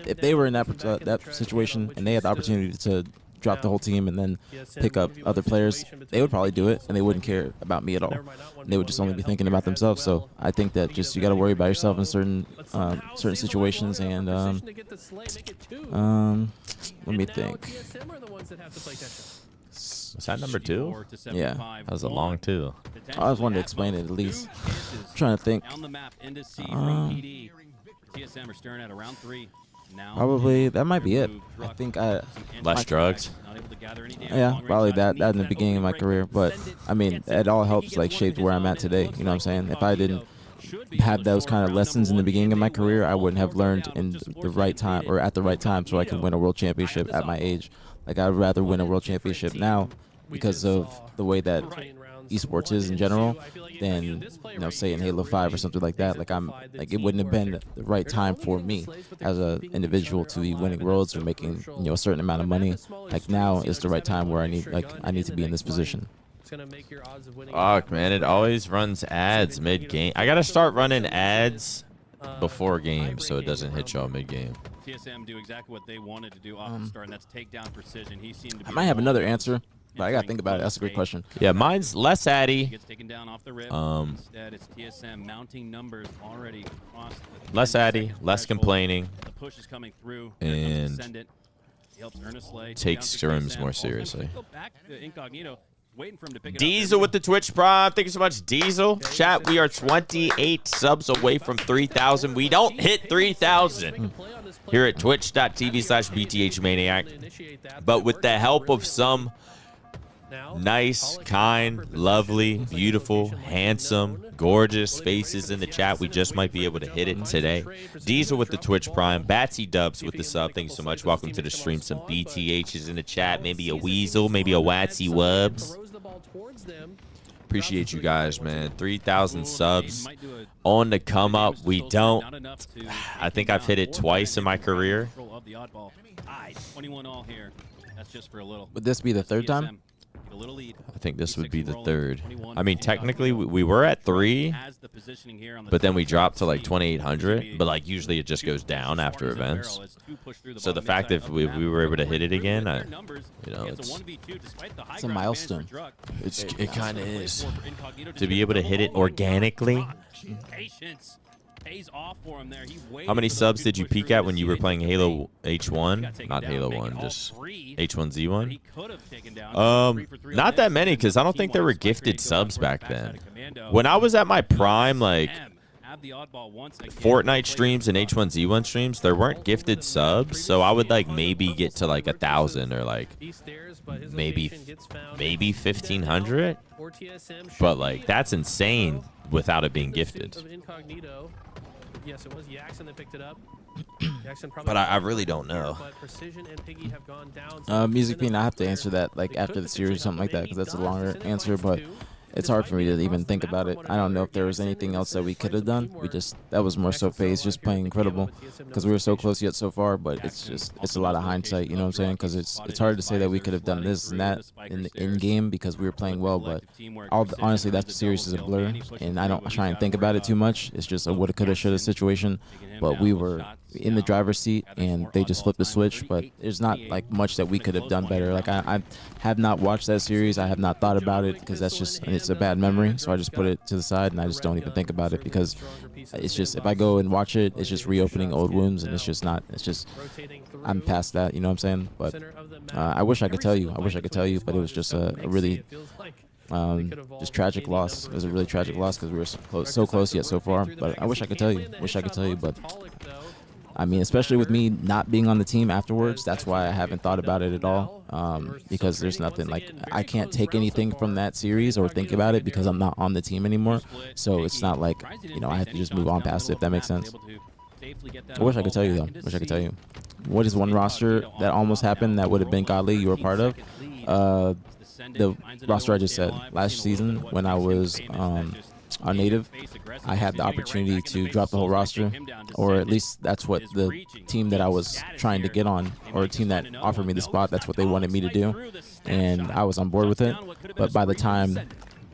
Speaker 4: if they were in that situation and they had the opportunity to drop the whole team and then pick up other players, they would probably do it and they wouldn't care about me at all. They would just only be thinking about themselves. So I think that just you got to worry about yourself in certain situations. And let me think.
Speaker 1: Was that number 2?
Speaker 4: Yeah,
Speaker 1: that was a long 2.
Speaker 4: I just wanted to explain it at least. I'm trying to think. Probably that might be it. I think
Speaker 1: less drugs.
Speaker 4: Yeah, probably that in the beginning of my career. But I mean, it all helps like shape where I'm at today. You know what I'm saying? If I didn't have those kind of lessons in the beginning of my career, I wouldn't have learned in the right time or at the right time so I could win a world championship at my age. Like I'd rather win a world championship now because of the way that esports is in general than say in Halo 5 or something like that. Like it wouldn't have been the right time for me as an individual to be winning worlds or making a certain amount of money. Like now is the right time where I need to be in this position.
Speaker 1: Fuck, man, it always runs ads mid game. I gotta start running ads before game, so it doesn't hit y'all mid-game.
Speaker 2: TSM do exactly what they wanted to do off the start, and that's take down precision. He seemed to be
Speaker 4: I might have another answer, but I gotta think about it. That's a great question.
Speaker 1: Yeah, mine's less Addy.
Speaker 2: Gets taken down off the rip. Instead, it's TSM mounting numbers already across the
Speaker 1: Less Addy,
Speaker 2: 10-second
Speaker 1: less
Speaker 2: threshold.
Speaker 1: complaining,
Speaker 2: The push is coming through.
Speaker 1: and takes scrims more seriously.
Speaker 2: Go back to Incognito, waiting for him to pick it up.
Speaker 1: Diesel with the Twitch Prime. Thank you so much, Diesel. Chat, we are 28 subs away from 3,000. We don't hit 3,000 here at twitch.tv/BTHmaniac. But with the help of some nice, kind, lovely, beautiful, handsome, gorgeous faces in the chat, we just might be able to hit it today. Diesel with the Twitch Prime. Batsy Dubs with the sub. Thank you so much. Welcome to the stream. Some BTHs in the chat. Maybe a Weasel. Maybe a Watsy Wubs. Appreciate you guys, man. 3,000 subs on the come up. We don't. I think I've hit it twice in my career.
Speaker 2: 21 all here. That's just for a little.
Speaker 4: Would this be the third time?
Speaker 1: I think this would be the third. I mean, technically, we were at 3, but then we dropped to like 2,800. But like usually it just goes down after events. So the fact that we were able to hit it again, you know, it's
Speaker 4: a milestone.
Speaker 1: It kind of is. To be able to hit it organically.
Speaker 2: Pays off for him there.
Speaker 1: How many subs did you peak at when you were playing Halo H1? Not Halo 1, just H1Z1. Not that many, because I don't think there were gifted subs back then. When I was at my prime, like Fortnite streams and H1Z1 streams, there weren't gifted subs, so I would like maybe get to like 1,000 or like maybe 1,500. But like that's insane without it being gifted.
Speaker 3: Yes, it was Jackson that picked it up.
Speaker 1: But I really don't know.
Speaker 4: Music Bean, I have to answer that like after the series or something like that, because that's a longer answer, but it's hard for me to even think about it. I don't know if there was anything else that we could have done. That was more so FaZe just playing incredible, because we were so close yet so far, but it's a lot of hindsight, you know what I'm saying? Because it's hard to say that we could have done this and that in the in-game because we were playing well, but honestly, that series is a blur, and I don't try and think about it too much. It's just a woulda, coulda, shoulda situation, but we were in the driver's seat, and they just flipped the switch, but there's not like much that we could have done better. Like I have not watched that series. I have not thought about it, because it's a bad memory, so I just put it to the side and I just don't even think about it, because it's just, if I go and watch it, it's just reopening old wounds, and I'm past that, you know what I'm saying? But I wish I could tell you, but it was just a really just tragic loss. It was a really tragic loss because we were so close yet so far. But I wish I could tell you, but I mean, especially with me not being on the team afterwards, that's why I haven't thought about it at all, because there's nothing, like, I can't take anything from that series or think about it because I'm not on the team anymore. So it's not like, you know, I have to just move on past it, if that makes sense. I wish I could tell you, though. What is one roster that almost happened that would have been godly you were part of? The roster I just said. Last season, when I was on native, I had the opportunity to drop the whole roster, or at least that's what the team that I was trying to get on, or a team that offered me the spot, that's what they wanted me to do, and I was on board with it. But by the time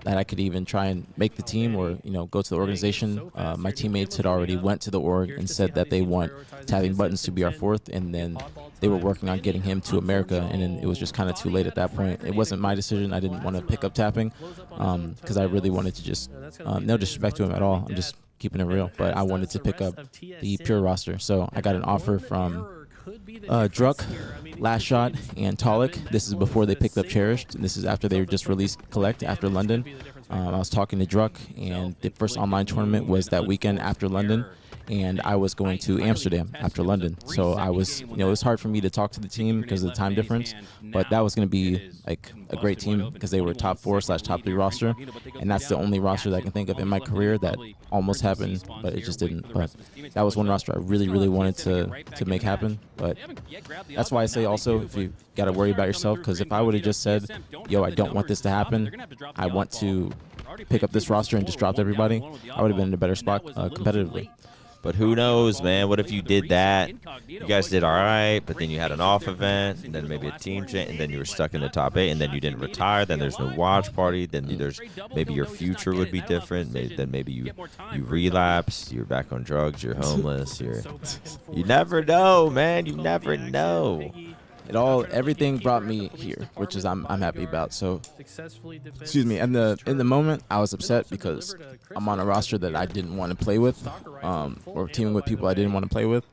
Speaker 4: that I could even try and make the team, or, you know, go to the organization, my teammates had already went to the org and said that they want Tapping Buttons to be our fourth, and then they were working on getting him to America, and then it was just kind of too late at that point. It wasn't my decision. I didn't want to pick up Tapping because I really wanted to just, no disrespect to him at all, I'm just keeping it real, but I wanted to pick up the pure roster. So I got an offer from Druck, Last Shot, and Tolic. This is before they picked up Cherished, and this is after they just released Collect after London. I was talking to Druck, and the first online tournament was that weekend after London, and I was going to Amsterdam after London. So I was, you know, it was hard for me to talk to the team because of the time difference, but that was going to be like a great team because they were top 4/top 3 roster, and that's the only roster that I can think of in my career that almost happened, but it just didn't. But that was one roster I really wanted to make happen. But that's why I say also, if you got to worry about yourself, because if I would have just said, yo, I don't want this to happen, I want to pick up this roster and just dropped everybody, I would have been in a better spot competitively.
Speaker 1: But who knows, man? What if you did that? You guys did all right, but then you had an off event, and then maybe a team change, and then you were stuck in the top 8, and then you didn't retire. Then there's no watch party. Then there's maybe your future would be different. Then maybe you relapse. You're back on drugs. You're homeless. You never know, man. You never know.
Speaker 4: Everything brought me here, which is I'm happy about. So, excuse me. In the moment, I was upset because I'm on a roster that I didn't want to play with, or teaming with people I didn't want to play with,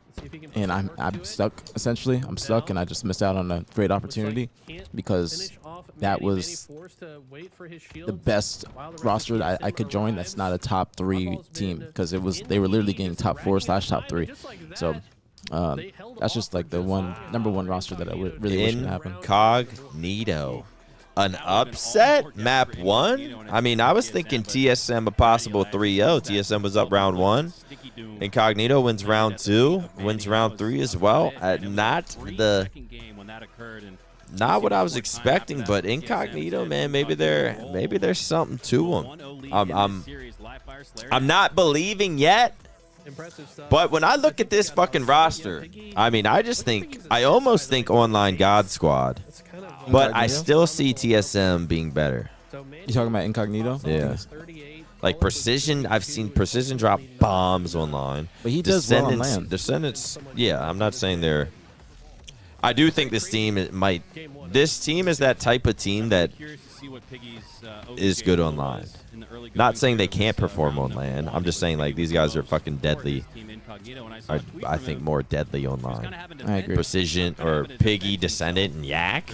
Speaker 4: and I'm stuck. Essentially, I'm stuck, and I just missed out on a great opportunity because that was the best roster that I could join. That's not a top 3 team because they were literally getting top 4/top 3. So. That's just like the number one roster that I would really wish would happen.
Speaker 1: Incognito. An upset? Map 1? I mean, I was thinking TSM a possible 3-0. TSM was up round 1. Incognito wins round 2. Wins round 3 as well. Not what I was expecting, but Incognito, man, maybe there's something to them. I'm not believing yet. But when I look at this fucking roster, I mean, I almost think online God Squad, but I still see TSM being better.
Speaker 4: You talking about Incognito?
Speaker 1: Yeah. Like Precision, I've seen Precision drop bombs online.
Speaker 4: But he does well on land.
Speaker 1: Descendants, yeah, I'm not saying they're. I do think this team This team is that type of team that is good online. Not saying they can't perform on land. I'm just saying like these guys are fucking deadly. I think more deadly online.
Speaker 4: I agree.
Speaker 1: Precision or Piggy, Descendant, and Yak.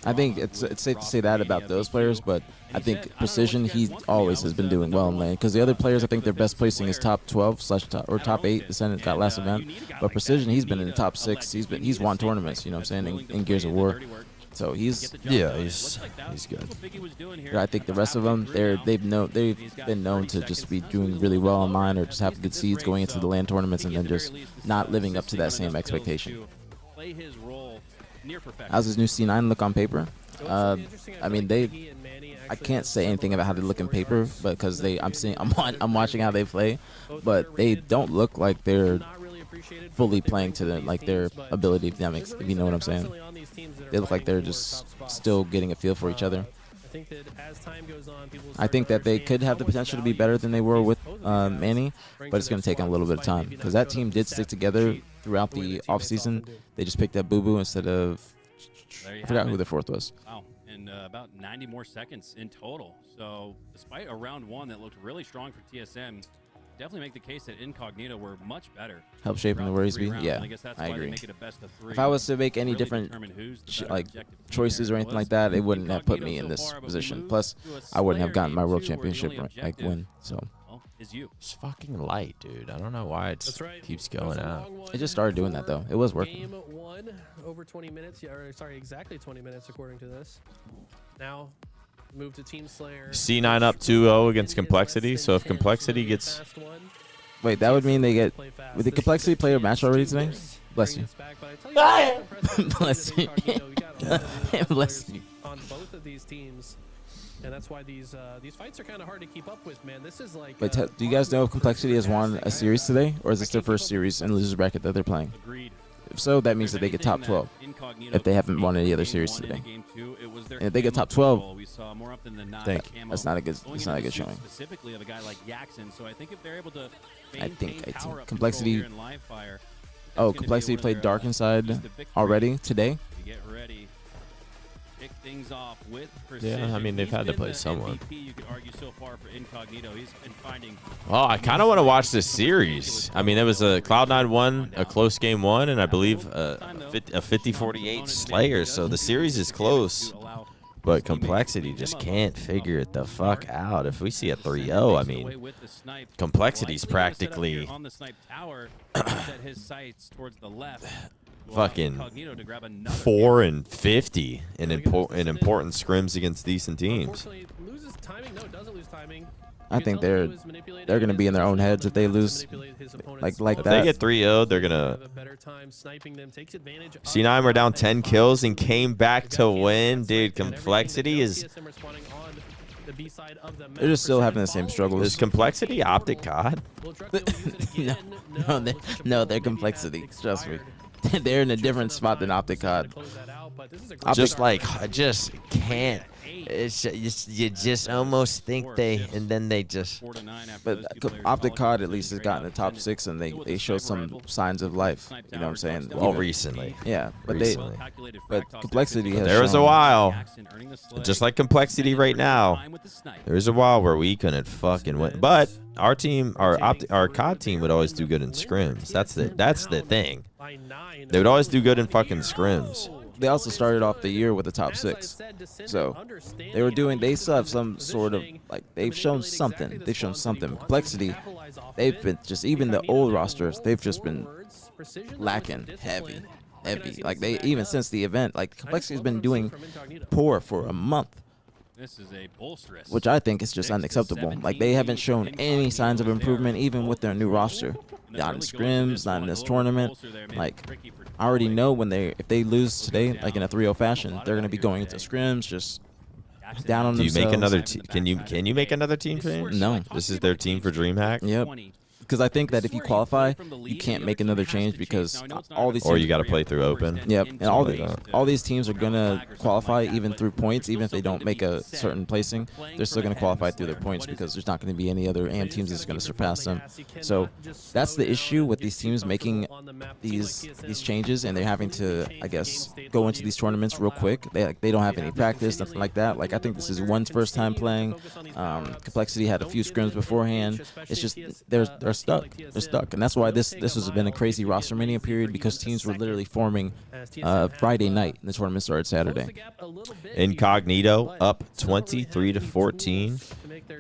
Speaker 4: I think it's safe to say that about those players, but I think Precision, he always has been doing well in lane. Because the other players, I think their best placing is top 12 or top 8. Descendant got last event, but Precision, he's been in the top 6. He's won tournaments. You know what I'm saying in Gears of War. So he's good. I think the rest of them, they've been known to just be doing really well online or just have good seeds going into the LAN tournaments and then just not living up to that same expectation. How's his new C9 look on paper? I mean, I can't say anything about how they look in paper, but because I'm watching how they play, but they don't look like they're fully playing to their ability dynamics, if you know what I'm saying. They look like they're just still getting a feel for each other. I think that they could have the potential to be better than they were with Manny, but it's going to take them a little bit of time because that team did stick together throughout the offseason. They just picked up Boo Boo instead of I forgot who their 4th was.
Speaker 2: Wow, and about 90 more seconds in total. So despite a round 1 that looked really strong for TSM, definitely make the case that Incognito were much better.
Speaker 4: Help shaping the worries be. Yeah, I agree. If I was to make any different choices or anything like that, it wouldn't have put me in this position. Plus, I wouldn't have gotten my world championship win. So
Speaker 1: it's fucking light, dude. I don't know why it keeps going out.
Speaker 4: It just started doing that though. It was working.
Speaker 3: Game 1 over 20 minutes. Or sorry, exactly 20 minutes according to this. Now. Move to Team Slayer.
Speaker 1: C9 up 2-0 against Complexity. So if Complexity gets...
Speaker 4: Wait, that would mean they get... Would the Complexity play a match already today? Bless you. Bless you. Bless you.
Speaker 3: On both of these teams. And that's why these fights are kind of hard to keep up with, man. This is like...
Speaker 4: Wait, do you guys know if Complexity has won a series today? Or is this their first series in losers bracket that they're playing? If so, that means that they get top 12 if they haven't won any other series today. And if they get top 12, that's not a good showing. I think
Speaker 1: Complexity.
Speaker 4: Oh, Complexity played Dark Inside already today.
Speaker 1: Yeah, I mean, they've had to play someone. Oh, I kind of want to watch this series. I mean, there was a Cloud9 won a close game 1, and I believe a 50-48 Slayer, so the series is close. But Complexity just can't figure it the fuck out. If we see a 3-0, I mean, Complexity's practically fucking 4-50 in important scrims against decent teams.
Speaker 4: I think they're going to be in their own heads if they lose like
Speaker 1: if
Speaker 4: that.
Speaker 1: They get 3-0, they're going to... C9 were down 10 kills and came back to win. Dude, Complexity is...
Speaker 3: the B side of the map.
Speaker 4: They're just still having the same struggles.
Speaker 1: Is complexity optic COD?
Speaker 4: No, they're complexity. Trust me. They're in a different spot than Optic COD.
Speaker 1: Just
Speaker 5: I just can't. It's just, you just almost think and then they just.
Speaker 4: But Optic COD at least has gotten the top 6, and they show some signs of life. You know what I'm saying?
Speaker 5: Well, recently.
Speaker 4: Yeah, but
Speaker 5: Recently.
Speaker 4: complexity has.
Speaker 1: There was a
Speaker 4: shown-
Speaker 1: while, just like complexity right now. There was a while where we couldn't fucking win, but our team, our COD team would always do good in scrims. That's the thing. They would always do good in fucking scrims.
Speaker 4: They also started off the year with the top 6, so they still have some sort of they've shown something. They've shown something. Complexity, they've been just even the old rosters. They've just been lacking heavy. Like they even since the event, Complexity's been doing poor for a month.
Speaker 2: This is a bolsterous.
Speaker 4: Which I think is just unacceptable. Like they haven't shown any signs of improvement even with their new roster. Not in scrims, not in this tournament. Like I already know if they lose today, in a 3-0 fashion, they're gonna be going into scrims just down on themselves.
Speaker 1: Do you make another team? Can you make another team change?
Speaker 4: No.
Speaker 1: This is their team for DreamHack.
Speaker 4: Yep. Because I think that if you qualify, you can't make another change because all these teams,
Speaker 1: Or you got to play through open.
Speaker 4: Yep, and all these teams are gonna qualify even through points, even if they don't make a certain placing. They're still gonna qualify through their points because there's not gonna be any other AM teams that's gonna surpass them. So that's the issue with these teams making these changes, and they're having to, I guess, go into these tournaments real quick. They don't have any practice, nothing like that. I think this is one's first time playing. Complexity had a few scrims beforehand. It's just they're stuck. They're stuck, and that's why this has been a crazy roster mania period because teams were literally forming Friday night, and the tournament started Saturday.
Speaker 1: Incognito up 23-14.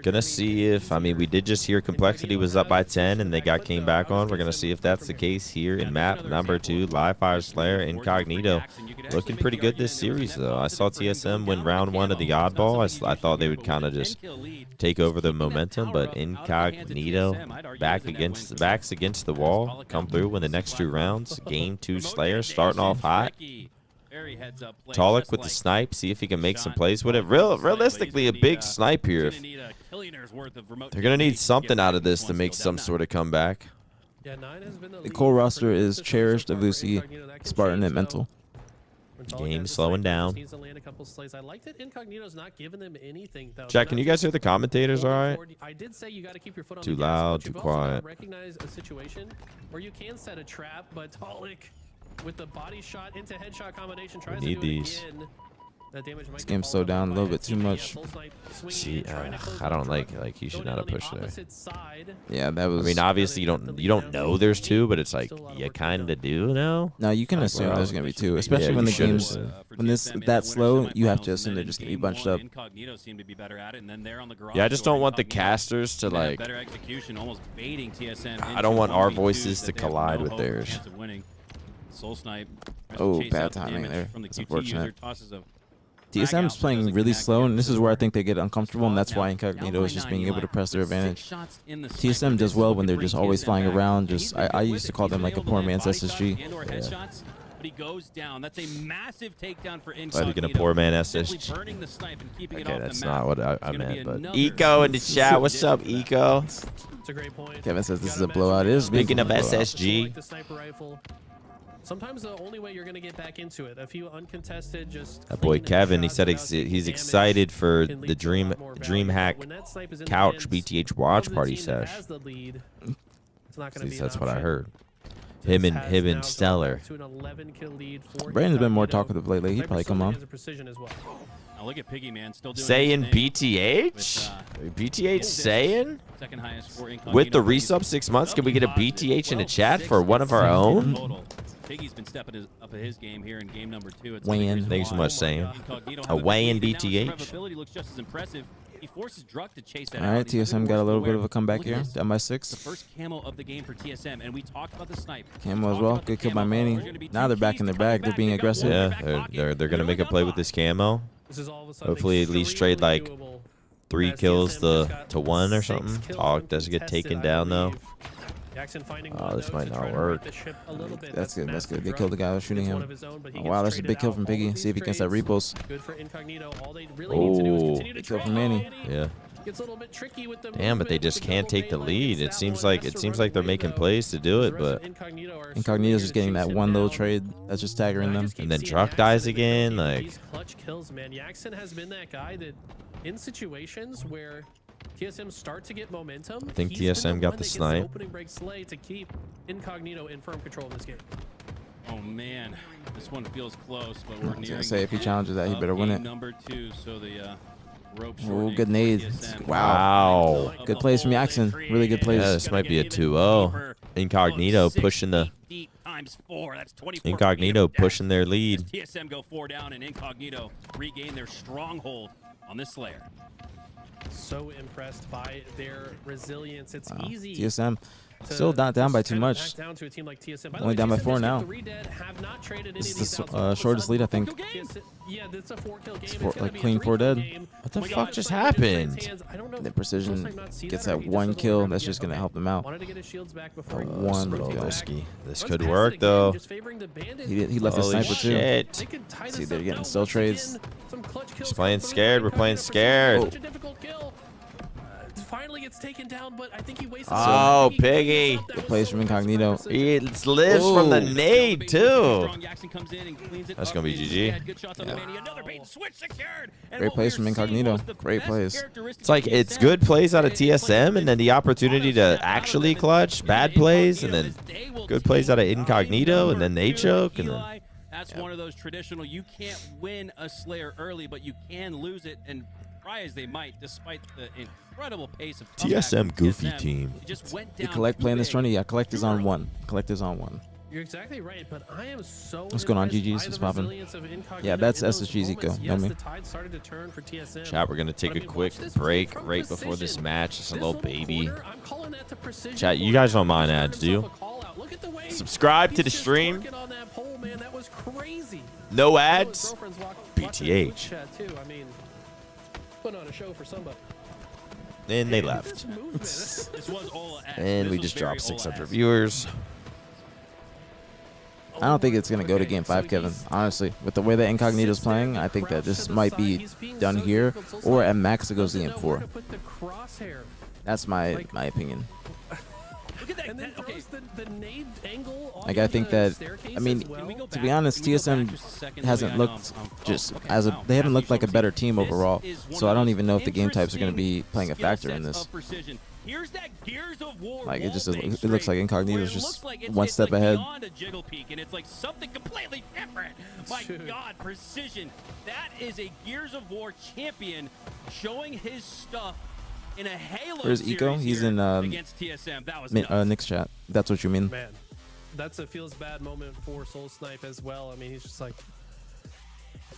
Speaker 1: Gonna see if we did just hear Complexity was up by 10 and they came back on. We're gonna see if that's the case here in map number 2. Live Fire Slayer Incognito looking pretty good this series though. I saw TSM win round 1 of the oddball. I thought they would kind of just take over the momentum, but Incognito backs against the wall, come through win the next 2 rounds. Game 2 Slayer starting off hot. Talik with the snipe, see if he can make some plays with it. Realistically, a big snipe here. They're going to need something out of this to make some sort of comeback.
Speaker 4: The core roster is Cherished, Avusi, Spartan, and Mental.
Speaker 1: Game slowing down.
Speaker 3: I like that Incognito's not giving them anything, though.
Speaker 1: Jack, can you guys hear the commentators all right?
Speaker 3: I did say you got to keep your foot on
Speaker 1: Too
Speaker 3: the
Speaker 1: loud,
Speaker 3: gas, but
Speaker 1: too
Speaker 3: you've also
Speaker 1: quiet.
Speaker 3: Recognize a situation where you can set a trap, but Talik with the body shot into headshot combination tries
Speaker 1: need
Speaker 3: to do it
Speaker 1: these.
Speaker 3: again. That damage might
Speaker 4: This
Speaker 3: get
Speaker 4: game's slowed
Speaker 3: followed
Speaker 4: down a
Speaker 3: up
Speaker 4: little
Speaker 3: by
Speaker 4: bit too
Speaker 3: STG.
Speaker 4: much.
Speaker 3: Full snipe swinging
Speaker 1: See,
Speaker 3: in, trying to close
Speaker 1: I don't
Speaker 3: the
Speaker 1: like
Speaker 3: truck.
Speaker 1: he should
Speaker 3: Going
Speaker 1: not have
Speaker 3: down the
Speaker 1: pushed there.
Speaker 3: opposite side.
Speaker 4: Yeah, that was.
Speaker 1: Obviously you don't know there's 2, but it's like you kind of do know.
Speaker 4: No, you can assume there's gonna be 2, especially when the
Speaker 1: you should
Speaker 4: game's
Speaker 1: assume.
Speaker 4: when this that slow. You have to assume they're just gonna be bunched up.
Speaker 1: Yeah, I just don't want the casters to like.
Speaker 2: Better execution, almost baiting TSM.
Speaker 1: I don't want our
Speaker 2: 1v2s
Speaker 1: voices to
Speaker 2: that they have
Speaker 1: collide
Speaker 2: no
Speaker 1: with
Speaker 2: hope
Speaker 1: theirs.
Speaker 2: chance of winning. Soul Snipe.
Speaker 4: Oh,
Speaker 2: chase
Speaker 4: bad
Speaker 2: out the
Speaker 4: timing
Speaker 2: damage
Speaker 4: there.
Speaker 2: from the
Speaker 4: It's
Speaker 2: QT
Speaker 4: unfortunate.
Speaker 2: user, tosses a
Speaker 4: TSM's playing really slow, and this is where I think they get uncomfortable, and that's why Incognito is just being able to press their advantage. TSM does well when they're just always flying around. I used to call them like a poor man's SSG.
Speaker 2: But he goes down. That's a massive takedown for Incognito.
Speaker 1: Like a poor man SSG.
Speaker 2: Burning the snipe and keeping it
Speaker 1: Okay,
Speaker 2: off
Speaker 1: that's
Speaker 2: the map.
Speaker 1: not what I
Speaker 2: It's gonna
Speaker 1: meant.
Speaker 2: be
Speaker 1: But
Speaker 2: another
Speaker 1: Eco in the chat, what's up, Eco?
Speaker 3: It's a great point.
Speaker 4: Kevin says this is a blowout. It is
Speaker 1: Speaking of
Speaker 4: blowout.
Speaker 1: SSG,
Speaker 3: The sniper rifle. Sometimes the only way you're going to get back into it, a few uncontested, just
Speaker 1: that boy
Speaker 3: clean
Speaker 1: Kevin, he
Speaker 3: headshots
Speaker 1: said
Speaker 3: without taking
Speaker 1: he's
Speaker 3: damage
Speaker 1: excited for
Speaker 3: can
Speaker 1: the
Speaker 3: lead to a lot more value.
Speaker 1: DreamHack
Speaker 3: When that snipe is in the
Speaker 1: couch
Speaker 3: hands
Speaker 1: BtH
Speaker 3: of
Speaker 1: watch
Speaker 3: the
Speaker 1: party
Speaker 3: team that
Speaker 1: sesh.
Speaker 3: has the lead, it's not gonna be an
Speaker 1: That's what I
Speaker 3: option.
Speaker 1: heard.
Speaker 3: This
Speaker 1: Him
Speaker 3: has
Speaker 1: and
Speaker 3: now
Speaker 1: Stellar.
Speaker 3: gone to an 11 kill lead for
Speaker 4: Brandon's been more
Speaker 3: Incognito.
Speaker 4: talkative lately. He'd probably come on.
Speaker 3: Has a precision as well.
Speaker 2: Now look at Piggy Man still doing
Speaker 1: Saying
Speaker 2: his thing
Speaker 1: BTH? BTH saying?
Speaker 2: second highest for Incognito.
Speaker 1: With the resub 6 months, can we get a BTH in the chat for one of our own?
Speaker 2: Total. Piggy's been stepping up at his game here in game number 2. It's
Speaker 4: Weigh-in.
Speaker 1: Thanks so much, Saying. A weigh-in BTH.
Speaker 2: Looks just as impressive. He forces Druck to chase that
Speaker 4: All right,
Speaker 2: out. He's
Speaker 4: TSM got a little bit of a comeback
Speaker 2: Look at
Speaker 4: here.
Speaker 2: this.
Speaker 4: Down by
Speaker 2: The
Speaker 4: 6.
Speaker 2: first camo of the game for TSM, and we talked about the snipe.
Speaker 4: Camo as well. Good kill by Manny. Now they're back in their bag. They're being aggressive.
Speaker 1: Yeah, they're gonna make a play with this camo.
Speaker 3: This is all of a sudden
Speaker 1: Hopefully at least trade like
Speaker 3: doable.
Speaker 1: 3
Speaker 3: As
Speaker 1: kills
Speaker 3: TSM just got
Speaker 1: to 1 or
Speaker 3: 6
Speaker 1: something.
Speaker 3: kills
Speaker 1: Talk doesn't get
Speaker 3: uncontested,
Speaker 1: taken
Speaker 3: I
Speaker 1: down though.
Speaker 3: believe.
Speaker 5: Oh, this might not work.
Speaker 4: That's good. That's good. They killed the guy who was shooting him. Oh, wow, that's a big kill from Piggy. See if he gets that repost.
Speaker 5: Oh,
Speaker 4: big kill from Manny.
Speaker 5: yeah. Damn, but they just can't take the lead. It seems like they're making plays to do it, but
Speaker 4: Incognito's just getting that one little trade that's just staggering them.
Speaker 5: and then Truck dies again. Like,
Speaker 3: These clutch kills, man. Yaxon has been that guy that in situations where TSM start to get momentum,
Speaker 5: I think
Speaker 3: he's been
Speaker 5: TSM got
Speaker 3: one
Speaker 5: the
Speaker 3: that gets
Speaker 5: snipe.
Speaker 3: opening break slay to keep Incognito in firm control of this game.
Speaker 2: Oh man, this one feels close, but we're
Speaker 4: I was
Speaker 2: nearing.
Speaker 4: gonna say if he challenges that, he better win it.
Speaker 2: Number 2, so the rope
Speaker 4: Oh,
Speaker 2: shortening
Speaker 4: good
Speaker 2: for
Speaker 4: nade.
Speaker 2: TSM.
Speaker 5: Wow.
Speaker 4: Good plays from Yaxon. Really good plays.
Speaker 5: Yeah, this might be a 2-0. Incognito pushing the Incognito pushing their lead.
Speaker 2: TSM go 4 down and Incognito regain their stronghold on this Slayer.
Speaker 3: So impressed by their resilience. It's
Speaker 4: Wow.
Speaker 3: easy.
Speaker 4: TSM still not down by too
Speaker 3: kind of
Speaker 4: much.
Speaker 3: back down to a team like TSM. By the
Speaker 4: Only
Speaker 3: way,
Speaker 4: down by
Speaker 3: TSM
Speaker 4: 4
Speaker 3: just
Speaker 4: now.
Speaker 3: got the Redead, have not traded any
Speaker 4: This
Speaker 3: of
Speaker 4: is
Speaker 3: these
Speaker 4: the
Speaker 3: out, so all of a
Speaker 4: shortest lead, I think.
Speaker 3: Yeah, that's a 4-kill game.
Speaker 4: It's like clean 4 dead.
Speaker 5: What the fuck just happened?
Speaker 4: The Precision gets that one kill. That's just gonna help them out.
Speaker 3: Wanted to get his shields back before
Speaker 4: The
Speaker 3: he
Speaker 4: one
Speaker 5: It's a
Speaker 3: goes.
Speaker 5: little
Speaker 4: kill.
Speaker 5: risky. This
Speaker 3: Let's
Speaker 5: could
Speaker 3: pass it
Speaker 5: work
Speaker 3: again,
Speaker 5: though.
Speaker 3: just favoring the bandit.
Speaker 4: He left the
Speaker 5: Holy
Speaker 4: sniper too.
Speaker 5: shit.
Speaker 3: They could tie
Speaker 4: See,
Speaker 3: this
Speaker 4: they're
Speaker 3: up
Speaker 4: getting
Speaker 3: now.
Speaker 4: still
Speaker 3: Once
Speaker 4: trades.
Speaker 3: again, some clutch kills
Speaker 5: He's playing
Speaker 3: coming
Speaker 5: scared.
Speaker 3: from
Speaker 5: We're playing
Speaker 3: Incognito.
Speaker 5: scared.
Speaker 3: Such a difficult kill. Finally gets taken down, but I think he wasted
Speaker 5: Oh,
Speaker 3: some.
Speaker 5: Piggy.
Speaker 3: That was
Speaker 4: Plays
Speaker 3: so
Speaker 4: from
Speaker 3: impressive by
Speaker 5: He
Speaker 4: Incognito.
Speaker 3: Precision.
Speaker 5: lives from the
Speaker 4: Ooh.
Speaker 5: nade too.
Speaker 2: That's
Speaker 5: That's gonna be GG.
Speaker 4: Great plays from Incognito. Great plays.
Speaker 5: It's like it's good plays out of TSM, and then the opportunity to actually clutch. Bad plays, and then good plays out of Incognito, and then they choke, and then
Speaker 2: That's one of those traditional. You can't win a Slayer early, but you can lose it, and try as they might, despite the incredible pace of
Speaker 5: TSM goofy
Speaker 2: TSM,
Speaker 5: team.
Speaker 2: it just went
Speaker 4: You
Speaker 2: down
Speaker 4: collect
Speaker 2: too
Speaker 4: playing this
Speaker 2: big.
Speaker 4: tourney. Yeah, collect is on 1. Collect is on 1.
Speaker 3: You're exactly right, but I am so
Speaker 4: What's going on,
Speaker 3: impressed
Speaker 4: GGs?
Speaker 3: by
Speaker 4: What's
Speaker 3: the
Speaker 4: poppin'?
Speaker 3: resilience of Incognito
Speaker 4: Yeah, that's
Speaker 3: in those
Speaker 4: SSG's eco.
Speaker 3: moments.
Speaker 4: Know
Speaker 3: Yes,
Speaker 4: me.
Speaker 3: the tide started to turn for TSM.
Speaker 5: Chat, we're gonna take
Speaker 3: But I
Speaker 5: a
Speaker 3: mean,
Speaker 5: quick
Speaker 3: watch this
Speaker 5: break
Speaker 3: from
Speaker 5: right before this
Speaker 3: precision.
Speaker 5: match. It's a
Speaker 3: This
Speaker 5: little
Speaker 3: little
Speaker 5: baby.
Speaker 3: corner, I'm calling that the precision
Speaker 5: Chat, you
Speaker 3: corner.
Speaker 5: guys don't mind
Speaker 3: He's got
Speaker 5: ads, do you?
Speaker 3: himself a call out. Look at the way
Speaker 5: Subscribe to
Speaker 3: he's
Speaker 5: the
Speaker 3: just
Speaker 5: stream.
Speaker 3: twerking on that pole, man. That was crazy.
Speaker 5: No
Speaker 3: His
Speaker 5: ads.
Speaker 3: girlfriend's watching
Speaker 5: BtH.
Speaker 3: Twitch chat, too. I mean, putting on a show for somebody.
Speaker 5: And they
Speaker 3: This
Speaker 5: left.
Speaker 3: movement.
Speaker 2: This was all
Speaker 5: And we just dropped 600 viewers.
Speaker 4: I don't think it's gonna go to game 5, Kevin. Honestly, with the way that Incognito's playing, I think that this might be done here, or at max it goes to game 4. That's my opinion.
Speaker 2: Look at that.
Speaker 3: And then
Speaker 2: Okay.
Speaker 3: throws the nade angle off
Speaker 4: Like I think that,
Speaker 3: staircase
Speaker 4: I mean,
Speaker 3: as well.
Speaker 4: to be honest, TSM hasn't looked they haven't looked like a better team overall. So I don't even know if the game types are gonna be playing a factor in this.
Speaker 2: Here's that Gears of War
Speaker 4: Like it just
Speaker 2: wall
Speaker 4: it looks like Incognito's
Speaker 2: where it
Speaker 4: just
Speaker 2: looks like it's
Speaker 4: one step
Speaker 2: like
Speaker 4: ahead.
Speaker 2: beyond a jiggle peak, and it's like something completely different. My
Speaker 3: Dude.
Speaker 2: God, precision! That is a Gears of War champion showing his stuff in a Halo.
Speaker 4: Where's Eco?
Speaker 2: series
Speaker 4: He's
Speaker 2: here
Speaker 4: in
Speaker 2: against TSM. That was nuts.
Speaker 4: Nick's chat. That's what you mean.
Speaker 3: Man, that's a feels bad moment for Soul Snipe as well. I mean, he's just like.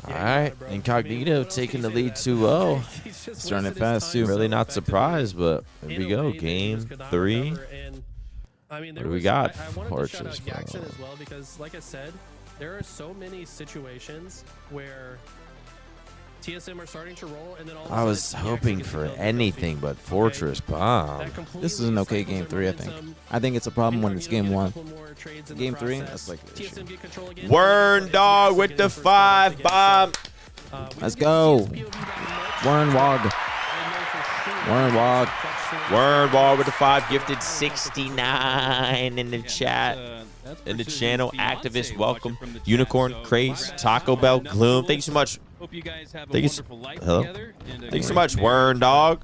Speaker 5: All
Speaker 3: yeah,
Speaker 5: right,
Speaker 3: bro. I
Speaker 5: Incognito
Speaker 3: mean, what else
Speaker 5: taking
Speaker 3: can
Speaker 5: the
Speaker 3: you
Speaker 5: lead
Speaker 3: say to
Speaker 5: 2-0.
Speaker 3: that? He's just
Speaker 4: Starting it
Speaker 3: wasted his
Speaker 4: fast,
Speaker 3: time
Speaker 4: too.
Speaker 3: so
Speaker 5: Really not
Speaker 3: effectively
Speaker 5: surprised, but here
Speaker 3: in
Speaker 5: we
Speaker 3: a
Speaker 5: go.
Speaker 3: way that he
Speaker 5: Game
Speaker 3: just could not
Speaker 5: 3.
Speaker 3: recover. And, I mean, there
Speaker 5: What do we
Speaker 3: was-
Speaker 5: got?
Speaker 3: I wanted to
Speaker 5: Porches,
Speaker 3: shout out Jackson
Speaker 5: bro.
Speaker 3: as well because, like I said, there are so many situations where TSM are starting to roll, and then all of a
Speaker 5: I was
Speaker 3: sudden,
Speaker 5: hoping
Speaker 3: Jackson
Speaker 5: for
Speaker 3: gets the
Speaker 5: anything but Fortress Bomb.
Speaker 3: That completely
Speaker 4: This is an okay
Speaker 3: stifles
Speaker 4: game
Speaker 3: their
Speaker 4: 3, I think.
Speaker 3: momentum.
Speaker 4: I think it's a problem when it's game
Speaker 3: Incognito
Speaker 4: 1.
Speaker 3: get a couple more trades in the
Speaker 4: Game 3,
Speaker 3: process.
Speaker 4: that's like the issue.
Speaker 3: TSM get control again.
Speaker 5: Wern
Speaker 3: It's
Speaker 5: dog
Speaker 3: Jackson
Speaker 5: with the
Speaker 3: getting first
Speaker 5: 5
Speaker 3: again.
Speaker 5: bomb.
Speaker 3: We
Speaker 4: Let's
Speaker 3: didn't
Speaker 4: go.
Speaker 3: see his POV that much.
Speaker 4: Warren Wog.
Speaker 3: I know for sure
Speaker 4: Warren
Speaker 3: that
Speaker 4: Wog.
Speaker 3: he's a clutch swing.
Speaker 5: Wern Wall with the 5, gifted 69 in the chat. In the channel, activist, welcome. Unicorn, Craze, Taco Bell, Gloom. Thank you so much.
Speaker 2: Hope you guys have a
Speaker 5: Thank you so-
Speaker 2: wonderful life
Speaker 5: Hello?
Speaker 2: together. And
Speaker 5: Thank you so much, Wern dog.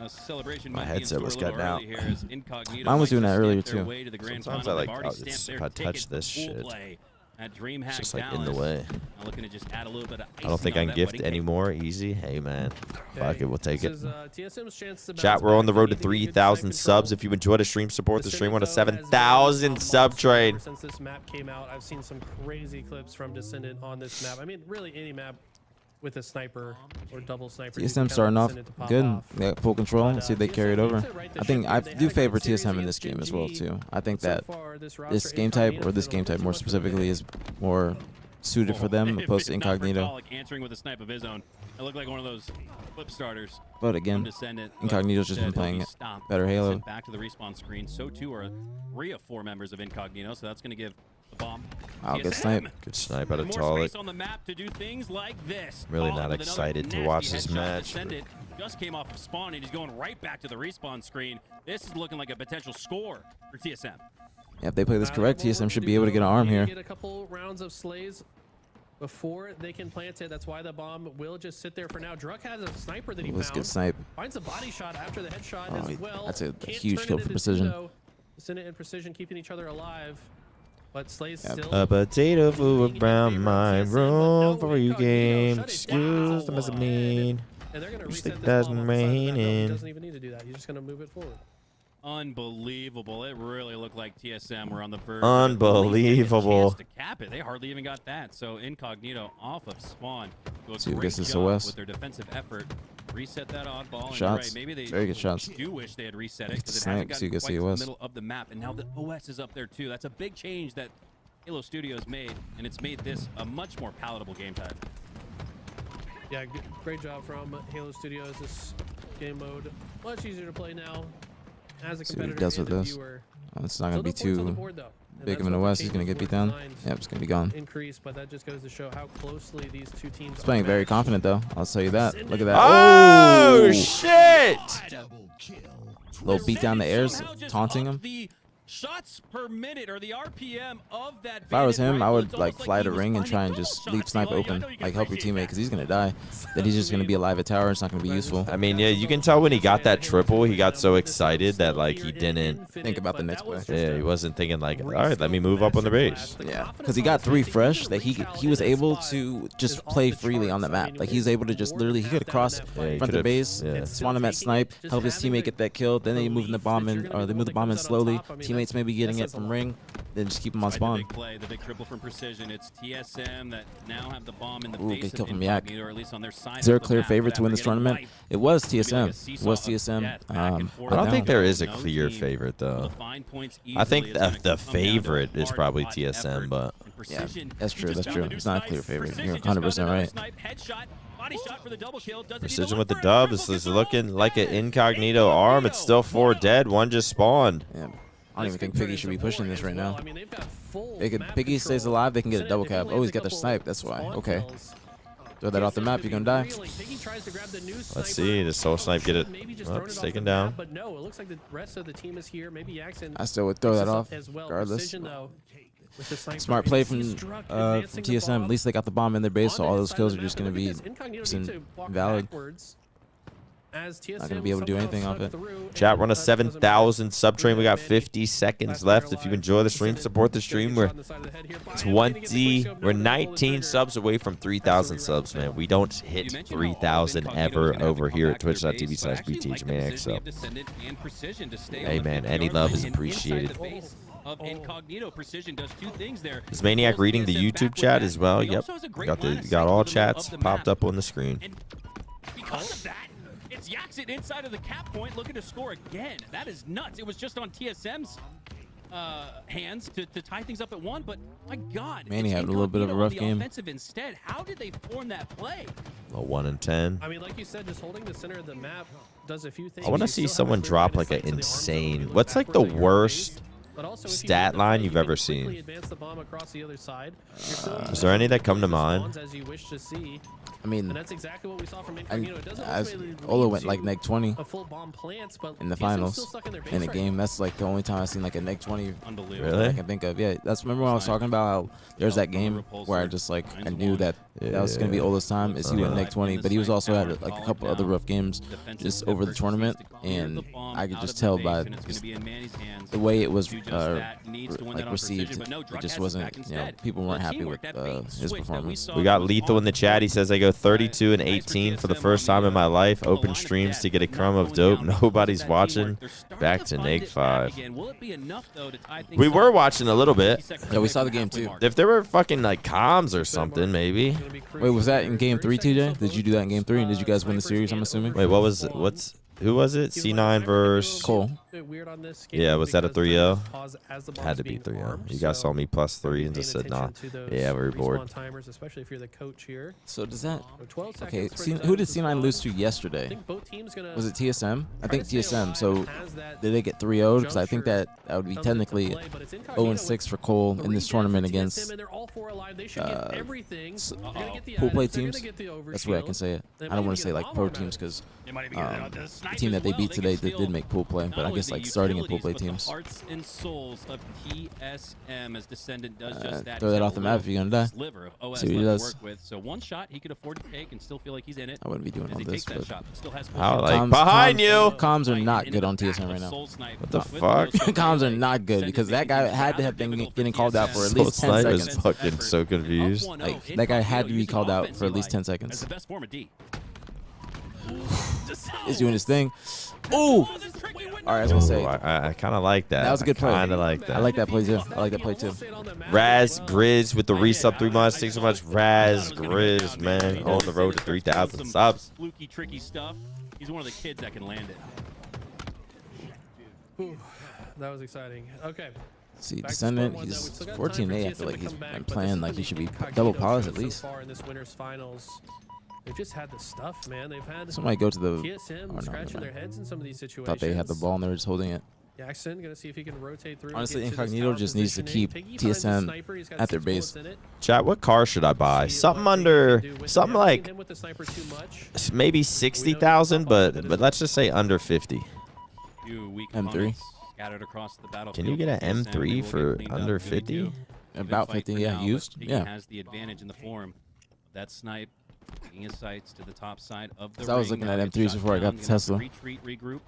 Speaker 2: Celebration
Speaker 5: My
Speaker 2: might be in
Speaker 5: headset was
Speaker 2: store a
Speaker 5: cutting
Speaker 2: little
Speaker 5: out.
Speaker 2: early here as Incognito
Speaker 4: Mine was
Speaker 2: might
Speaker 4: doing that
Speaker 2: just
Speaker 4: earlier,
Speaker 2: stamp their
Speaker 4: too.
Speaker 2: way to the grand
Speaker 5: Sometimes
Speaker 2: final.
Speaker 5: I
Speaker 2: They've
Speaker 5: like
Speaker 2: already
Speaker 5: how
Speaker 2: stamped
Speaker 5: it's-
Speaker 2: their
Speaker 5: if I touch
Speaker 2: ticket
Speaker 5: this
Speaker 2: to pool
Speaker 5: shit,
Speaker 2: play at DreamHack
Speaker 5: It's just like in the
Speaker 2: Dallas.
Speaker 5: way.
Speaker 2: I'm looking to just add a little bit of
Speaker 5: I don't think I
Speaker 2: icing
Speaker 5: can
Speaker 2: on that
Speaker 5: gift
Speaker 2: wedding cake.
Speaker 5: anymore. Easy. Hey, man. Fuck it. We'll take
Speaker 3: This
Speaker 5: it.
Speaker 3: is, TSM's chance to
Speaker 5: Chat,
Speaker 3: bounce
Speaker 5: we're on the
Speaker 3: back.
Speaker 5: road to
Speaker 3: They need to get good
Speaker 5: 3,000
Speaker 3: side
Speaker 5: subs.
Speaker 3: control.
Speaker 5: If you enjoyed the stream, support the stream. We're on a
Speaker 3: Descendant, though, has
Speaker 5: 7,000
Speaker 3: been
Speaker 5: sub train.
Speaker 3: Since this map came out, I've seen some crazy clips from Descendant on this map. I mean, really any map with a sniper or double sniper. you can
Speaker 4: TSM
Speaker 3: count
Speaker 4: starting
Speaker 3: on
Speaker 4: off
Speaker 3: Descendant to pop
Speaker 4: good.
Speaker 3: off.
Speaker 4: They got full control.
Speaker 3: But,
Speaker 4: Let's see if they carry it
Speaker 3: TSM
Speaker 4: over.
Speaker 3: needs it right
Speaker 4: I
Speaker 3: this
Speaker 4: think
Speaker 3: year.
Speaker 4: I
Speaker 3: They had
Speaker 4: do
Speaker 3: a
Speaker 4: favor
Speaker 3: great series
Speaker 4: TSM in
Speaker 3: against
Speaker 4: this game as
Speaker 3: Gen
Speaker 4: well
Speaker 3: G.
Speaker 4: too. I think
Speaker 3: So
Speaker 4: that
Speaker 3: far, this
Speaker 4: this
Speaker 3: roster,
Speaker 4: game type
Speaker 3: Incognito's
Speaker 4: or this
Speaker 3: been a
Speaker 4: game
Speaker 3: little
Speaker 4: type
Speaker 3: too
Speaker 4: more
Speaker 3: much for them.
Speaker 4: specifically is more suited for them opposed to Incognito.
Speaker 2: Like answering with a snipe of his own. It looked like one of those flip starters.
Speaker 4: But again, Incognito's just been playing better Halo.
Speaker 2: Back to the respawn screen. So too are 3 of 4 members of Incognito. So that's going to give the bomb.
Speaker 4: I'll get sniped.
Speaker 1: Good snipe out of
Speaker 2: More
Speaker 1: Talik.
Speaker 2: on the map to do things like this.
Speaker 1: Really
Speaker 2: Talik
Speaker 1: not
Speaker 2: with
Speaker 1: excited to
Speaker 2: another
Speaker 1: watch
Speaker 2: nasty
Speaker 1: this
Speaker 2: headshot
Speaker 1: match.
Speaker 2: descended. Just came off of spawn and he's going right back to the respawn screen. This is looking like a potential score for TSM.
Speaker 4: Yeah, if they play this correct, TSM should be able to get an arm here.
Speaker 3: Get a couple rounds of slays before they can plant it. That's why the bomb will just sit there for now. Druck has a sniper that he
Speaker 4: Let's
Speaker 3: found.
Speaker 4: get sniped.
Speaker 3: Finds a body shot after the headshot
Speaker 4: Oh,
Speaker 3: as well.
Speaker 4: that's a
Speaker 3: Can't
Speaker 4: huge
Speaker 3: turn
Speaker 4: kill
Speaker 3: it
Speaker 4: for
Speaker 3: into
Speaker 4: precision.
Speaker 3: two, though. Send it in precision, keeping each other alive. But Slay's still.
Speaker 1: A potato flew around my room for you game. Excuse the mezzanine.
Speaker 3: And they're going to
Speaker 1: Stick
Speaker 3: reset
Speaker 1: that
Speaker 3: this bomb on the side of the
Speaker 1: rain
Speaker 3: map. No, he
Speaker 1: in.
Speaker 3: doesn't even need to do that. He's just going to move it forward.
Speaker 2: Unbelievable. It really looked like TSM were on the verge.
Speaker 1: Unbelievable.
Speaker 2: To cap it. They hardly even got that. So Incognito off of spawn.
Speaker 4: See who gets this
Speaker 2: job
Speaker 4: OS.
Speaker 2: with their defensive effort. Reset that oddball.
Speaker 4: Shots.
Speaker 2: And maybe they
Speaker 4: Very good shots.
Speaker 2: do wish they had reset it
Speaker 4: Get the
Speaker 2: because it
Speaker 4: snipe,
Speaker 2: hasn't
Speaker 4: so you
Speaker 2: gotten
Speaker 4: can see
Speaker 2: quite to
Speaker 4: OS.
Speaker 2: the middle of the map. And now the OS is up there too. That's a big change that Halo Studios made, and it's made this a much more palatable game type.
Speaker 3: Yeah, great job from Halo Studios. This game mode much easier to play now. As a
Speaker 4: See what he
Speaker 3: competitor
Speaker 4: does
Speaker 3: and
Speaker 4: with
Speaker 3: a
Speaker 4: this.
Speaker 3: viewer.
Speaker 4: It's not going to be
Speaker 3: Still no points on the
Speaker 4: too
Speaker 3: board, though. And
Speaker 4: big
Speaker 3: that's
Speaker 4: of an
Speaker 3: what
Speaker 4: OS.
Speaker 3: the
Speaker 4: He's going to
Speaker 3: changes
Speaker 4: get beat
Speaker 3: were
Speaker 4: down.
Speaker 3: designed
Speaker 4: Yep, it's going to be gone.
Speaker 3: Increase, but that just goes to show how closely these two teams
Speaker 4: He's
Speaker 3: are
Speaker 4: playing very
Speaker 3: matched.
Speaker 4: confident, though. I'll tell you that. Look at that.
Speaker 1: Oh, shit!
Speaker 4: Little beat down the airs, taunting him.
Speaker 2: The shots per minute or the RPM of that.
Speaker 4: If I was
Speaker 2: bandit
Speaker 4: him, I
Speaker 2: rifle,
Speaker 4: would
Speaker 2: it's
Speaker 4: like
Speaker 2: almost
Speaker 4: fly
Speaker 2: he
Speaker 4: the
Speaker 2: was
Speaker 4: ring and
Speaker 2: finding
Speaker 4: try and
Speaker 2: double
Speaker 4: just
Speaker 2: shots.
Speaker 4: leave snipe
Speaker 2: Eli, I
Speaker 4: open.
Speaker 2: know you can
Speaker 4: Like help your
Speaker 2: appreciate
Speaker 4: teammate
Speaker 2: that.
Speaker 4: because he's going to die. Then he's just going to be alive at tower. It's not going to be useful.
Speaker 1: I mean, yeah, you can tell when he got that triple, he got so excited that like he didn't.
Speaker 4: Think about the next play.
Speaker 1: Yeah, he wasn't thinking like, all right, let me move up on the base.
Speaker 4: Yeah, because he got 3 fresh that he was able to just play freely on the map. Like he's able to just literally he could have crossed
Speaker 1: he
Speaker 4: front of
Speaker 1: could've-
Speaker 4: base,
Speaker 1: yeah.
Speaker 4: spawn him at snipe, help his teammate get that kill. Then they move the bomb in, or they move the bomb in slowly. Teammates maybe getting it from ring, then just keep him on
Speaker 2: The
Speaker 4: spawn.
Speaker 2: big play, the big triple from precision. It's TSM that now have the bomb in the
Speaker 4: Ooh,
Speaker 2: base
Speaker 4: good
Speaker 2: of
Speaker 4: kill from Yak.
Speaker 2: Incognito, or at least on their side
Speaker 4: Is there a
Speaker 2: of the
Speaker 4: clear
Speaker 2: map,
Speaker 4: favorite
Speaker 2: but
Speaker 4: to win
Speaker 2: after
Speaker 4: this
Speaker 2: getting
Speaker 4: tournament?
Speaker 2: wiped,
Speaker 4: It was
Speaker 2: it'd be like a
Speaker 4: TSM. It
Speaker 2: seesaw
Speaker 4: was
Speaker 2: of
Speaker 4: TSM.
Speaker 2: death, back and forth.
Speaker 1: I don't
Speaker 4: But
Speaker 1: think
Speaker 4: now-
Speaker 1: there is a
Speaker 2: No
Speaker 1: clear
Speaker 2: team
Speaker 1: favorite
Speaker 2: will
Speaker 1: though.
Speaker 2: find points
Speaker 1: I think
Speaker 2: easily. It's gonna
Speaker 1: the
Speaker 2: come down to
Speaker 1: favorite is
Speaker 2: hard
Speaker 1: probably
Speaker 2: fought
Speaker 1: TSM,
Speaker 2: effort
Speaker 1: but
Speaker 2: and
Speaker 4: Yeah,
Speaker 2: precision.
Speaker 4: that's
Speaker 2: He
Speaker 4: true.
Speaker 2: just
Speaker 4: That's
Speaker 2: found
Speaker 4: true.
Speaker 2: the new
Speaker 4: It's not a
Speaker 2: snipe.
Speaker 4: clear favorite.
Speaker 2: Precision
Speaker 4: You're
Speaker 2: just found
Speaker 4: 100%
Speaker 2: another
Speaker 4: right.
Speaker 2: snipe. Headshot, body shot for the double kill. Doesn't need to
Speaker 1: Precision
Speaker 2: look
Speaker 1: with the
Speaker 2: for it.
Speaker 1: dubs.
Speaker 2: Triple
Speaker 1: It's
Speaker 2: kill.
Speaker 1: looking like an incognito arm. It's still 4 dead. One just spawned.
Speaker 4: Yeah, I don't even think Piggy should be pushing this right now.
Speaker 3: I mean, they've got full
Speaker 4: They could
Speaker 3: map
Speaker 4: Piggy stays
Speaker 3: control.
Speaker 4: alive, they can get a
Speaker 3: Senate
Speaker 4: double cap.
Speaker 3: definitely
Speaker 4: Oh,
Speaker 3: has
Speaker 4: he's got their
Speaker 3: couple
Speaker 4: snipe. That's why.
Speaker 3: spawn
Speaker 4: Okay.
Speaker 3: kills.
Speaker 4: Throw that off the map. You're gonna die.
Speaker 3: Piggy tries to grab the new
Speaker 1: Let's
Speaker 3: sniper.
Speaker 1: see. Does Soul Snipe get it?
Speaker 3: Maybe just
Speaker 1: Oh,
Speaker 3: thrown it
Speaker 1: it's
Speaker 3: off
Speaker 1: taken
Speaker 3: the map,
Speaker 1: down.
Speaker 3: But no, it looks like the rest of the team is here. Maybe Jackson.
Speaker 4: I still would throw that off,
Speaker 3: as well.
Speaker 4: regardless.
Speaker 3: Precision, though, with the sniper.
Speaker 4: Smart play
Speaker 3: And
Speaker 4: from
Speaker 3: he's Druck advancing the
Speaker 4: TSM. At
Speaker 3: bomb
Speaker 4: least they got the bomb in their base, so
Speaker 3: onto
Speaker 4: all
Speaker 3: his
Speaker 4: those
Speaker 3: side
Speaker 4: kills
Speaker 3: of
Speaker 4: are
Speaker 3: the
Speaker 4: just
Speaker 3: map.
Speaker 4: gonna
Speaker 3: Look
Speaker 4: be
Speaker 3: at this. Incognito
Speaker 4: just
Speaker 3: needs to walk
Speaker 4: invalid.
Speaker 3: backwards as TSM
Speaker 4: Not gonna be able to do
Speaker 3: somehow
Speaker 4: anything off
Speaker 3: snuck
Speaker 4: it.
Speaker 3: through,
Speaker 1: Chat,
Speaker 3: and
Speaker 1: run a
Speaker 3: that doesn't matter.
Speaker 1: 7,000 sub train. We got 50 seconds left. If you enjoy the stream, support the stream. We're 20. We're 19 subs away from 3,000 subs, man. We don't hit 3,000 ever over here at twitch.tv/BtH Maniac. So, hey, man, any love is appreciated.
Speaker 2: Of Incognito, precision does 2 things there.
Speaker 1: Is Maniac reading the YouTube chat as well? Yep. Got all chats popped up on the screen.
Speaker 2: And because of that, it's Yaxit inside of the cap point looking to score again. That is nuts. It was just on TSM's hands to tie things up at 1, but my God.
Speaker 4: Manny
Speaker 2: it's
Speaker 4: had a little bit of a
Speaker 2: Incognito on
Speaker 4: rough
Speaker 2: the
Speaker 4: game.
Speaker 2: offensive instead. How did they form that play?
Speaker 1: A 1 in 10.
Speaker 3: I mean, like you said, just holding the center of the map does a few things.
Speaker 1: I want to
Speaker 3: You
Speaker 1: see
Speaker 3: still have
Speaker 1: someone
Speaker 3: a great
Speaker 1: drop
Speaker 3: line of
Speaker 1: like an
Speaker 3: sight to the arm zone.
Speaker 1: insane.
Speaker 3: You look
Speaker 1: What's like the
Speaker 3: backwards at your
Speaker 1: worst
Speaker 3: base, but also if you
Speaker 1: stat
Speaker 3: need to
Speaker 1: line
Speaker 3: fight,
Speaker 1: you've
Speaker 3: you
Speaker 1: ever
Speaker 3: can quickly
Speaker 1: seen?
Speaker 3: advance the bomb across the other side. You're still
Speaker 1: Is there any that come to mind?
Speaker 3: spawns as you wish to see,
Speaker 4: I mean,
Speaker 3: and that's exactly what we saw from
Speaker 4: and
Speaker 3: Incognito. It doesn't
Speaker 4: as
Speaker 3: ultimately
Speaker 4: Ola
Speaker 3: lead
Speaker 4: went like
Speaker 3: to
Speaker 4: neg 20
Speaker 3: a full bomb plants, but
Speaker 4: in the
Speaker 3: TSM's
Speaker 4: finals
Speaker 3: still stuck in their base
Speaker 4: in a
Speaker 3: right
Speaker 4: game. That's like the only time I've seen like a neg 20
Speaker 2: Unbelievable.
Speaker 1: Really?
Speaker 4: I can think of. Yeah, that's remember when I was talking about how there's that game where I just like I knew that that was gonna be Ola's time. Is he went neg 20, but he was also had like a couple other rough games just over the tournament, and I could just tell by just the way it was like received. It just wasn't, you know, people weren't happy with his performance.
Speaker 1: We got Lethal in the chat. He says, I go 32 and 18 for the first time in my life. Open streams to get a crumb of dope. Nobody's watching. Back to neg 5. We were watching a little bit.
Speaker 4: Yeah, we saw the game too.
Speaker 1: If there were fucking like comms or something, maybe.
Speaker 4: Wait, was that in game 3, TJ? Did you do that in game 3? And did you guys win the series, I'm assuming?
Speaker 1: Wait, what was it? Who was it? C9 versus
Speaker 4: Cole.
Speaker 3: Weird on this
Speaker 1: Yeah, was that a 3-0? Had
Speaker 3: Had
Speaker 1: to be 3-0. You guys saw me +3 and just said, nah. Yeah, we're bored.
Speaker 3: Timers, especially if you're the coach here.
Speaker 4: So does that?
Speaker 3: 12
Speaker 4: Okay,
Speaker 3: seconds for
Speaker 4: who did
Speaker 3: Devs as
Speaker 4: C9
Speaker 3: well.
Speaker 4: lose to
Speaker 3: I
Speaker 4: yesterday?
Speaker 3: think both teams gonna
Speaker 4: Was it TSM? I think
Speaker 3: try to stay
Speaker 4: TSM. So
Speaker 3: alive, has that
Speaker 4: did they get 3-0'd? Because I think
Speaker 3: juncture
Speaker 4: that would be
Speaker 3: comes into
Speaker 4: technically
Speaker 3: play, but it's Incognito
Speaker 4: 0-6
Speaker 3: with
Speaker 4: for Cole in
Speaker 3: 3
Speaker 4: this
Speaker 3: dead
Speaker 4: tournament
Speaker 3: for TSM,
Speaker 4: against
Speaker 3: and they're all 4 alive. They should get everything. They're gonna get the
Speaker 4: pool play
Speaker 3: items, they're gonna
Speaker 4: teams.
Speaker 3: get the
Speaker 4: That's the way I can
Speaker 3: overshield.
Speaker 4: say it.
Speaker 3: They
Speaker 4: I
Speaker 3: might
Speaker 4: don't want
Speaker 3: even
Speaker 4: to say
Speaker 3: get
Speaker 4: like
Speaker 3: a
Speaker 4: pro
Speaker 3: bomb
Speaker 4: teams
Speaker 3: out.
Speaker 4: because
Speaker 2: They might even get
Speaker 4: the
Speaker 2: snipe
Speaker 4: team
Speaker 2: as
Speaker 4: that they
Speaker 2: well.
Speaker 4: beat
Speaker 2: They
Speaker 4: today
Speaker 2: can
Speaker 4: did
Speaker 2: steal
Speaker 4: make pool play, but
Speaker 2: not
Speaker 4: I
Speaker 2: only
Speaker 4: guess
Speaker 2: the
Speaker 4: like starting in pool play
Speaker 2: utilities,
Speaker 4: teams.
Speaker 2: but the hearts and souls of TSM as Descendant does just that.
Speaker 4: Throw
Speaker 2: He's
Speaker 4: that
Speaker 2: got
Speaker 4: off
Speaker 2: a
Speaker 4: the map if you're gonna die.
Speaker 2: sliver of OS
Speaker 4: See what he
Speaker 2: left to
Speaker 4: does.
Speaker 2: work with. So one shot he could afford to take and still feel like he's in it.
Speaker 4: I wouldn't be doing
Speaker 2: As
Speaker 4: all
Speaker 2: he
Speaker 4: this,
Speaker 2: takes that
Speaker 4: but
Speaker 2: shot, but still has
Speaker 1: I
Speaker 2: full
Speaker 1: like
Speaker 2: shield.
Speaker 1: behind you.
Speaker 4: Comms are not
Speaker 2: Into
Speaker 4: good
Speaker 2: the
Speaker 4: on
Speaker 2: back
Speaker 4: TSM
Speaker 2: of
Speaker 4: right now.
Speaker 2: Soul Snipe
Speaker 1: What the
Speaker 2: with
Speaker 1: fuck?
Speaker 2: those
Speaker 4: Comms are
Speaker 2: Soul
Speaker 4: not good
Speaker 2: Snipe
Speaker 4: because that
Speaker 2: making
Speaker 4: guy
Speaker 2: things
Speaker 4: had to
Speaker 2: rather
Speaker 4: have been
Speaker 2: difficult for
Speaker 4: getting called out for at
Speaker 2: TSM.
Speaker 4: least 10
Speaker 1: Snipe is
Speaker 4: seconds.
Speaker 1: fucking so confused.
Speaker 2: Up 1-0,
Speaker 4: Like that guy had to be
Speaker 2: using
Speaker 4: called out
Speaker 2: offense
Speaker 4: for at least 10
Speaker 2: As
Speaker 4: seconds.
Speaker 2: the best form of D.
Speaker 4: He's doing his thing. Ooh! All right, I was gonna say
Speaker 1: I kind of like that.
Speaker 4: that was a good play.
Speaker 1: I kind of like that.
Speaker 4: I like that play too. I like that play too.
Speaker 1: Raz Grizz with the resub 3 months. Thanks so much, Raz Grizz, man. On the road to 3,000 subs.
Speaker 2: Fluky, tricky stuff. He's one of the kids that can land it.
Speaker 3: That was exciting. Okay.
Speaker 4: See,
Speaker 3: Back to
Speaker 4: Descendant,
Speaker 3: square one, though. We
Speaker 4: he's
Speaker 3: still got
Speaker 4: 14
Speaker 3: time for
Speaker 4: A. I
Speaker 3: TSM
Speaker 4: feel like
Speaker 3: to
Speaker 4: he's
Speaker 3: come back,
Speaker 4: been
Speaker 3: but
Speaker 4: playing
Speaker 3: this
Speaker 4: like
Speaker 3: is
Speaker 4: he should be
Speaker 3: Incognito
Speaker 4: double
Speaker 3: show
Speaker 4: polished at
Speaker 3: so
Speaker 4: least.
Speaker 3: far in this winners finals. They've just had the stuff, man. They've had
Speaker 4: Somebody go to the.
Speaker 3: TSM
Speaker 4: Oh, no,
Speaker 3: scratching
Speaker 4: never
Speaker 3: their
Speaker 4: mind.
Speaker 3: heads in some of these situations.
Speaker 4: Thought they had the ball and they were just holding it.
Speaker 3: Jackson gonna see if he can rotate through. and
Speaker 4: Honestly,
Speaker 3: get to this
Speaker 4: Incognito
Speaker 3: tower
Speaker 4: just needs to
Speaker 3: positioning.
Speaker 4: keep
Speaker 3: Piggy finds the
Speaker 4: TSM
Speaker 3: sniper. He's got
Speaker 4: at their
Speaker 3: 6
Speaker 4: base.
Speaker 3: bullets in it.
Speaker 1: Chat, what car should I buy?
Speaker 3: See
Speaker 1: Something
Speaker 3: what they
Speaker 1: under,
Speaker 3: can do with
Speaker 1: something
Speaker 3: it. Haven't seen
Speaker 1: like
Speaker 3: him with the sniper too much.
Speaker 1: maybe 60,000, but let's just say under 50.
Speaker 2: Few weak
Speaker 4: M3.
Speaker 2: opponents scattered across the battlefield.
Speaker 1: Can you get an
Speaker 2: TSM,
Speaker 1: M3
Speaker 2: they will
Speaker 1: for
Speaker 2: get cleaned up.
Speaker 1: under
Speaker 2: Good
Speaker 1: 50?
Speaker 2: do. Good
Speaker 4: About
Speaker 2: fight
Speaker 4: 50,
Speaker 2: for
Speaker 4: yeah,
Speaker 2: now, but
Speaker 4: used,
Speaker 2: Piggy
Speaker 4: yeah.
Speaker 2: has the advantage in the form of that snipe. Taking his sights to the top side of the
Speaker 4: So I was
Speaker 2: ring.
Speaker 4: looking at
Speaker 2: Now
Speaker 4: M3s
Speaker 2: gets
Speaker 4: before I
Speaker 2: shot
Speaker 4: got
Speaker 2: down,
Speaker 4: the
Speaker 2: gonna have to
Speaker 4: Tesla.
Speaker 2: Retreat, regroup.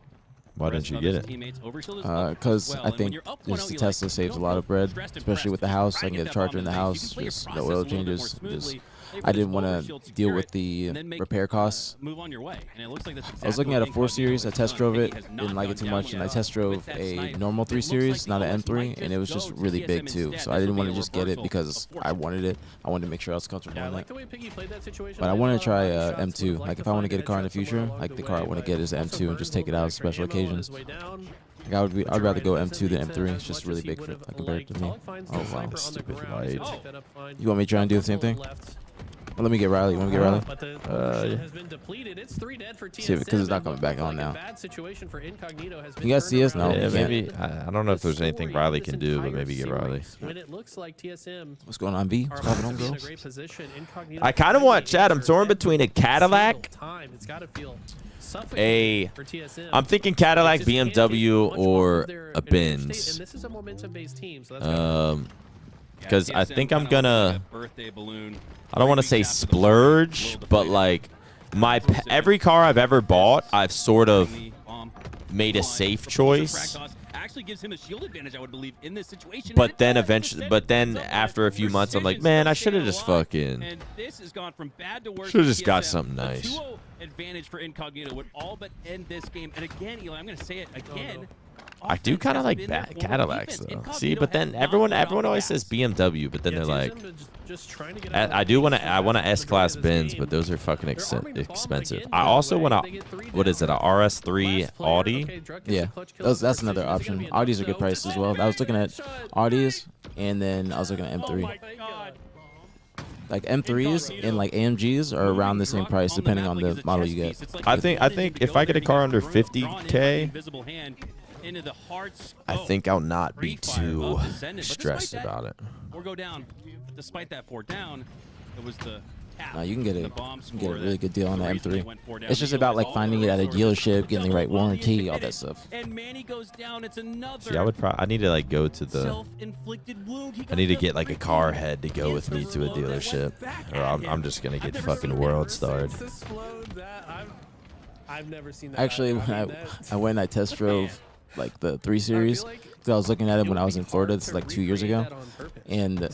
Speaker 1: Why didn't you get it?
Speaker 4: Because I think just the Tesla saves a lot of bread, especially with the house. I can get a charger in the house, just no oil changes. Just I didn't want to deal with the repair costs.
Speaker 2: Move on your way. And it looks like that's
Speaker 4: I was looking at a 4 Series. I test drove it, didn't like it too much, and I test drove a normal 3 Series, not an M3, and it was just really big too. So I didn't want to just get it because I wanted it. I wanted to make sure I was comfortable
Speaker 3: Yeah, I
Speaker 4: in
Speaker 3: like
Speaker 4: it.
Speaker 3: the way Piggy played that situation.
Speaker 4: But I
Speaker 3: Landed
Speaker 4: want
Speaker 3: a
Speaker 4: to try
Speaker 3: lot of body shots,
Speaker 4: M2.
Speaker 3: would
Speaker 4: Like
Speaker 3: to
Speaker 4: if I want to
Speaker 3: find
Speaker 4: get a car in the
Speaker 3: shot somewhere
Speaker 4: future,
Speaker 3: along
Speaker 4: like the
Speaker 3: way,
Speaker 4: car I want to
Speaker 3: but
Speaker 4: get is
Speaker 3: also
Speaker 4: M2 and just take it out on special
Speaker 3: ammo on his
Speaker 4: occasions.
Speaker 3: way down.
Speaker 4: Like I'd rather go M2 than M3. It's
Speaker 3: As
Speaker 4: just
Speaker 3: much
Speaker 4: really
Speaker 3: as he
Speaker 4: big for
Speaker 3: would've
Speaker 4: compared to
Speaker 3: liked.
Speaker 4: me.
Speaker 3: Pollock finds
Speaker 1: Oh,
Speaker 3: the
Speaker 1: wow,
Speaker 3: sniper on the
Speaker 1: stupid
Speaker 3: ground. He's gonna
Speaker 1: light.
Speaker 3: pick that up fine.
Speaker 4: You want me to try and do the same thing?
Speaker 3: Left.
Speaker 4: Well, let me get Riley. You want me to get Riley?
Speaker 3: But the
Speaker 1: yeah.
Speaker 3: has been depleted. It's 3 dead for TSM.
Speaker 4: See, because it's not
Speaker 3: and
Speaker 4: coming
Speaker 3: what
Speaker 4: back
Speaker 3: looked
Speaker 4: on
Speaker 3: like a
Speaker 4: now.
Speaker 3: bad situation for Incognito has been
Speaker 4: You guys see us?
Speaker 3: turned around.
Speaker 4: No,
Speaker 1: Yeah,
Speaker 4: we can't.
Speaker 1: maybe. I don't know if there's anything Riley can do, but maybe get Riley.
Speaker 3: When it looks like TSM
Speaker 4: What's going on, B?
Speaker 3: are
Speaker 4: What's
Speaker 3: about
Speaker 4: popping
Speaker 3: to
Speaker 4: on,
Speaker 3: be in a
Speaker 4: girls?
Speaker 3: great position, Incognito
Speaker 1: I kind of want, Chad, I'm torn between a Cadillac,
Speaker 3: It's got to feel
Speaker 1: a,
Speaker 3: for TSM.
Speaker 1: I'm thinking Cadillac,
Speaker 3: They just can't take
Speaker 1: BMW,
Speaker 3: much off
Speaker 1: or
Speaker 3: of their
Speaker 1: a
Speaker 3: advantage
Speaker 1: Benz.
Speaker 3: state, and this is a momentum-based team, so that's gotta
Speaker 1: Because I think I'm
Speaker 2: TSM
Speaker 1: gonna,
Speaker 2: birthday balloon.
Speaker 1: I don't want to say splurge, but like every car I've ever bought, I've sort of made a safe choice.
Speaker 2: Actually gives him a shield advantage, I would believe, in this situation.
Speaker 1: But then eventually, after a few months, I'm like, man, I should have just fucking,
Speaker 2: And this has gone from bad to worse.
Speaker 1: should have just got
Speaker 2: TSM.
Speaker 1: something
Speaker 2: A
Speaker 1: nice.
Speaker 2: 2-0 advantage for Incognito would all but end this game. And again, Eli, I'm going to say it again.
Speaker 1: I do kind of like Cadillacs though. See, but then everyone always says BMW, but then they're like, I want a S-Class Benz, but those are fucking expensive. I also want a, what is it, a RS3 Audi?
Speaker 4: Yeah, that's another option. Audis are good price as well. I was looking at Audis, and then I was looking at M3. Like M3s and like AMGs are around the same price depending on the model you get.
Speaker 1: I think if I get a car under 50K, I think I'll not be too stressed about it.
Speaker 2: Or go down. Despite that 4 down, it was the
Speaker 4: You can get a really good deal on the M3. It's just about like finding it at a dealership, getting the right warranty, all that stuff.
Speaker 2: And Manny goes down. It's another.
Speaker 1: See, I need to like go to the, I need to get like a car head to go with me to a dealership, or I'm just gonna get fucking world starred.
Speaker 3: I've never seen that.
Speaker 4: Actually, when I went and I test drove like the 3 Series, because I was looking at it when I was in Florida. This is like 2 years ago, and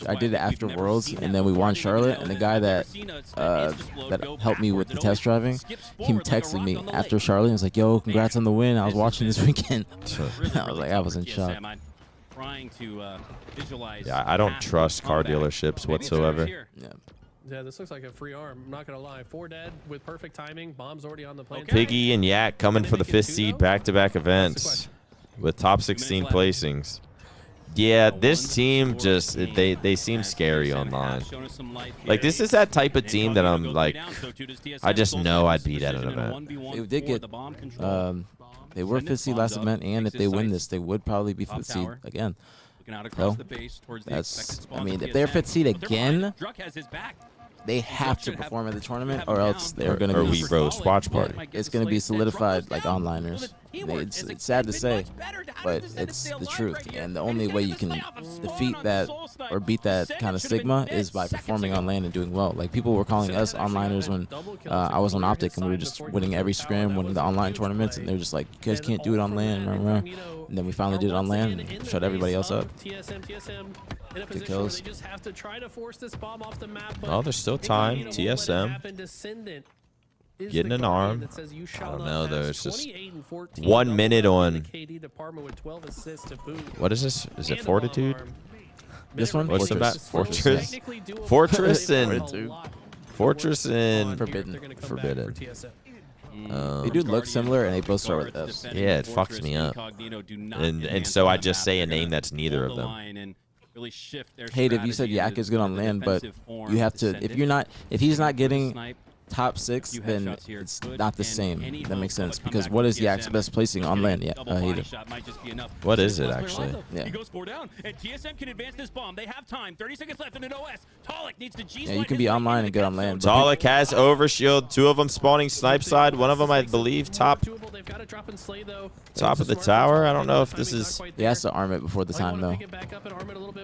Speaker 4: I did it after Worlds, and then we won Charlotte, and the guy that helped me with the test driving, he texted me after Charlotte and was like, "Yo, congrats on the win. I was watching this weekend." I was like, I was in shock.
Speaker 2: Trying to visualize.
Speaker 1: Yeah, I don't trust car dealerships whatsoever.
Speaker 4: Yeah.
Speaker 3: Yeah, this looks like a free arm. I'm not gonna lie. 4 dead with perfect timing. Bomb's already on the plane.
Speaker 1: Piggy and Yak coming for the 5th seed back-to-back events with top 16 placings. Yeah, this team just they seem scary online. Like this is that type of team that I'm like, I just know I'd beat at an event.
Speaker 4: They did get they were 5th seed last event, and if they win this, they would probably be 5th seed again. So that's, I mean, if they're 5th seed again, they have to perform at the tournament, or else they're going to be
Speaker 1: roast watch party.
Speaker 4: It's going to be solidified like onliners. It's sad to say, but it's the truth. And the only way you can defeat that or beat that kind of stigma is by performing on LAN and doing well. Like people were calling us onliners when I was on Optic, and we were just winning every scrim, winning the online tournaments, and they're just like, you guys can't do it on LAN. And then we finally did it on LAN and shut everybody else up. Good kills.
Speaker 1: Oh, there's still time. TSM getting an arm. I don't know though. It's just 1 minute on. What is this? Is it Fortitude?
Speaker 4: This one?
Speaker 1: What's
Speaker 4: Fortress.
Speaker 1: the Fortress? Fortress and Forbidden.
Speaker 4: They do look similar, and they both start with S.
Speaker 1: Yeah, it fucks me up. And so I just say a name that's neither of them.
Speaker 4: Hey, if you said Yak is good on LAN, but you have to, if he's not getting top 6, then it's not the same. That makes sense, because what is Yak's best placing on LAN? Yeah,
Speaker 1: what is it actually?
Speaker 4: Yeah. Yeah, you can be online and good on LAN.
Speaker 1: Talik has overshield. 2 of them spawning snipe side. One of them, I believe, top of the tower. I don't know if this is.
Speaker 4: He has to arm it before the time though.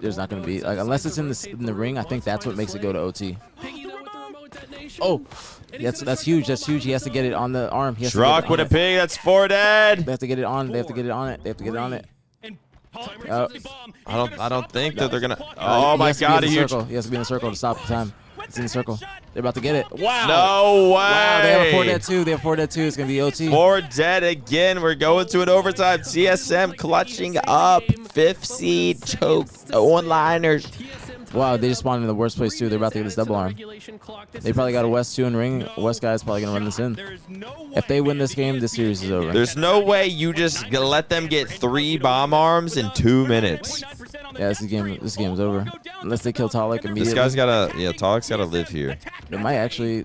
Speaker 4: There's not going to be, like, unless it's in the ring. I think that's what makes it go to OT. Oh, that's huge. That's huge. He has to get it on the arm.
Speaker 1: Truck with a pig. That's 4 dead.
Speaker 4: They have to get it on. They have to get it on it. They have to get it on it.
Speaker 1: I don't think that they're gonna. Oh my God!
Speaker 4: He has to be in the circle to stop the time. It's in the circle. They're about to get it. Wow.
Speaker 1: No way.
Speaker 4: Wow. They have a 4 dead too. They have 4 dead too. It's gonna be OT.
Speaker 1: 4 dead again. We're going to an overtime. TSM clutching up. 5th seed choke. One-liners.
Speaker 4: Wow, they just spawned in the worst place too. They're about to get this double arm. They probably got a West 2 in ring. West guy's probably gonna run this in. If they win this game, this series is over.
Speaker 1: There's no way you just let them get 3 bomb arms in 2 minutes.
Speaker 4: Yeah, this game's over. Unless they kill Talik immediately.
Speaker 1: This guy's gotta, yeah, Talik's gotta live here.
Speaker 4: They might actually.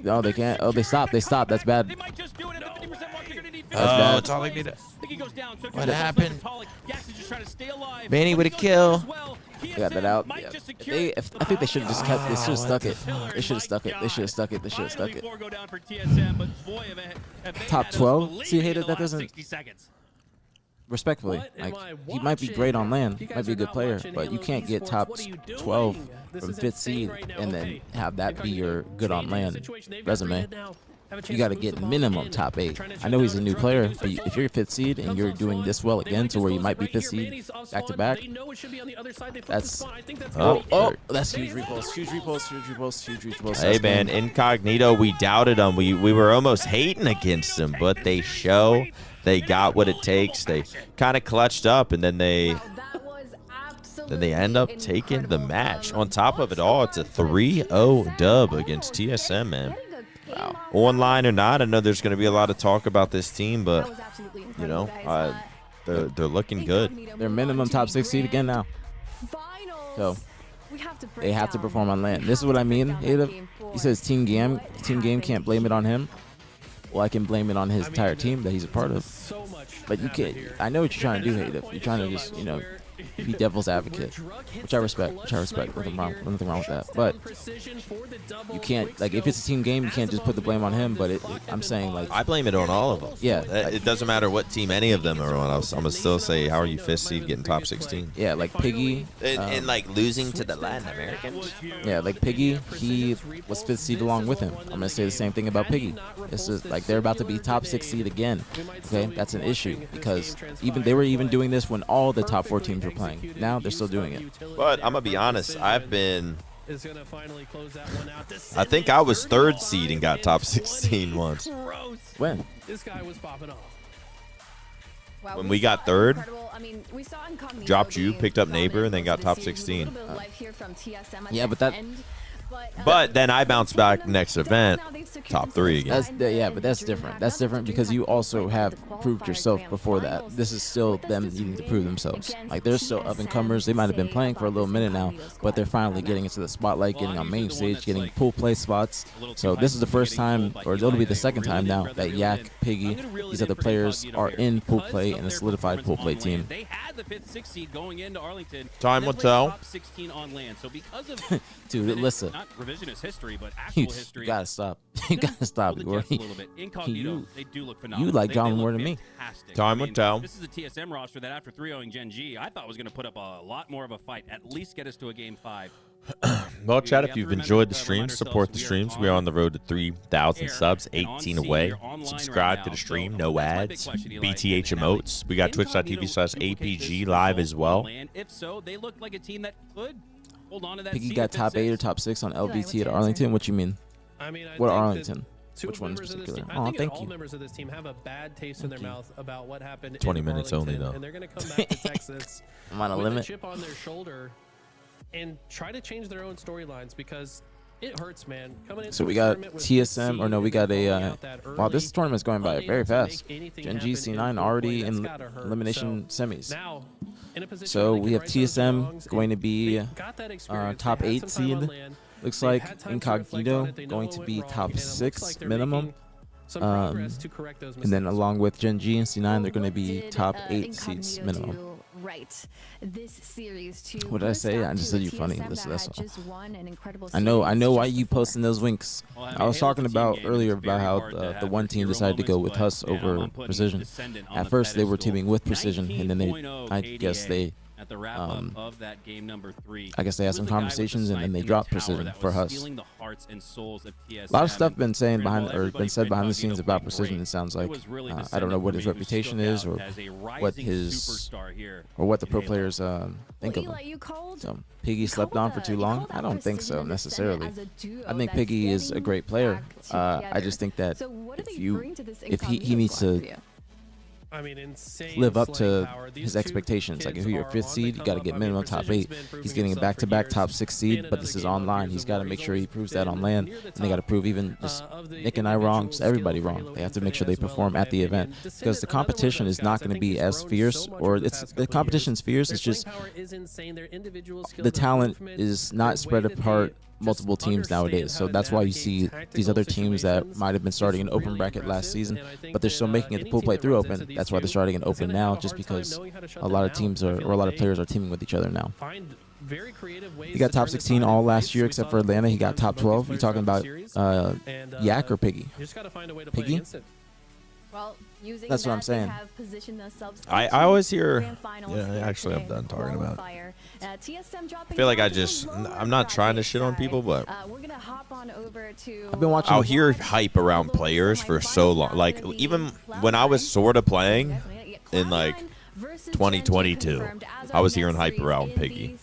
Speaker 4: No, they can't. Oh, they stopped. They stopped. That's bad.
Speaker 1: Oh, Talik need it. What happened? Manny with a kill.
Speaker 4: They got that out. Yeah. I think they should have just kept. They should have stuck it. They should have stuck it. They should have stuck it. They should have stuck it. Top 12. See, hater, that doesn't. Respectfully, like, he might be great on LAN, might be a good player, but you can't get top 12 from 5th seed and then have that be your good on LAN resume. You got to get minimum top 8. I know he's a new player, but if you're 5th seed and you're doing this well again to where you might be 5th seed back to back, that's that's huge repulse, huge repulse, huge repulse, huge repulse.
Speaker 1: Hey man, Incognito, we doubted them. We were almost hating against them, but they show they got what it takes. They kind of clutched up, and then they end up taking the match. On top of it all, it's a 3-0 dub against TSM, man. Wow. Online or not, I know there's going to be a lot of talk about this team, but you know, they're looking good.
Speaker 4: They're minimum top 6 seed again now. So they have to perform on LAN. This is what I mean. He says team game can't blame it on him. Well, I can blame it on his entire team that he's a part of. But you can't. I know what you're trying to do, Hayden. You're trying to just, you know, be devil's advocate, which I respect. Nothing wrong with that. But you can't, like, if it's a team game, you can't just put the blame on him. But I'm saying, like,
Speaker 1: I blame it on all of them.
Speaker 4: Yeah,
Speaker 1: it doesn't matter what team any of them are on. I'm gonna still say, how are you 5th seed getting top 16?
Speaker 4: Yeah, like Piggy
Speaker 1: and like losing to the Latin Americans.
Speaker 4: Yeah, like Piggy, he was 5th seed along with him. I'm gonna say the same thing about Piggy. It's just like they're about to be top 6 seed again. Okay, that's an issue because they were even doing this when all the top 4 teams were playing. Now they're still doing it.
Speaker 1: But I'm gonna be honest, I think I was 3rd seed and got top 16 once.
Speaker 4: When?
Speaker 3: This guy was popping off.
Speaker 1: When we got 3rd, dropped you, picked up Neighbor, and then got top 16.
Speaker 4: Yeah, but that
Speaker 1: But then I bounce back next event, top 3 again.
Speaker 4: Yeah, but that's different. That's different because you also have proved yourself before that. This is still them needing to prove themselves. Like, they're still up-and-comers. They might have been playing for a little minute now, but they're finally getting into the spotlight, getting on main stage, getting pool play spots. So this is the first time, or it'll be the second time now, that Yak, Piggy, these other players are in pool play in a solidified pool play team.
Speaker 2: They had the 5th, 6th seed going into Arlington.
Speaker 1: Time will tell.
Speaker 2: Top 16 on land. So because of
Speaker 4: Dude, listen.
Speaker 2: not revisionist history, but actual
Speaker 4: You
Speaker 2: history.
Speaker 4: gotta stop. You gotta stop.
Speaker 2: Hold the jets a little bit. Incognito, they do look phenomenal.
Speaker 4: You like
Speaker 2: They
Speaker 4: John
Speaker 2: look
Speaker 4: more than me.
Speaker 2: fantastic.
Speaker 1: Time will tell.
Speaker 2: This is a TSM roster that after 3-0ing Gen G, I thought was going to put up a lot more of a fight, at least get us to a game 5.
Speaker 1: Well, chat, if you've enjoyed the stream, support the streams. We are on the road to 3,000 subs, 18 away. Subscribe to the stream, no ads. BtH emotes. We got twitch.tv/aPG live as well.
Speaker 2: If so, they look like a team that could hold on to that.
Speaker 4: Piggy got top 8 or top 6 on LVT at Arlington. What you mean?
Speaker 3: I mean,
Speaker 4: What Arlington? Which one in
Speaker 3: members of this
Speaker 4: particular?
Speaker 3: team- I
Speaker 4: Oh,
Speaker 3: think
Speaker 4: thank
Speaker 3: all
Speaker 4: you.
Speaker 3: members of this team have a bad taste in their mouth about what happened.
Speaker 1: 20
Speaker 3: in
Speaker 1: minutes only,
Speaker 3: Arlington,
Speaker 1: though.
Speaker 3: and they're going to come back to Texas
Speaker 4: I'm on a
Speaker 3: with
Speaker 4: limit.
Speaker 3: a chip on their shoulder and try to change their own storylines because it hurts, man. Coming into
Speaker 4: So we
Speaker 3: a
Speaker 4: got
Speaker 3: tournament with
Speaker 4: TSM, or no, we got
Speaker 3: falling
Speaker 4: a.
Speaker 3: out that
Speaker 4: Wow, this
Speaker 3: early,
Speaker 4: tournament's going by
Speaker 3: unable
Speaker 4: very
Speaker 3: to
Speaker 4: fast.
Speaker 3: make anything
Speaker 4: Gen G
Speaker 3: happen in
Speaker 4: C9
Speaker 3: full
Speaker 4: already
Speaker 3: play,
Speaker 4: in
Speaker 3: that's gotta hurt.
Speaker 4: elimination
Speaker 3: So
Speaker 4: semis.
Speaker 3: now, in a position
Speaker 4: So
Speaker 3: where they
Speaker 4: we
Speaker 3: can
Speaker 4: have
Speaker 3: right those
Speaker 4: TSM
Speaker 3: wrongs,
Speaker 4: going to be
Speaker 3: they've got that experience,
Speaker 4: top
Speaker 3: they had
Speaker 4: 8
Speaker 3: some time on
Speaker 4: seed.
Speaker 3: land,
Speaker 4: Looks
Speaker 3: they've
Speaker 4: like
Speaker 3: had time to reflect on
Speaker 4: Incognito
Speaker 3: it, they know
Speaker 4: going
Speaker 3: what
Speaker 4: to
Speaker 3: went
Speaker 4: be
Speaker 3: wrong,
Speaker 4: top
Speaker 3: and it looks
Speaker 4: 6
Speaker 3: like they're
Speaker 4: minimum.
Speaker 3: making some progress to correct those
Speaker 4: And then
Speaker 3: mistakes.
Speaker 4: along with Gen G and C9, they're going to
Speaker 6: What
Speaker 4: be
Speaker 6: did,
Speaker 4: top 8
Speaker 6: Incognito
Speaker 4: seeds minimum.
Speaker 6: do right this series to
Speaker 4: What did I
Speaker 6: put a
Speaker 4: say?
Speaker 6: stop
Speaker 4: I just
Speaker 6: to
Speaker 4: said
Speaker 6: a
Speaker 4: you funny.
Speaker 6: TSM
Speaker 4: That's
Speaker 6: that
Speaker 4: all.
Speaker 6: had just won an incredible
Speaker 4: I know
Speaker 6: series
Speaker 4: why
Speaker 6: just
Speaker 4: you
Speaker 6: before.
Speaker 4: posting those winks.
Speaker 2: Well,
Speaker 4: I was
Speaker 2: Halo's
Speaker 4: talking
Speaker 2: a team
Speaker 4: about
Speaker 2: game.
Speaker 4: earlier
Speaker 2: It's
Speaker 4: about
Speaker 2: very
Speaker 4: how
Speaker 2: hard to
Speaker 4: the
Speaker 2: have
Speaker 4: one
Speaker 2: their
Speaker 4: team
Speaker 2: hero
Speaker 4: decided to go
Speaker 2: moments,
Speaker 4: with
Speaker 2: but,
Speaker 4: Huss
Speaker 2: man,
Speaker 4: over
Speaker 2: I'm putting
Speaker 4: Precision.
Speaker 2: Descendant on
Speaker 4: At
Speaker 2: the
Speaker 4: first they were
Speaker 2: pedestal.
Speaker 4: teaming with Precision, and then they,
Speaker 2: 19.0
Speaker 4: I guess
Speaker 2: KDA
Speaker 4: they,
Speaker 2: at the wrap up of that game number 3.
Speaker 4: I guess they had some
Speaker 2: Who was the guy with the
Speaker 4: conversations, and then
Speaker 2: snipe
Speaker 4: they
Speaker 2: in the
Speaker 4: dropped
Speaker 2: tower
Speaker 4: Precision
Speaker 2: that
Speaker 4: for
Speaker 2: was
Speaker 4: Huss.
Speaker 2: stealing the hearts and souls of TSM?
Speaker 4: A lot of stuff been saying
Speaker 2: While
Speaker 4: behind, or
Speaker 2: everybody
Speaker 4: been said
Speaker 2: picked
Speaker 4: behind the
Speaker 2: Incognito
Speaker 4: scenes about
Speaker 2: played
Speaker 4: Precision.
Speaker 2: great,
Speaker 4: It sounds
Speaker 2: it
Speaker 4: like
Speaker 2: was really
Speaker 4: I don't know
Speaker 2: Descendant
Speaker 4: what
Speaker 2: for
Speaker 4: his
Speaker 2: me who
Speaker 4: reputation
Speaker 2: stuck
Speaker 4: is,
Speaker 2: out
Speaker 4: or
Speaker 2: as a
Speaker 4: what
Speaker 2: rising
Speaker 4: his,
Speaker 2: superstar here
Speaker 4: or what the
Speaker 2: in
Speaker 4: pro
Speaker 2: Halo.
Speaker 4: players think of him.
Speaker 6: Eli, you called-
Speaker 4: So Piggy
Speaker 6: you
Speaker 4: slept
Speaker 6: called
Speaker 4: on for too
Speaker 6: you
Speaker 4: long?
Speaker 6: called
Speaker 4: I
Speaker 6: out
Speaker 4: don't think so
Speaker 6: Precision and Descendant
Speaker 4: necessarily.
Speaker 6: as a duo
Speaker 4: I think
Speaker 6: that's
Speaker 4: Piggy is a
Speaker 6: getting
Speaker 4: great player.
Speaker 6: back
Speaker 4: I just think that
Speaker 6: So what do they
Speaker 4: if you,
Speaker 6: bring to this
Speaker 4: if he
Speaker 6: Incognito
Speaker 4: needs
Speaker 6: squad
Speaker 4: to
Speaker 6: for you?
Speaker 3: I mean, insane
Speaker 4: live up
Speaker 3: slaying
Speaker 4: to
Speaker 3: power. These
Speaker 4: his
Speaker 3: two
Speaker 4: expectations. Like if
Speaker 3: kids
Speaker 4: you're a
Speaker 3: are
Speaker 4: 5th
Speaker 3: on the
Speaker 4: seed, you got to
Speaker 3: come
Speaker 4: get
Speaker 3: up. I mean,
Speaker 4: minimum top 8.
Speaker 3: Precision's been
Speaker 4: He's
Speaker 3: proving
Speaker 4: getting a
Speaker 3: himself for
Speaker 4: back-to-back
Speaker 3: years.
Speaker 4: top 6
Speaker 3: Being
Speaker 4: seed, but
Speaker 3: another
Speaker 4: this is
Speaker 3: game of
Speaker 4: online.
Speaker 3: Gears
Speaker 4: He's
Speaker 3: of
Speaker 4: got to
Speaker 3: War,
Speaker 4: make
Speaker 3: he's
Speaker 4: sure he
Speaker 3: always
Speaker 4: proves that
Speaker 3: been
Speaker 4: on land,
Speaker 3: near the
Speaker 4: and they got to
Speaker 3: top,
Speaker 4: prove even just
Speaker 3: of the
Speaker 4: Nick and I wrong,
Speaker 3: individual
Speaker 4: just everybody
Speaker 3: skill for
Speaker 4: wrong.
Speaker 3: Halo
Speaker 4: They have to make
Speaker 3: Infinite
Speaker 4: sure they
Speaker 3: as well,
Speaker 4: perform
Speaker 3: in
Speaker 4: at
Speaker 3: my
Speaker 4: the
Speaker 3: opinion.
Speaker 4: event, because
Speaker 3: Descendant,
Speaker 4: the
Speaker 3: another one of
Speaker 4: competition
Speaker 3: those
Speaker 4: is
Speaker 3: guys.
Speaker 4: not
Speaker 3: I
Speaker 4: going to
Speaker 3: think
Speaker 4: be
Speaker 3: he's
Speaker 4: as
Speaker 3: grown
Speaker 4: fierce,
Speaker 3: so much
Speaker 4: or
Speaker 3: over the
Speaker 4: it's
Speaker 3: past
Speaker 4: the
Speaker 3: couple of
Speaker 4: competition's fierce.
Speaker 3: Their
Speaker 4: It's just
Speaker 3: playing power is insane. Their individual skills,
Speaker 4: the
Speaker 3: their
Speaker 4: talent
Speaker 3: movement,
Speaker 4: is
Speaker 3: the
Speaker 4: not
Speaker 3: way
Speaker 4: spread
Speaker 3: that they
Speaker 4: apart
Speaker 3: just
Speaker 4: multiple teams
Speaker 3: understand
Speaker 4: nowadays.
Speaker 3: how
Speaker 4: So
Speaker 3: to
Speaker 4: that's why you
Speaker 3: navigate
Speaker 4: see these
Speaker 3: tactical
Speaker 4: other teams that
Speaker 3: situations
Speaker 4: might have been starting
Speaker 3: is
Speaker 4: an open
Speaker 3: really
Speaker 4: bracket last
Speaker 3: impressive,
Speaker 4: season,
Speaker 3: and I think
Speaker 4: but they're
Speaker 3: that,
Speaker 4: still making it the
Speaker 3: any
Speaker 4: pool
Speaker 3: team
Speaker 4: play
Speaker 3: that
Speaker 4: through
Speaker 3: runs
Speaker 4: open.
Speaker 3: into these
Speaker 4: That's why they're
Speaker 3: two
Speaker 4: starting it
Speaker 3: is
Speaker 4: open
Speaker 3: gonna have
Speaker 4: now,
Speaker 3: a
Speaker 4: just
Speaker 3: hard time
Speaker 4: because
Speaker 3: knowing how to shut
Speaker 4: a
Speaker 3: them
Speaker 4: lot of
Speaker 3: down.
Speaker 4: teams
Speaker 3: I
Speaker 4: are,
Speaker 3: feel
Speaker 4: or a lot
Speaker 3: like
Speaker 4: of
Speaker 3: they
Speaker 4: players are teaming with each other now.
Speaker 3: find very creative ways
Speaker 4: He got
Speaker 3: to
Speaker 4: top
Speaker 3: turn the
Speaker 4: 16
Speaker 3: tide
Speaker 4: all
Speaker 3: in
Speaker 4: last
Speaker 3: fights.
Speaker 4: year,
Speaker 3: We
Speaker 4: except
Speaker 3: saw
Speaker 4: for
Speaker 3: that
Speaker 4: Atlanta. He
Speaker 3: multiple
Speaker 4: got
Speaker 3: times
Speaker 4: top
Speaker 3: with both
Speaker 4: 12.
Speaker 3: these
Speaker 4: You talking about
Speaker 3: players throughout the series. And,
Speaker 4: Yak or Piggy?
Speaker 3: You just got to find a way to play
Speaker 4: Piggy?
Speaker 3: against it.
Speaker 6: Well, using
Speaker 4: That's what I'm
Speaker 6: that,
Speaker 4: saying.
Speaker 6: they have positioned themselves
Speaker 1: I
Speaker 6: into
Speaker 1: always
Speaker 6: the
Speaker 1: hear.
Speaker 6: grand finals
Speaker 1: Yeah,
Speaker 6: here
Speaker 1: actually, I'm
Speaker 6: today.
Speaker 1: done talking about it.
Speaker 6: Qualifier. TSM dropping
Speaker 1: I feel like
Speaker 6: down
Speaker 1: I
Speaker 6: to the
Speaker 1: just,
Speaker 6: lower
Speaker 1: I'm not trying to
Speaker 6: bracket
Speaker 1: shit on
Speaker 6: side.
Speaker 1: people, but
Speaker 6: We're gonna hop on over to.
Speaker 4: I've been watching-
Speaker 1: I'll hear hype around players for so long. Like even when I was sort of playing in like 2022, I was hearing hype around Piggy.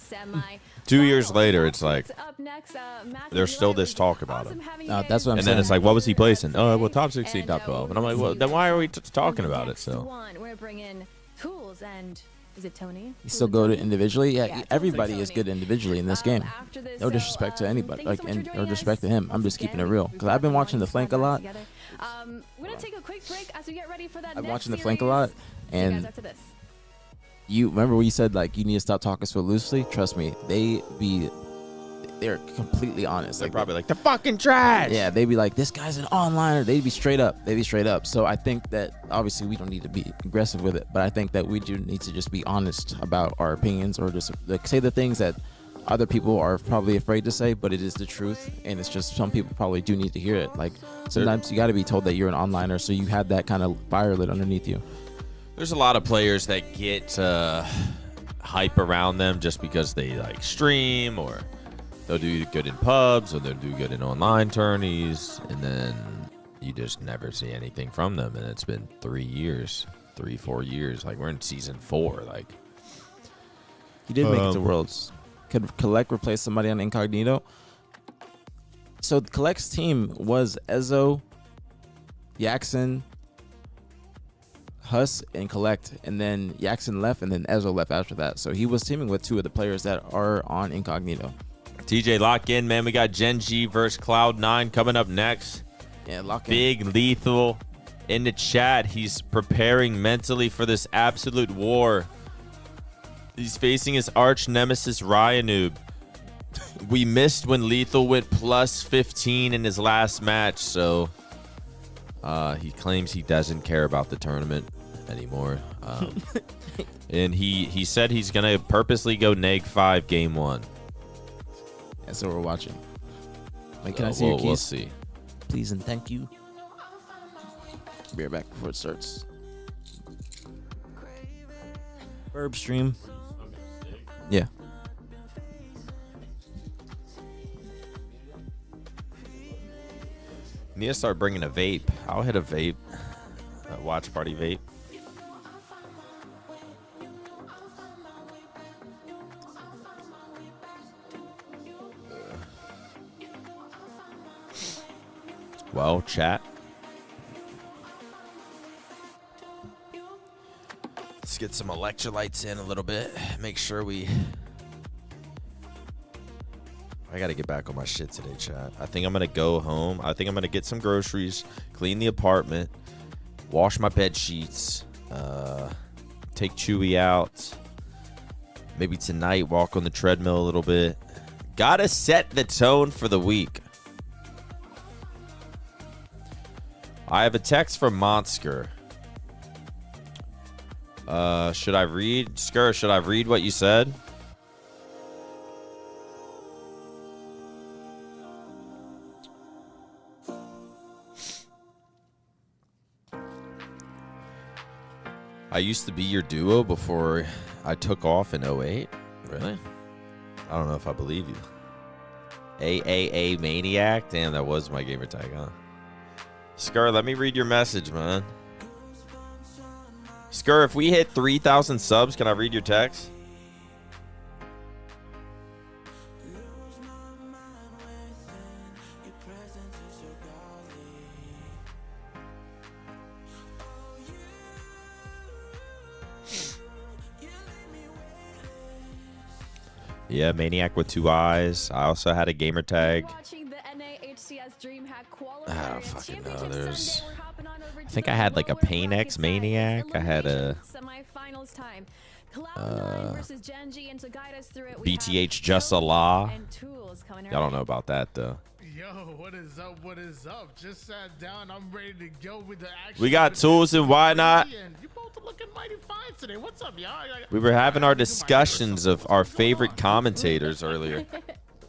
Speaker 1: 2 years later, it's like there's still this talk about him.
Speaker 4: That's what I'm
Speaker 1: And
Speaker 4: saying.
Speaker 1: then it's like, what was he placing? Oh, well, top 16, top 12. And I'm like, well, then why are we talking about it? So
Speaker 6: We're gonna bring in Tools and is it Tony?
Speaker 4: You still go to individually? Yeah,
Speaker 6: Yeah,
Speaker 4: everybody
Speaker 6: Tony.
Speaker 4: is good individually in this game.
Speaker 6: After this,
Speaker 4: No disrespect to anybody,
Speaker 6: thank you
Speaker 4: like,
Speaker 6: so much
Speaker 4: and
Speaker 6: for
Speaker 4: or
Speaker 6: joining
Speaker 4: disrespect to
Speaker 6: us.
Speaker 4: him. I'm
Speaker 6: Once
Speaker 4: just keeping it
Speaker 6: again,
Speaker 4: real,
Speaker 6: we've
Speaker 4: because I've been
Speaker 6: got
Speaker 4: watching the
Speaker 6: one
Speaker 4: flank a
Speaker 6: squad
Speaker 4: lot.
Speaker 6: together. We're gonna take a quick break as we get ready for that.
Speaker 4: I'm
Speaker 6: next
Speaker 4: watching the flank a lot,
Speaker 6: series. See you guys
Speaker 4: and
Speaker 6: after this.
Speaker 4: you remember when you said like you need to stop talking so loosely? Trust me, they're completely honest.
Speaker 1: they're
Speaker 4: Like,
Speaker 1: probably like, the fucking trash.
Speaker 4: yeah, they'd be like, this guy's an onliner. They'd be straight up. So I think that obviously we don't need to be aggressive with it, but I think that we do need to just be honest about our opinions, or just like say the things that other people are probably afraid to say, but it is the truth, and it's just some people probably do need to hear it. Like sometimes you got to be told that you're an onliner, so you have that kind of fire lit underneath you.
Speaker 1: There's a lot of players that get hype around them just because they like stream, or they'll do good in pubs, or they'll do good in online tourneys, and then you just never see anything from them. And it's been 4 years. Like we're in season 4. Like
Speaker 4: He did make it to Worlds. Could Collect replace somebody on Incognito? So Collect's team was Ezo, Yaxon, Huss, and Collect, and then Yaxon left, and then Ezo left after that. So he was teaming with 2 of the players that are on Incognito.
Speaker 5: TJ, lock in, man. We got Gen G versus Cloud9 coming up next.
Speaker 4: Yeah, lock in.
Speaker 5: Big Lethal in the chat. He's preparing mentally for this absolute war. He's facing his arch nemesis, Ryanoob. We missed when Lethal went plus 15 in his last match, so he claims he doesn't care about the tournament anymore. And he said he's going to purposely go neg-5 game 1.
Speaker 4: That's what we're watching. Wait, can
Speaker 5: So
Speaker 4: I see your keys?
Speaker 5: We'll see.
Speaker 4: Please and thank you. Be right back before it starts. Verb stream. Yeah.
Speaker 5: Need to start bringing a vape. I'll hit a vape. A watch party vape. Well, chat. Let's get some electrolytes in a little bit. Make sure we... I got to get back on my shit today, chat. I think I'm going to go home. I think I'm going to get some groceries, clean the apartment, wash my bed sheets, take Chewy out. Maybe tonight walk on the treadmill a little bit. Got to set the tone for the week. I have a text from Monsker. Should I read? Skur, should I read what you said? I used to be your duo before I took off in 08. Really? I don't know if I believe you. AAA Maniac? Damn, that was my gamer tag, huh? Skur, let me read your message, man. Skur, if we hit 3,000 subs, can I read your text? Yeah, Maniac with 2 eyes. I also had a gamer tag. I don't fucking know. There's... I think I had like a Pain-X Maniac. I had a... BtH Just a Law. Y'all don't know about that, though.
Speaker 7: Yo, what is up? What is up? Just sat down. I'm ready to go with the action.
Speaker 5: We got tools and why not?
Speaker 7: You both are looking mighty fine today. What's up, y'all?
Speaker 5: We were having our discussions of our favorite commentators earlier.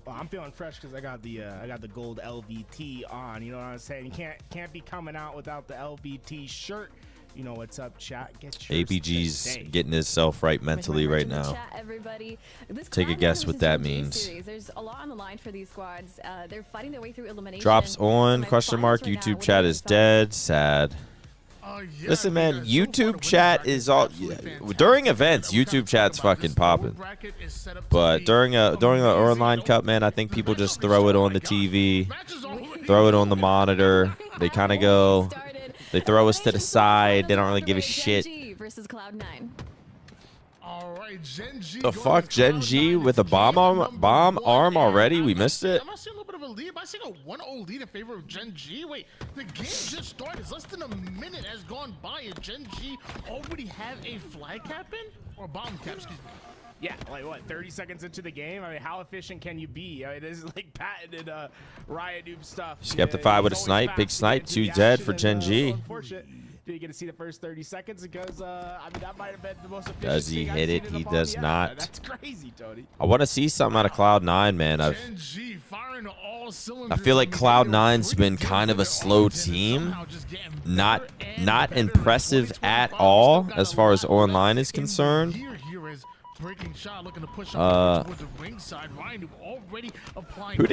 Speaker 8: Well, I'm feeling fresh because I got the gold LVT on. You know what I'm saying? You can't be coming out without the LVT shirt. You know what's up, chat? Get yours
Speaker 5: aPG's
Speaker 8: today.
Speaker 5: getting himself right mentally right now. Take a guess what that means.
Speaker 6: There's a lot on the line for these squads. They're fighting their way through elimination.
Speaker 5: Drops on, question mark, YouTube chat is dead, sad.
Speaker 7: Yeah,
Speaker 5: Listen, man, YouTube chat is all... During events, YouTube chat's fucking popping. But during an online cup, man, I think people just throw it on the TV, throw it on the monitor. They kind of go... They throw us to the side. They don't really give a shit. The fuck, Gen G with a bomb arm already? We missed it.
Speaker 7: Am I seeing a little bit of a lead? Am I seeing a 1-0 lead in favor of Gen G? Wait, the game just started. Less than a minute has gone by, and Gen G already have a flag cap in? Or bomb cap, excuse me.
Speaker 8: Yeah, like what? 30 seconds into the game. I mean, how efficient can you be? I mean, this is like patented Riot stuff.
Speaker 5: Skeptify with a snipe, big snipe, 2 dead for Gen G.
Speaker 8: Unfortunate. Did get to see the first 30 seconds because I mean that might have been the most efficient.
Speaker 5: Does he hit it? He does not.
Speaker 8: That's crazy, Tony.
Speaker 5: I want to see something out of Cloud9, man. I feel like Cloud9's been kind of a slow team. Not impressive at all as far as online is concerned. Who did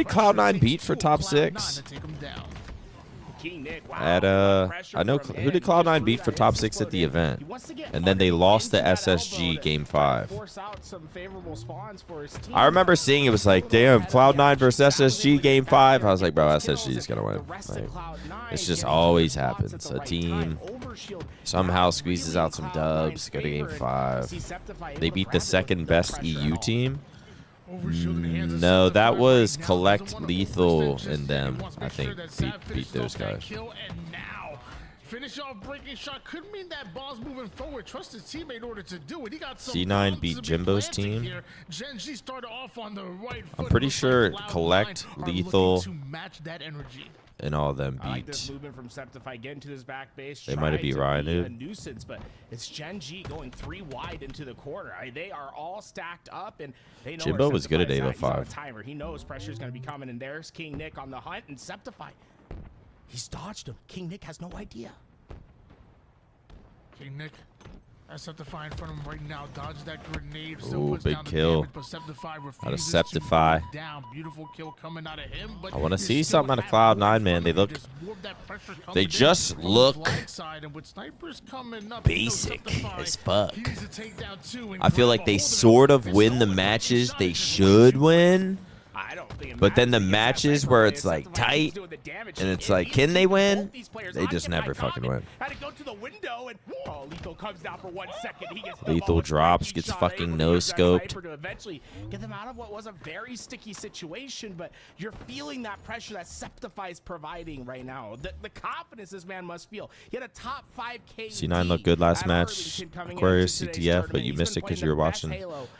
Speaker 5: Cloud9 beat for top 6? I know who did Cloud9 beat for top 6 at the event, and then they lost to SSG game 5. I remember seeing it was like, damn, Cloud9 versus SSG game 5. I was like, bro, SSG is gonna win. Like, it's just always happens. A team somehow squeezes out some dubs, go to game 5. They beat the second best EU team. No, that was Collect, Lethal, and them. I think beat those guys.
Speaker 7: Finish off breaking shot could mean that Ball's moving forward. Trust his teammate in order to do it. He got some
Speaker 5: C9 beat Jimbo's team.
Speaker 7: Gen G started off on the right
Speaker 5: I'm
Speaker 7: foot,
Speaker 5: pretty
Speaker 7: but
Speaker 5: sure
Speaker 7: Cloud9
Speaker 5: Collect,
Speaker 7: are
Speaker 5: Lethal,
Speaker 7: looking to match that energy.
Speaker 5: and all of them
Speaker 8: I like this
Speaker 5: beat.
Speaker 8: movement from Septify, getting to his back base.
Speaker 5: They might have beat
Speaker 8: trying to be
Speaker 5: Ryan,
Speaker 8: a nuisance, but it's Gen G going 3 wide into the corner. They are all stacked up, and they know
Speaker 5: Jimbo
Speaker 8: where
Speaker 5: was good at
Speaker 8: Septify's He's on a
Speaker 5: 805.
Speaker 8: timer. He knows pressure is going to be coming, and there's King Nick on the hunt, and Septify, he's dodged him. King Nick has no idea.
Speaker 7: King Nick, Septify in front of him right now. Dodge that grenade.
Speaker 5: Ooh,
Speaker 7: puts
Speaker 5: big
Speaker 7: down the
Speaker 5: kill.
Speaker 7: damage, but Septify
Speaker 5: Out of
Speaker 7: refuses to
Speaker 5: Septify.
Speaker 7: go down. Beautiful kill coming out of him. But
Speaker 5: I want to
Speaker 7: you
Speaker 5: see
Speaker 7: still
Speaker 5: something out of
Speaker 7: have more
Speaker 5: Cloud9,
Speaker 7: in
Speaker 5: man.
Speaker 7: front
Speaker 5: They
Speaker 7: of you.
Speaker 5: look,
Speaker 7: There's more of that pressure coming
Speaker 5: they
Speaker 7: in
Speaker 5: just
Speaker 7: from the
Speaker 5: look
Speaker 7: flag side, and with snipers coming up,
Speaker 5: basic
Speaker 7: Septify,
Speaker 5: as fuck.
Speaker 7: he needs to take down 2 and
Speaker 5: I feel
Speaker 7: grab
Speaker 5: like
Speaker 7: a
Speaker 5: they
Speaker 7: hold of it.
Speaker 5: sort of
Speaker 7: It's
Speaker 5: win the
Speaker 7: over.
Speaker 5: matches
Speaker 7: Shot
Speaker 5: they
Speaker 7: is
Speaker 5: should win.
Speaker 8: I don't think it
Speaker 5: But then the
Speaker 8: matters.
Speaker 5: matches where it's like tight, and it's like, can they win? They just never fucking win.
Speaker 8: Had to go to the window, and Lethal comes down for 1 second. He gets the
Speaker 5: Lethal
Speaker 8: moment
Speaker 5: drops,
Speaker 8: breaking
Speaker 5: gets
Speaker 8: shot,
Speaker 5: fucking
Speaker 8: able to
Speaker 5: no
Speaker 8: use that
Speaker 5: scoped.
Speaker 8: sniper to eventually get them out of what was a very sticky situation. But you're feeling that pressure that Septify is providing right now. The confidence this man must feel. He had a top 5K.
Speaker 5: C9 looked good last match. Aquarius, CTF, but you missed it because you were watching.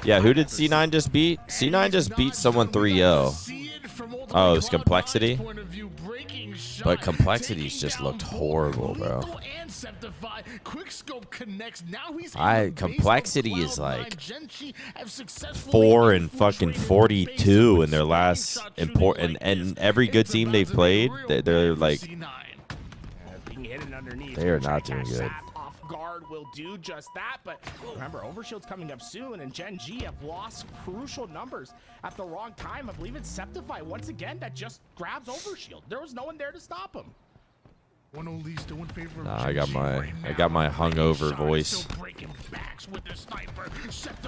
Speaker 5: Yeah, who did C9 just beat? C9 just beat someone 3-0. Oh, it's Complexity? But Complexity's just looked horrible, bro. Complexity is like 4 and fucking 42 in their last important, and every good team they've played, they're like, they are not doing good.
Speaker 8: Guard will do just that, but remember, Overshield's coming up soon, and Gen G have lost crucial numbers at the wrong time. I believe it's Septify once again that just grabs Overshield. There was no one there to stop him.
Speaker 5: Nah, I got my hungover voice.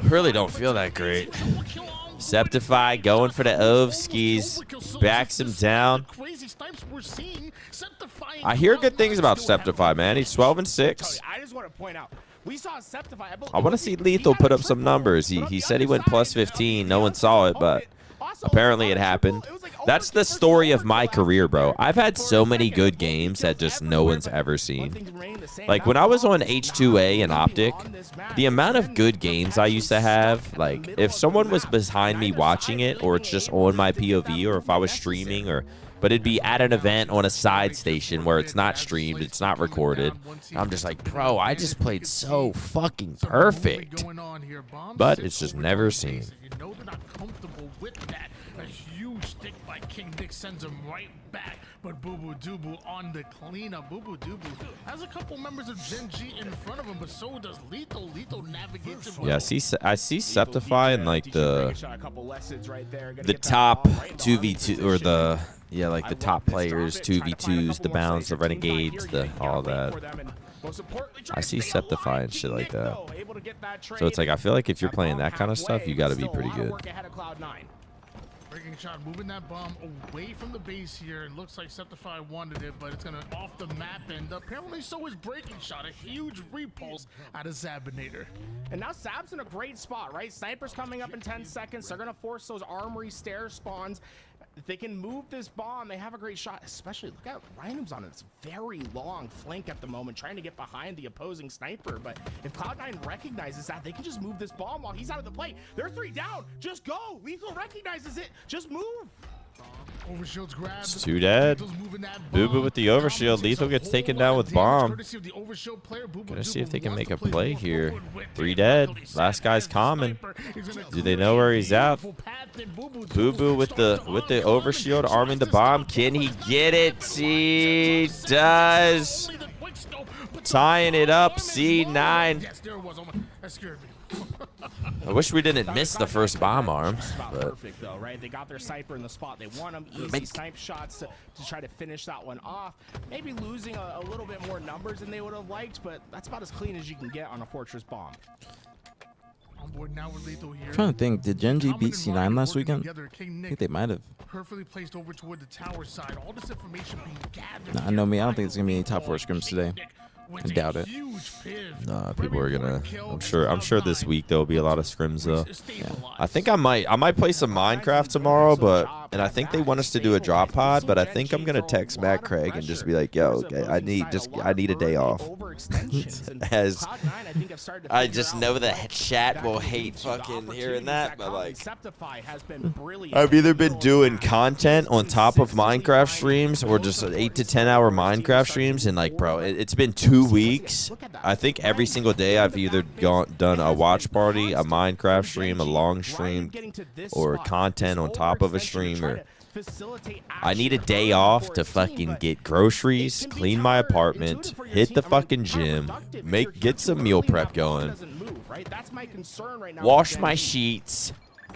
Speaker 5: Really don't feel that great. Septify going for the Ovskis, backs him down. I hear good things about Septify, man. He's 12 and 6.
Speaker 8: I just want to point out, we saw Septify.
Speaker 5: I want to see Lethal put up some numbers. He said he went plus 15. No one saw it, but apparently it happened. That's the story of my career, bro. I've had so many good games that just no one's ever seen. Like when I was on H2A and Optic, the amount of good games I used to have, like if someone was behind me watching it, or it's just on my POV, or if I was streaming, but it'd be at an event on a side station where it's not streamed, it's not recorded. I'm just like, bro, I just played so fucking perfect. But it's just never seen.
Speaker 7: A huge stick by King Nick sends him right back, but Boo Boo Doo on the cleanup. Boo Boo Doo has a couple members of Gen G in front of him, but so does Lethal. Lethal navigates him.
Speaker 5: Yeah, I see Septify in like the top 2v2, or the like the top players, 2v2s, the Bounds, the Renegades, all that. I see Septify and shit like that. So it's like, I feel like if you're playing that kind of stuff, you got to be pretty good.
Speaker 7: Breaking shot, moving that bomb away from the base here. It looks like Septify wanted it, but it's going to off the map, and apparently so is breaking shot. A huge repulse out of Zabinator.
Speaker 8: And now Sab's in a great spot, right? Sniper's coming up in 10 seconds. They're going to force those armory stair spawns. If they can move this bomb, they have a great shot. Especially, look at Rhino's on this very long flank at the moment, trying to get behind the opposing sniper. But if Cloud9 recognizes that, they can just move this bomb while he's out of the play. They're 3 down. Just go. Lethal recognizes it. Just move.
Speaker 7: Overshield's grabbed.
Speaker 5: It's 2 dead. Boo Boo with the overshield. Lethal gets taken down with bomb. Gonna see if they can make a play here. 3 dead. Last guy's common. Do they know where he's at? Boo Boo with the overshield, arming the bomb. Can he get it? He does. Tying it up. C9. I wish we didn't miss the first bomb arm. But
Speaker 8: Perfect though, right? They got their sniper in the spot. They want them easy snipe shots to try to finish that one off. Maybe losing a little bit more numbers than they would have liked, but that's about as clean as you can get on a Fortress bomb.
Speaker 7: On board now with Lethal here.
Speaker 4: I'm trying to think, did Gen G beat C9 last weekend? I think they might have.
Speaker 7: Perfectly placed over toward the tower side. All this information being gathered.
Speaker 4: I know me. I don't think it's gonna be any top 4 scrims today. I doubt it.
Speaker 1: Nah, people are gonna. I'm sure this week there'll be a lot of scrims though. Yeah. I think I might play some Minecraft tomorrow, and I think they want us to do a drop pod, but I think I'm gonna text Matt Craig and just be like, yo, okay, I need a day off. As I just know the chat will hate fucking hearing that, but like, I've either been doing content on top of Minecraft streams or just 8 to 10 hour Minecraft streams, and like, bro, it's been 2 weeks. I think every single day I've either done a watch party, a Minecraft stream, a long stream, or content on top of a streamer. I need a day off to fucking get groceries, clean my apartment, hit the fucking gym, get some meal prep going, wash my sheets,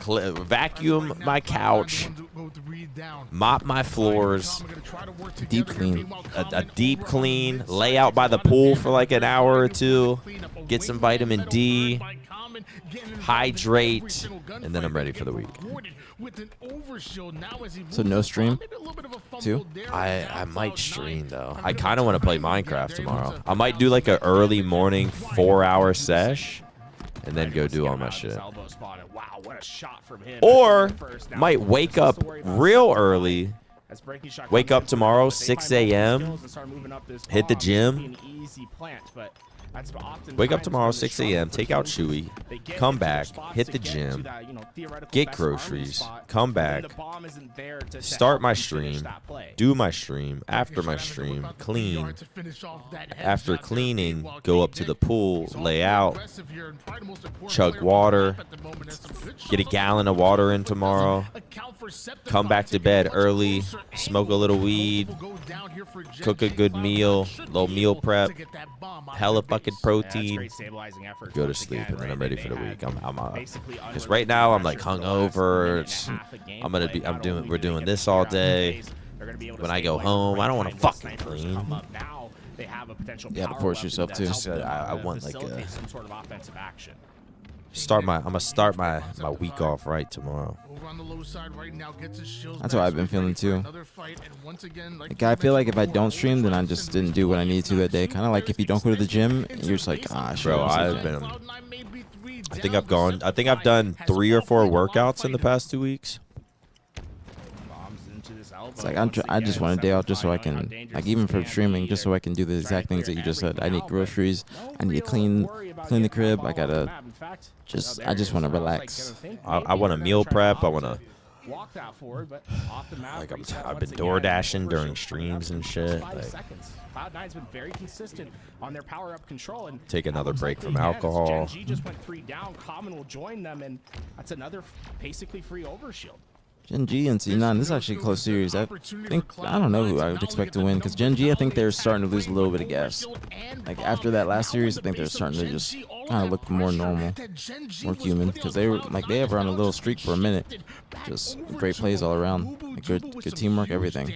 Speaker 1: vacuum my couch, mop my floors,
Speaker 4: Deep clean.
Speaker 1: a deep clean, lay out by the pool for like an hour or two, get some vitamin D, hydrate, and then I'm ready for the week.
Speaker 4: So no stream? Too?
Speaker 1: I might stream though. I kind of want to play Minecraft tomorrow. I might do like an early morning 4-hour sesh and then go do all my shit. Or might wake up real early. Wake up tomorrow 6 a.m. Hit the gym. Wake up tomorrow 6 a.m. Take out Chewy. Come back. Hit the gym. Get groceries. Come back. Start my stream. Do my stream. After my stream, clean. After cleaning, go up to the pool, lay out, chug water, get a gallon of water in tomorrow, come back to bed early, smoke a little weed, cook a good meal, little meal prep, hella fucking protein, go to sleep, and then I'm ready for the week. Because right now I'm like hungover. We're doing this all day. When I go home, I don't want to fucking clean.
Speaker 4: You have to force yourself too.
Speaker 1: I want like a I'm gonna start my week off right tomorrow.
Speaker 4: That's what I've been feeling too. Like, I feel like if I don't stream, then I just didn't do what I needed to that day. Kind of like if you don't go to the gym, you're just like, ah, sure.
Speaker 1: Bro, I think I've done 3 or 4 workouts in the past 2 weeks.
Speaker 4: It's like I just want a day off just so I can, like, even for streaming, just so I can do the exact things that you just said. I need groceries. I need to clean the crib. I just want to relax.
Speaker 1: I want a meal prep. I want to. Like I've been door dashing during streams and shit. Like,
Speaker 8: Cloud9's been very consistent on their power up control and
Speaker 1: take another break from alcohol.
Speaker 8: Gen G just went 3 down. Common will join them, and that's another basically free overshield.
Speaker 4: Gen G and C9, this is actually a close series. I don't know who I would expect to win, because Gen G, I think they're starting to lose a little bit of gas. Like, after that last series, I think they're starting to just kind of look more normal, more human, because they were on a little streak for a minute. Just great plays all around, like, good teamwork, everything.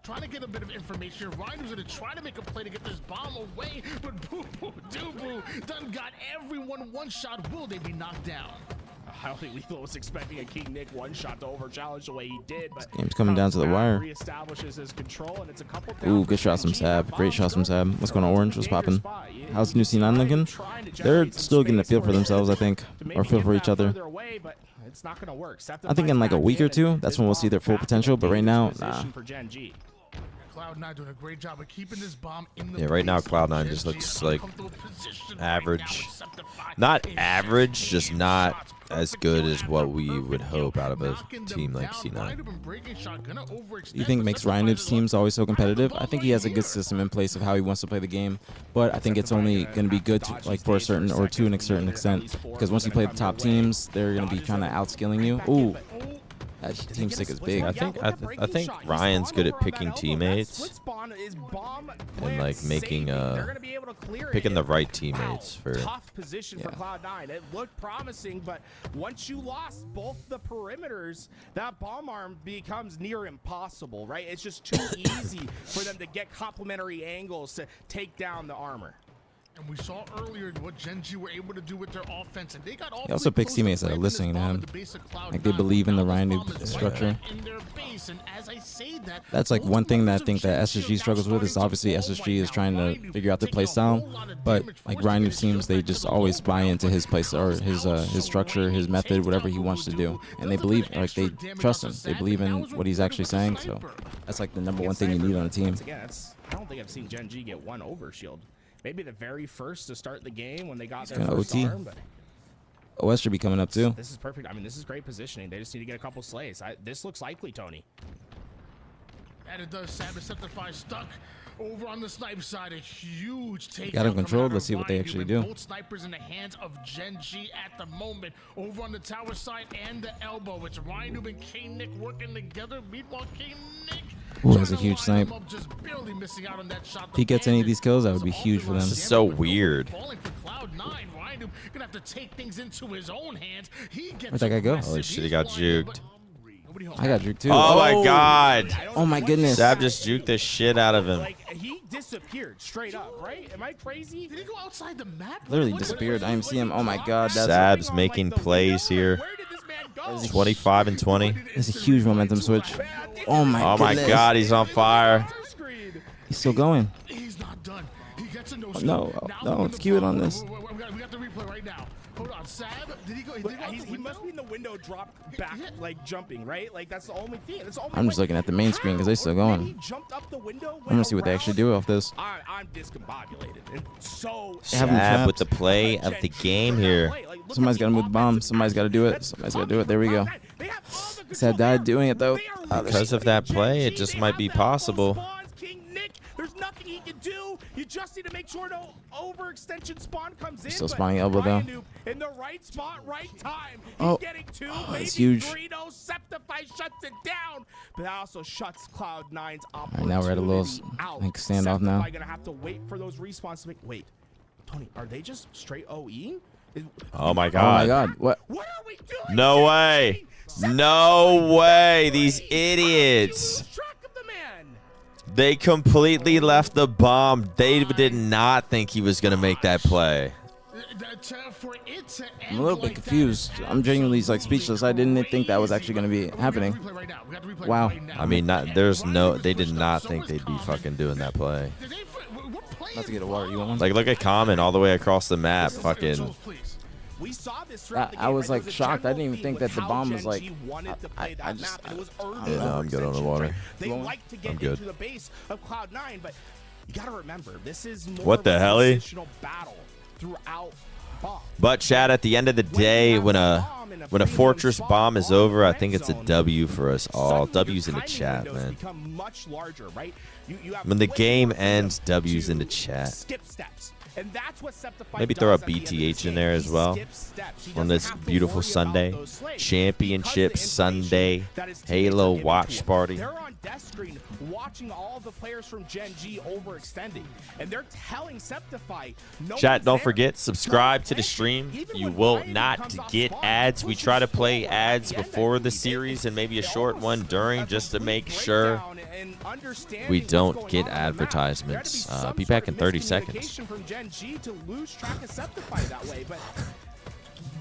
Speaker 7: Trying to get a bit of information. Ryan's gonna try to make a play to get this bomb away, but Boo done got everyone one shot. Will they be knocked down?
Speaker 8: I don't think Lethal was expecting a King Nick one shot to over challenge the way he did, but
Speaker 4: this game's coming down to the wire.
Speaker 8: Reestablishes his control, and it's a couple
Speaker 4: Ooh, good shots from Sab. Great shots from Sab. What's going on, Orange? What's popping? How's new C9 looking? They're still getting a feel for themselves, I think, or feel for each other. I think in like a week or 2, that's when we'll see their full potential, but right now, nah.
Speaker 7: Cloud9 doing a great job of keeping this bomb in the
Speaker 1: right now Cloud9 just looks like average. Not average, just not as good as what we would hope out of a team like C9.
Speaker 4: You think makes Ryan's teams always so competitive? I think he has a good system in place of how he wants to play the game, but I think it's only going to be good to, like, for a certain or to a certain extent, because once you play the top teams, they're going to be kind of outskilling you. Ooh. That team stick is big.
Speaker 1: I think Ryan's good at picking teammates and like making picking the right teammates for
Speaker 8: tough position for Cloud9. It looked promising, but once you lost both the perimeters, that bomb arm becomes near impossible, right? It's just too easy for them to get complementary angles to take down the armor.
Speaker 7: And we saw earlier what Gen G were able to do with their offense, and they got all
Speaker 4: He also
Speaker 7: three
Speaker 4: picks
Speaker 7: close to
Speaker 4: teammates that are
Speaker 7: planting this
Speaker 4: listening to
Speaker 7: bomb
Speaker 4: him.
Speaker 7: at the base of Cloud
Speaker 4: Like they
Speaker 7: 9.
Speaker 4: believe in the
Speaker 7: Now this
Speaker 4: Ryan
Speaker 7: bomb
Speaker 4: Noob
Speaker 7: is right
Speaker 4: structure.
Speaker 7: back in their base, and as I say that,
Speaker 4: That's like
Speaker 7: both
Speaker 4: one thing that I
Speaker 7: members of
Speaker 4: think that
Speaker 7: Gen G are
Speaker 4: SSG
Speaker 7: now
Speaker 4: struggles with is
Speaker 7: starting to
Speaker 4: obviously
Speaker 7: fall
Speaker 4: SSG
Speaker 7: right
Speaker 4: is
Speaker 7: now.
Speaker 4: trying
Speaker 7: Ryan
Speaker 4: to
Speaker 7: Noob
Speaker 4: figure out their
Speaker 7: taking a
Speaker 4: play style,
Speaker 7: whole lot of
Speaker 4: but
Speaker 7: damage,
Speaker 4: like
Speaker 7: forcing
Speaker 4: Ryan
Speaker 7: his
Speaker 4: Noob seems
Speaker 7: shield
Speaker 4: they
Speaker 7: back to
Speaker 4: just
Speaker 7: the
Speaker 4: always
Speaker 7: low
Speaker 4: buy
Speaker 7: ground,
Speaker 4: into
Speaker 7: but
Speaker 4: his play style or his structure, his method, whatever he wants to do, and they believe like they trust him. They believe in what he's actually saying. So that's like the number one thing you need on a team.
Speaker 8: Once again, I don't think I've seen Gen G get one over shield. Maybe the very first to start the game when they got their
Speaker 4: gonna
Speaker 8: first
Speaker 4: OT.
Speaker 8: arm, but
Speaker 4: OS should be coming up too.
Speaker 8: this is perfect. I mean, this is great positioning. They just need to get a couple slays. This looks likely, Tony.
Speaker 7: And it does. Saboceptify stuck over on the snipe side. A huge take.
Speaker 4: Got him controlled. Let's see what they actually do.
Speaker 7: Both snipers in the hands of Gen G at the moment. Over on the tower side and the elbow. It's Ryan Noob and K-Nick working together. Meanwhile, K-Nick.
Speaker 4: Ooh, that's a huge snipe.
Speaker 7: If
Speaker 4: he gets any of these kills, that would be huge for them.
Speaker 5: This is so weird.
Speaker 7: Falling for Cloud 9, Ryan Noob gonna have to take things into his own hands. He gets
Speaker 4: Where'd that guy go?
Speaker 7: aggressive.
Speaker 5: Holy shit, he
Speaker 7: He's
Speaker 5: got
Speaker 7: blinded,
Speaker 5: juked.
Speaker 7: but
Speaker 4: I got juked too.
Speaker 5: Oh my god.
Speaker 4: Oh my goodness.
Speaker 5: Sab just juked the shit out of him.
Speaker 8: Like, he disappeared straight up, right? Am I crazy?
Speaker 7: Did he go outside the map?
Speaker 4: Literally
Speaker 7: What-
Speaker 4: disappeared. I didn't see him. Oh my god. That's
Speaker 5: Sab's making plays here.
Speaker 8: Where did this man go?
Speaker 5: 25 and 20.
Speaker 4: That's a huge momentum switch. Oh my
Speaker 5: Oh my
Speaker 4: goodness.
Speaker 5: god, he's on fire.
Speaker 4: He's still going.
Speaker 7: He's not done. He gets a no
Speaker 4: No, no, let's cue it on this.
Speaker 7: We got the replay right now. Hold on, Sab. Did he go? He did go out the
Speaker 8: He
Speaker 7: window?
Speaker 8: must be in the window, drop back, like jumping, right? Like that's the only thing. That's the only
Speaker 4: I'm just
Speaker 8: way.
Speaker 4: looking at the main screen because they're still
Speaker 8: How?
Speaker 4: going.
Speaker 8: He jumped up the window.
Speaker 4: I'm gonna see what they actually do off this.
Speaker 8: I'm discombobulated. And so
Speaker 4: They have him
Speaker 5: Sab with
Speaker 4: trapped.
Speaker 5: the play of the game here.
Speaker 4: Somebody's got to move the bomb. Somebody's got to do it. Somebody's got to do it. There we go. Sab died doing it though.
Speaker 5: Because of that play, it just might be possible.
Speaker 8: There's nothing he can do. You just need to make sure no overextension spawn comes in.
Speaker 4: Still
Speaker 8: but
Speaker 4: spawning elbow
Speaker 8: Ryan
Speaker 4: though.
Speaker 8: Noob in the right spot, right time. He's
Speaker 4: Oh.
Speaker 8: getting two,
Speaker 4: Oh,
Speaker 8: maybe
Speaker 4: that's huge.
Speaker 8: three. No, Septify shuts it down. But that also shuts Cloud9's
Speaker 4: right,
Speaker 8: opportunity
Speaker 4: now we're at a little,
Speaker 8: out.
Speaker 4: like, standoff now.
Speaker 8: Septify gonna have to wait for those respawns to make. Wait, Tony, are they just straight OEing?
Speaker 5: Oh my
Speaker 4: Oh my
Speaker 5: god.
Speaker 4: god. What?
Speaker 8: What are we doing?
Speaker 5: No way. No way. These idiots.
Speaker 8: Lose track of the man.
Speaker 5: They completely left the bomb. They did not think he was going to make that play.
Speaker 4: I'm a little bit confused. I'm genuinely like speechless. I didn't think that was actually going to be happening. Wow.
Speaker 5: I mean, they did not think they'd be fucking doing that play.
Speaker 4: About to get a water. You want one?
Speaker 5: Like, look at Common all the way across the map. Fucking.
Speaker 8: We saw this throughout the
Speaker 4: I
Speaker 8: game,
Speaker 4: was
Speaker 8: right?
Speaker 4: like
Speaker 8: There was a
Speaker 4: shocked. I
Speaker 8: general
Speaker 4: didn't even
Speaker 8: theme
Speaker 4: think
Speaker 8: with
Speaker 4: that the
Speaker 8: how
Speaker 4: bomb was
Speaker 8: Gen
Speaker 4: like.
Speaker 8: G wanted to play that
Speaker 4: just.
Speaker 8: map. It was early
Speaker 5: Yeah, no, I'm good on the
Speaker 8: overextensions,
Speaker 5: water.
Speaker 8: right? They
Speaker 4: You want
Speaker 8: like to get
Speaker 5: I'm good.
Speaker 8: into the base of Cloud9, but you got to remember, this is more
Speaker 5: What
Speaker 8: of
Speaker 5: the
Speaker 8: a
Speaker 5: hell?
Speaker 8: positional battle throughout bomb.
Speaker 5: But Chad, at the end of the day, when a fortress bomb is over, I think it's a W for us all. W's in the chat, man.
Speaker 8: Much larger, right? You have
Speaker 5: When the
Speaker 8: way
Speaker 5: game
Speaker 8: more
Speaker 5: ends,
Speaker 8: freedom
Speaker 5: W's in the
Speaker 8: to
Speaker 5: chat.
Speaker 8: skip steps. And that's what Septify
Speaker 5: Maybe throw a
Speaker 8: does at the end of
Speaker 5: BtH
Speaker 8: this
Speaker 5: in
Speaker 8: game.
Speaker 5: there
Speaker 8: He
Speaker 5: as well
Speaker 8: skips steps. He
Speaker 5: on
Speaker 8: doesn't
Speaker 5: this
Speaker 8: have to
Speaker 5: beautiful
Speaker 8: worry about
Speaker 5: Sunday.
Speaker 8: those slays.
Speaker 5: Championship
Speaker 8: Because of the information
Speaker 5: Sunday.
Speaker 8: that his teammates
Speaker 5: Halo
Speaker 8: are giving
Speaker 5: watch
Speaker 8: to him.
Speaker 5: party.
Speaker 8: They're on death screen watching all the players from Gen G overextending. And they're telling Septify, no
Speaker 5: Chat,
Speaker 8: one's
Speaker 5: don't
Speaker 8: there.
Speaker 5: forget, subscribe to the
Speaker 8: Even
Speaker 5: stream. You
Speaker 8: when
Speaker 5: will
Speaker 8: Ryan
Speaker 5: not
Speaker 8: comes off
Speaker 5: get
Speaker 8: spawn,
Speaker 5: ads. We
Speaker 8: pushes
Speaker 5: try to play
Speaker 8: forward
Speaker 5: ads
Speaker 8: at the end,
Speaker 5: before
Speaker 8: I
Speaker 5: the
Speaker 8: think.
Speaker 5: series and maybe a
Speaker 8: They
Speaker 5: short
Speaker 8: almost
Speaker 5: one during,
Speaker 8: a
Speaker 5: just to
Speaker 8: complete
Speaker 5: make sure
Speaker 8: breakdown in understanding
Speaker 5: we
Speaker 8: what's
Speaker 5: don't
Speaker 8: going
Speaker 5: get
Speaker 8: on the map.
Speaker 5: advertisements.
Speaker 8: There had to
Speaker 5: Be
Speaker 8: some
Speaker 5: back
Speaker 8: sort
Speaker 5: in
Speaker 8: of
Speaker 5: 30 seconds.
Speaker 8: miscommunication from Gen G to lose track of Septify that way, but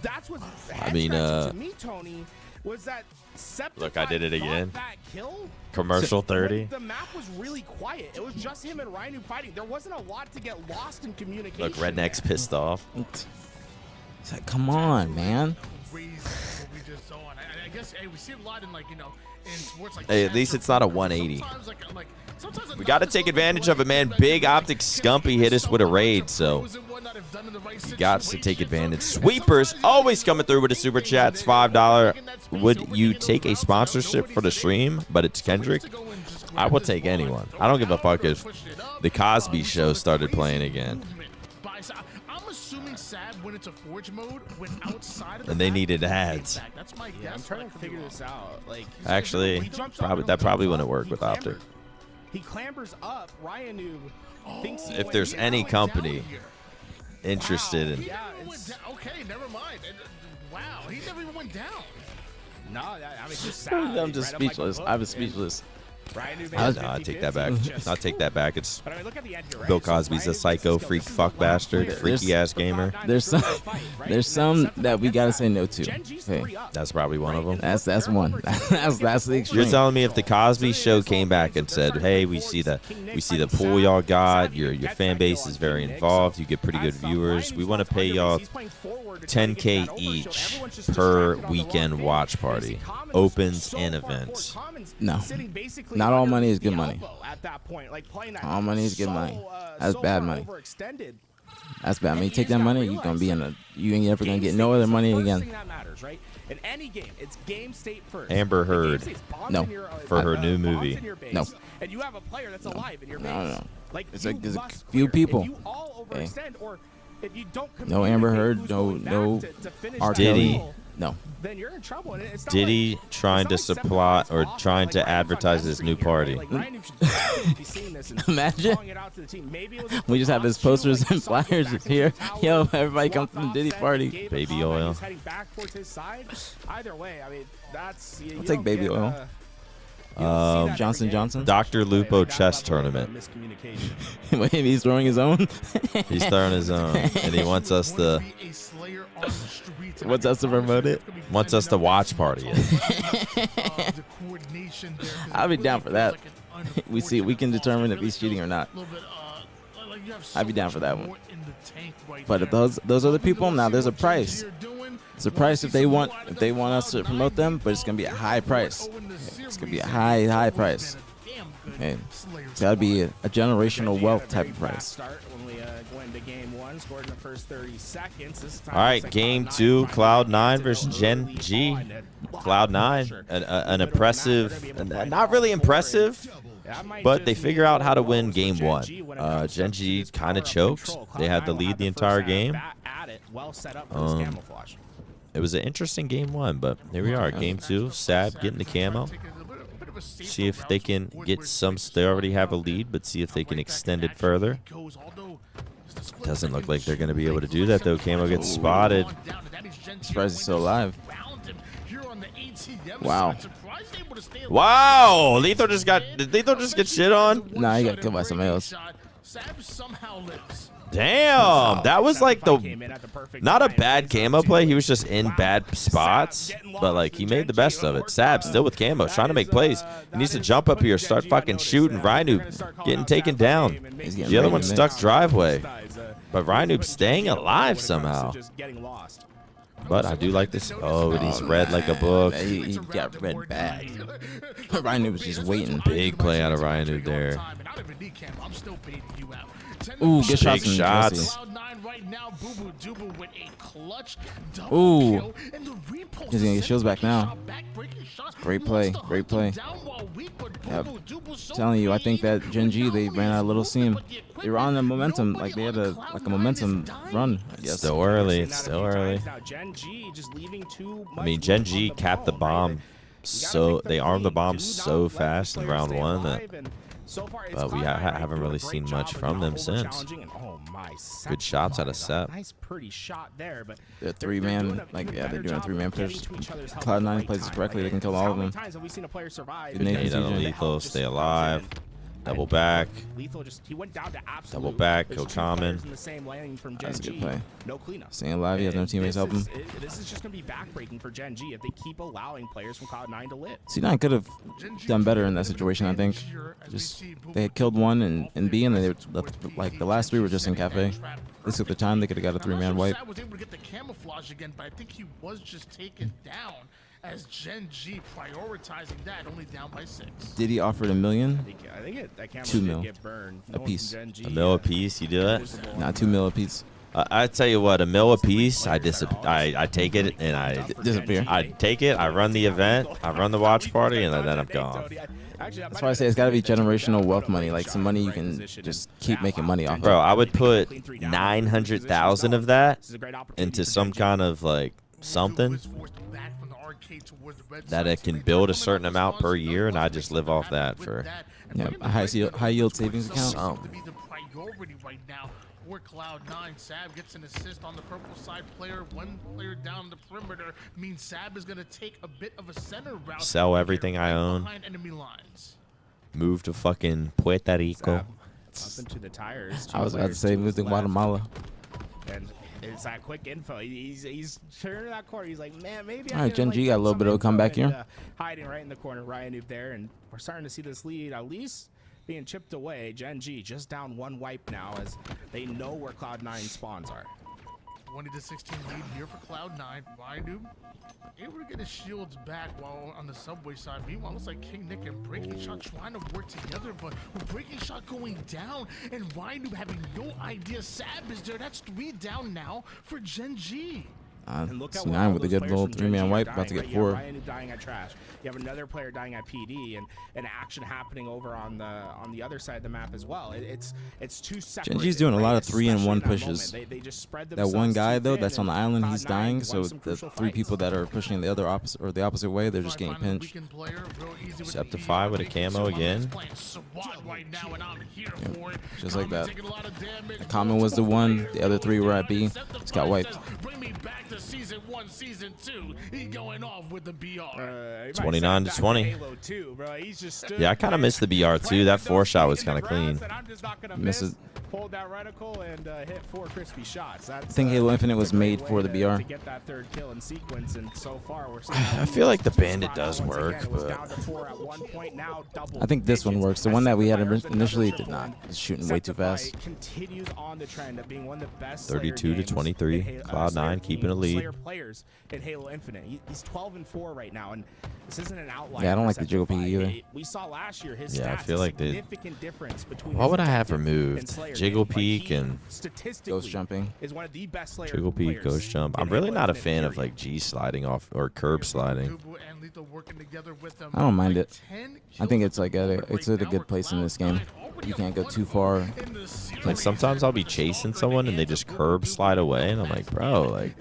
Speaker 8: that's what
Speaker 5: I mean,
Speaker 8: to me, Tony, was that Septify
Speaker 5: Look, I did it
Speaker 8: thought
Speaker 5: again.
Speaker 8: that kill
Speaker 5: Commercial
Speaker 8: when
Speaker 5: 30.
Speaker 8: the map was really quiet. It was just him and Ryan fighting. There wasn't a lot to get lost in communication.
Speaker 5: Look, Redneck's pissed off.
Speaker 4: It's like, come on, man.
Speaker 7: I guess we see a lot in in sports like
Speaker 5: Hey, at least it's not a 180.
Speaker 7: Sometimes
Speaker 5: We got to take advantage of it, man. Big Optic Scumpy hit us with a raid, so you got to take advantage. Sweepers always coming through with the super chats. $5. Would you take a sponsorship for the stream? But it's Kendrick. I will take anyone. I don't give a fuck if the Cosby Show started playing again.
Speaker 7: I'm assuming Sab when it's a forge mode, when outside of the
Speaker 5: And they
Speaker 7: map,
Speaker 5: needed
Speaker 7: it's
Speaker 5: ads.
Speaker 7: back. That's my
Speaker 8: Yeah, I'm
Speaker 7: guess.
Speaker 8: trying to figure this out. Like,
Speaker 5: Actually, that probably wouldn't work with Optic.
Speaker 8: He clambers up. Ryan thinks he
Speaker 5: If
Speaker 8: went
Speaker 5: there's
Speaker 8: down.
Speaker 5: any company interested in
Speaker 8: Yeah, it's,
Speaker 7: Okay, never mind. Wow, he never even went down.
Speaker 8: no, I mean, just
Speaker 4: I'm just
Speaker 8: right up like a
Speaker 4: speechless.
Speaker 8: hook,
Speaker 4: I was
Speaker 8: and
Speaker 4: speechless.
Speaker 1: I'll take that back. I'll take that back. It's
Speaker 8: But I mean, look at the end here, right?
Speaker 1: Bill
Speaker 8: So
Speaker 1: Cosby's a
Speaker 8: Ryan
Speaker 1: psycho
Speaker 8: Francisco,
Speaker 1: freak
Speaker 8: this is
Speaker 1: fuck
Speaker 8: the last
Speaker 1: bastard,
Speaker 8: player
Speaker 1: freaky ass gamer.
Speaker 4: There's some that we gotta say no to. Okay.
Speaker 1: That's probably one of them.
Speaker 4: That's one. that's the
Speaker 1: You're
Speaker 4: extreme.
Speaker 1: telling me if the Cosby Show came back and said, "Hey, we see the pool y'all got. Your fan base is very involved. You get pretty good viewers. We want to pay y'all $10K each per weekend watch party, opens and events."
Speaker 4: No, not all money is good money. All money is good money. That's bad money. That's bad money. Take that money, you're gonna be you ain't ever gonna get no other money again.
Speaker 8: In any game, it's game state first.
Speaker 1: Amber Heard.
Speaker 4: No.
Speaker 1: For her new movie.
Speaker 4: No.
Speaker 8: And you have a player that's alive in your base.
Speaker 4: No.
Speaker 8: Like,
Speaker 4: There's
Speaker 8: you
Speaker 4: a
Speaker 8: must
Speaker 4: few
Speaker 8: clear.
Speaker 4: people.
Speaker 8: If you all overextend, or if you don't compete,
Speaker 4: No Amber
Speaker 8: okay,
Speaker 4: Heard.
Speaker 8: who's
Speaker 4: No
Speaker 8: going back to finish
Speaker 4: R.
Speaker 8: that
Speaker 1: Diddy.
Speaker 8: goal,
Speaker 4: No.
Speaker 8: then you're in trouble. And it's not
Speaker 1: Diddy
Speaker 8: like,
Speaker 1: trying to
Speaker 8: it's not like
Speaker 1: supply
Speaker 8: September's
Speaker 1: or
Speaker 8: off,
Speaker 1: trying
Speaker 8: like
Speaker 1: to
Speaker 8: Ryan
Speaker 1: advertise
Speaker 8: Fox
Speaker 1: his
Speaker 8: history
Speaker 1: new
Speaker 8: here,
Speaker 1: party.
Speaker 8: right? Like, Ryan should definitely be seeing this and
Speaker 4: Imagine.
Speaker 8: calling it out to the team. Maybe it was a
Speaker 4: We just have his
Speaker 8: cross shoe,
Speaker 4: posters
Speaker 8: like
Speaker 4: and
Speaker 8: saw him
Speaker 4: flyers
Speaker 8: back into
Speaker 4: here.
Speaker 8: the tower,
Speaker 4: Yo, everybody come
Speaker 8: walked
Speaker 4: to the
Speaker 8: off
Speaker 4: Diddy
Speaker 8: set,
Speaker 4: party.
Speaker 8: gave a
Speaker 1: Baby
Speaker 8: comment,
Speaker 1: oil.
Speaker 8: he's heading back towards his side. Either way, I mean, that's you
Speaker 4: I'll
Speaker 8: don't
Speaker 4: take baby
Speaker 8: get,
Speaker 4: oil.
Speaker 8: you don't see that
Speaker 4: Johnson
Speaker 8: every game.
Speaker 4: Johnson.
Speaker 1: Dr. Lupo
Speaker 8: Like, that
Speaker 1: chess
Speaker 8: level of,
Speaker 1: tournament.
Speaker 8: miscommunication.
Speaker 4: Wait, he's throwing his own.
Speaker 1: He's throwing his own, and he wants us to
Speaker 4: Wants us to promote it?
Speaker 1: wants us to watch party it.
Speaker 4: I'll be down for that. We can determine if he's cheating or not. I'd be down for that one. But if those other people, now there's a price. It's a price if they want us to promote them, but it's gonna be a high price. It's gonna be a high price. Okay. It's gotta be a generational wealth type of price.
Speaker 1: All right, game 2, Cloud9 versus Gen G. Cloud9, an impressive, not really impressive, but they figure out how to win game 1. Gen G kind of choked. They had the lead the entire game. It was an interesting game 1, but here we are, game 2. Sab getting the camo. See if they can get some. They already have a lead, but see if they can extend it further. Doesn't look like they're going to be able to do that, though. Camo gets spotted.
Speaker 4: Surprised he's still alive. Wow.
Speaker 1: Wow! Lethal just got. Did Lethal just get shit on?
Speaker 4: Nah, he got killed by somebody else.
Speaker 1: Damn! That was like not a bad camo play. He was just in bad spots, but like he made the best of it. Sab still with camo, trying to make plays. He needs to jump up here, start fucking shooting. Rhino getting taken down. The other one stuck driveway, but Rhino staying alive somehow. But I do like this. Oh, and he's read like a book.
Speaker 4: He got read bad. Ryan was just waiting.
Speaker 1: Big play out of Ryan there.
Speaker 4: Ooh, good shots.
Speaker 1: Big shots.
Speaker 4: Ooh. He's gonna get shields back now. Great play. Great play. Yep. Telling you, I think that Gen G, they ran out a little seam. They were on the momentum, like they had a momentum run.
Speaker 1: It's still early. It's still early. I mean, Gen G capped the bomb, so they armed the bomb so fast in round 1 that we haven't really seen much from them since. Good shots out of Sep.
Speaker 8: Nice, pretty shot there, but
Speaker 4: they're three-man, they're doing three-man push. Cloud9 plays it correctly, they can kill all of them.
Speaker 1: Grenade on Lethal, stay alive. Double back. Double back, kill Common.
Speaker 4: That's a good play.
Speaker 8: No cleanup.
Speaker 4: Staying alive, he has no teammates help him.
Speaker 8: This is just going to be backbreaking for Gen G if they keep allowing players from Cloud9 to live.
Speaker 4: C9 could have done better in that situation, I think. Just they had killed one in B, and they were like the last 3 were just in Cafe. They took the time, they could have got a 3-man wipe.
Speaker 7: was able to get the camouflage again, but I think he was just taken down as Gen G prioritizing that, only down by 6.
Speaker 4: Diddy offered $1 million.
Speaker 8: I think that camera
Speaker 4: 2
Speaker 8: did
Speaker 4: mil
Speaker 8: get burned.
Speaker 4: a piece.
Speaker 1: A mil a piece, you do it?
Speaker 4: Not 2 mil a piece.
Speaker 1: I tell you what, a mil a piece, I take it and I
Speaker 4: disappear.
Speaker 1: I take it, I run the event, I run the watch party, and then I'm gone.
Speaker 4: That's why I say it's got to be generational wealth money, like some money you can just keep making money off of.
Speaker 1: Bro, I would put 900,000 of that into some kind of like something that it can build a certain amount per year, and I just live off that for
Speaker 4: a high yield savings account.
Speaker 7: For Cloud9, Sab gets an assist on the purple side player. One player down the perimeter means Sab is going to take a bit of a center route.
Speaker 1: Sell everything I own.
Speaker 7: Behind enemy lines.
Speaker 5: Move to fucking Puerto Rico.
Speaker 8: Up into the tires.
Speaker 4: I was about to say move to Guatemala.
Speaker 8: And it's that quick info. He's turning that corner. He's like, man, maybe.
Speaker 4: All right, Gen G got a little bit of a comeback here.
Speaker 8: Hiding right in the corner, Ryan Noob there, and we're starting to see this lead at least being chipped away. Gen G just down 1 wipe now, as they know where Cloud9 spawns are.
Speaker 7: 20-16 lead here for Cloud9. Ryan Noob able to get his shields back while on the subway side. Meanwhile, looks like King Nick and Breaking Shot trying to work together, but with Breaking Shot going down and Ryan Noob having no idea Sab is there, that's 3 down now for Gen G.
Speaker 4: C9 with a good little 3-man wipe, about to get 4.
Speaker 8: Ryan dying at trash. You have another player dying at PD, and action happening over on the other side of the map as well. It's 2 separate.
Speaker 4: Gen G's doing a lot of 3-in-1
Speaker 8: that
Speaker 4: pushes.
Speaker 8: They just spread
Speaker 4: That one
Speaker 8: themselves
Speaker 4: guy
Speaker 8: too
Speaker 4: though,
Speaker 8: thin,
Speaker 4: that's on the
Speaker 8: and
Speaker 4: island, he's
Speaker 8: Cloud9
Speaker 4: dying.
Speaker 8: won
Speaker 4: So
Speaker 8: some
Speaker 4: the
Speaker 8: crucial
Speaker 4: 3 people
Speaker 8: fights.
Speaker 4: that are pushing the other opposite or the opposite way, they're just getting pinched.
Speaker 5: Septify with a camo again.
Speaker 4: Just like that. The common was the one. The other 3 were at B. Just got wiped.
Speaker 7: Bring me back to season 1, season 2. He going off with the BR.
Speaker 5: 29-20. Yeah, I kind of missed the BR too. That 4 shot was kind of clean.
Speaker 4: Miss it.
Speaker 8: Hold that reticle and hit 4 crispy shots.
Speaker 4: I think Halo Infinite was made for the BR.
Speaker 8: To get that 3rd kill in sequence, and so far we're
Speaker 5: I feel like the Bandit does work, but
Speaker 4: I think this one works. The one that we had initially did not. It's shooting way too fast.
Speaker 8: Continues on the trend of being one of the best
Speaker 5: 32-23. Cloud9 keeping a lead.
Speaker 8: Players in Halo Infinite. He's 12-4 right now, and this isn't an outlier.
Speaker 4: Yeah, I don't like the Jiggle P either.
Speaker 8: We saw last year his
Speaker 5: Yeah, I
Speaker 8: stats,
Speaker 5: feel like they.
Speaker 8: significant difference between
Speaker 5: What would I
Speaker 8: his
Speaker 5: have
Speaker 8: objective
Speaker 5: removed?
Speaker 8: and Slayer
Speaker 5: Jiggle
Speaker 8: game. Like,
Speaker 5: peek
Speaker 8: he
Speaker 5: and
Speaker 8: statistically
Speaker 4: Ghost jumping.
Speaker 8: is one of the best Slayer
Speaker 5: Jiggle peek,
Speaker 8: players
Speaker 5: ghost jump.
Speaker 8: in
Speaker 5: I'm really
Speaker 8: Halo
Speaker 5: not a
Speaker 8: Infinite,
Speaker 5: fan of
Speaker 8: period.
Speaker 5: like G sliding off or curb sliding.
Speaker 4: I don't mind it. I think it's like it's at a good place in this game. You can't go too far.
Speaker 5: Like sometimes I'll be chasing someone and they just curb slide away, and I'm like, bro, like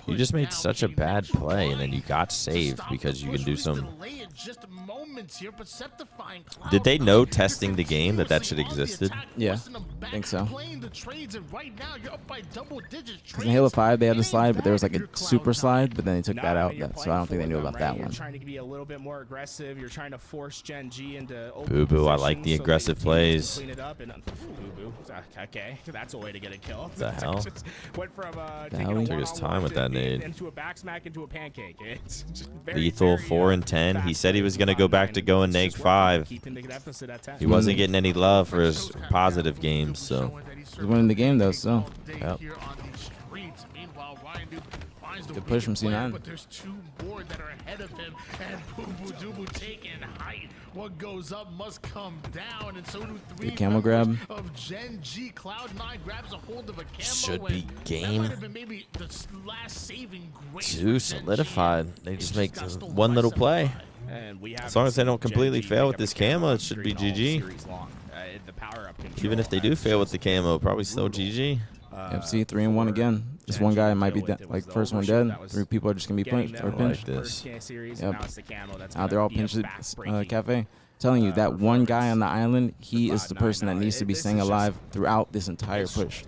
Speaker 5: you just made such a bad play, and then you got saved because you can do some. Did they know testing the game that shit existed?
Speaker 4: Yeah, I think so. In Halo 5 they had the slide, but there was like a super slide, but then they took that out. So I don't think they knew about that one.
Speaker 8: You're trying to be a little bit more aggressive. You're trying to force Gen G into
Speaker 5: Boo boo, I like the aggressive plays.
Speaker 8: Clean it up and boo boo. Okay, that's a way to get a kill.
Speaker 5: The hell?
Speaker 8: Went from
Speaker 5: Took his time with that nade.
Speaker 8: into a back smack into a pancake. It's just very,
Speaker 5: Lethal
Speaker 8: very,
Speaker 5: 4 and 10. He said he was gonna go back to going neg 5. He wasn't getting any love for his positive games, so.
Speaker 4: He's winning the game though, so.
Speaker 5: Yep.
Speaker 4: Good push from C9.
Speaker 7: But there's 2 more that are ahead of him, and Boo Dubu taking height. What goes up must come down, and so do 3
Speaker 4: Good camo grab.
Speaker 7: of Gen G. Cloud9 grabs a hold of a camo.
Speaker 5: Should be
Speaker 7: and
Speaker 5: game.
Speaker 7: That might have been maybe the last saving grace
Speaker 5: 2
Speaker 7: for Gen G.
Speaker 5: solidified. They just
Speaker 7: It's
Speaker 5: make
Speaker 7: got still
Speaker 5: one little play.
Speaker 8: And we
Speaker 5: As long as they don't completely fail with this camo, it should be GG. Even if they do fail with the camo, probably still GG.
Speaker 4: FC 3-1 again. This one guy might be like first one dead. 3 people are just gonna be pinched or pinched.
Speaker 5: Like this.
Speaker 4: Yep. They're all pinched at Cafe. Telling you that one guy on the island, he is the person that needs to be staying alive throughout this entire push.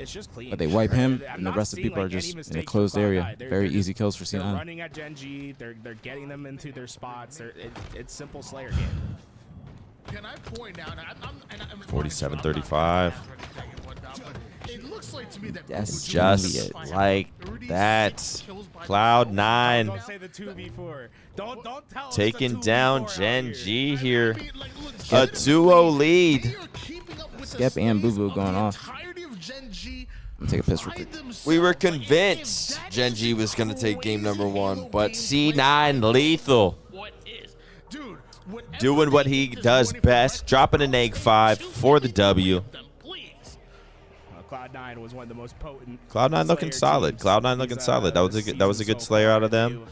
Speaker 4: But they wipe him, and the rest of the people are just in a closed area. Very easy kills for
Speaker 8: They're
Speaker 4: C9.
Speaker 8: running at Gen G. They're getting them into their spots. It's simple Slayer game.
Speaker 7: Can I point out?
Speaker 5: 47-35.
Speaker 7: It looks like to me that
Speaker 4: That's
Speaker 5: Just like that. Cloud9
Speaker 8: Don't say the 2v4. Don't tell us the
Speaker 5: taking
Speaker 8: 2v4
Speaker 5: down
Speaker 8: out
Speaker 5: Gen
Speaker 8: here.
Speaker 5: G here. A 2-0 lead.
Speaker 4: Skep and Boo Boo going off. I'm gonna take a piss real quick.
Speaker 5: We were convinced Gen G was going to take game number 1, but C9 lethal. Doing what he does best, dropping a neg 5 for the W.
Speaker 8: Cloud9 was one of the most potent.
Speaker 5: Cloud9 looking solid. Cloud9 looking solid. That was a good Slayer out of them.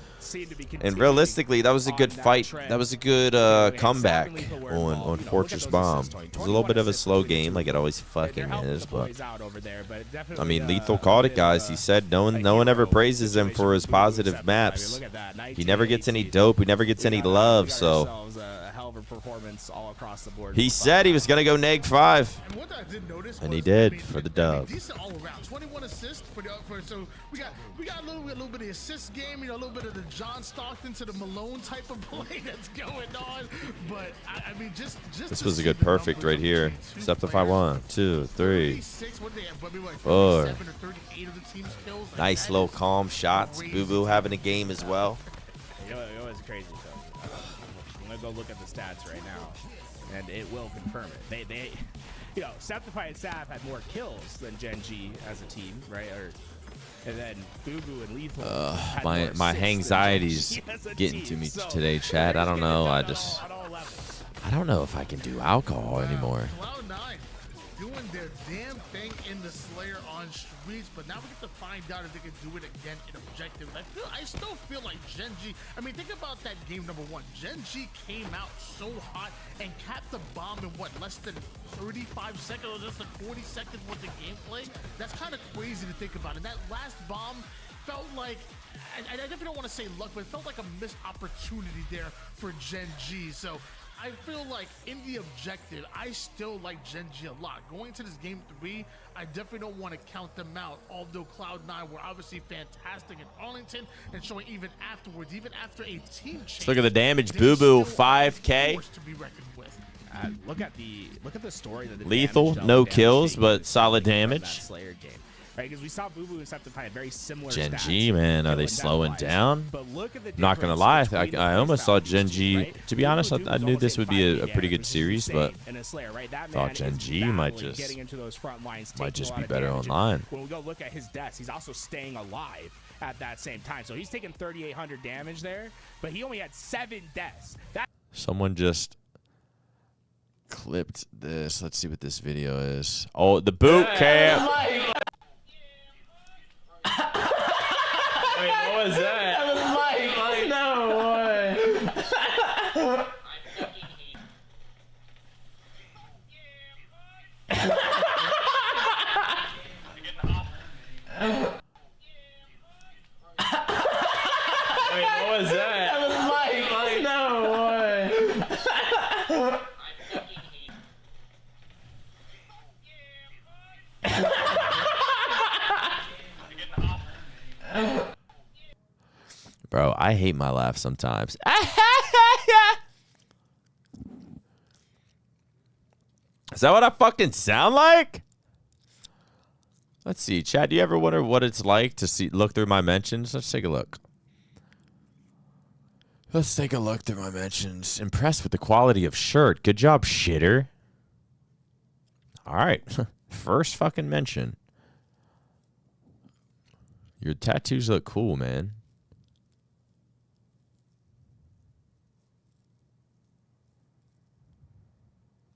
Speaker 5: And realistically, that was a good fight. That was a good comeback on Fortress Bomb. It was a little bit of a slow game, like it always fucking is. But I mean, Lethal called it, guys. He said no one ever praises him for his positive maps. He never gets any dope. He never gets any love. So
Speaker 8: performance all across the board.
Speaker 5: he said he was gonna go neg 5.
Speaker 7: And what something I did notice.
Speaker 1: And he
Speaker 7: was,
Speaker 1: did
Speaker 7: I mean,
Speaker 1: for the
Speaker 7: I
Speaker 1: dub.
Speaker 7: mean, decent all around. 21 assists so we got a little bit of the assist game, you know, a little bit of the John Stockton to the Malone type of play that's going on. But I mean, just
Speaker 1: This
Speaker 7: to
Speaker 1: was a
Speaker 7: see
Speaker 1: good
Speaker 7: the
Speaker 1: perfect
Speaker 7: numbers
Speaker 1: right
Speaker 7: of
Speaker 1: here.
Speaker 7: between two
Speaker 1: Step-ify
Speaker 7: players,
Speaker 1: 1, 2, 3.
Speaker 7: 36, what did they have? What,
Speaker 1: 4.
Speaker 7: 37 or 38 of the team's kills. Like,
Speaker 1: Nice
Speaker 7: that
Speaker 1: low
Speaker 7: is
Speaker 1: calm shots.
Speaker 7: crazy.
Speaker 1: Boo Boo having a game as well.
Speaker 8: You know what's crazy though? I'm gonna go look at the stats right now, and it will confirm it. They, you know, Septify and Sap had more kills than Gen G as a team, right? And then Boo Boo and Lethal. had more
Speaker 1: My
Speaker 8: assists than
Speaker 1: anxiety's
Speaker 8: Gen G as a
Speaker 1: getting
Speaker 8: team.
Speaker 1: to me
Speaker 8: So,
Speaker 1: today, Chad. I don't
Speaker 8: they're
Speaker 1: know.
Speaker 8: getting
Speaker 1: I
Speaker 8: it
Speaker 1: just
Speaker 8: done on all levels.
Speaker 1: I don't know if I can do alcohol anymore.
Speaker 7: Cloud9 doing their damn thing in the Slayer on streets, but now we get to find out if they can do it again in objective. I still feel like Gen G. I mean, think about that game number 1. Gen G came out so hot and capped the bomb in what, less than 35 seconds or just like 40 seconds worth of gameplay. That's kind of crazy to think about. And that last bomb felt like, I definitely don't want to say luck, but it felt like a missed opportunity there for Gen G. So I feel like in the objective, I still like Gen G a lot. Going to this game 3, I definitely don't want to count them out. Although Cloud9 were obviously fantastic in Arlington and showing even afterwards, even after a team change.
Speaker 1: Look at the damage.
Speaker 7: they
Speaker 1: Boo Boo,
Speaker 7: still are a
Speaker 1: 5K.
Speaker 7: force to be reckoned with.
Speaker 8: Look at the story that the
Speaker 1: Lethal,
Speaker 8: damage
Speaker 1: no
Speaker 8: damage
Speaker 1: kills,
Speaker 8: taken
Speaker 1: but
Speaker 8: is
Speaker 1: solid
Speaker 8: from that
Speaker 1: damage.
Speaker 8: Slayer game. Right, because we saw Boo Boo and Septify had very similar
Speaker 1: Gen
Speaker 8: stats,
Speaker 1: G, man, are they
Speaker 8: kill and
Speaker 1: slowing
Speaker 8: death-wise.
Speaker 1: down?
Speaker 8: But look at the
Speaker 1: Not gonna
Speaker 8: difference
Speaker 1: lie,
Speaker 8: between the
Speaker 1: I
Speaker 8: playstyle
Speaker 1: almost saw
Speaker 8: of each
Speaker 1: Gen
Speaker 8: team,
Speaker 1: G.
Speaker 8: right?
Speaker 1: To be honest,
Speaker 8: Boo Boo
Speaker 1: I
Speaker 8: was
Speaker 1: knew
Speaker 8: almost
Speaker 1: this would be a pretty good
Speaker 8: which is
Speaker 1: series,
Speaker 8: insane
Speaker 1: but
Speaker 8: in a Slayer, right? That
Speaker 1: thought
Speaker 8: man
Speaker 1: Gen
Speaker 8: is
Speaker 1: G might
Speaker 8: battling,
Speaker 1: just-
Speaker 8: getting into those front lines,
Speaker 1: might
Speaker 8: taking
Speaker 1: just
Speaker 8: a
Speaker 1: be
Speaker 8: lot of
Speaker 1: better
Speaker 8: damage. And
Speaker 1: online.
Speaker 8: when we go look at his deaths, he's also staying alive at that same time. So he's taking 3,800 damage there, but he only had 7 deaths. That
Speaker 1: Someone just clipped this. Let's see what this video is. Oh, the boot camp.
Speaker 5: Wait, what was that? That was Mike. No way. Wait, what was that? That was Mike. No way.
Speaker 1: Bro, I hate my laugh sometimes. Is that what I fucking sound like? Let's see, Chad. Do you ever wonder what it's like to look through my mentions? Let's take a look. Let's take a look through my mentions. Impressed with the quality of shirt. Good job, shitter. All right. First fucking mention. Your tattoos look cool, man.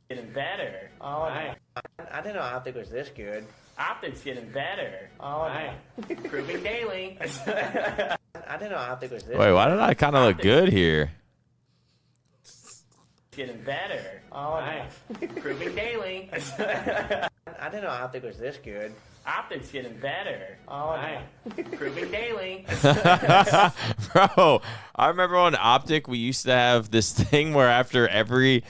Speaker 9: Getting better. Oh, right. I didn't know Optic was this good. Optic's getting better. Oh, right. Improving daily. I didn't know Optic was this
Speaker 1: Wait, why did I kind of look good here?
Speaker 9: Getting better. Oh, right. Improving daily. I didn't know Optic was this good. Optic's getting better. Oh, right. Improving daily.
Speaker 1: Bro, I remember on Optic, we used to have this thing where after every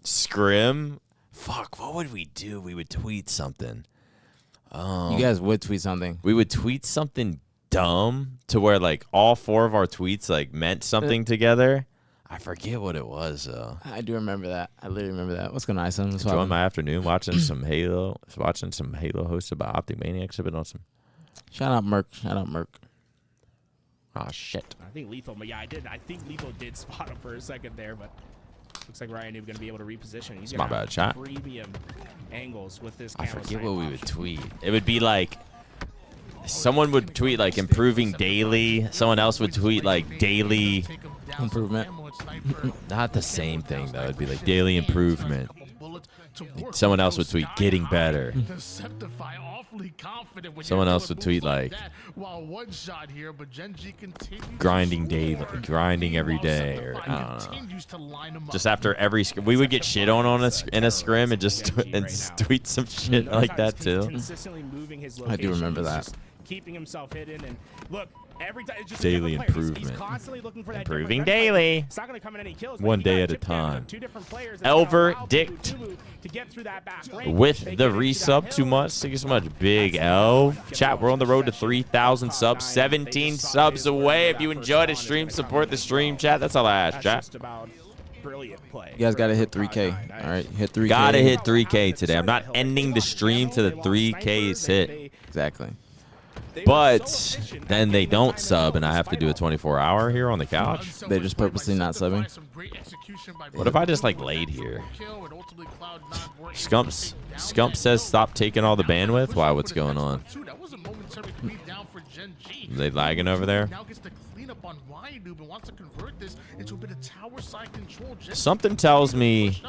Speaker 1: scrim, fuck, what would we do? We would tweet something.
Speaker 4: You guys would tweet something.
Speaker 1: We would tweet something dumb to where like all 4 of our tweets like meant something together. I forget what it was though.
Speaker 4: I do remember that. I literally remember that. What's going on, Isom?
Speaker 1: Enjoying my afternoon watching some Halo, hosted by Optic Maniacs. Have been awesome.
Speaker 4: Shout out Merc. Shout out Merc.
Speaker 1: Oh shit.
Speaker 8: I think Lethal, but yeah, I think Lethal did spot him for a second there, but looks like Ryan is going to be able to reposition. He's
Speaker 1: My
Speaker 8: going
Speaker 1: bad,
Speaker 8: to
Speaker 1: chat.
Speaker 8: have premium angles with this.
Speaker 1: I
Speaker 8: camo
Speaker 1: forget
Speaker 8: snipe
Speaker 1: what we
Speaker 8: option.
Speaker 1: would tweet. It would be like someone would tweet like improving daily. Someone else would tweet like daily
Speaker 4: improvement.
Speaker 1: Not the same thing though. It'd be like daily improvement. Someone else would tweet getting better. Someone else would tweet like grinding daily, grinding every day, or I don't know. Just after every scrim, we would get shit on in a scrim and just tweet some shit like that too.
Speaker 8: Consistently moving his
Speaker 4: I do remember
Speaker 8: location.
Speaker 4: that.
Speaker 8: He's just keeping himself hidden, and look, Every time, it's just
Speaker 1: Daily
Speaker 8: a different player. He's
Speaker 1: improvement.
Speaker 8: constantly looking for that
Speaker 1: Improving
Speaker 8: different gunfight.
Speaker 1: daily.
Speaker 8: It's not going to come in any kills, but
Speaker 1: One
Speaker 8: you
Speaker 1: day
Speaker 8: got
Speaker 1: at a
Speaker 8: chip down
Speaker 1: time.
Speaker 8: two different players that's gonna
Speaker 1: Elver
Speaker 8: allow
Speaker 1: Dict
Speaker 8: Boo to get through that back range.
Speaker 1: with
Speaker 8: They
Speaker 1: the
Speaker 8: get into that
Speaker 1: resub
Speaker 8: hill.
Speaker 1: too much. Thank you so much, Big L. Chat, we're on the road to 3,000 subs. 17 subs away. If you enjoyed the stream, support the stream, chat. That's all I ask,
Speaker 8: That's
Speaker 1: chat.
Speaker 8: just about brilliant play.
Speaker 4: You guys got to hit 3K. All right, hit 3K.
Speaker 1: Gotta hit 3K today. I'm not ending the stream to the 3K is hit.
Speaker 4: Exactly.
Speaker 1: But then they don't sub, and I have to do a 24-hour here on the couch.
Speaker 4: They're just purposely not subbing.
Speaker 1: What if I just like laid here? Scump says stop taking all the bandwidth. Why? What's going on? Are they lagging over there? Something tells me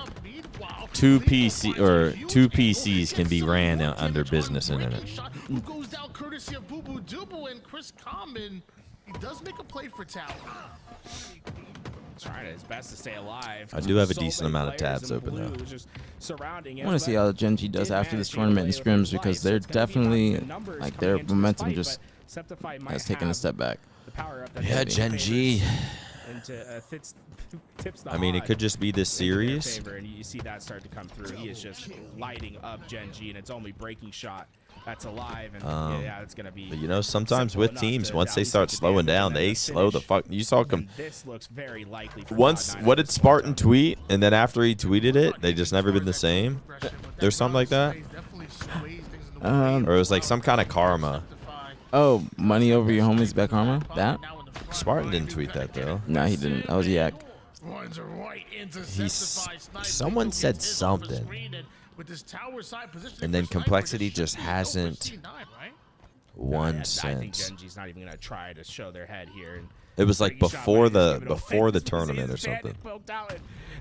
Speaker 1: two PCs can be ran under business internet.
Speaker 7: Goes down courtesy of Boo and Chris Common. He does make a play for Tower.
Speaker 8: Trying his best to stay alive.
Speaker 1: I do have a decent amount of tabs open though.
Speaker 4: I want to see how Gen G does after this tournament in scrims because they're definitely like their momentum just has taken a step back.
Speaker 1: Yeah, Gen G. I mean, it could just be this series.
Speaker 8: And you see that start to come through. He is just lighting up Gen G, and it's only breaking shot that's alive. And yeah, it's gonna be.
Speaker 1: But you know, sometimes with teams, once they start slowing down, they slow the fuck. You saw them.
Speaker 8: This looks very likely.
Speaker 1: Once, what did Spartan tweet? And then after he tweeted it, they just never been the same. There's something like that. Or it was like some kind of karma.
Speaker 4: Oh, money over your homies back karma? That?
Speaker 1: Spartan didn't tweet that though.
Speaker 4: No, he didn't. That was Yak.
Speaker 1: Someone said something, and then Complexity just hasn't won since.
Speaker 8: I think Gen G's not even gonna try to show their head here. And
Speaker 1: it was like before the tournament or something.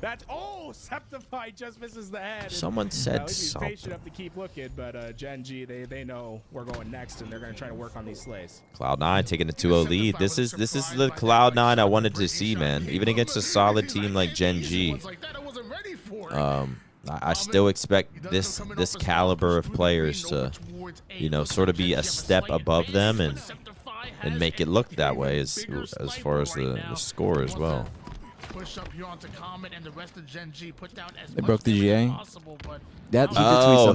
Speaker 8: That's Septify just misses the head.
Speaker 1: Someone said
Speaker 8: he's
Speaker 1: something.
Speaker 8: patient enough to keep looking, but Gen G they know we're going next, and they're gonna try to work on these slays.
Speaker 1: Cloud9 taking a 2-0 lead. This is the Cloud9 I wanted to see, man. Even against a solid team like Gen G. I still expect this caliber of players to, you know, sort of be a step above them and make it look that way as far as the score as well.
Speaker 4: They broke the GA.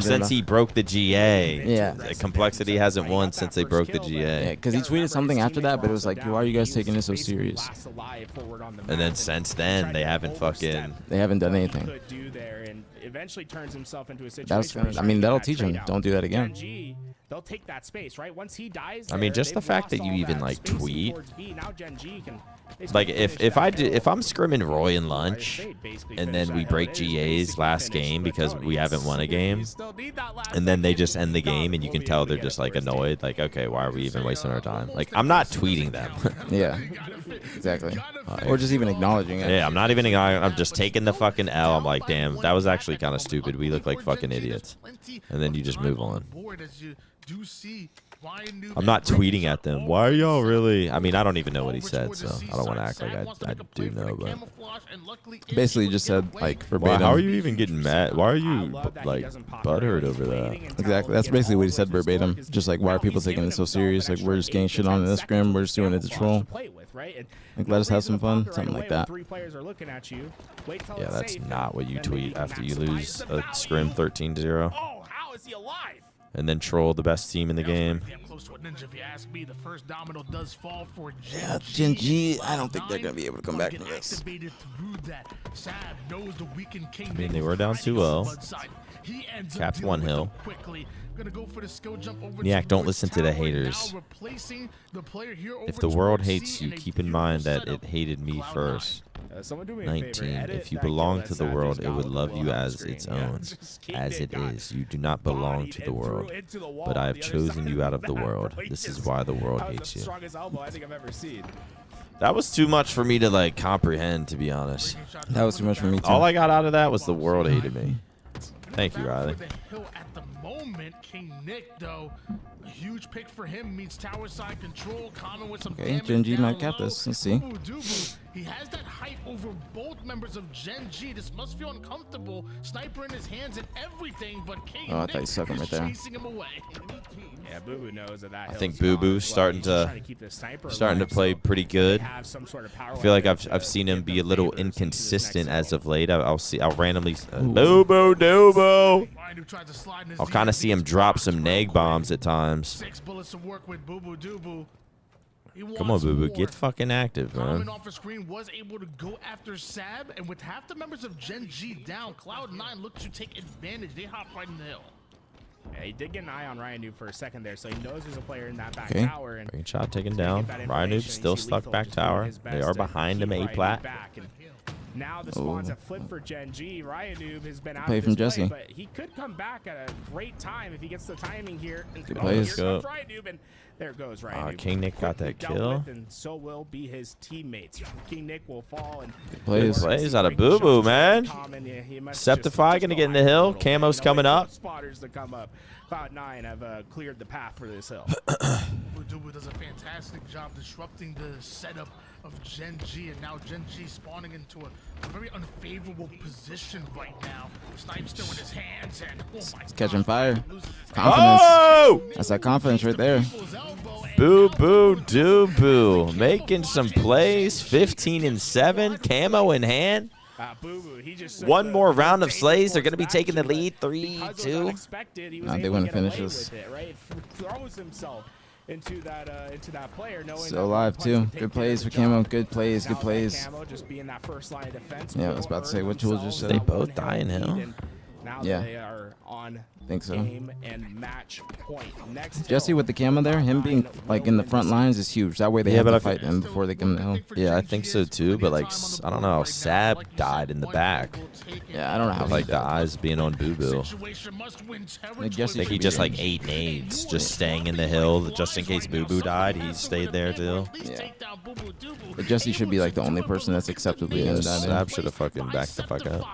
Speaker 1: Since he broke the GA.
Speaker 4: Yeah.
Speaker 1: Complexity hasn't won since they broke the GA.
Speaker 4: Yeah, because he tweeted something after that, but it was like, why are you guys taking this so serious?
Speaker 1: And then since then, they haven't
Speaker 4: done anything.
Speaker 8: Eventually turns himself into a situation.
Speaker 4: I mean, that'll teach him. Don't do that again.
Speaker 8: They'll take that space, right? Once he dies,
Speaker 1: I mean, just the fact that you even like tweet. Like if I'm scrimming Roy and Lunch, and then we break GA's last game because we haven't won a game, and then they just end the game, and you can tell they're just like annoyed. Like, okay, why are we even wasting our time? Like, I'm not tweeting them.
Speaker 4: Yeah, exactly. Or just even acknowledging it.
Speaker 1: Yeah, I'm not even acknowledging. I'm just taking the fucking L. I'm like, damn, that was actually kind of stupid. We look like fucking idiots. And then you just move on. I'm not tweeting at them. Why are y'all really? I mean, I don't even know what he said, so I don't want to act like I do know. But
Speaker 4: basically, just said like verbatim.
Speaker 1: How are you even getting mad? Why are you like butthurt over that?
Speaker 4: Exactly. That's basically what he said verbatim. Just like, why are people taking it so serious? Like, we're just getting shit on in this scrim. We're just doing it to troll. Like, let us have some fun. Something like that.
Speaker 1: Yeah, that's not what you tweet after you lose a scrim 13-0.
Speaker 8: Oh, how is he alive?
Speaker 1: And then troll the best team in the game.
Speaker 4: Yeah, Gen G, I don't think they're going to be able to come back from this.
Speaker 1: I mean, they were down 2-0. Caps one hill. Niak, don't listen to the haters. If the world hates you, keep in mind that it hated me first. 19. If you belong to the world, it would love you as its own, as it is. You do not belong to the world, but I have chosen you out of the world. This is why the world hates you. That was too much for me to like comprehend, to be honest.
Speaker 4: That was too much for me too.
Speaker 1: All I got out of that was the world hated me. Thank you, Riley.
Speaker 7: A huge pick for him means tower side control. Common with some
Speaker 4: Okay,
Speaker 7: damage
Speaker 4: Gen G
Speaker 7: down
Speaker 4: might cap
Speaker 7: low.
Speaker 4: this. Let's see.
Speaker 7: Boo Dubu, he has that height over both members of Gen G. This must feel uncomfortable. Sniper in his hands and everything, but King
Speaker 4: Oh, I thought he stuck him
Speaker 7: is
Speaker 4: right there.
Speaker 7: chasing him away.
Speaker 8: Yeah, Boo Boo knows that.
Speaker 1: I think Boo Boo's starting to play pretty good. I feel like I've seen him be a little inconsistent as of late. I'll randomly Boo Boo Dubu. I'll kind of see him drop some neg bombs at times.
Speaker 7: 6 bullets to work with Boo Boo Dubu.
Speaker 1: Come on, Boo Boo, get fucking active,
Speaker 7: Common
Speaker 1: man.
Speaker 7: off the screen was able to go after Sab, and with half the members of Gen G down, Cloud9 looked to take advantage. They hop right in the hill.
Speaker 8: Yeah, he did get an eye on Ryan Noob for a second there, so he knows there's a player in that back
Speaker 4: Okay.
Speaker 8: tower. And
Speaker 1: Breaking shot taken down. Ryan Noob's still stuck back tower. They are behind him, A-plat.
Speaker 8: Now the spawns have flipped for Gen G. Ryan Noob has been out
Speaker 4: Play
Speaker 8: of
Speaker 4: from
Speaker 8: this play,
Speaker 4: Jesse.
Speaker 8: but he could come back at a great time if he gets the timing here. And
Speaker 4: Good
Speaker 8: oh,
Speaker 4: plays.
Speaker 8: here comes Ryan Noob, and there goes Ryan Noob.
Speaker 1: King Nick got that
Speaker 8: Dealt
Speaker 1: kill.
Speaker 8: with, and so will be his teammates. King Nick will fall. And
Speaker 4: plays.
Speaker 1: Plays out of Boo Boo, man. Septify gonna get in the hill. Camo's coming up.
Speaker 8: Spotters to come up. Cloud9 have cleared the path for this hill.
Speaker 7: Dubu does a fantastic job disrupting the setup of Gen G, and now Gen G spawning into a very unfavorable position right now. Snipe still in his hands, and oh my God.
Speaker 4: Catching fire.
Speaker 7: Loses his
Speaker 4: Confidence.
Speaker 1: Oh!
Speaker 4: That's that confidence right there.
Speaker 7: elbow, and
Speaker 1: Boo Boo Dubu making some plays. 15 and 7. Camo in hand.
Speaker 8: Boo Boo, he just
Speaker 1: One more round of slays. They're gonna be taking the lead. 3-2.
Speaker 4: Nah, they wouldn't finish this.
Speaker 8: Right? Throws himself into that player, knowing
Speaker 4: Still alive too. Good plays for Camo. Good plays. Good plays.
Speaker 8: Camo just being that first line of defense.
Speaker 4: Yeah, I was about to say what Jules just said.
Speaker 1: They both die in hell.
Speaker 8: Now
Speaker 4: Yeah.
Speaker 8: they are on
Speaker 4: Think so.
Speaker 8: game and match point. Next
Speaker 4: Jesse
Speaker 8: hill.
Speaker 4: with the camo there, him being like in the front lines is huge. That way they
Speaker 1: Yeah,
Speaker 4: have
Speaker 1: but
Speaker 4: to
Speaker 1: I
Speaker 4: fight him before they come to hill.
Speaker 1: Yeah, I think so too. But like, I don't know. Sab died in the back.
Speaker 4: Yeah, I don't know how
Speaker 1: Like the eyes being on Boo Boo.
Speaker 4: I guess
Speaker 1: I think he just like 8 nades, just staying in the hill, just in case Boo Boo died. He stayed there too.
Speaker 4: Yeah. But Jesse should be like the only person that's acceptably
Speaker 1: Yeah,
Speaker 4: in that.
Speaker 1: Sab should have fucking backed the fuck up.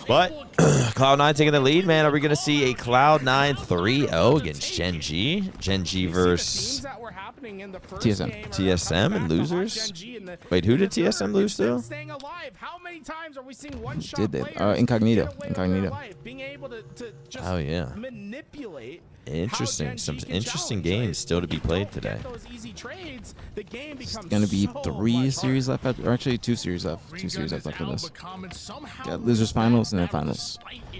Speaker 1: But Cloud9 taking the lead, man. Are we gonna see a Cloud9 3-0 against Gen G? Gen G versus
Speaker 4: TSM.
Speaker 1: TSM and losers? Wait, who did TSM lose to?
Speaker 8: How many times are we seeing one-shot
Speaker 4: Did they?
Speaker 8: players
Speaker 4: Incognito.
Speaker 8: get away with
Speaker 4: Incognito.
Speaker 8: their life, being able to just
Speaker 1: Oh yeah.
Speaker 8: manipulate.
Speaker 1: Interesting. Some interesting games still to be played today.
Speaker 4: It's gonna be 3 series left, or actually 2 series left. 2 series left after this. Yeah, losers finals and then finals.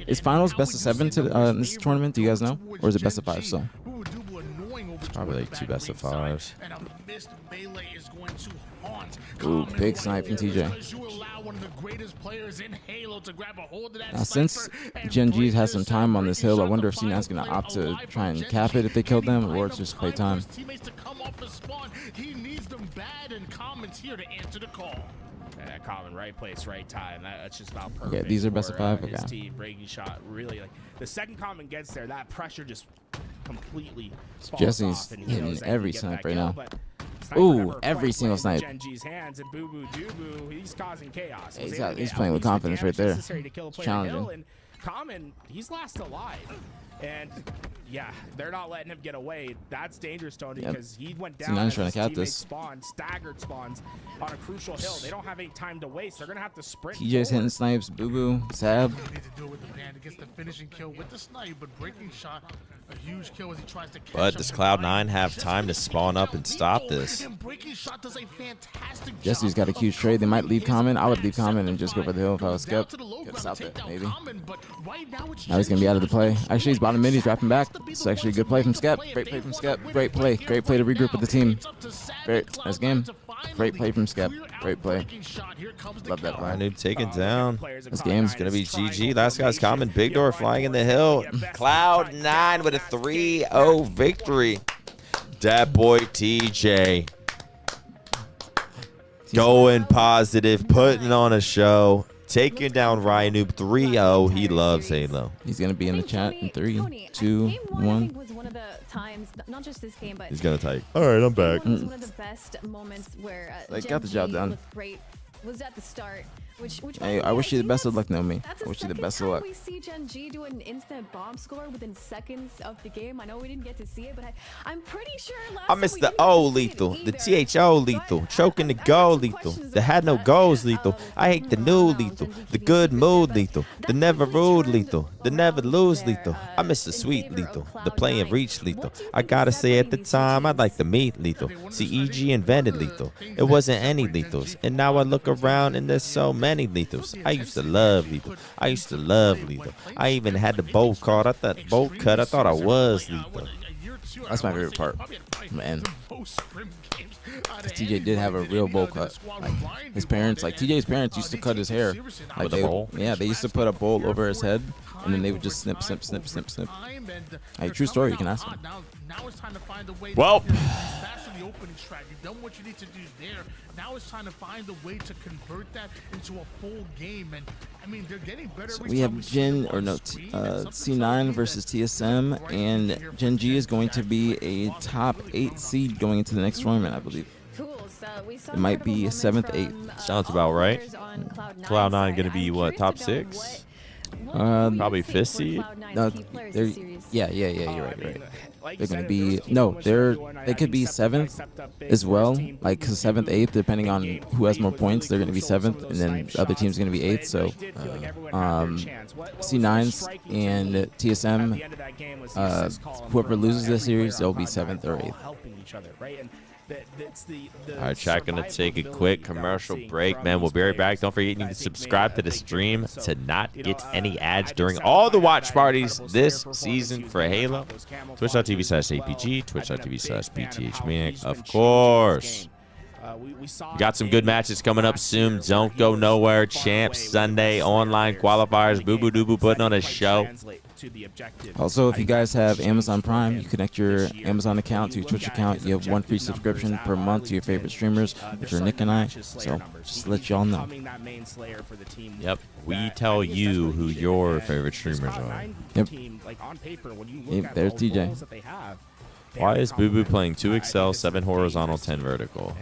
Speaker 4: Is finals best of 7 to in this tournament? Do you guys know, or is it best of 5 still?
Speaker 1: Probably like 2 best of 5s.
Speaker 4: Ooh, big snipe from TJ. Now, since Gen G has some time on this hill, I wonder if C9's gonna opt to try and cap it if they kill them, or it's just play time.
Speaker 7: He needs them bad, and Common's here to answer the call.
Speaker 8: Common, right place, right time. That's just about perfect.
Speaker 4: Okay, these are best of 5.
Speaker 8: His
Speaker 4: Okay.
Speaker 8: team breaking shot, really like the second Common gets there, that pressure just completely falls
Speaker 4: Jesse's
Speaker 8: off, and he
Speaker 4: hitting
Speaker 8: knows that he
Speaker 4: every
Speaker 8: can get
Speaker 4: snipe
Speaker 8: that
Speaker 4: right
Speaker 8: kill,
Speaker 4: now.
Speaker 8: but Sniper
Speaker 4: Ooh,
Speaker 8: never
Speaker 4: every
Speaker 8: quite
Speaker 4: single
Speaker 8: played in
Speaker 4: snipe.
Speaker 8: Gen G's hands, and Boo Boo Dubu, he's causing chaos.
Speaker 4: He's
Speaker 8: able to
Speaker 4: got- he's
Speaker 8: get
Speaker 4: playing
Speaker 8: at
Speaker 4: with
Speaker 8: least the
Speaker 4: confidence right
Speaker 8: damage
Speaker 4: there.
Speaker 8: necessary to kill a
Speaker 4: It's
Speaker 8: player
Speaker 4: challenging.
Speaker 8: kill, and Common, he's last alive. And yeah, they're not letting him get away. That's dangerous, Tony,
Speaker 4: Yep.
Speaker 8: because he went down.
Speaker 4: C9's
Speaker 8: as
Speaker 4: trying
Speaker 8: his
Speaker 4: to cap
Speaker 8: teammates
Speaker 4: this.
Speaker 8: spawned, staggered spawns on a crucial hill. They don't have any time to waste. They're gonna have to sprint.
Speaker 4: TJ's hitting snipes. Boo Boo, Sab.
Speaker 7: Need to do it with the band. He gets the finishing kill with the snipe, but breaking shot, a huge kill as he tries to catch
Speaker 1: But
Speaker 7: up
Speaker 1: does
Speaker 7: with
Speaker 1: Cloud9
Speaker 7: Ryan.
Speaker 1: have
Speaker 7: Just
Speaker 1: time to spawn up and stop this?
Speaker 7: And breaking shot does a fantastic job
Speaker 4: Jesse's got a
Speaker 7: of
Speaker 4: huge trade. They might leave
Speaker 7: covering
Speaker 4: Common.
Speaker 7: his
Speaker 4: I would leave
Speaker 7: back.
Speaker 4: Common and just go for the hill if I was
Speaker 7: Down
Speaker 4: Skep.
Speaker 7: to the low
Speaker 4: Get
Speaker 7: ground,
Speaker 4: south
Speaker 7: take
Speaker 4: it,
Speaker 7: down
Speaker 4: maybe.
Speaker 7: Common, but right now it's
Speaker 4: Now he's gonna be out of the play.
Speaker 7: Gen G.
Speaker 4: Actually, he's bottom mid. He's dropping back. It's actually a good play from Skep. Great play from Skep. Great play. Great play to regroup with the team. Great. Nice game. Great play from Skep. Great play. Love that play.
Speaker 1: Noob taken down.
Speaker 4: This game's
Speaker 1: Gonna be GG. Last guy's Common. Big door flying in the hill. Cloud9 with a 3-0 victory. Dat boy TJ going positive, putting on a show, taking down Ryan Noob 3-0. He loves Halo.
Speaker 4: He's gonna be in the chat in 3, 2,
Speaker 6: Game 1, I
Speaker 4: 1.
Speaker 6: think, was one of the times, not just this game, but
Speaker 1: He's gonna type. All right, I'm back.
Speaker 6: Game 1 was one of the best moments where
Speaker 4: They
Speaker 6: Gen
Speaker 4: got the job
Speaker 6: G
Speaker 4: done.
Speaker 6: looked great. Was at the start
Speaker 4: Hey, I wish you the best of luck, Naomi. I wish you the best of luck.
Speaker 6: We see Gen G do an instant bomb score within seconds of the game. I know we didn't get to see it, but I'm pretty sure
Speaker 5: I missed the O lethal, the THO lethal, choking the goal lethal, the had no goals lethal. I hate the new lethal, the good mood lethal, the never rude lethal, the never lose lethal. I miss the sweet lethal, the play and reach lethal. I gotta say at the time I'd like to meet lethal. CEG invented lethal. It wasn't any lethals, and now I look around and there's so many lethals. I used to love lethal. I used to love lethal. I even had the bolt card. I thought bolt cut. I thought I was lethal.
Speaker 4: That's my favorite part, man. TJ did have a real bowl cut. Like his parents, like TJ's parents, used to cut his hair. Like
Speaker 5: With a bowl?
Speaker 4: Yeah, they used to put a bowl over his head, and then they would just snip, snip, snip, snip, snip. Hey, true story. You can ask him.
Speaker 5: Well,
Speaker 7: the opening strat. You've done what you need to do there. Now it's time to find a way to convert that into a full game. And I mean, they're getting better.
Speaker 4: So we have Gen, or no, C9 versus TSM, and Gen G is going to be a top 8 seed going into the next tournament, I believe. It might be 7th, 8th.
Speaker 5: sounds about right. Cloud9 gonna be what, top 6? Probably 5th seed.
Speaker 4: No, yeah, you're right. They're gonna be they could be 7th as well, like 7th, 8th, depending on who has more points. They're gonna be 7th, and then the other team's gonna be 8th. So C9s and TSM, whoever loses this series, they'll be 7th or 8th.
Speaker 5: All right, chat, gonna take a quick commercial break, man. We'll be right back. Don't forget you need to subscribe to the stream to not get any ads during all the watch parties this season for Halo. Twitch.tv/APG, Twitch.tv/BtH Maniac, of course. We got some good matches coming up soon. Don't go nowhere. Champs Sunday, online qualifiers. Boo Boo Doo putting on a show.
Speaker 4: Also, if you guys have Amazon Prime, you connect your Amazon account to your Twitch account. You have 1 free subscription per month to your favorite streamers, which are Nick and I. So just to let y'all know.
Speaker 5: Yep, we tell you who your favorite streamers are.
Speaker 4: Yep. There's TJ.
Speaker 5: Why is Boo Boo playing 2 Excel, 7 horizontal, 10 vertical?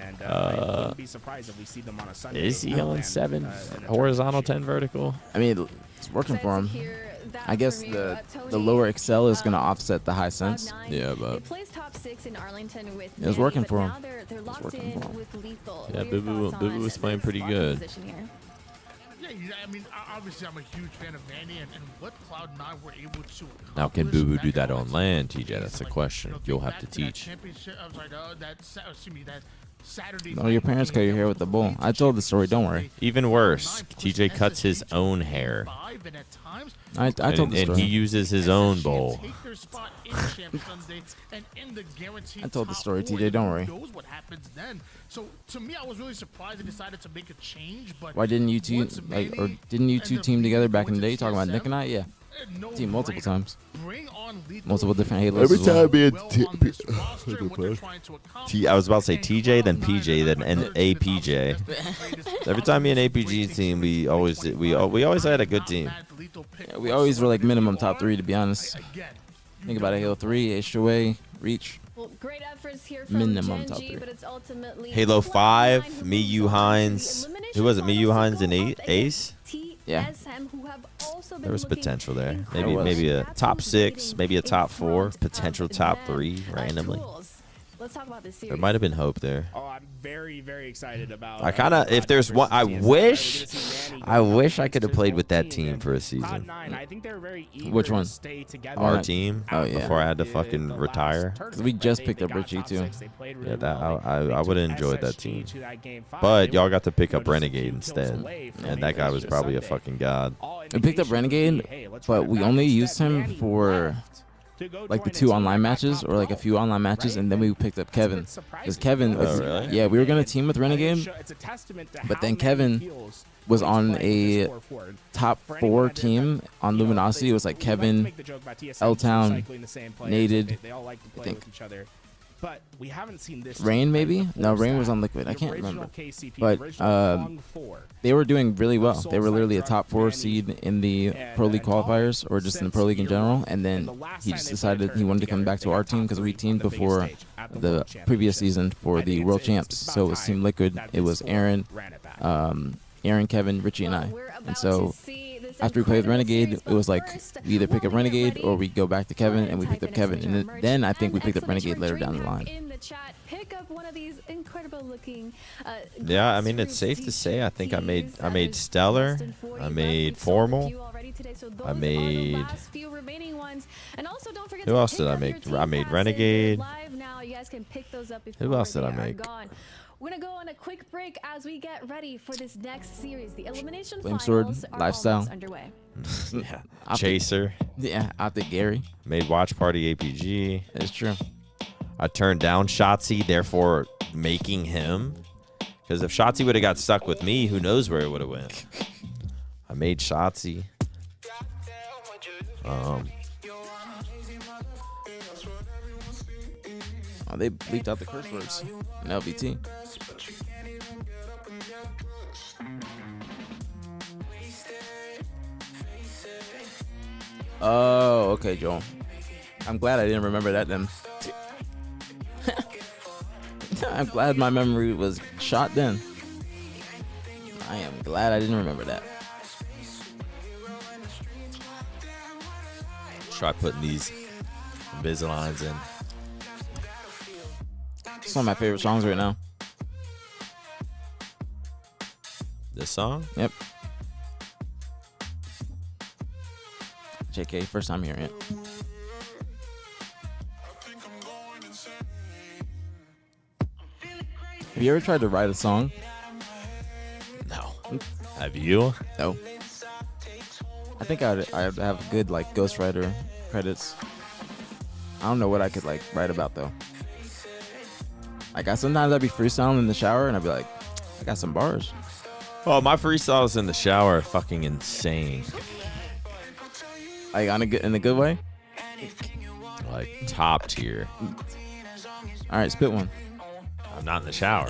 Speaker 5: Is he on 7 horizontal, 10 vertical?
Speaker 4: I mean, it's working for him. I guess the lower Excel is going to offset the high sense.
Speaker 5: Yeah, but
Speaker 4: it was working for him.
Speaker 5: Yeah, Boo Boo was playing pretty good.
Speaker 7: Yeah, I mean, obviously, I'm a huge fan of Manny and what Cloud9 were able to.
Speaker 5: Now, can Boo Boo do that on land, TJ? That's the question. You'll have to teach.
Speaker 4: No, your parents cut your hair with the bowl. I told the story. Don't worry.
Speaker 5: Even worse, TJ cuts his own hair.
Speaker 4: I told the story.
Speaker 5: And he uses his own bowl.
Speaker 4: I told the story, TJ. Don't worry.
Speaker 7: So to me, I was really surprised they decided to make a change. But
Speaker 4: why didn't you two didn't you two team together back in the day? Talking about Nick and I, yeah. Team multiple times. Multiple different Halos.
Speaker 5: Every time me and I was about to say TJ, then PJ, then aPG. Every time me and aPG team, we always had a good team.
Speaker 4: Yeah, we always were like minimum top 3, to be honest. Think about it: Halo 3, HOA, Reach.
Speaker 6: Well, great efforts here from
Speaker 4: minimum
Speaker 6: Gen
Speaker 4: top
Speaker 6: G,
Speaker 4: 3.
Speaker 6: but it's ultimately
Speaker 5: Halo 5, me, you, Hines. Who was it? Me, you, Hines, and Ace.
Speaker 4: Yeah.
Speaker 5: There was potential there. Maybe a top 6, maybe a top 4, potential top 3 randomly.
Speaker 6: Let's talk about this series.
Speaker 5: There might have been hope there.
Speaker 8: Oh, I'm very, very excited about.
Speaker 5: I kind of, if there's one, I wish I could have played with that team for a season.
Speaker 4: Which one?
Speaker 5: Our team.
Speaker 4: Oh yeah.
Speaker 5: Before I had to fucking retire.
Speaker 4: We just picked up Richie too.
Speaker 5: Yeah, that I would have enjoyed that team. But y'all got to pick up Renegade instead, and that guy was probably a fucking god.
Speaker 4: We picked up Renegade, but we only used him for like the 2 online matches or like a few online matches, and then we picked up Kevin. Because Kevin was, yeah, we were going to team with Renegade, but then Kevin was on a top 4 team on Luminosity. It was like Kevin, L-Town, Naded, I think.
Speaker 8: But we haven't seen this.
Speaker 4: Rain, maybe? No, Rain was on Liquid. I can't remember. But they were doing really well. They were literally a top 4 seed in the Pro League qualifiers, or just in the Pro League in general. And then he just decided he wanted to come back to our team because we teamed before the previous season for the World Champs. So it was Team Liquid. It was Aaron, Aaron, Kevin, Richie, and I. And so after we played with Renegade, it was like we either pick up Renegade or we go back to Kevin, and we picked up Kevin. And then I think we picked up Renegade later down the line.
Speaker 5: Yeah, I mean, it's safe to say I think I made Stellar, I made Formal, I made... Who else did I make? I made Renegade. Who else did I make?
Speaker 6: We're gonna go on a quick break as we get ready for this next series. The elimination
Speaker 4: Flame Sword,
Speaker 6: finals are
Speaker 4: Lifestyle.
Speaker 6: almost underway.
Speaker 5: Yeah. Chaser.
Speaker 4: Yeah, Optic Gary.
Speaker 5: Made Watch Party APG.
Speaker 4: It's true.
Speaker 5: I turned down Shotzi, therefore making him. Because if Shotzi would have got stuck with me, who knows where it would have went. I made Shotzi.
Speaker 4: Oh, they bleeped out the curse words in LVT. Oh, okay, Joel. I'm glad I didn't remember that then. I'm glad my memory was shot then. I am glad I didn't remember that.
Speaker 5: Try putting these Invisaligns in.
Speaker 4: It's one of my favorite songs right now.
Speaker 5: This song?
Speaker 4: Yep. JK, first time hearing it. Have you ever tried to write a song?
Speaker 5: No. Have you?
Speaker 4: No. I think I'd have good like ghostwriter credits. I don't know what I could like write about though. Like sometimes I'd be freestyling in the shower and I'd be like, I got some bars.
Speaker 5: Oh, my freestyles in the shower are fucking insane.
Speaker 4: Like in a good way?
Speaker 5: Like top tier.
Speaker 4: All right, spit one.
Speaker 5: I'm not in the shower.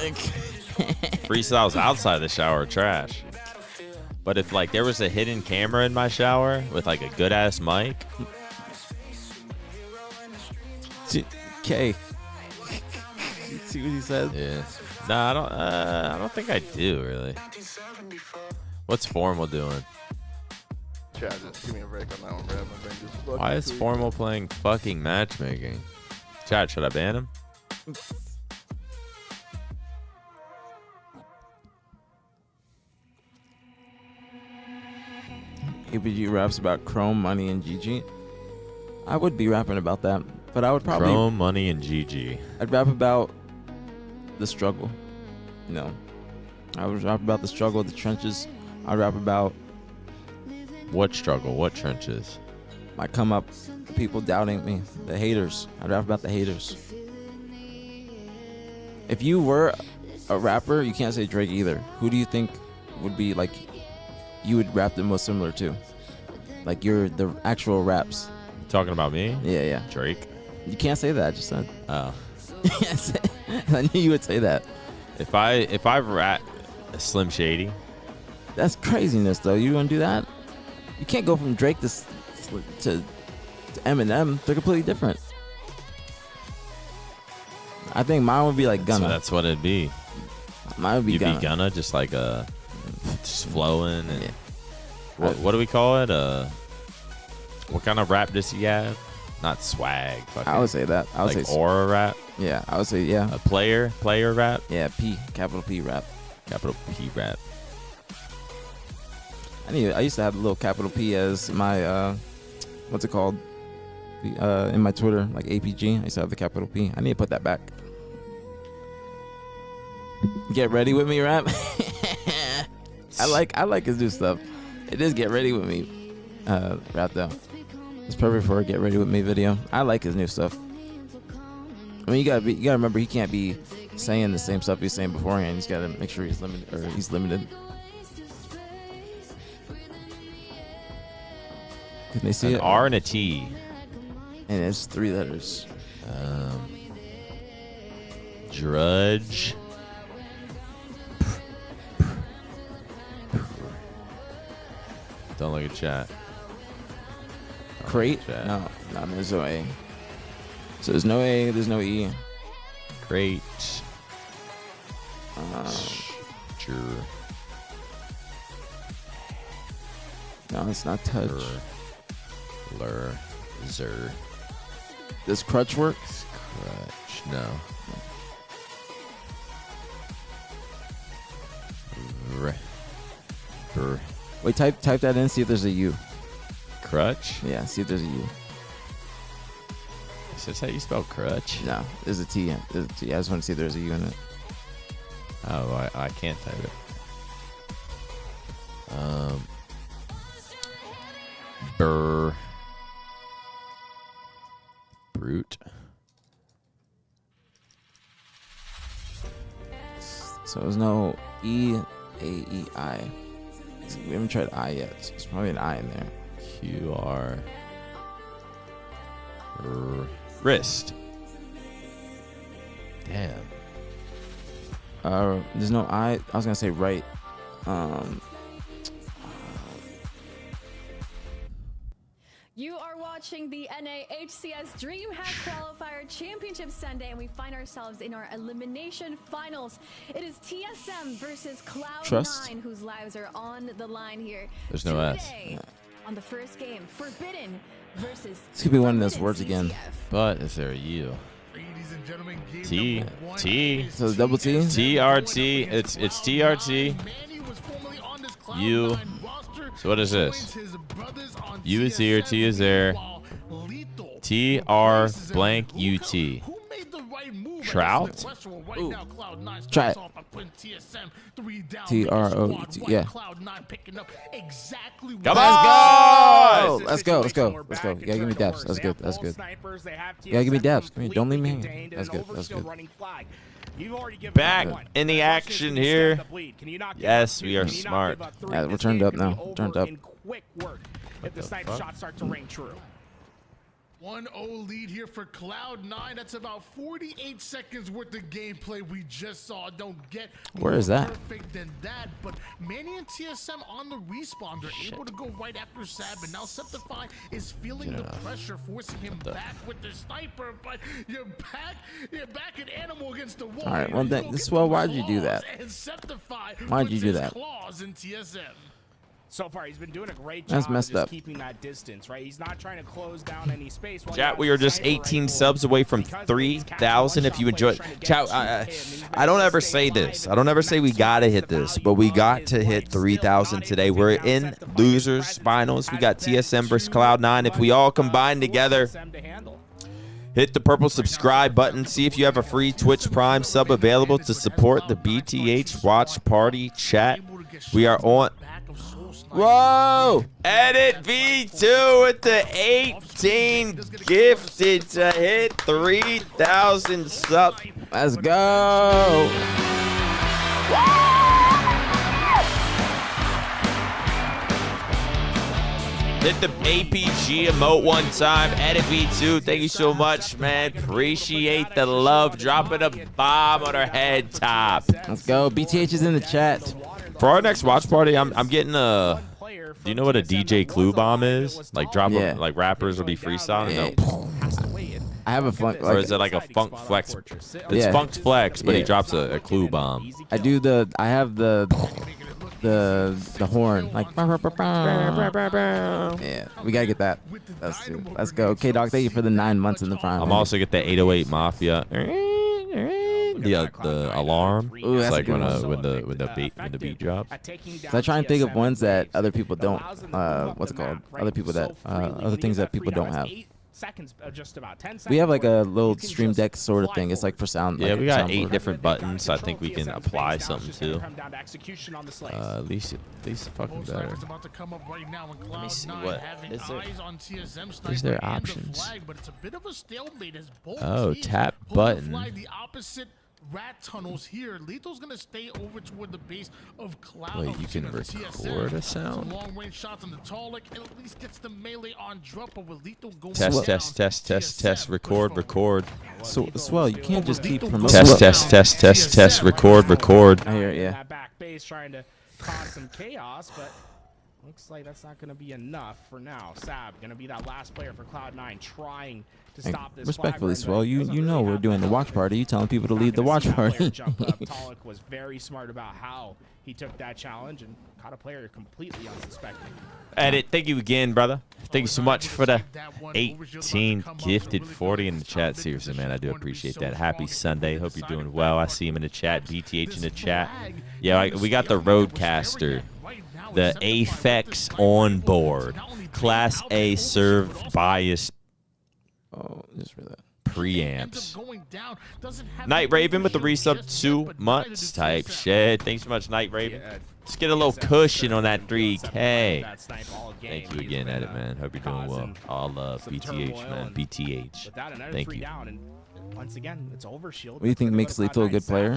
Speaker 5: Freestyles outside the shower are trash. But if like there was a hidden camera in my shower with like a good ass mic.
Speaker 4: K. See what he said?
Speaker 5: Yeah. Nah, I don't think I do really. What's Formal doing?
Speaker 10: Chad, just give me a break on that one, bro. My brain just fucking
Speaker 5: Why is
Speaker 10: tweaked.
Speaker 5: Formal playing fucking matchmaking? Chad, should I ban him?
Speaker 4: aPG raps about Chrome, Money, and GG. I would be rapping about that, but I would probably...
Speaker 5: Chrome, Money, and GG.
Speaker 4: I'd rap about the struggle. You know, I would rap about the struggle, the trenches. I'd rap about...
Speaker 5: What struggle? What trenches?
Speaker 4: My come up, the people doubting me, the haters. I'd rap about the haters. If you were a rapper, you can't say Drake either. Who do you think would be like you would rap the most similar to? Like the actual raps.
Speaker 5: You talking about me?
Speaker 4: Yeah.
Speaker 5: Drake?
Speaker 4: You can't say that. I just said.
Speaker 5: Oh.
Speaker 4: I knew you would say that.
Speaker 5: If I rap Slim Shady.
Speaker 4: That's craziness, though. You want to do that? You can't go from Drake to Eminem. They're completely different. I think mine would be like Gunna.
Speaker 5: So that's what it'd be.
Speaker 4: Mine would be
Speaker 5: You'd
Speaker 4: Gunna.
Speaker 5: be Gunna, just like just flowing. And
Speaker 4: Yeah.
Speaker 5: what do we call it? What kind of rap does he have? Not swag.
Speaker 4: I would say that. I would
Speaker 5: like
Speaker 4: say
Speaker 5: aura rap.
Speaker 4: Yeah, I would say yeah.
Speaker 5: A player rap.
Speaker 4: Yeah, capital P rap.
Speaker 5: Capital P rap.
Speaker 4: I used to have the little capital P as my what's it called? In my Twitter, like aPG. I used to have the capital P. I need to put that back. Get ready with me rap. I like his new stuff. It is get ready with me rap though. It's perfect for a get ready with me video. I like his new stuff. I mean, you gotta remember he can't be saying the same stuff he's saying beforehand. He's gotta make sure he's limited. Can they see
Speaker 5: An
Speaker 4: it?
Speaker 5: R and a T.
Speaker 4: And it's 3 letters.
Speaker 5: Drudge. Don't look at chat.
Speaker 4: Crate?
Speaker 5: Chat.
Speaker 4: No, there's no A. So there's no A, there's no E.
Speaker 5: Great.
Speaker 4: No, it's not touch.
Speaker 5: Zer.
Speaker 4: Does crutch work?
Speaker 5: Crutch. No.
Speaker 4: Wait, type that in. See if there's a U.
Speaker 5: Crutch?
Speaker 4: Yeah, see if there's a U.
Speaker 5: Is this how you spell crutch?
Speaker 4: No, there's a T. There's a T. I just want to see if there's a U in it.
Speaker 5: Oh, I can't type it. Brute.
Speaker 4: So there's no E, A, E, I. We haven't tried I yet. So there's probably an I in there.
Speaker 5: QR. Wrist. Damn.
Speaker 4: There's no I. I was gonna say right.
Speaker 6: You are watching the NA HCS DreamHack Qualifier Championship Sunday, and we find ourselves in our elimination finals. It is TSM versus Cloud9, whose lives are on the line here.
Speaker 5: There's no S.
Speaker 6: Today, on the first game, Forbidden versus
Speaker 4: This could be one of those words again.
Speaker 5: But is there a U?
Speaker 7: Ladies and gentlemen, game
Speaker 5: T.
Speaker 7: number one.
Speaker 5: T.
Speaker 4: So double T.
Speaker 5: TRT. It's TRT.
Speaker 7: Manny was formerly on this
Speaker 5: U.
Speaker 7: Cloud9 roster.
Speaker 5: So what is this?
Speaker 7: Joins his brothers on
Speaker 5: U is here, T is there.
Speaker 7: while Lethal
Speaker 5: TR
Speaker 7: replaces him.
Speaker 5: blank
Speaker 7: Who
Speaker 5: UT.
Speaker 7: made the right move?
Speaker 5: Trout?
Speaker 7: That's the question. Right
Speaker 4: Ooh.
Speaker 7: now, Cloud9
Speaker 4: Try
Speaker 7: starts
Speaker 4: it.
Speaker 7: off by putting TSM 3 down.
Speaker 4: TROUT, yeah.
Speaker 7: Cloud9 picking up exactly
Speaker 5: Come
Speaker 7: what
Speaker 5: on!
Speaker 4: Let's go. You gotta give me depths. That's good. You gotta give me depths. Come here. Don't leave me hanging. That's good.
Speaker 5: Back in the action here. Yes, we are smart.
Speaker 4: Yeah, we're turned up now. Turned up.
Speaker 8: If the sniper shots start to ring true.
Speaker 7: 1-0 lead here for Cloud9. That's about 48 seconds worth of gameplay we just saw. Don't get
Speaker 4: Where is
Speaker 7: more
Speaker 4: that?
Speaker 7: perfect than that. But Manny and TSM on the respawn. They're able to go right after Sab. And now Septify is feeling the pressure, forcing him back with the sniper. But you're back in animal against the wall.
Speaker 4: All right,
Speaker 7: You
Speaker 4: well,
Speaker 7: go
Speaker 4: then,
Speaker 7: get
Speaker 4: this is
Speaker 7: the
Speaker 4: why why'd you do
Speaker 7: claws,
Speaker 4: that?
Speaker 7: and Septify
Speaker 4: Why'd you
Speaker 7: puts
Speaker 4: do
Speaker 7: his
Speaker 4: that?
Speaker 7: claws in TSM.
Speaker 8: So far, he's been doing a great
Speaker 4: That's
Speaker 8: job
Speaker 4: messed
Speaker 8: of just
Speaker 4: up.
Speaker 8: keeping that distance, right? He's not trying to close down any space.
Speaker 5: Chat, we are just 18 subs away from 3,000. If you enjoy, chat, I don't ever say this. I don't ever say we gotta hit this, but we got to hit 3,000 today. We're in losers finals. We got TSM versus Cloud9. If we all combine together, hit the purple subscribe button. See if you have a free Twitch Prime sub available to support the BtH watch party. Chat, we are on.
Speaker 4: Whoa!
Speaker 5: Edit V2 with the 18 gifted to hit 3,000 subs.
Speaker 4: Let's go!
Speaker 5: Hit the aPG emote one time. Edit V2, thank you so much, man. Appreciate the love. Dropping a bomb on our head top.
Speaker 4: Let's go. BtH is in the chat.
Speaker 5: For our next watch party, I'm getting a. Do you know what a DJ clue bomb is? Like like rappers will be freestyling.
Speaker 4: Yeah.
Speaker 5: No.
Speaker 4: I have a funk.
Speaker 5: Or is it like a funk flex? It's
Speaker 4: Yeah.
Speaker 5: funked flex, but he
Speaker 4: Yeah.
Speaker 5: drops a clue bomb.
Speaker 4: I have the horn. Like, yeah, we gotta get that. Let's go. K-Dog, thank you for the 9 months in the prime.
Speaker 5: I'm also get the 808 Mafia. The alarm.
Speaker 4: Ooh,
Speaker 5: It's
Speaker 4: that's a
Speaker 5: like
Speaker 4: good
Speaker 5: when
Speaker 4: one.
Speaker 5: the beat drops.
Speaker 4: So I try and think of ones that other people don't. What's it called? Other people that other things that people don't have.
Speaker 8: Just about 10 seconds.
Speaker 4: We have like a little stream deck sort of thing. It's like for sound.
Speaker 5: Yeah,
Speaker 4: like
Speaker 5: we got
Speaker 4: soundboard.
Speaker 5: 8 different buttons. I think we can apply something too. At least fucking
Speaker 7: Most
Speaker 5: better.
Speaker 7: records about to come up right now, and
Speaker 5: Let me see
Speaker 7: Cloud9
Speaker 5: what
Speaker 7: having
Speaker 5: is there.
Speaker 7: eyes on TSM
Speaker 5: Is
Speaker 7: sniper
Speaker 5: there
Speaker 7: and the
Speaker 5: options?
Speaker 7: flag, but it's a bit of a stalemate as both
Speaker 5: Oh,
Speaker 7: teams
Speaker 5: tap
Speaker 7: pull the
Speaker 5: button.
Speaker 7: flag the opposite rat tunnels here. Lethal's gonna stay over toward the base of Cloud.
Speaker 5: Wait, you can record a sound?
Speaker 7: Long range shots on the Talik, and at least gets the melee on drop, but with Lethal going
Speaker 5: Test,
Speaker 7: down,
Speaker 5: test. Record.
Speaker 4: So Swell, you can't just keep promoting.
Speaker 5: Test. Record.
Speaker 4: I hear it. Yeah.
Speaker 8: That back base trying to cause some chaos, but Looks like that's not going to be enough for now. Sab going to be that last player for Cloud9 trying to stop this.
Speaker 4: Respectfully, Swell, you know we're doing the watch party. You telling people to leave the watch party.
Speaker 8: Talik was very smart about how he took that challenge and caught a player completely unsuspecting.
Speaker 5: Edit, thank you again, brother. Thank you so much for the 18 gifted 40 in the chat. Seriously, man, I do appreciate that. Happy Sunday. Hope you're doing well. I see him in the chat. BtH in the chat. Yeah, we got the Roadcaster, the Aphex on board, Class A served bias.
Speaker 4: Oh, just for that.
Speaker 5: Preamps. Night Raven with the resub 2 months type shit. Thanks so much, Night Raven. Let's get a little cushion on that 3K. Thank you again, Edit, man. Hope you're doing well. All love, BtH, man. BtH. Thank you.
Speaker 8: Once again, it's Overshield.
Speaker 4: What do you think makes Lethal a good player?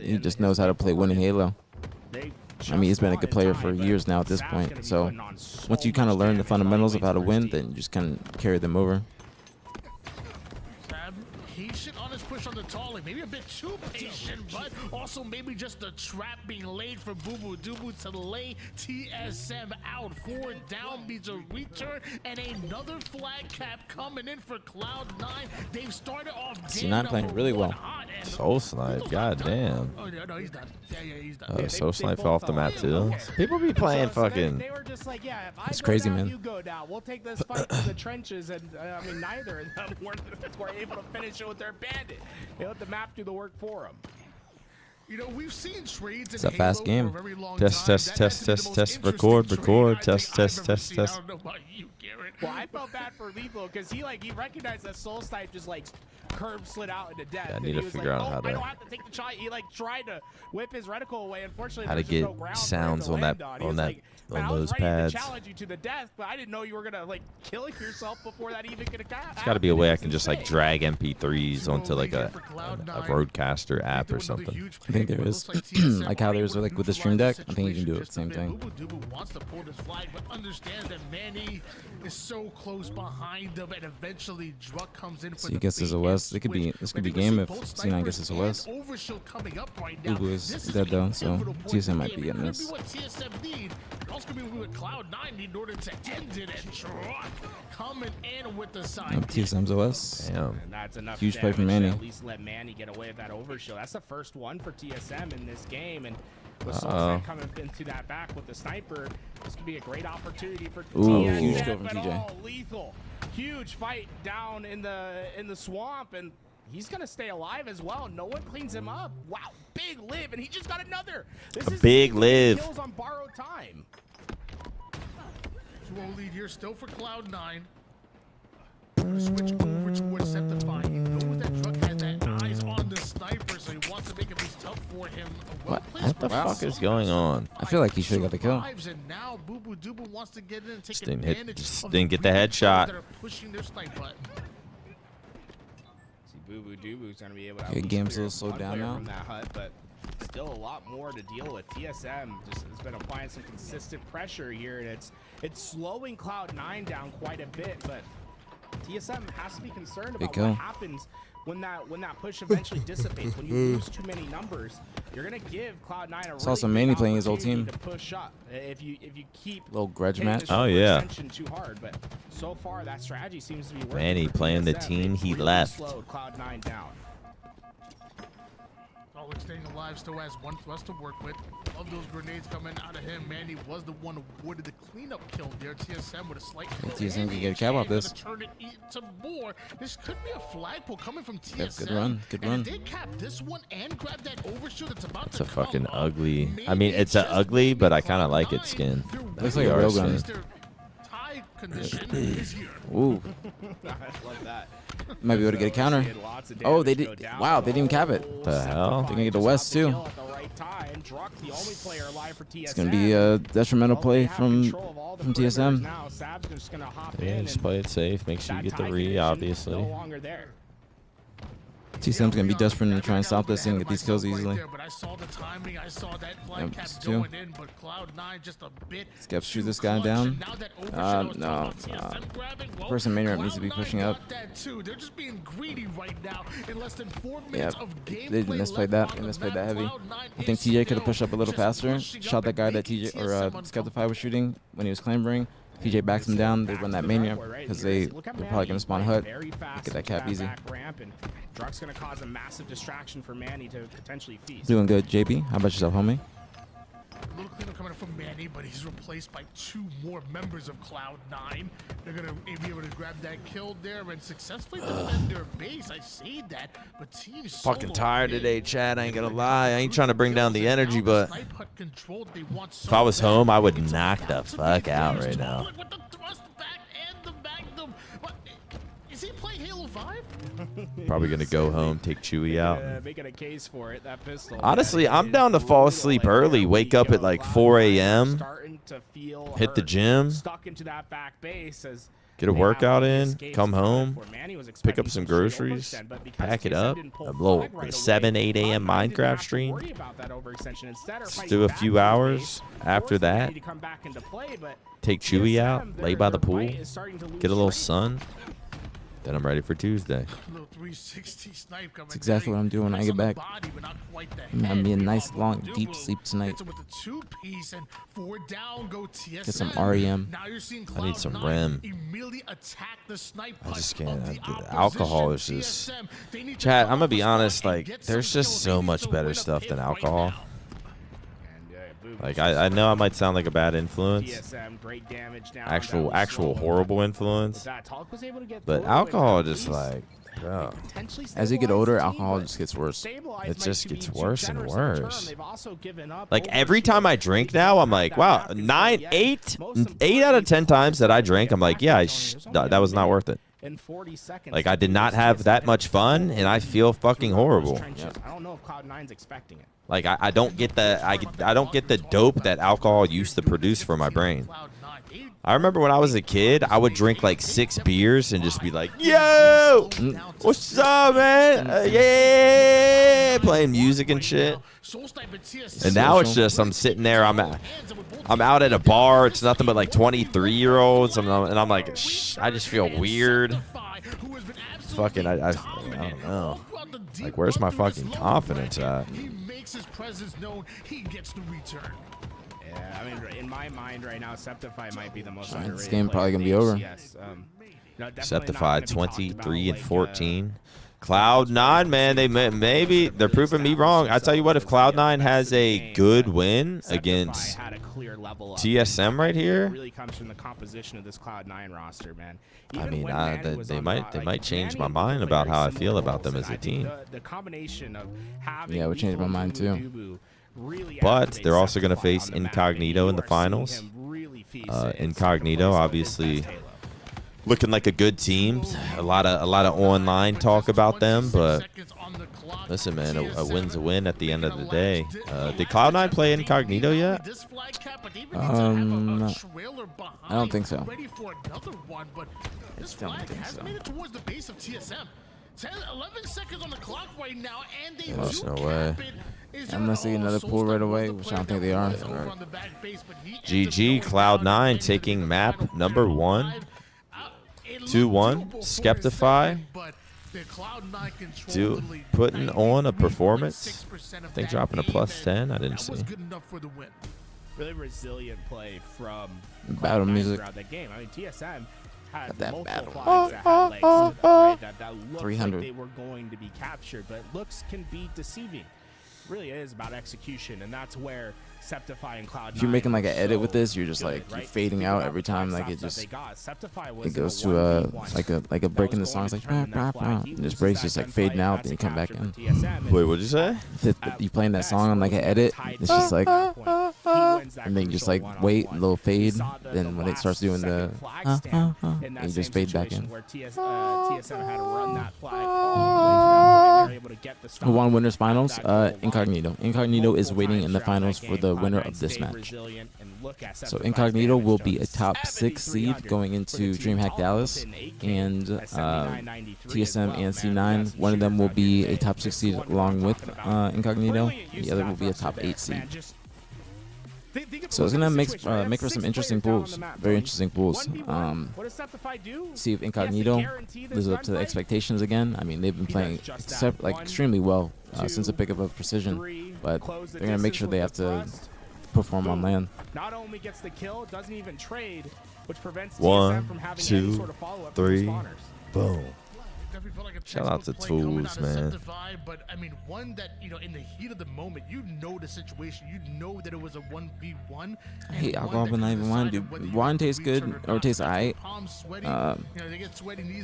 Speaker 4: He just knows how to play winning Halo. I mean, he's been a good player for years now at this point. So once you kind of learn the fundamentals of how to win, then you just kind of carry them over.
Speaker 7: Patient on his push on the Talik, maybe a bit too patient, but also maybe just a trap being laid for Bubu to lay TSM out. 4 down means a return and another flag cap coming in for Cloud9. They've started off
Speaker 4: C9 playing really well.
Speaker 5: Soul Snipe, goddamn.
Speaker 7: Oh, no, he's done. Yeah, he's done.
Speaker 5: Soul Snipe fell off the map too. People be playing fucking.
Speaker 8: They were just like, yeah, if I
Speaker 4: It's
Speaker 8: go
Speaker 4: crazy,
Speaker 8: down,
Speaker 4: man.
Speaker 8: you go down. We'll take this fight to the trenches, and I mean, neither of them were able to finish it with their bandit. They let the map do the work for them.
Speaker 7: You know, we've seen trades
Speaker 4: It's a fast game.
Speaker 5: Test, record, test.
Speaker 7: I don't know about you, Garrett.
Speaker 8: Well, I felt bad for Lethal because he recognized that Soul Snipe just like curb slid out into death.
Speaker 5: Yeah, I
Speaker 8: and
Speaker 5: need
Speaker 8: he
Speaker 5: to
Speaker 8: was
Speaker 5: figure
Speaker 8: like,
Speaker 5: out how
Speaker 8: I
Speaker 5: to-
Speaker 8: don't have to take the shot. He like tried to whip his reticle away. Unfortunately,
Speaker 5: How to
Speaker 8: there's just
Speaker 5: get
Speaker 8: no ground for him
Speaker 5: sounds
Speaker 8: to
Speaker 5: on
Speaker 8: land
Speaker 5: that
Speaker 8: He was like, man, I was
Speaker 5: those
Speaker 8: ready
Speaker 5: pads.
Speaker 8: to challenge you to the death, but I didn't know you were gonna like kill yourself before that even could have got.
Speaker 5: There's got to be a way I can just like drag MP3s onto like a Roadcaster app or something.
Speaker 4: I think there is. Like how there's like with the Stream Deck, I think you can do it the same thing.
Speaker 7: Bubu wants to pull this flag, but understand that Manny is so close behind him, and eventually Druck comes in for
Speaker 4: So he gets his OS. This could be game if C9 gets his OS. Bubu is dead though, so TSM might be getting this.
Speaker 7: Also gonna be with Cloud9 in order to end it, and Druck coming in with the side.
Speaker 4: TSM's OS.
Speaker 5: Damn.
Speaker 8: And that's enough
Speaker 4: Huge play
Speaker 8: damage
Speaker 4: from
Speaker 8: to
Speaker 4: Manny.
Speaker 8: At least let Manny get away with that overshield. That's the first one for TSM in this game, and with Soulside coming into that back with the sniper, this could be a great opportunity for TSM.
Speaker 4: Huge kill from
Speaker 8: but
Speaker 4: TJ.
Speaker 8: Lethal, huge fight down in the swamp, and he's gonna stay alive as well. No one cleans him up. Wow, big live, and he just got another. This is
Speaker 5: big live.
Speaker 8: Kills on borrowed time.
Speaker 7: 2-0 lead here, still for Cloud9. Switch over towards Septify. He knows that Druck has that eyes on the sniper, so he wants to make it be tough for him.
Speaker 4: What
Speaker 5: the fuck is going on?
Speaker 4: I feel like he should have got the kill.
Speaker 7: And now Bubu wants to get in and take
Speaker 5: Just didn't
Speaker 7: advantage of
Speaker 5: didn't get the headshot.
Speaker 7: that are pushing their snipe button.
Speaker 8: See, Bubu's gonna be able to.
Speaker 4: Okay, game's a little slowed down now.
Speaker 8: From that hut, but still a lot more to deal with. TSM just has been applying some consistent pressure here, and it's slowing Cloud9 down quite a bit. But TSM has to be concerned about what happens when that push eventually dissipates. When you lose too many numbers, you're gonna give Cloud9 a really
Speaker 4: also Manny
Speaker 8: big
Speaker 4: playing his old
Speaker 8: opportunity
Speaker 4: team.
Speaker 8: to push up. If you keep
Speaker 4: Little grudge
Speaker 8: hitting
Speaker 4: match.
Speaker 8: the
Speaker 5: Oh, yeah.
Speaker 8: attention too hard, but so far that strategy seems to be working.
Speaker 5: Manny
Speaker 8: for
Speaker 5: playing the
Speaker 8: TSM.
Speaker 5: team he
Speaker 8: Really
Speaker 5: left.
Speaker 8: slowed Cloud9 down.
Speaker 7: Talik staying alive, still has one thrust to work with. Love those grenades coming out of him. Manny was the one awarded the cleanup kill there. TSM with a slight kill.
Speaker 4: TSM can get a cap off this.
Speaker 7: Turn it into more. This could be a flagpole coming from TSM.
Speaker 4: Good run. Good run.
Speaker 7: And they cap this one and grab that overshoot that's about
Speaker 5: It's
Speaker 7: to
Speaker 5: a fucking
Speaker 7: come up.
Speaker 5: ugly. I mean, it's a ugly, but I kind of like it skin.
Speaker 4: Looks like a railgun.
Speaker 7: Their tie condition is here.
Speaker 4: Ooh,
Speaker 8: I love that.
Speaker 4: might be able to get a counter. Oh, they did. Wow, they didn't even cap it.
Speaker 5: The hell?
Speaker 4: They're gonna get the West too. It's gonna be a detrimental play from TSM.
Speaker 5: Yeah, just play it safe. Make sure you get the re, obviously.
Speaker 4: TSM's gonna be desperate to try and stop this and get these kills easily.
Speaker 7: But I saw the timing. I saw that flag
Speaker 4: Yep,
Speaker 7: cap
Speaker 4: it's two.
Speaker 7: going in, but Cloud9 just a bit.
Speaker 4: Skeps shoot
Speaker 7: too
Speaker 4: this guy
Speaker 7: clutch.
Speaker 4: down.
Speaker 7: And now that overshot I was
Speaker 4: No,
Speaker 7: talking about TSM grabbing, well,
Speaker 4: person main ramp needs to be
Speaker 7: Cloud9
Speaker 4: pushing up.
Speaker 7: got that too. They're just being greedy right now. In less than 4
Speaker 4: Yeah,
Speaker 7: minutes of gameplay
Speaker 4: they misplayed that.
Speaker 7: left
Speaker 4: They
Speaker 7: on the
Speaker 4: misplayed
Speaker 7: map,
Speaker 4: that heavy.
Speaker 7: Cloud9
Speaker 4: I think
Speaker 7: is
Speaker 4: TJ could have
Speaker 7: still
Speaker 4: pushed up a little
Speaker 7: just
Speaker 4: faster.
Speaker 7: pushing
Speaker 4: Shot
Speaker 7: up
Speaker 4: that guy
Speaker 7: and
Speaker 4: that
Speaker 7: making
Speaker 4: TJ or
Speaker 7: TSM
Speaker 4: Skeptify was shooting when he was clambering. TJ backs him down. They run that main ramp because they're probably gonna spawn hut. Get that cap easy.
Speaker 8: Druck's gonna cause a massive distraction for Manny to potentially feast.
Speaker 4: Doing good, JB. How about yourself, homie?
Speaker 7: A little cleanup coming up from Manny, but he's replaced by 2 more members of Cloud9. They're going to be able to grab that kill there and successfully defend their base. I say that, but Team Solo
Speaker 5: Fucking tired
Speaker 7: did
Speaker 5: today, Chad. I ain't gonna
Speaker 7: really
Speaker 5: lie. I ain't trying to bring down the energy, but
Speaker 7: Snipe Hut controlled, they want
Speaker 5: if I was
Speaker 7: so bad.
Speaker 5: home, I would
Speaker 7: It's
Speaker 5: knock the
Speaker 7: about to be
Speaker 5: fuck out
Speaker 7: Bruce
Speaker 5: right now.
Speaker 7: Tolan with the thrust back and the magnum. What, is he playing Halo 5?
Speaker 5: Probably gonna go home, take Chewy out.
Speaker 8: Making a case for it. That pistol.
Speaker 5: Honestly, I'm down to fall asleep early, wake up at like 4 a.m.,
Speaker 8: Starting to feel
Speaker 5: hit the
Speaker 8: hurt.
Speaker 5: gym,
Speaker 8: Stuck into that back base as
Speaker 5: get a
Speaker 8: they
Speaker 5: workout
Speaker 8: have
Speaker 5: in,
Speaker 8: escapes
Speaker 5: come
Speaker 8: from
Speaker 5: home,
Speaker 8: where Manny was
Speaker 5: pick
Speaker 8: expecting
Speaker 5: up some
Speaker 8: straight
Speaker 5: groceries,
Speaker 8: overextend, but because
Speaker 5: pack it
Speaker 8: TSM
Speaker 5: up,
Speaker 8: didn't pull
Speaker 5: a little
Speaker 8: flag right
Speaker 5: 7,
Speaker 8: away,
Speaker 5: 8 a.m.
Speaker 8: Cloud9 didn't
Speaker 5: Minecraft
Speaker 8: have to
Speaker 5: stream.
Speaker 8: worry about that overextension. Instead, are
Speaker 5: Just
Speaker 8: fighting
Speaker 5: do a
Speaker 8: back
Speaker 5: few
Speaker 8: for the
Speaker 5: hours.
Speaker 8: base,
Speaker 5: After
Speaker 8: forcing
Speaker 5: that,
Speaker 8: Manny to come back into play, but
Speaker 5: take Chewy out,
Speaker 8: TSM,
Speaker 5: lay by the
Speaker 8: their
Speaker 5: pool,
Speaker 8: fight is starting to lose
Speaker 5: get a little
Speaker 8: strength.
Speaker 5: sun. Then I'm ready for Tuesday.
Speaker 7: Little 360 snipe coming.
Speaker 4: That's exactly what I'm doing when I
Speaker 7: Nice
Speaker 4: get
Speaker 7: on the
Speaker 4: back.
Speaker 7: body, but not quite the
Speaker 4: I'm gonna
Speaker 7: head.
Speaker 4: be a
Speaker 7: We
Speaker 4: nice,
Speaker 7: got
Speaker 4: long,
Speaker 7: Bubu.
Speaker 4: deep sleep tonight.
Speaker 7: Gets it with the 2-piece and 4 down go TSM.
Speaker 4: Get some REM.
Speaker 7: Now you're seeing
Speaker 5: I need some
Speaker 7: Cloud9
Speaker 5: REM.
Speaker 7: immediately attack the snipe
Speaker 5: I just
Speaker 7: hut
Speaker 5: can't.
Speaker 7: of the
Speaker 5: The alcohol is
Speaker 7: opposition.
Speaker 5: just.
Speaker 7: TSM, they need to
Speaker 5: Chad,
Speaker 7: come
Speaker 5: I'm gonna
Speaker 7: off
Speaker 5: be
Speaker 7: the spot
Speaker 5: honest.
Speaker 7: and
Speaker 5: Like,
Speaker 7: get
Speaker 5: there's
Speaker 7: some
Speaker 5: just
Speaker 7: kills.
Speaker 5: so
Speaker 7: They need
Speaker 5: much
Speaker 7: to
Speaker 5: better
Speaker 7: win a
Speaker 5: stuff
Speaker 7: pit
Speaker 5: than
Speaker 7: right
Speaker 5: alcohol.
Speaker 7: now.
Speaker 5: Like, I know I might sound like a bad influence,
Speaker 8: TSM, great damage down.
Speaker 5: actual
Speaker 8: That was slow.
Speaker 5: horrible influence,
Speaker 8: That Talk was able to get
Speaker 5: but
Speaker 8: through
Speaker 5: alcohol
Speaker 8: and
Speaker 5: just
Speaker 8: at least
Speaker 5: like, bro.
Speaker 8: potentially
Speaker 4: As you get
Speaker 8: stabilize
Speaker 4: older,
Speaker 8: the team,
Speaker 4: alcohol
Speaker 8: but
Speaker 4: just gets worse.
Speaker 8: stabilize
Speaker 5: It
Speaker 8: might
Speaker 5: just
Speaker 8: be
Speaker 5: gets
Speaker 8: too
Speaker 5: worse and
Speaker 8: generous of a term.
Speaker 5: worse.
Speaker 8: They've also given up
Speaker 5: Like
Speaker 8: over
Speaker 5: every time I drink now, I'm like, wow, 8 out of 10 times that I drink, I'm like, yeah, that was not worth it.
Speaker 8: in 40 seconds.
Speaker 5: Like I did not have that much fun, and I feel fucking horrible.
Speaker 8: I don't know if Cloud9's expecting it.
Speaker 5: Like I don't get the I don't get the dope that alcohol used to produce for my brain. I remember when I was a kid, I would drink like 6 beers and just be like, "Yo, what's up, man? Yeah," playing music and shit. And now it's just I'm sitting there, I'm out at a bar. It's nothing but like 23-year-olds, and I'm like, I just feel weird. Fucking, I don't know. Like, where's my fucking confidence at?
Speaker 7: He makes his presence known. He gets the return.
Speaker 8: Yeah, I mean, in my mind right now, Septify might be the most
Speaker 4: Alright,
Speaker 8: underrated.
Speaker 4: this game
Speaker 8: player
Speaker 4: probably
Speaker 8: in
Speaker 4: gonna
Speaker 8: the
Speaker 4: be over.
Speaker 8: HCS. Definitely not
Speaker 5: Septify
Speaker 8: gonna be talked
Speaker 5: 23 and
Speaker 8: about,
Speaker 5: 14. Cloud9, man, maybe they're proving me wrong. I tell you what, if Cloud9 has a good win against
Speaker 8: had a clear level up.
Speaker 5: TSM right
Speaker 8: It
Speaker 5: here,
Speaker 8: really comes from the composition of this Cloud9 roster, man.
Speaker 5: I
Speaker 8: Even
Speaker 5: mean,
Speaker 8: when Manny was
Speaker 5: they
Speaker 8: on
Speaker 5: might
Speaker 8: the- like,
Speaker 5: change my
Speaker 8: Manny
Speaker 5: mind
Speaker 8: played
Speaker 5: about
Speaker 8: very
Speaker 5: how I
Speaker 8: similar
Speaker 5: feel about
Speaker 8: roles,
Speaker 5: them
Speaker 8: and
Speaker 5: as a
Speaker 8: I think
Speaker 5: team.
Speaker 8: The combination of having
Speaker 4: Yeah, it would change my
Speaker 8: lethal
Speaker 4: mind,
Speaker 8: Dubu
Speaker 4: too.
Speaker 8: Dubu really
Speaker 5: But
Speaker 8: activates
Speaker 5: they're also gonna
Speaker 8: Septify
Speaker 5: face
Speaker 8: on the map,
Speaker 5: Incognito
Speaker 8: and
Speaker 5: in the
Speaker 8: you are seeing
Speaker 5: finals.
Speaker 8: him really feast and
Speaker 5: Incognito,
Speaker 8: sacrifice on his
Speaker 5: obviously,
Speaker 8: best Halo.
Speaker 5: looking like a good team. A lot of online talk about them, but listen, man, a win's a win at the end of the day. Did Cloud9 play Incognito yet?
Speaker 4: I don't think so.
Speaker 7: Ready for another one, but this
Speaker 4: don't
Speaker 7: flag
Speaker 4: think
Speaker 7: has
Speaker 4: so.
Speaker 7: made it towards the base of TSM. 11 seconds on the clock right now, and they
Speaker 5: There's
Speaker 7: do
Speaker 5: no
Speaker 7: cap
Speaker 5: way.
Speaker 7: it. Is there
Speaker 4: Unless they get another
Speaker 7: Soulstone
Speaker 4: pull right
Speaker 7: was
Speaker 4: away,
Speaker 7: the
Speaker 4: which I
Speaker 7: player
Speaker 4: don't think
Speaker 7: that
Speaker 4: they are.
Speaker 7: was over
Speaker 4: Alright.
Speaker 7: on the back base, but he ends up
Speaker 5: GG,
Speaker 7: going down
Speaker 5: Cloud9
Speaker 7: and
Speaker 5: taking
Speaker 7: into the
Speaker 5: map
Speaker 7: final
Speaker 5: number
Speaker 7: pair of
Speaker 5: 1.
Speaker 7: five. It looked
Speaker 5: 2-1,
Speaker 7: doable for a
Speaker 5: Skeptify.
Speaker 7: second, but the Cloud9 control
Speaker 5: Do
Speaker 7: the lead.
Speaker 5: putting on a performance.
Speaker 7: 93.6% of
Speaker 5: I think
Speaker 7: that
Speaker 5: dropping a
Speaker 7: game,
Speaker 5: plus
Speaker 7: and
Speaker 5: 10. I didn't
Speaker 7: that was
Speaker 5: see.
Speaker 7: good enough for the win.
Speaker 8: Really resilient play from
Speaker 4: Battle
Speaker 8: Cloud9
Speaker 4: music.
Speaker 8: throughout that game. I mean, TSM had
Speaker 4: Got that
Speaker 8: multiple
Speaker 4: battle.
Speaker 8: flags that had legs to them, right? That looked
Speaker 4: 300.
Speaker 8: like they were going to be captured, but looks can be deceiving. Really is about execution, and that's where Septify and Cloud9.
Speaker 4: If you're making like an edit with
Speaker 8: so
Speaker 4: this, you're just
Speaker 8: good,
Speaker 4: like you're
Speaker 8: right?
Speaker 4: fading
Speaker 8: Think
Speaker 4: out
Speaker 8: about
Speaker 4: every
Speaker 8: the 5
Speaker 4: time. Like
Speaker 8: stops
Speaker 4: it
Speaker 8: that
Speaker 4: just
Speaker 8: they got. Septify was
Speaker 4: it goes
Speaker 8: in
Speaker 4: to
Speaker 8: a 1v1
Speaker 4: like a break in the song. It's like
Speaker 8: that was going to determine
Speaker 4: and
Speaker 8: that
Speaker 4: just
Speaker 8: fight.
Speaker 4: breaks
Speaker 8: He
Speaker 4: just like
Speaker 8: loses
Speaker 4: fading
Speaker 8: that
Speaker 4: out,
Speaker 8: gunfight,
Speaker 4: then you come back
Speaker 8: that's
Speaker 4: in.
Speaker 8: a capture for TSM, and
Speaker 5: Wait, what'd you say?
Speaker 4: If you playing that song on like an edit, it's just like, and then you just like wait, a little fade, then when it starts doing the, and you just fade back in.
Speaker 8: TSM had to run that flag all the way to that point. They were able to get the stop.
Speaker 4: Who won winners finals? Incognito. Incognito is waiting in the finals for the the winner of this match. So Incognito will be a top 6 seed going into DreamHack Dallas, and TSM and C9. One of them will be a top 6 seed along with Incognito. The other will be a top 8 seed. So it's gonna make for some interesting pools, very interesting pools. See if Incognito lives up to the expectations again. I mean, they've been playing extremely well since the pick up of Precision, but they're gonna make sure they have to perform on land.
Speaker 8: Not only gets the kill, doesn't even trade, which prevents
Speaker 1: One,
Speaker 8: TSM from having
Speaker 1: two,
Speaker 8: any sort of follow-up from
Speaker 1: three.
Speaker 8: spawners.
Speaker 1: Boom.
Speaker 7: Definitely felt like a
Speaker 1: Shout out to
Speaker 7: textbook play coming
Speaker 1: Tools,
Speaker 7: out of
Speaker 1: man.
Speaker 7: Septify, but I mean, one that, you know, in the heat of the moment, you know the situation, you know that it was a 1v1.
Speaker 4: I hate alcohol, but not even wine, dude. Wine tastes good, or tastes alright.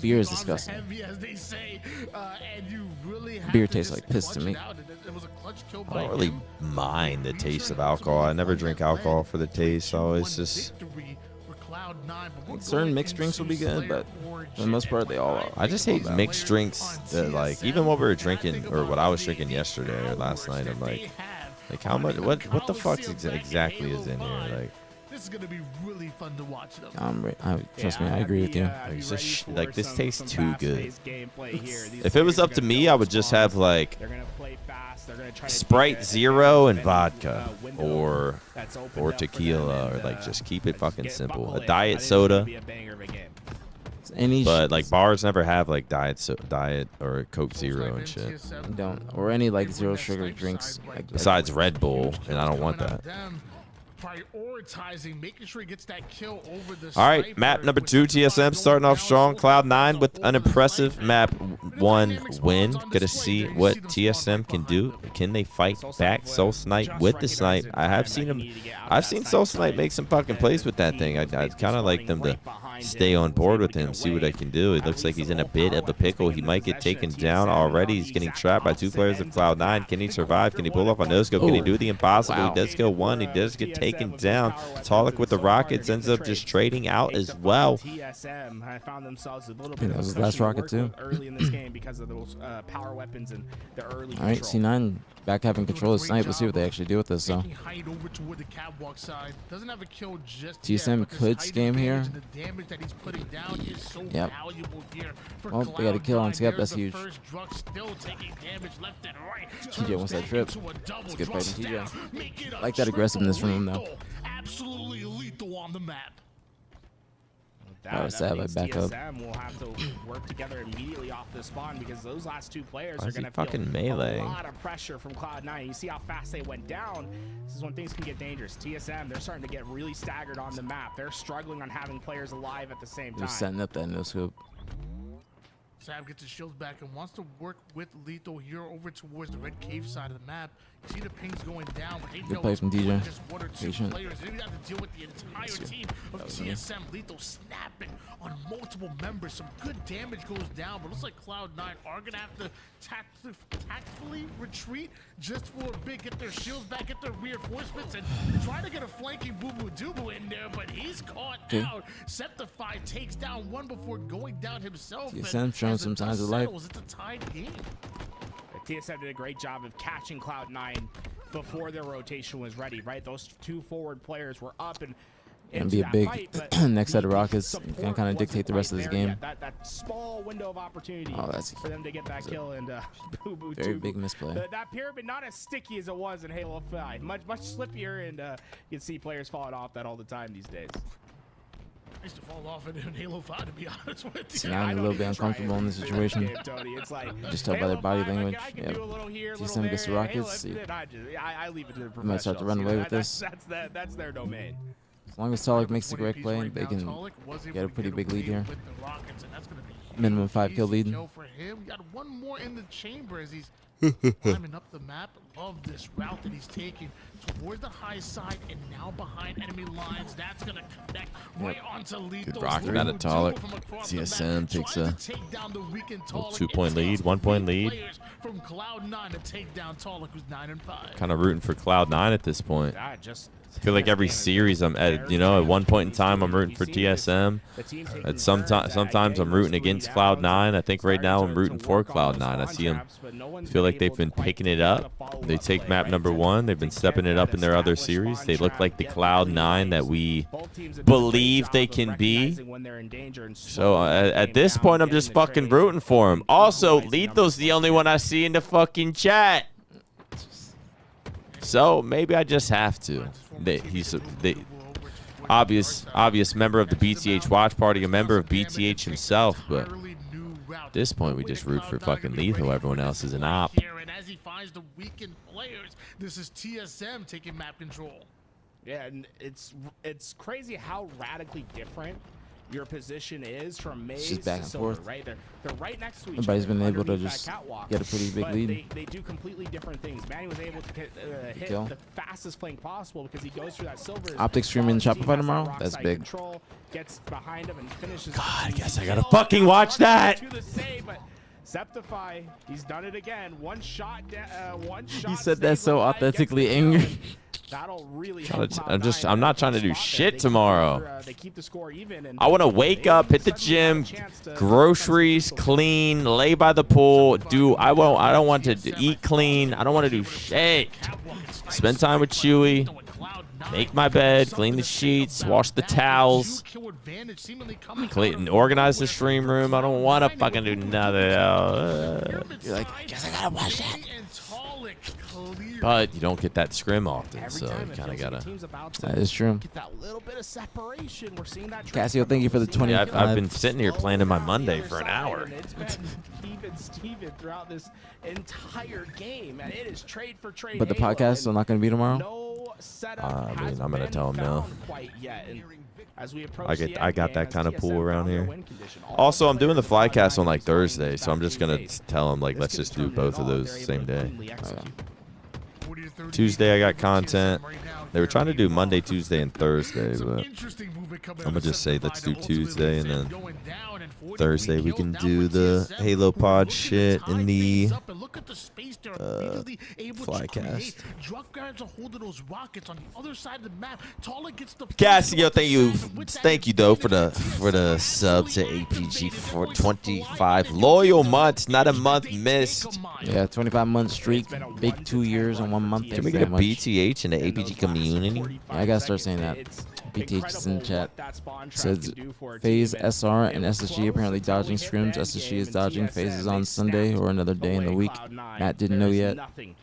Speaker 4: Beer is disgusting. Beer tastes like piss to me.
Speaker 1: I don't really mind the taste of alcohol. I never drink alcohol for the taste, so it's just...
Speaker 4: Certain mixed drinks will be good, but for the most part, they all are.
Speaker 1: I just hate mixed drinks that, like, even what we were drinking, or what I was drinking yesterday or last night, I'm like how much, what the fuck exactly is in here? Like,
Speaker 7: this is gonna be really fun to watch though.
Speaker 4: Trust me, I agree with you.
Speaker 1: Like, just like this tastes too good. If it was up to me, I would just have like Sprite Zero and vodka, or tequila, or like just keep it fucking simple. A diet soda. But like bars never have like diet or Coke Zero and shit.
Speaker 4: Don't, or any like zero sugar drinks.
Speaker 1: Besides Red Bull, and I don't want that.
Speaker 7: Prioritizing, making sure he gets that kill over the
Speaker 1: All right, map number 2, TSM starting off strong. Cloud9 with an impressive map 1 win. Gonna see what TSM can do. Can they fight back Soul Snipe with the snipe? I've seen Soul Snipe make some fucking plays with that thing. I'd kind of like them to stay on board with him, see what I can do. It looks like he's in a bit of a pickle. He might get taken down already. He's getting trapped by 2 players of Cloud9. Can he survive? Can he pull off a no-scope? Can he do the impossible? He does kill 1. He does get taken down. Talik with the rockets ends up just trading out as well.
Speaker 8: TSM found themselves a little bit
Speaker 4: that was the last rocket too.
Speaker 8: Early in this game because of those power weapons and the early
Speaker 4: All right, C9 back having control of snipe. Let's see what they actually do with this though. TSM could scam here. Yep. Oh, they got a kill on Skep. That's huge. TJ wants that trip. It's a good fight from TJ. I like that aggressiveness from him though.
Speaker 7: Absolutely lethal on the map.
Speaker 4: That sad, I back up.
Speaker 8: TSM will have to work together immediately off the spawn because those last 2 players
Speaker 1: Why
Speaker 8: are
Speaker 1: is he
Speaker 8: going to
Speaker 1: fucking
Speaker 8: feel
Speaker 1: meleeing?
Speaker 8: a lot of pressure from Cloud9. You see how fast they went down. This is when things can get dangerous. TSM, they're starting to get really staggered on the map. They're struggling on having players alive at the same time.
Speaker 4: They're setting up that no scope.
Speaker 7: Sam gets his shields back and wants to work with Lethal here over towards the red cave side of the map. You see the pings going down, but they
Speaker 4: Good
Speaker 7: know
Speaker 4: play from DJ.
Speaker 7: just 1 or 2
Speaker 4: Patient.
Speaker 7: players. They have to deal with the entire team of TSM. Lethal snapping on multiple members. Some good damage goes down, but looks like Cloud9 are going to have to tactfully retreat just for a bit, get their shields back, get their reinforcements, and try to get a flanking Boo Dubu in there, but he's caught out. Septify takes down 1 before going down himself.
Speaker 4: TSM showing some signs of life.
Speaker 7: It's a tied game.
Speaker 8: TSM did a great job of catching Cloud9 before their rotation was ready, right? Those 2 forward players were up and
Speaker 4: Gonna be a big next set of rockets. Gonna kind of dictate the rest of this game.
Speaker 8: That small window of opportunity for them to get that kill, and Boo
Speaker 4: very big misplay.
Speaker 8: That pyramid not as sticky as it was in Halo 5, much slippier, and you can see players falling off that all the time these days.
Speaker 7: I used to fall off in Halo 5, to be honest with you.
Speaker 4: So now I'm a little bit uncomfortable in this situation.
Speaker 8: It's like,
Speaker 4: just tell by their body language.
Speaker 8: Yeah.
Speaker 4: TSM gets the rockets.
Speaker 8: I leave it to the professionals.
Speaker 4: Might start to run away with this.
Speaker 8: That's their domain.
Speaker 4: As long as Talik makes the correct play, they can get a pretty big lead here. Minimum 5 kill lead.
Speaker 7: We got 1 more in the chamber as he's climbing up the map. Love this route that he's taking towards the high side and now behind enemy lines. That's gonna connect right onto Lethal.
Speaker 1: Good rocket out of Talik. TSM takes a 2-point lead, 1-point lead.
Speaker 7: From Cloud9 to take down Talik, who's 9 and 5.
Speaker 1: Kind of rooting for Cloud9 at this point.
Speaker 8: Just
Speaker 1: I feel like every series I'm at, at one point in time I'm rooting for TSM. At sometimes I'm rooting against Cloud9. I think right now I'm rooting for Cloud9. I see them. I feel like they've been picking it up. They take map number 1. They've been stepping it up in their other series. They look like the Cloud9 that we believe they can be. So at this point, I'm just fucking rooting for them. Also, Lethal's the only one I see in the fucking chat. So maybe I just have to. He's the obvious member of the BtH watch party, a member of BtH himself. But at this point, we just root for fucking Lethal. Everyone else is an op.
Speaker 7: And as he finds the weakened players, this is TSM taking map control.
Speaker 8: Yeah, and it's crazy how radically different your position is from Maze
Speaker 4: just back
Speaker 8: to
Speaker 4: and
Speaker 8: Silver,
Speaker 4: forth.
Speaker 8: right? They're right next to each
Speaker 4: Everybody's
Speaker 8: other.
Speaker 4: been able to
Speaker 8: underneath
Speaker 4: just
Speaker 8: that catwalk,
Speaker 4: get a pretty big
Speaker 8: but
Speaker 4: lead.
Speaker 8: They do completely different things. Manny was able to hit
Speaker 4: Kill.
Speaker 8: the fastest flank possible because he goes through that Silver.
Speaker 4: Optic streaming Shopify tomorrow? That's big.
Speaker 8: Control, gets behind him and finishes.
Speaker 1: God, I guess I gotta fucking watch that.
Speaker 8: To the save, but Septify, he's done it again. One shot.
Speaker 4: He said that so
Speaker 8: alive,
Speaker 4: authentically
Speaker 8: gets the
Speaker 4: angry.
Speaker 8: kill. That'll really help
Speaker 1: I'm not trying to do shit tomorrow.
Speaker 8: They keep the score even, and
Speaker 1: I want to wake up, hit the gym, groceries, clean, lay by the pool. I don't want to eat clean. I don't want to do shit. Spend time with Chewy. Make my bed, clean the sheets, wash the towels, organize the stream room. I don't want to fucking do nothing else. You're like, I guess I gotta watch that. But you don't get that scrim often, so you kind of gotta.
Speaker 4: That is true.
Speaker 8: Get that little bit of separation. We're seeing that.
Speaker 4: Casio, thank you for the 20.
Speaker 1: Yeah, I've been sitting here planning my Monday for an hour.
Speaker 8: It's been Steven throughout this entire game, and it is trade for trade.
Speaker 4: But the podcast is not going to be tomorrow?
Speaker 8: No setup
Speaker 1: I mean,
Speaker 8: has
Speaker 1: I'm gonna
Speaker 8: been
Speaker 1: tell him no.
Speaker 8: found quite yet, and as we approach the
Speaker 1: I
Speaker 8: end
Speaker 1: got
Speaker 8: game,
Speaker 1: that
Speaker 8: as
Speaker 1: kind of
Speaker 8: TSM
Speaker 1: pool around
Speaker 8: found their
Speaker 1: here.
Speaker 8: win condition. All
Speaker 1: Also,
Speaker 8: the
Speaker 1: I'm doing the
Speaker 8: players
Speaker 1: flycast on like
Speaker 8: back
Speaker 1: Thursday,
Speaker 8: to
Speaker 1: so I'm just gonna tell them like
Speaker 8: This
Speaker 1: let's
Speaker 8: could
Speaker 1: just do
Speaker 8: determine
Speaker 1: both
Speaker 8: it
Speaker 1: of
Speaker 8: all if
Speaker 1: those
Speaker 8: they're
Speaker 1: same
Speaker 8: able to
Speaker 1: day.
Speaker 8: cleanly execute.
Speaker 1: Tuesday I got content. They were trying to do Monday, Tuesday, and Thursday, but I'm gonna just say let's do Tuesday, and then Thursday we can do the Halo Pod shit in the flycast. Cassio, thank you though for the sub to aPG for 25 loyal months, not a month missed.
Speaker 4: Yeah, 25-month streak, big 2 years and 1 month.
Speaker 1: Can we get a BtH in the aPG community?
Speaker 4: Yeah, I gotta start saying that. BtH is in the chat. Says FaZe, SR, and SSG apparently dodging scrims. SSG is dodging. FaZe is on Sunday or another day in the week. Matt didn't know yet.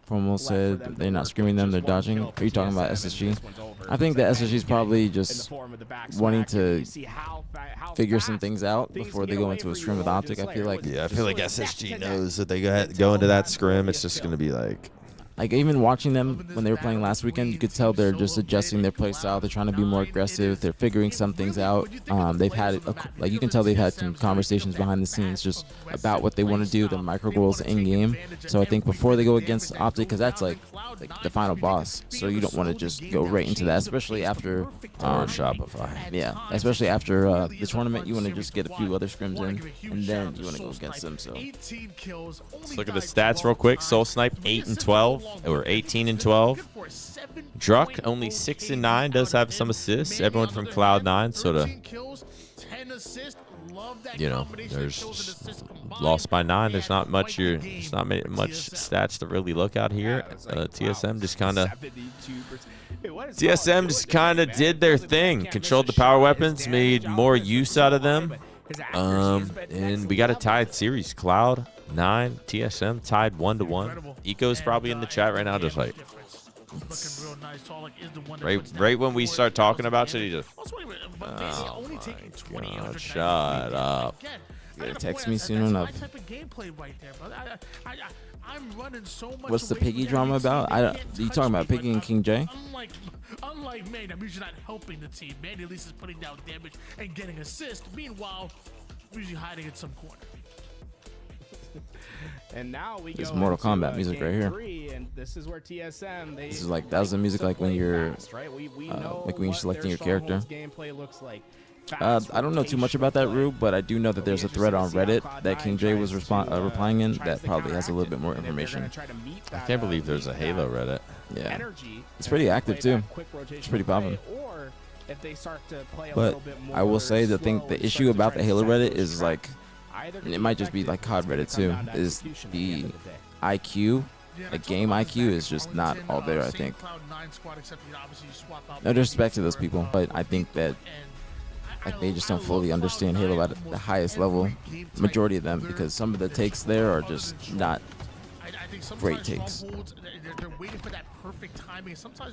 Speaker 4: Promo said they're not screaming them, they're dodging. Are you talking about SSG? I think that SSG is probably just wanting to figure some things out before they go into a scrim with Optic. I feel like
Speaker 1: SSG knows that they go into that scrim. It's just gonna be like
Speaker 4: even watching them when they were playing last weekend, you could tell they're just adjusting their play style. They're trying to be more aggressive. They're figuring some things out. They've had you can tell they've had some conversations behind the scenes just about what they want to do, their micro goals in game. So I think before they go against Optic, because that's like the final boss, so you don't want to just go right into that, especially after
Speaker 1: Shopify.
Speaker 4: Yeah, especially after the tournament, you want to just get a few other scrims in, and then you want to go against them. So
Speaker 1: let's look at the stats real quick. Soul Snipe 8 and 12. Or 18 and 12. Druck only 6 and 9. Does have some assists. Everyone from Cloud9 sort of, there's lost by 9. There's not much. There's not much stats to really look at here. TSM just kind of did their thing. Controlled the power weapons. Made more use out of them. And we got a tied series. Cloud9, TSM tied 1-1. Eco's probably in the chat right now, just like right when we start talking about shit, he just God, shut up.
Speaker 4: You gotta text me soon enough. What's the Piggy drama about? You talking about Piggy and King J?
Speaker 7: Unlike Manny, I'm usually not helping the team. Manny at least is putting down damage and getting assists. Meanwhile, I'm usually hiding in some corner.
Speaker 8: And now we
Speaker 4: There's
Speaker 8: go
Speaker 4: Mortal
Speaker 8: into,
Speaker 4: Kombat music right here.
Speaker 8: 3, and this is where TSM.
Speaker 4: This is like, that was the music like when you're
Speaker 8: right? we
Speaker 4: like when you're selecting your character.
Speaker 8: Gameplay looks like.
Speaker 4: I don't know too much about that, Rube, but I do know that there's a thread on Reddit that King J was replying in that probably has a little bit more information.
Speaker 1: I can't believe there's a Halo Reddit.
Speaker 4: Yeah.
Speaker 8: energy.
Speaker 4: It's pretty active,
Speaker 8: play that
Speaker 4: too.
Speaker 8: quick rotation
Speaker 4: It's pretty
Speaker 8: play,
Speaker 4: popping.
Speaker 8: Or if they start to play a
Speaker 4: But
Speaker 8: little bit more
Speaker 4: I will say the
Speaker 8: slow and
Speaker 4: issue
Speaker 8: start to
Speaker 4: about
Speaker 8: try
Speaker 4: the
Speaker 8: to
Speaker 4: Halo
Speaker 8: set
Speaker 4: Reddit
Speaker 8: those
Speaker 4: is
Speaker 8: traps,
Speaker 4: like,
Speaker 8: either
Speaker 4: and it might just be like COD Reddit too, is the IQ, like game IQ is just not all there, I think. No disrespect to those people, but I think that like they just don't fully understand Halo at the highest level, majority of them, because some of the takes there are just not great takes. And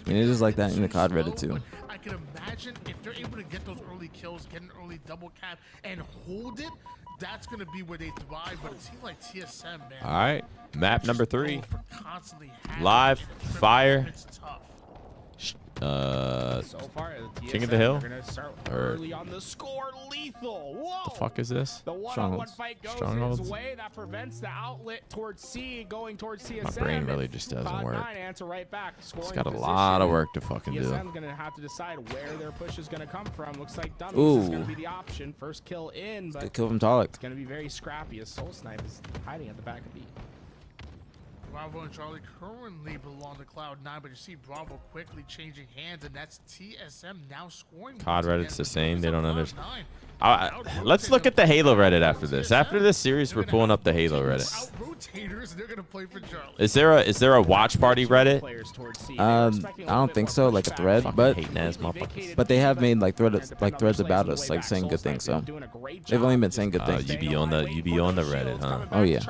Speaker 4: it is like that in the COD Reddit too.
Speaker 7: I can imagine if they're able to get those early kills, get an early double cap, and hold it, that's going to be where they thrive. But it seems like TSM, man.
Speaker 1: All right, map number 3.
Speaker 7: Constantly having
Speaker 1: Live fire.
Speaker 7: It's tough.
Speaker 8: So far,
Speaker 1: King of the Hill?
Speaker 8: are gonna start
Speaker 1: Or-
Speaker 8: early on the score. Lethal. Whoa.
Speaker 1: The fuck is this?
Speaker 8: The one-on-one
Speaker 4: Strongholds.
Speaker 8: fight goes
Speaker 1: Strongholds?
Speaker 8: his way. That prevents the outlet towards C, going towards TSM.
Speaker 1: My brain really just doesn't
Speaker 8: Cloud9
Speaker 1: work.
Speaker 8: answer right back.
Speaker 1: It's got a lot of work to fucking do.
Speaker 8: TSM's gonna have to decide where their push is gonna come from. Looks like Dummies is
Speaker 4: Ooh.
Speaker 8: gonna be the option. First kill in, but
Speaker 4: Good kill from Talik.
Speaker 8: it's gonna be very scrappy as Soul Snipe is hiding at the back of B.
Speaker 7: Bravo and Charlie currently belong to Cloud9, but you see Bravo quickly changing hands, and that's TSM now scoring.
Speaker 1: COD
Speaker 7: once
Speaker 1: Reddit's
Speaker 7: again.
Speaker 1: the same. They don't understand.
Speaker 7: Cloud9
Speaker 1: Let's look at the Halo Reddit after this. After this series, we're pulling up the Halo Reddit.
Speaker 7: Out-rotators, they're gonna play for Charlie.
Speaker 1: Is there a watch party Reddit?
Speaker 8: Players towards C.
Speaker 4: I don't think so, like a thread, but
Speaker 1: Hating ass motherfuckers.
Speaker 4: they have made like threads about us, like saying good things. So they've only been saying good things.
Speaker 1: You be on the Reddit, huh?
Speaker 4: Oh yeah.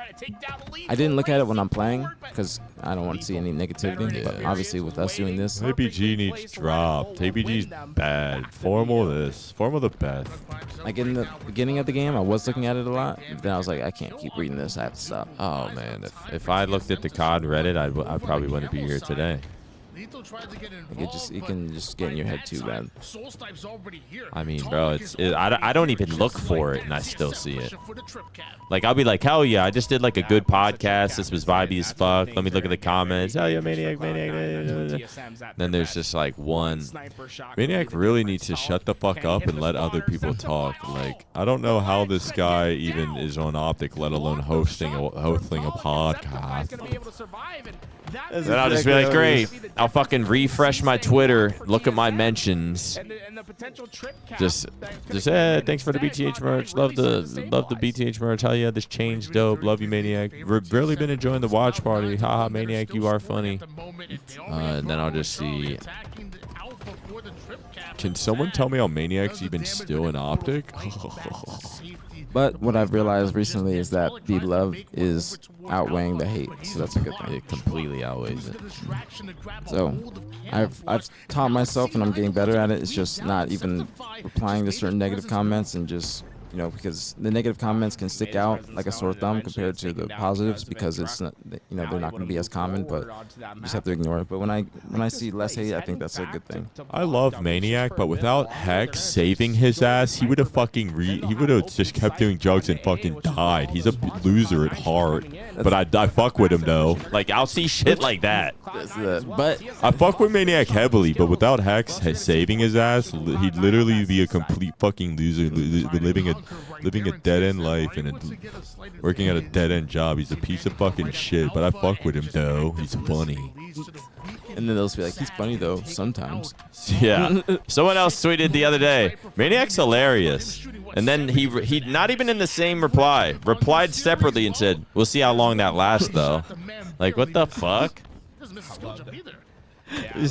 Speaker 4: I didn't look at it when I'm playing because I don't want to see any negativity. But obviously, with us doing this,
Speaker 1: aPG needs dropped. aPG's bad. Formal this. Formal the best.
Speaker 4: like in the beginning of the game, I was looking at it a lot. But then I was like, I can't keep reading this. I have to stop.
Speaker 1: Oh man, if I looked at the COD Reddit, I probably wouldn't be here today.
Speaker 4: It can just get in your head too bad.
Speaker 1: I mean, bro, I don't even look for it and I still see it. Like I'll be like, hell yeah, I just did like a good podcast. This was vibey as fuck. Let me look at the comments. Hell yeah, Maniac. Then there's just like one. Maniac really needs to shut the fuck up and let other people talk. Like I don't know how this guy even is on Optic, let alone hosting a podcast. Then I'll just be like, great. I'll fucking refresh my Twitter, look at my mentions. Just thanks for the BtH merch. Love the BtH merch. Hell yeah, this change dope. Love you, Maniac. Really been enjoying the watch party. Haha, Maniac, you are funny. And then I'll just see. Can someone tell me how Maniac's even still in Optic?
Speaker 4: But what I've realized recently is that the love is outweighing the hate, so that's a good thing.
Speaker 1: It completely outweighs it.
Speaker 4: So I've taught myself and I'm getting better at it. It's just not even replying to certain negative comments and just, you know, because the negative comments can stick out like a sore thumb compared to the positives because it's not, you know, they're not going to be as common, but you just have to ignore it. But when I see less hate, I think that's a good thing.
Speaker 1: I love Maniac, but without Hex saving his ass, he would have just kept doing drugs and fucking died. He's a loser at heart. But I fuck with him though. Like I'll see shit like that.
Speaker 4: But
Speaker 1: I fuck with Maniac heavily, but without Hex saving his ass, he'd literally be a complete fucking loser, living a dead end life and working at a dead end job. He's a piece of fucking shit, but I fuck with him though. He's funny.
Speaker 4: And then they'll be like, he's funny though sometimes.
Speaker 1: Yeah. Someone else tweeted the other day, Maniac's hilarious. And then he not even in the same reply, replied separately and said, we'll see how long that lasts though. Like what the fuck?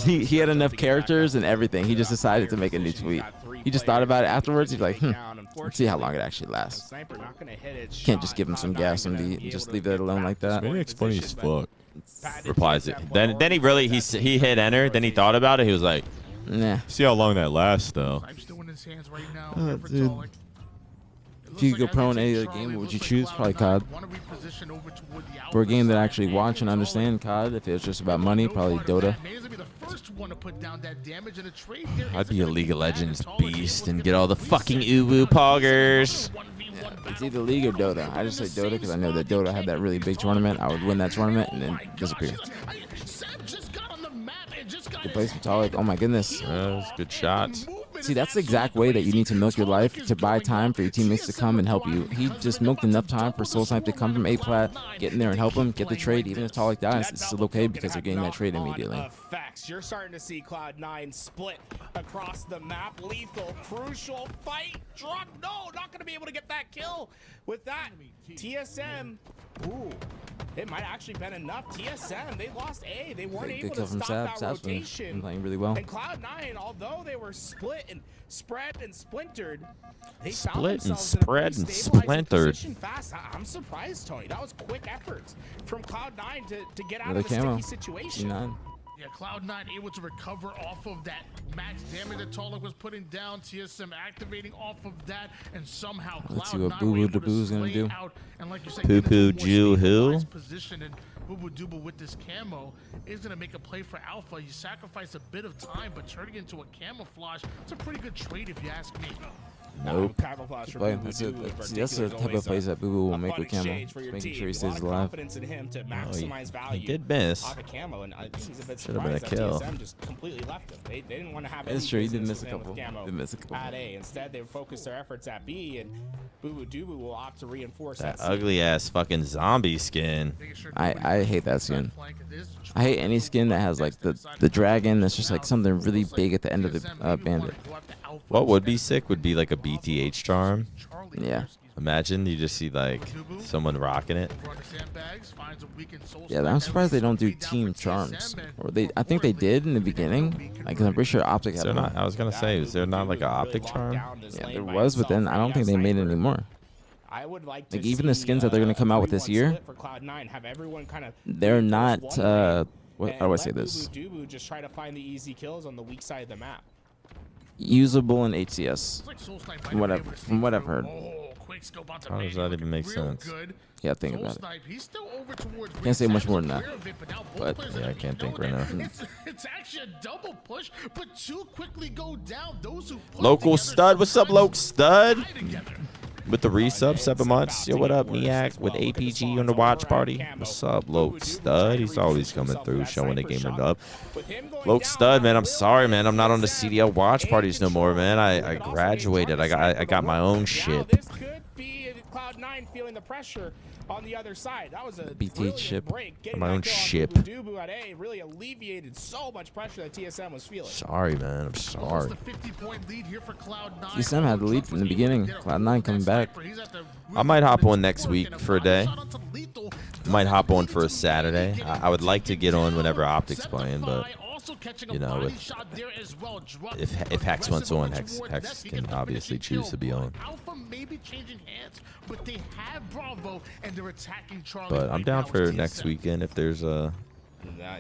Speaker 4: He had enough characters and everything. He just decided to make a new tweet. He just thought about it afterwards. He's like, let's see how long it actually lasts. Can't just give him some gas and just leave it alone like that.
Speaker 1: Maniac's funny as fuck. Replies it. Then he hit enter. Then he thought about it. He was like,
Speaker 4: nah.
Speaker 1: See how long that lasts though.
Speaker 4: Dude. If you could go pro in any other game, what would you choose? Probably COD. For a game that I actually watch and understand, COD. If it was just about money, probably Dota.
Speaker 1: I'd be a League of Legends beast and get all the fucking uwu poggers.
Speaker 4: Yeah, it's either League or Dota. I just say Dota because I know that Dota had that really big tournament. I would win that tournament and then disappear. Good place for Talik. Oh my goodness.
Speaker 1: Good shots.
Speaker 4: See, that's the exact way that you need to milk your life, to buy time for your teammates to come and help you. He just milked enough time for Soul Snipe to come from A plat, get in there and help him, get the trade. Even if Talik dies, it's still okay because they're getting that trade immediately.
Speaker 8: Effects. You're starting to see Cloud9 split across the map. Lethal, crucial fight. Drop. No, not going to be able to get that kill with that. TSM. Ooh. It might actually been enough. TSM, they lost A. They weren't able to stop that rotation.
Speaker 4: Been playing really well.
Speaker 8: And Cloud9, although they were split and spread and splintered, they
Speaker 5: Split and
Speaker 8: found
Speaker 5: spread and
Speaker 8: themselves in a pretty
Speaker 5: splintered.
Speaker 8: stabilized position fast. I'm surprised, Tony. That was quick efforts from Cloud9 to get out
Speaker 4: Another
Speaker 8: of the
Speaker 4: camo.
Speaker 8: sticky situation.
Speaker 4: E9.
Speaker 7: Yeah, Cloud9 able to recover off of that max damage that Talik was putting down. TSM activating off of that, and somehow
Speaker 4: Let's see what
Speaker 7: Cloud9
Speaker 4: Boo
Speaker 7: were
Speaker 4: Boo
Speaker 7: able to
Speaker 4: Daboo's gonna
Speaker 7: slay
Speaker 4: do.
Speaker 7: out, and like you said,
Speaker 5: Poo
Speaker 7: get into a
Speaker 5: Poo
Speaker 7: more
Speaker 5: Jew who?
Speaker 7: stabilized position, and Boo Boo Doobu with this camo is gonna make a play for Alpha. You sacrifice a bit of time, but turning it into a camouflage, it's a pretty good trade if you ask me.
Speaker 4: Nope.
Speaker 8: Camouflage for
Speaker 4: But
Speaker 8: Boo Boo
Speaker 4: that's
Speaker 8: Doobu in
Speaker 4: that's the
Speaker 8: particular is
Speaker 4: type of
Speaker 8: always
Speaker 4: plays that Boo Boo will
Speaker 8: a
Speaker 4: make
Speaker 8: fun
Speaker 4: with camo,
Speaker 8: exchange for
Speaker 4: just
Speaker 8: your
Speaker 4: making
Speaker 8: team.
Speaker 4: sure he
Speaker 8: A
Speaker 4: stays
Speaker 8: lot of
Speaker 4: alive.
Speaker 8: confidence in him to maximize value.
Speaker 5: He did miss.
Speaker 8: Off a camo, and I think he's a bit
Speaker 5: Should've been a
Speaker 8: surprised that
Speaker 5: kill.
Speaker 8: TSM just completely left him. They didn't want to have
Speaker 4: It's
Speaker 8: any
Speaker 4: true, he did
Speaker 8: business
Speaker 4: miss a
Speaker 8: with him with
Speaker 4: couple.
Speaker 8: camo
Speaker 4: Did miss a couple.
Speaker 8: at A. Instead, they focused their efforts at B, and Boo Boo Doobu will opt to reinforce
Speaker 5: That
Speaker 8: that.
Speaker 5: ugly ass fucking zombie skin.
Speaker 4: I hate that skin. I hate any skin that has like the dragon that's just like something really big at the end of the bandit.
Speaker 5: What would be sick would be like a BtH charm.
Speaker 4: Yeah.
Speaker 5: Imagine you just see like someone rocking it.
Speaker 4: Yeah, I'm surprised they don't do team charms. Or I think they did in the beginning. Like, 'cause I'm pretty sure Optic
Speaker 5: Is
Speaker 4: had
Speaker 5: there
Speaker 4: one.
Speaker 5: not? I was gonna say, is there not like an optic charm?
Speaker 4: Yeah, there was, but then I don't think they made it anymore.
Speaker 8: I would like to
Speaker 4: Like, even the
Speaker 8: see,
Speaker 4: skins that they're gonna come out with this
Speaker 8: 3-1
Speaker 4: year,
Speaker 8: split for Cloud9, have everyone kind of
Speaker 4: they're not.
Speaker 8: reinforce one lane,
Speaker 4: What,
Speaker 8: and
Speaker 4: how do I
Speaker 8: let
Speaker 4: say this?
Speaker 8: Boo Boo Doobu just try to find the easy kills on the weak side of the map.
Speaker 4: Usable in HCS. From what I've heard.
Speaker 5: How does that even make sense?
Speaker 4: Yeah, think about it. Can't say much more than that. But
Speaker 5: Yeah, I can't think right now.
Speaker 7: It's actually a double push, but two quickly go down. Those who put
Speaker 5: Local
Speaker 7: together
Speaker 5: stud, what's up, Local Stud?
Speaker 7: tie together.
Speaker 5: With the resub, 7 months. Yo, what up, Niak with aPG on the watch party? What's up, Local Stud? He's always coming through, showing the gamer love. Local Stud, man, I'm sorry, man. I'm not on the CDL watch parties no more, man. I graduated. I got my own shit.
Speaker 8: This could be Cloud9 feeling the pressure on the other side. That was a
Speaker 4: BtH ship.
Speaker 5: My own ship.
Speaker 8: Doobu at A really alleviated so much pressure that TSM was feeling.
Speaker 5: Sorry, man. I'm sorry.
Speaker 7: Almost a 50-point lead here for Cloud9.
Speaker 4: TSM had the lead from the beginning. Cloud9 coming back.
Speaker 5: I might hop on next week for a day. Might hop on for a Saturday. I would like to get on whenever Optic's playing, but you know, if Hex wants on, Hex can obviously choose to be on.
Speaker 7: Alpha may be changing hands, but they have Bravo and they're attacking Charlie.
Speaker 5: But I'm
Speaker 7: right
Speaker 5: down
Speaker 7: now
Speaker 5: for
Speaker 7: with
Speaker 5: next
Speaker 7: TSM.
Speaker 5: weekend if there's a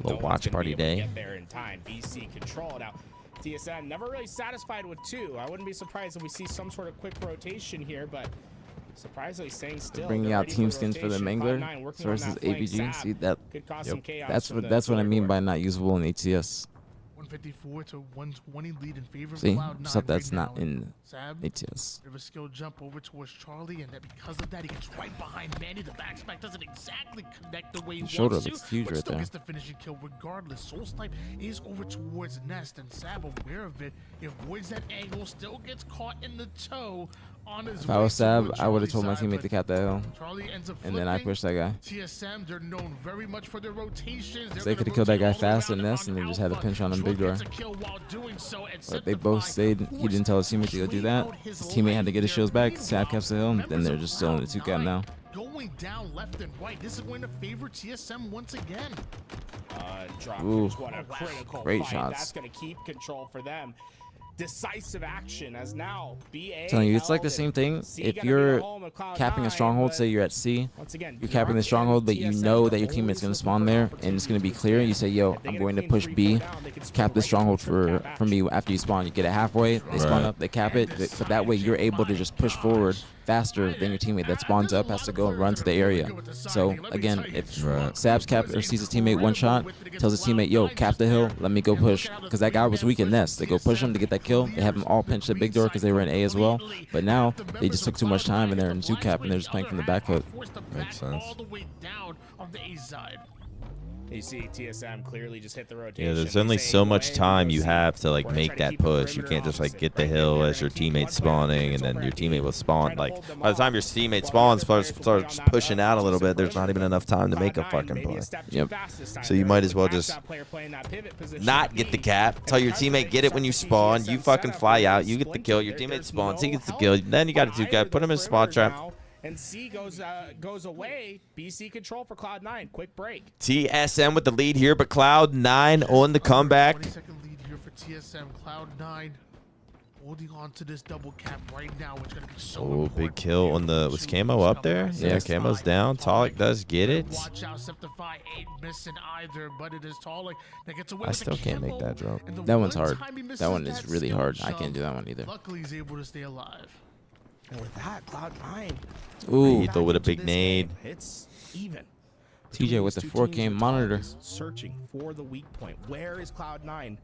Speaker 5: little watch party day.
Speaker 8: Get there in time. BC control now. TSM never really satisfied with 2. I wouldn't be surprised if we see some sort of quick rotation here, but surprisingly staying still.
Speaker 4: Bringing
Speaker 8: They're
Speaker 4: out
Speaker 8: ready
Speaker 4: team
Speaker 8: for
Speaker 4: skins for the
Speaker 8: rotation.
Speaker 4: Mangler
Speaker 8: Cloud9 working on
Speaker 4: versus
Speaker 8: that flank.
Speaker 4: aPG.
Speaker 8: Zap
Speaker 4: See that?
Speaker 8: could cause some chaos from
Speaker 4: That's
Speaker 8: the
Speaker 4: what I mean
Speaker 8: Twitter
Speaker 4: by
Speaker 8: board.
Speaker 4: not usable in HCS.
Speaker 7: 154 to 120 lead in favor of
Speaker 4: See,
Speaker 7: Cloud9
Speaker 4: stuff that's
Speaker 7: right
Speaker 4: not
Speaker 7: now.
Speaker 4: in
Speaker 7: Sab,
Speaker 4: HCS.
Speaker 7: bit of a skill jump over towards Charlie, and that because of that, he gets right behind Manny. The backspec doesn't exactly connect the way he
Speaker 4: Shoulder
Speaker 7: wants
Speaker 4: looks
Speaker 7: to,
Speaker 4: huge
Speaker 7: but
Speaker 4: right
Speaker 7: still
Speaker 4: there.
Speaker 7: gets the finishing kill regardless. Soul Snipe is over towards Nest, and Sab, aware of it, he avoids that angle, still gets caught in the toe on his
Speaker 4: If
Speaker 7: way
Speaker 4: I was Sab,
Speaker 7: towards
Speaker 4: I would have
Speaker 7: Charlie's
Speaker 4: told my
Speaker 7: side,
Speaker 4: teammate
Speaker 7: but
Speaker 4: to cap that hill,
Speaker 7: Charlie ends up
Speaker 4: and then I
Speaker 7: flipping.
Speaker 4: pushed that guy.
Speaker 7: TSM, they're known very much for their rotations.
Speaker 4: They could have killed that guy fast in this, and they just had a pinch on him big door. But they both stayed. He didn't tell his teammate to go do that. His teammate had to get his shields back. Sab caps the hill, and then they're just still in the 2 cap now.
Speaker 7: Going down left and right. This is going to favor TSM once again.
Speaker 8: Drop
Speaker 4: Ooh,
Speaker 8: what a critical
Speaker 4: great
Speaker 8: fight.
Speaker 4: shots.
Speaker 8: That's going to keep control for them. Decisive action as now BA.
Speaker 4: Telling you, it's like the same thing. If you're capping a stronghold, say you're at C, you're capping the stronghold, but you know that your teammate's going to spawn there, and it's going to be clear. You say, yo, I'm going to push B, cap the stronghold for me after you spawn. You get it halfway, they spawn up, they cap it, but that way you're able to just push forward faster than your teammate that spawns up has to go and run to the area. So again, if Sab's cap or sees his teammate one shot, tells his teammate, yo, cap the hill, let me go push, because that guy was weak in Nest. They go push him to get that kill. They have him all pinched at big door because they were in A as well. But now they just took too much time and they're in 2 cap and they're just playing from the back foot.
Speaker 5: Makes sense.
Speaker 7: All the way down on the A side.
Speaker 8: You see TSM clearly just hit the rotation.
Speaker 5: Yeah, there's only so much time you have to like make that push. You can't just like get the hill as your teammate's spawning, and then your teammate will spawn. Like by the time your teammate spawns, starts pushing out a little bit, there's not even enough time to make a fucking play.
Speaker 4: Yep.
Speaker 5: So you might as well just not get the cap. Tell your teammate get it when you spawn. You fucking fly out. You get the kill. Your teammate spawns. He gets the kill. Then you got a 2-cap. Put him in a spawn trap.
Speaker 8: And C goes away. BC control for Cloud9. Quick break.
Speaker 5: TSM with the lead here, but Cloud9 on the comeback.
Speaker 7: 20-second lead here for TSM. Cloud9 holding on to this double cap right now, which is going to be so important.
Speaker 5: Big kill on the... Was Camo up there? Yeah, Camo's down. Talik does get it.
Speaker 7: Watch out, Septify ain't missing either, but it is Talik that gets away
Speaker 5: I
Speaker 7: with the
Speaker 5: still can't make
Speaker 7: camo.
Speaker 5: that jump.
Speaker 7: And the
Speaker 4: That one's
Speaker 7: one
Speaker 4: hard.
Speaker 7: time he misses
Speaker 4: That one is really
Speaker 7: skill
Speaker 4: hard. I
Speaker 7: jump,
Speaker 4: can't do that one either.
Speaker 7: Luckily, he's able to stay alive.
Speaker 8: And with that, Cloud9.
Speaker 4: Ooh.
Speaker 5: Lethal with a big nade.
Speaker 8: It's even.
Speaker 4: TJ with the 4K monitor.
Speaker 8: Searching for the weak point. Where is Cloud9?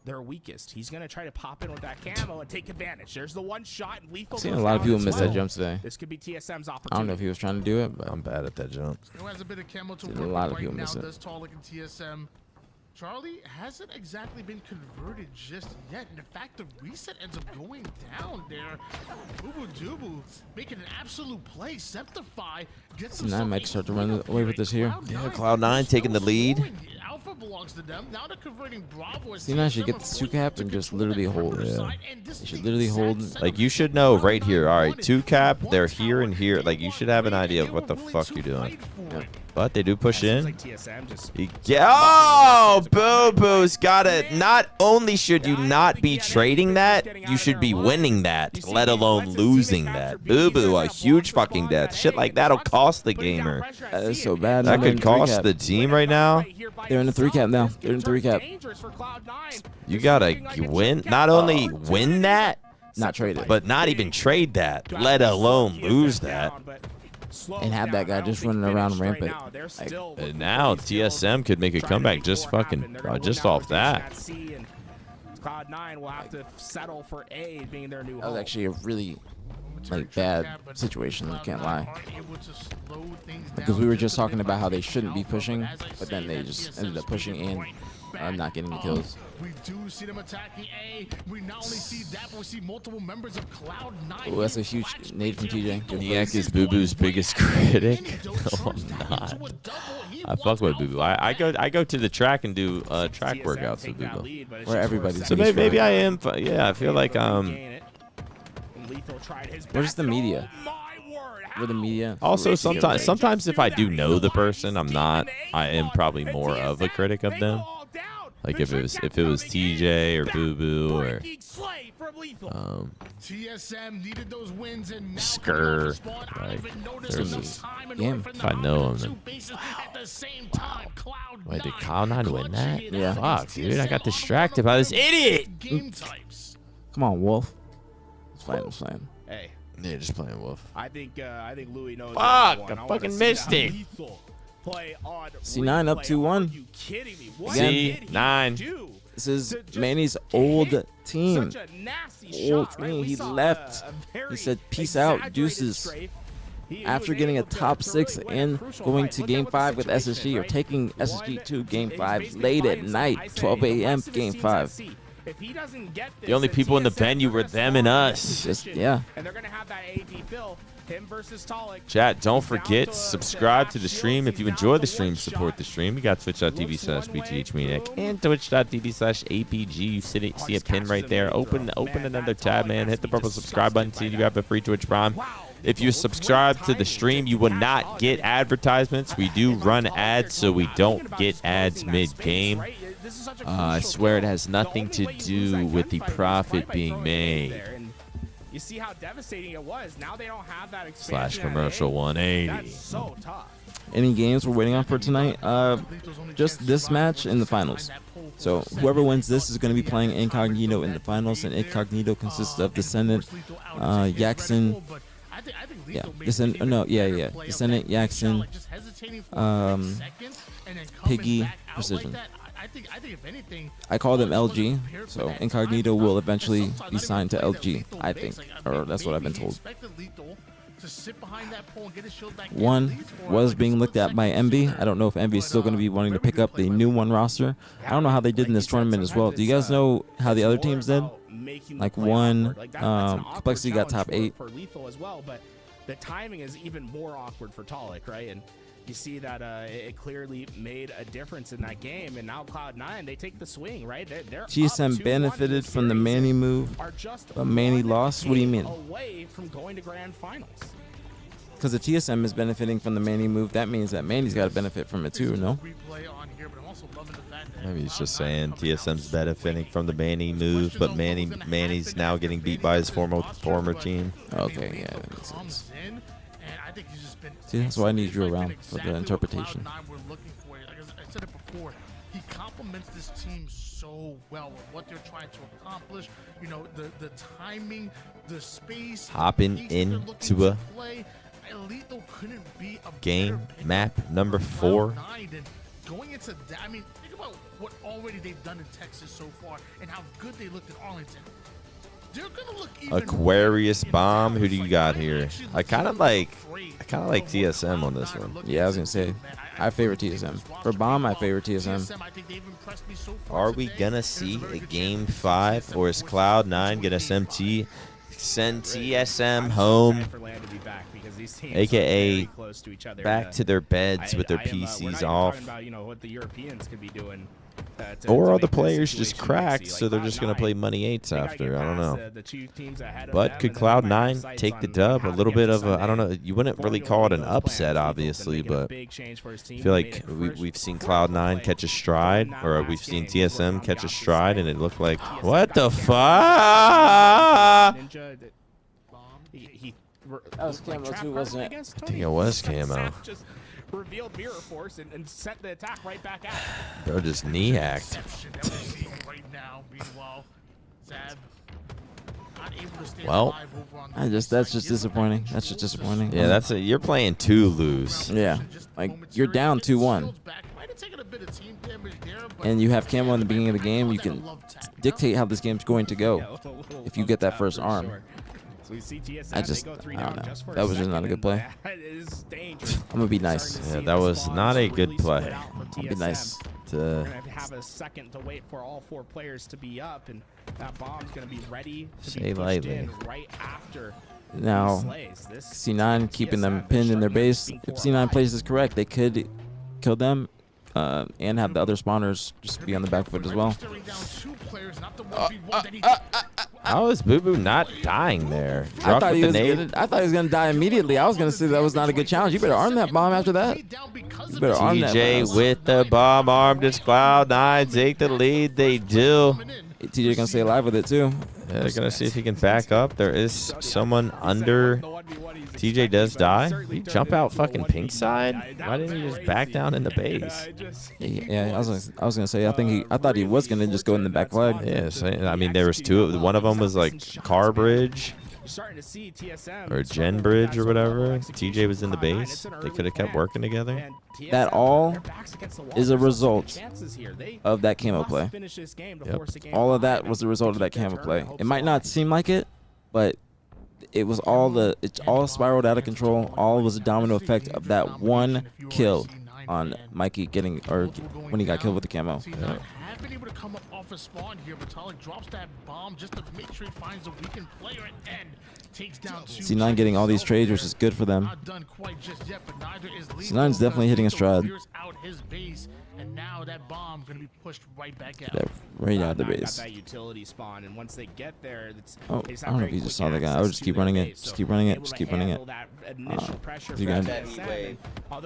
Speaker 8: Their weakest. He's going to try to pop in with that camo and take advantage. There's the one shot. And Lethal
Speaker 4: I've seen a
Speaker 8: goes
Speaker 4: lot of
Speaker 8: down
Speaker 4: people
Speaker 8: as
Speaker 4: miss
Speaker 8: well.
Speaker 4: that jump today.
Speaker 8: This could be TSM's opportunity.
Speaker 4: I don't know if he was trying to do it, but
Speaker 5: I'm bad at that jump.
Speaker 7: Still has a bit of camo to
Speaker 4: Seen
Speaker 7: work
Speaker 4: a lot
Speaker 7: with
Speaker 4: of people
Speaker 7: right now.
Speaker 4: miss it.
Speaker 7: Does Talik and TSM. Charlie hasn't exactly been converted just yet. And the fact the reset ends up going down there. Boo Dubu making an absolute play. Septify gets
Speaker 4: C9 might start to run away with this here.
Speaker 5: Yeah, Cloud9 taking the lead.
Speaker 7: Alpha belongs to them. Now they're converting Bravo.
Speaker 4: C9 should get the 2-cap and just literally hold.
Speaker 5: Yeah.
Speaker 4: They should literally hold.
Speaker 5: Like, you should know right here. All right, 2-cap, they're here and here. Like, you should have an idea of what the fuck you're doing.
Speaker 4: Yep.
Speaker 5: But they do push in.
Speaker 8: Like TSM just
Speaker 5: Oh, Boo Boo's got it. Not only should you not be trading that, you should be winning that, let alone losing that. Boo Boo, a huge fucking death. Shit like that'll cost the gamer.
Speaker 4: That is so bad.
Speaker 5: That
Speaker 4: Now they're
Speaker 5: could
Speaker 4: in
Speaker 5: cost
Speaker 4: 3-cap.
Speaker 5: the team right now.
Speaker 4: They're in the 3-cap now. They're in 3-cap.
Speaker 5: You gotta win. Not only win that,
Speaker 4: Not trade it.
Speaker 5: but not even trade that, let alone lose that.
Speaker 4: And have that guy just running around rampant. Like,
Speaker 5: And now TSM could make a comeback just fucking just off that.
Speaker 8: Cloud9 will have to settle for A being their new
Speaker 4: that was
Speaker 8: home.
Speaker 4: actually a really like bad situation. I can't lie. Because we were just talking about how they shouldn't be pushing, but then they just ended up pushing and not getting the kills.
Speaker 7: We do see them attacking A. We not only see that, but we see multiple members of Cloud9.
Speaker 4: Oh, that's a huge nade from TJ. Good
Speaker 5: Niak
Speaker 4: play.
Speaker 5: is Boo Boo's biggest critic. No, I'm not. I fuck with Boo Boo. I go to the track and do track workouts with Boo Boo.
Speaker 4: Where everybody's
Speaker 5: So maybe I am. Yeah, I feel like
Speaker 4: Where's the media? Where the media?
Speaker 5: Also, sometimes if I do know the person, I am probably more of a critic of them. Like if it was TJ or Boo Boo or
Speaker 7: TSM needed those wins and now
Speaker 5: Skrr, like there's this
Speaker 4: game.
Speaker 5: If I know him. Wait, did Cloud9 win that?
Speaker 4: Yeah.
Speaker 5: Fuck, dude, I got distracted by this idiot.
Speaker 7: game types.
Speaker 4: Come on, Wolf. It's fine. It's fine.
Speaker 8: Hey,
Speaker 5: Yeah, just playing Wolf.
Speaker 8: I think Louis knows.
Speaker 5: Fuck,
Speaker 8: I
Speaker 5: I fucking missed it.
Speaker 4: C9 up 2-1.
Speaker 8: Are you kidding me? What
Speaker 4: Again.
Speaker 8: did he
Speaker 5: C9.
Speaker 8: do?
Speaker 4: This is
Speaker 8: To just
Speaker 4: Manny's
Speaker 8: get
Speaker 4: old
Speaker 8: hit?
Speaker 4: team.
Speaker 8: Such a nasty
Speaker 4: Old
Speaker 8: shot, right?
Speaker 4: team.
Speaker 8: We
Speaker 4: He
Speaker 8: saw
Speaker 4: left.
Speaker 8: a very
Speaker 4: He said, "Peace out,
Speaker 8: exaggerated
Speaker 4: deuces."
Speaker 8: strafe. He
Speaker 4: After
Speaker 8: was
Speaker 4: getting a
Speaker 8: able to
Speaker 4: top 6
Speaker 8: really win a
Speaker 4: and
Speaker 8: crucial
Speaker 4: going
Speaker 8: fight.
Speaker 4: to
Speaker 8: Look
Speaker 4: Game
Speaker 8: at what the
Speaker 4: 5 with
Speaker 8: situation
Speaker 4: SSG
Speaker 8: is,
Speaker 4: or
Speaker 8: right?
Speaker 4: taking SSG
Speaker 8: One,
Speaker 4: to Game
Speaker 8: he's
Speaker 4: 5
Speaker 8: basically
Speaker 4: late
Speaker 8: by
Speaker 4: at
Speaker 8: himself.
Speaker 4: night,
Speaker 8: I say
Speaker 4: 12
Speaker 8: the
Speaker 4: a.m.
Speaker 8: rest of the
Speaker 4: Game
Speaker 8: teams
Speaker 4: 5.
Speaker 8: at sea, if he doesn't get
Speaker 5: The only
Speaker 8: this,
Speaker 5: people in the
Speaker 8: TSM,
Speaker 5: venue
Speaker 8: they're
Speaker 5: were
Speaker 8: gonna
Speaker 5: them
Speaker 8: fall
Speaker 5: and
Speaker 8: in
Speaker 5: us.
Speaker 4: Just,
Speaker 8: position,
Speaker 4: yeah.
Speaker 8: And they're gonna have that AP fill. Him versus Talik.
Speaker 5: Chat, don't
Speaker 8: Down
Speaker 5: forget,
Speaker 8: to
Speaker 5: subscribe to the
Speaker 8: half
Speaker 5: stream. If
Speaker 8: shields.
Speaker 5: you
Speaker 8: He's
Speaker 5: enjoy
Speaker 8: down
Speaker 5: the
Speaker 8: to
Speaker 5: stream,
Speaker 8: one
Speaker 5: support
Speaker 8: shot.
Speaker 5: the stream. We got twitch.tv/BtH Maniac and twitch.tv/aPG. You see a pin right there. Open another tab, man. Hit the purple subscribe button so you have a free Twitch Prime. If you subscribe to the stream, you will not get advertisements. We do run ads, so we don't get ads mid-game. I swear it has nothing to do with the profit being made.
Speaker 8: You see how devastating it was. Now they don't have that expansion.
Speaker 5: /commercial 180.
Speaker 8: That's so tough.
Speaker 4: Any games we're waiting on for tonight? Just this match in the finals. So whoever wins this is going to be playing Incognito in the finals, and Incognito consists of Descendant, Yaxon, Descendant, Yaxon, Piggy, Precision. I call them LG, so Incognito will eventually be signed to LG, I think, or that's what I've been told.
Speaker 7: to sit behind that pole and get his shield back.
Speaker 4: One was being looked at by Envy. I don't know if Envy is still going to be wanting to pick up the new one roster. I don't know how they did in this tournament as well. Do you guys know how the other teams did? Like one, Complexity got top 8.
Speaker 8: For Lethal as well, but the timing is even more awkward for Talik, right? And you see that it clearly made a difference in that game, and now Cloud9, they take the swing, right? They're
Speaker 4: TSM benefited from the Manny move, but Manny lost. What do you mean?
Speaker 8: Away from going to grand finals.
Speaker 4: Because the TSM is benefiting from the Manny move, that means that Manny's got to benefit from it too, no?
Speaker 5: Maybe he's just saying TSM's benefiting from the Manny move, but Manny's now getting beat by his former team.
Speaker 4: Okay, yeah, that makes sense. See, that's why I need you around for the interpretation.
Speaker 7: I said it before. He complements this team so well with what they're trying to accomplish. You know, the timing, the space.
Speaker 5: Hopping into a game map number 4.
Speaker 7: Going into that, I mean, think about what already they've done in Texas so far and how good they looked in Arlington. They're gonna look even
Speaker 5: Aquarius bomb. Who do you got here? I kind of like TSM on this one.
Speaker 4: Yeah, I was gonna say, I favor TSM. For bomb, I favor TSM.
Speaker 5: Are we gonna see a game 5, or is Cloud9 gonna send TSM home, aka back to their beds with their PCs off? Or are the players just cracked, so they're just going to play Money 8s after? I don't know. But could Cloud9 take the dub? A little bit of a, I don't know, you wouldn't really call it an upset, obviously, but I feel like we've seen Cloud9 catch a stride, or we've seen TSM catch a stride, and it looked like, what the fuck?
Speaker 4: That was Camo too, wasn't it?
Speaker 5: I think it was Camo.
Speaker 8: Revealed mirror force and sent the attack right back out.
Speaker 5: Bro just knee hacked. Well,
Speaker 4: that's just disappointing. That's just disappointing.
Speaker 5: Yeah, that's it. You're playing to lose.
Speaker 4: Yeah, like you're down 2-1, and you have Camo in the beginning of the game. You can dictate how this game's going to go if you get that first arm. I don't know. That was just not a good play. I'm gonna be nice.
Speaker 5: Yeah, that was not a good play.
Speaker 4: I'll be nice.
Speaker 8: We're gonna have a second to wait for all 4 players to be up, and that bomb's gonna be ready to be pushed in right after.
Speaker 4: Now, C9 keeping them pinned in their base. If C9 plays this correct, they could kill them and have the other spawners just be on the back foot as well.
Speaker 5: How is Boo Boo not dying there?
Speaker 4: I thought he was gonna die immediately. I was gonna say that was not a good challenge. You better arm that bomb after that. You better arm that
Speaker 5: TJ with the bomb armed as Cloud9 take the lead. They do.
Speaker 4: TJ gonna stay alive with it too.
Speaker 5: Yeah, they're gonna see if he can back up. There is someone under. TJ does die. He jump out fucking pink side. Why didn't he just back down in the base?
Speaker 4: Yeah, I was gonna say I thought he was gonna just go in the back flag.
Speaker 5: Yeah, so, I mean there was 2. One of them was like car bridge or gen bridge or whatever. TJ was in the base. They could have kept working together.
Speaker 4: That all is a result of that Camo play.
Speaker 5: Yep.
Speaker 4: All of that was the result of that Camo play. It might not seem like it, but it was it all spiraled out of control. All was a domino effect of that one kill on Mikey when he got killed with the Camo.
Speaker 5: Yeah.
Speaker 7: Been able to come up off a spawn here, but Talik drops that bomb just to make sure he finds a weakened player and takes down 2.
Speaker 4: C9 getting all these trades, which is good for them. C9's definitely hitting a stride.
Speaker 7: And now that bomb gonna be pushed right back out.
Speaker 4: Right out of the base.
Speaker 8: That utility spawn, and once they get there,
Speaker 4: I don't know if you just saw the guy. I would just keep running it. Just keep running it. Just keep running it. He's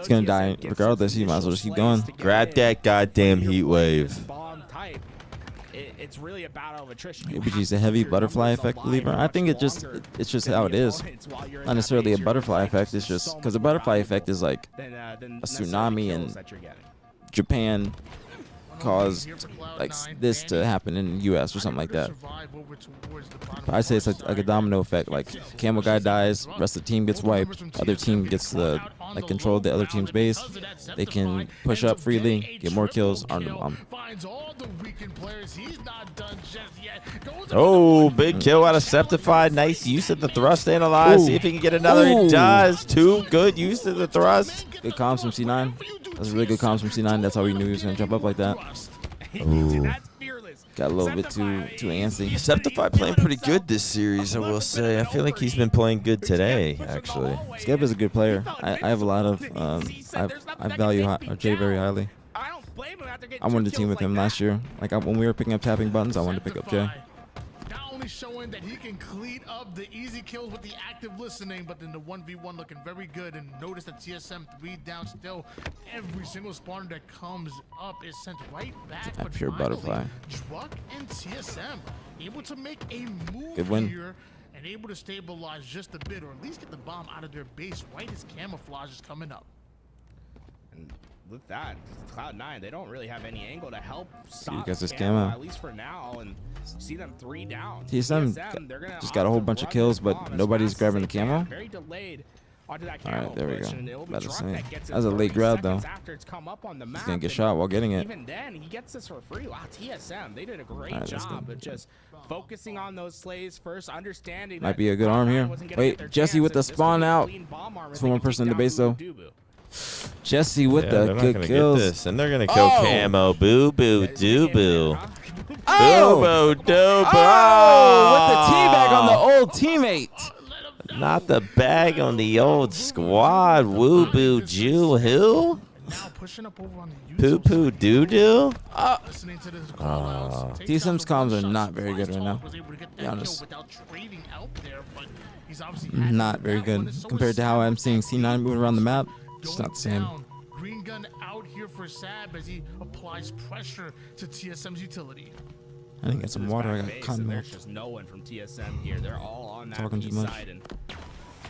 Speaker 4: gonna die regardless. He might as well just keep going.
Speaker 5: Grab that goddamn heat wave.
Speaker 8: It's really a battle of attrition.
Speaker 4: aPG's a heavy butterfly effect believer. I think it's just how it is. Not necessarily a butterfly effect. It's just because the butterfly effect is like a tsunami and Japan caused like this to happen in the US or something like that. But I say it's like a domino effect. Like Camo guy dies, rest of the team gets wiped, other team gets the control of the other team's base. They can push up freely, get more kills, arm the bomb.
Speaker 7: attacking players. He's not done just yet.
Speaker 5: Oh, big kill out of Septify. Nice use of the thrust analyze. See if he can get another. He does. Too good use of the thrust.
Speaker 4: Good comms from C9. That's really good comms from C9. That's how we knew he was going to jump up like that.
Speaker 5: Ooh.
Speaker 4: Got a little bit too antsy.
Speaker 5: Septify playing pretty good this series, I will say. I feel like he's been playing good today, actually.
Speaker 4: Skip is a good player. I have a lot of I value Jay very highly. I wanted to team with him last year. Like when we were picking up tapping buttons, I wanted to pick up Jay.
Speaker 7: Not only showing that he can clean up the easy kills with the active listening, but then the 1v1 looking very good. And notice that TSM 3 down still. Every single spawner that comes up is sent right back.
Speaker 4: That pure butterfly.
Speaker 7: Druck and TSM able to make a move
Speaker 4: Good win.
Speaker 7: here and able to stabilize just a bit, or at least get the bomb out of their base right as camouflage is coming up.
Speaker 8: And with that, Cloud9, they don't really have any angle to help stop
Speaker 4: you guys this
Speaker 8: Camo,
Speaker 4: camo.
Speaker 8: at least for now, and see them 3 down.
Speaker 4: TSM just got a whole bunch of kills, but nobody's grabbing the camo.
Speaker 8: Very delayed onto that
Speaker 4: All
Speaker 8: camo
Speaker 4: right, there we
Speaker 8: push,
Speaker 4: go.
Speaker 8: and it'll be
Speaker 4: About to
Speaker 8: Druck
Speaker 4: say.
Speaker 8: that gets it
Speaker 4: That was a late
Speaker 8: 30
Speaker 4: grab, though.
Speaker 8: seconds after it's come up on the
Speaker 4: He's
Speaker 8: map,
Speaker 4: going to get
Speaker 8: and
Speaker 4: shot while getting it.
Speaker 8: even then, he gets this for free. Wow, TSM, they did a great
Speaker 4: All right, let's
Speaker 8: job
Speaker 4: go.
Speaker 8: of just focusing on those slays first, understanding
Speaker 4: Might
Speaker 8: that
Speaker 4: be a good arm here.
Speaker 8: wasn't gonna
Speaker 4: Wait,
Speaker 8: get their
Speaker 4: Jesse
Speaker 8: chance,
Speaker 4: with the
Speaker 8: and this could
Speaker 4: spawn
Speaker 8: be a
Speaker 4: out.
Speaker 8: clean bomb armor
Speaker 4: There's
Speaker 8: that
Speaker 4: one
Speaker 8: can
Speaker 4: person in
Speaker 8: take
Speaker 4: the base,
Speaker 8: down
Speaker 4: though.
Speaker 8: Dubu.
Speaker 4: Jesse with
Speaker 5: They're
Speaker 4: the
Speaker 5: not
Speaker 4: good
Speaker 5: gonna
Speaker 4: kills.
Speaker 5: get this, and they're gonna kill
Speaker 4: Oh!
Speaker 5: Camo. Boo boo doo boo.
Speaker 4: Oh!
Speaker 5: Boo boo doo boo.
Speaker 4: Oh! With the teabag on the old teammate.
Speaker 5: Not the bag on the old squad. Woo boo Jew who?
Speaker 7: Now pushing up over on the
Speaker 5: Poo
Speaker 7: YouTube
Speaker 5: poo
Speaker 7: side.
Speaker 5: doo doo.
Speaker 7: Listening to this call-outs, takes
Speaker 4: TSM's
Speaker 7: down the
Speaker 4: comms are
Speaker 7: one
Speaker 4: not
Speaker 7: shot.
Speaker 4: very good right now.
Speaker 7: Was able to get
Speaker 4: Be
Speaker 7: that
Speaker 4: honest.
Speaker 7: kill without trading out there, but he's obviously had
Speaker 4: Not
Speaker 7: that
Speaker 4: very
Speaker 7: one,
Speaker 4: good
Speaker 7: and so
Speaker 4: compared
Speaker 7: is
Speaker 4: to how I'm
Speaker 7: Sab.
Speaker 4: seeing C9 moving around the map. It's
Speaker 7: Going
Speaker 4: not the same.
Speaker 7: down. Green gun out here for Sab as he applies pressure to TSM's utility.
Speaker 4: I didn't get some water. I got
Speaker 8: Base,
Speaker 4: cotton
Speaker 8: and
Speaker 4: milk.
Speaker 8: there's just no one from TSM here. They're all on that
Speaker 4: Talking too
Speaker 8: B
Speaker 4: much.
Speaker 8: side, and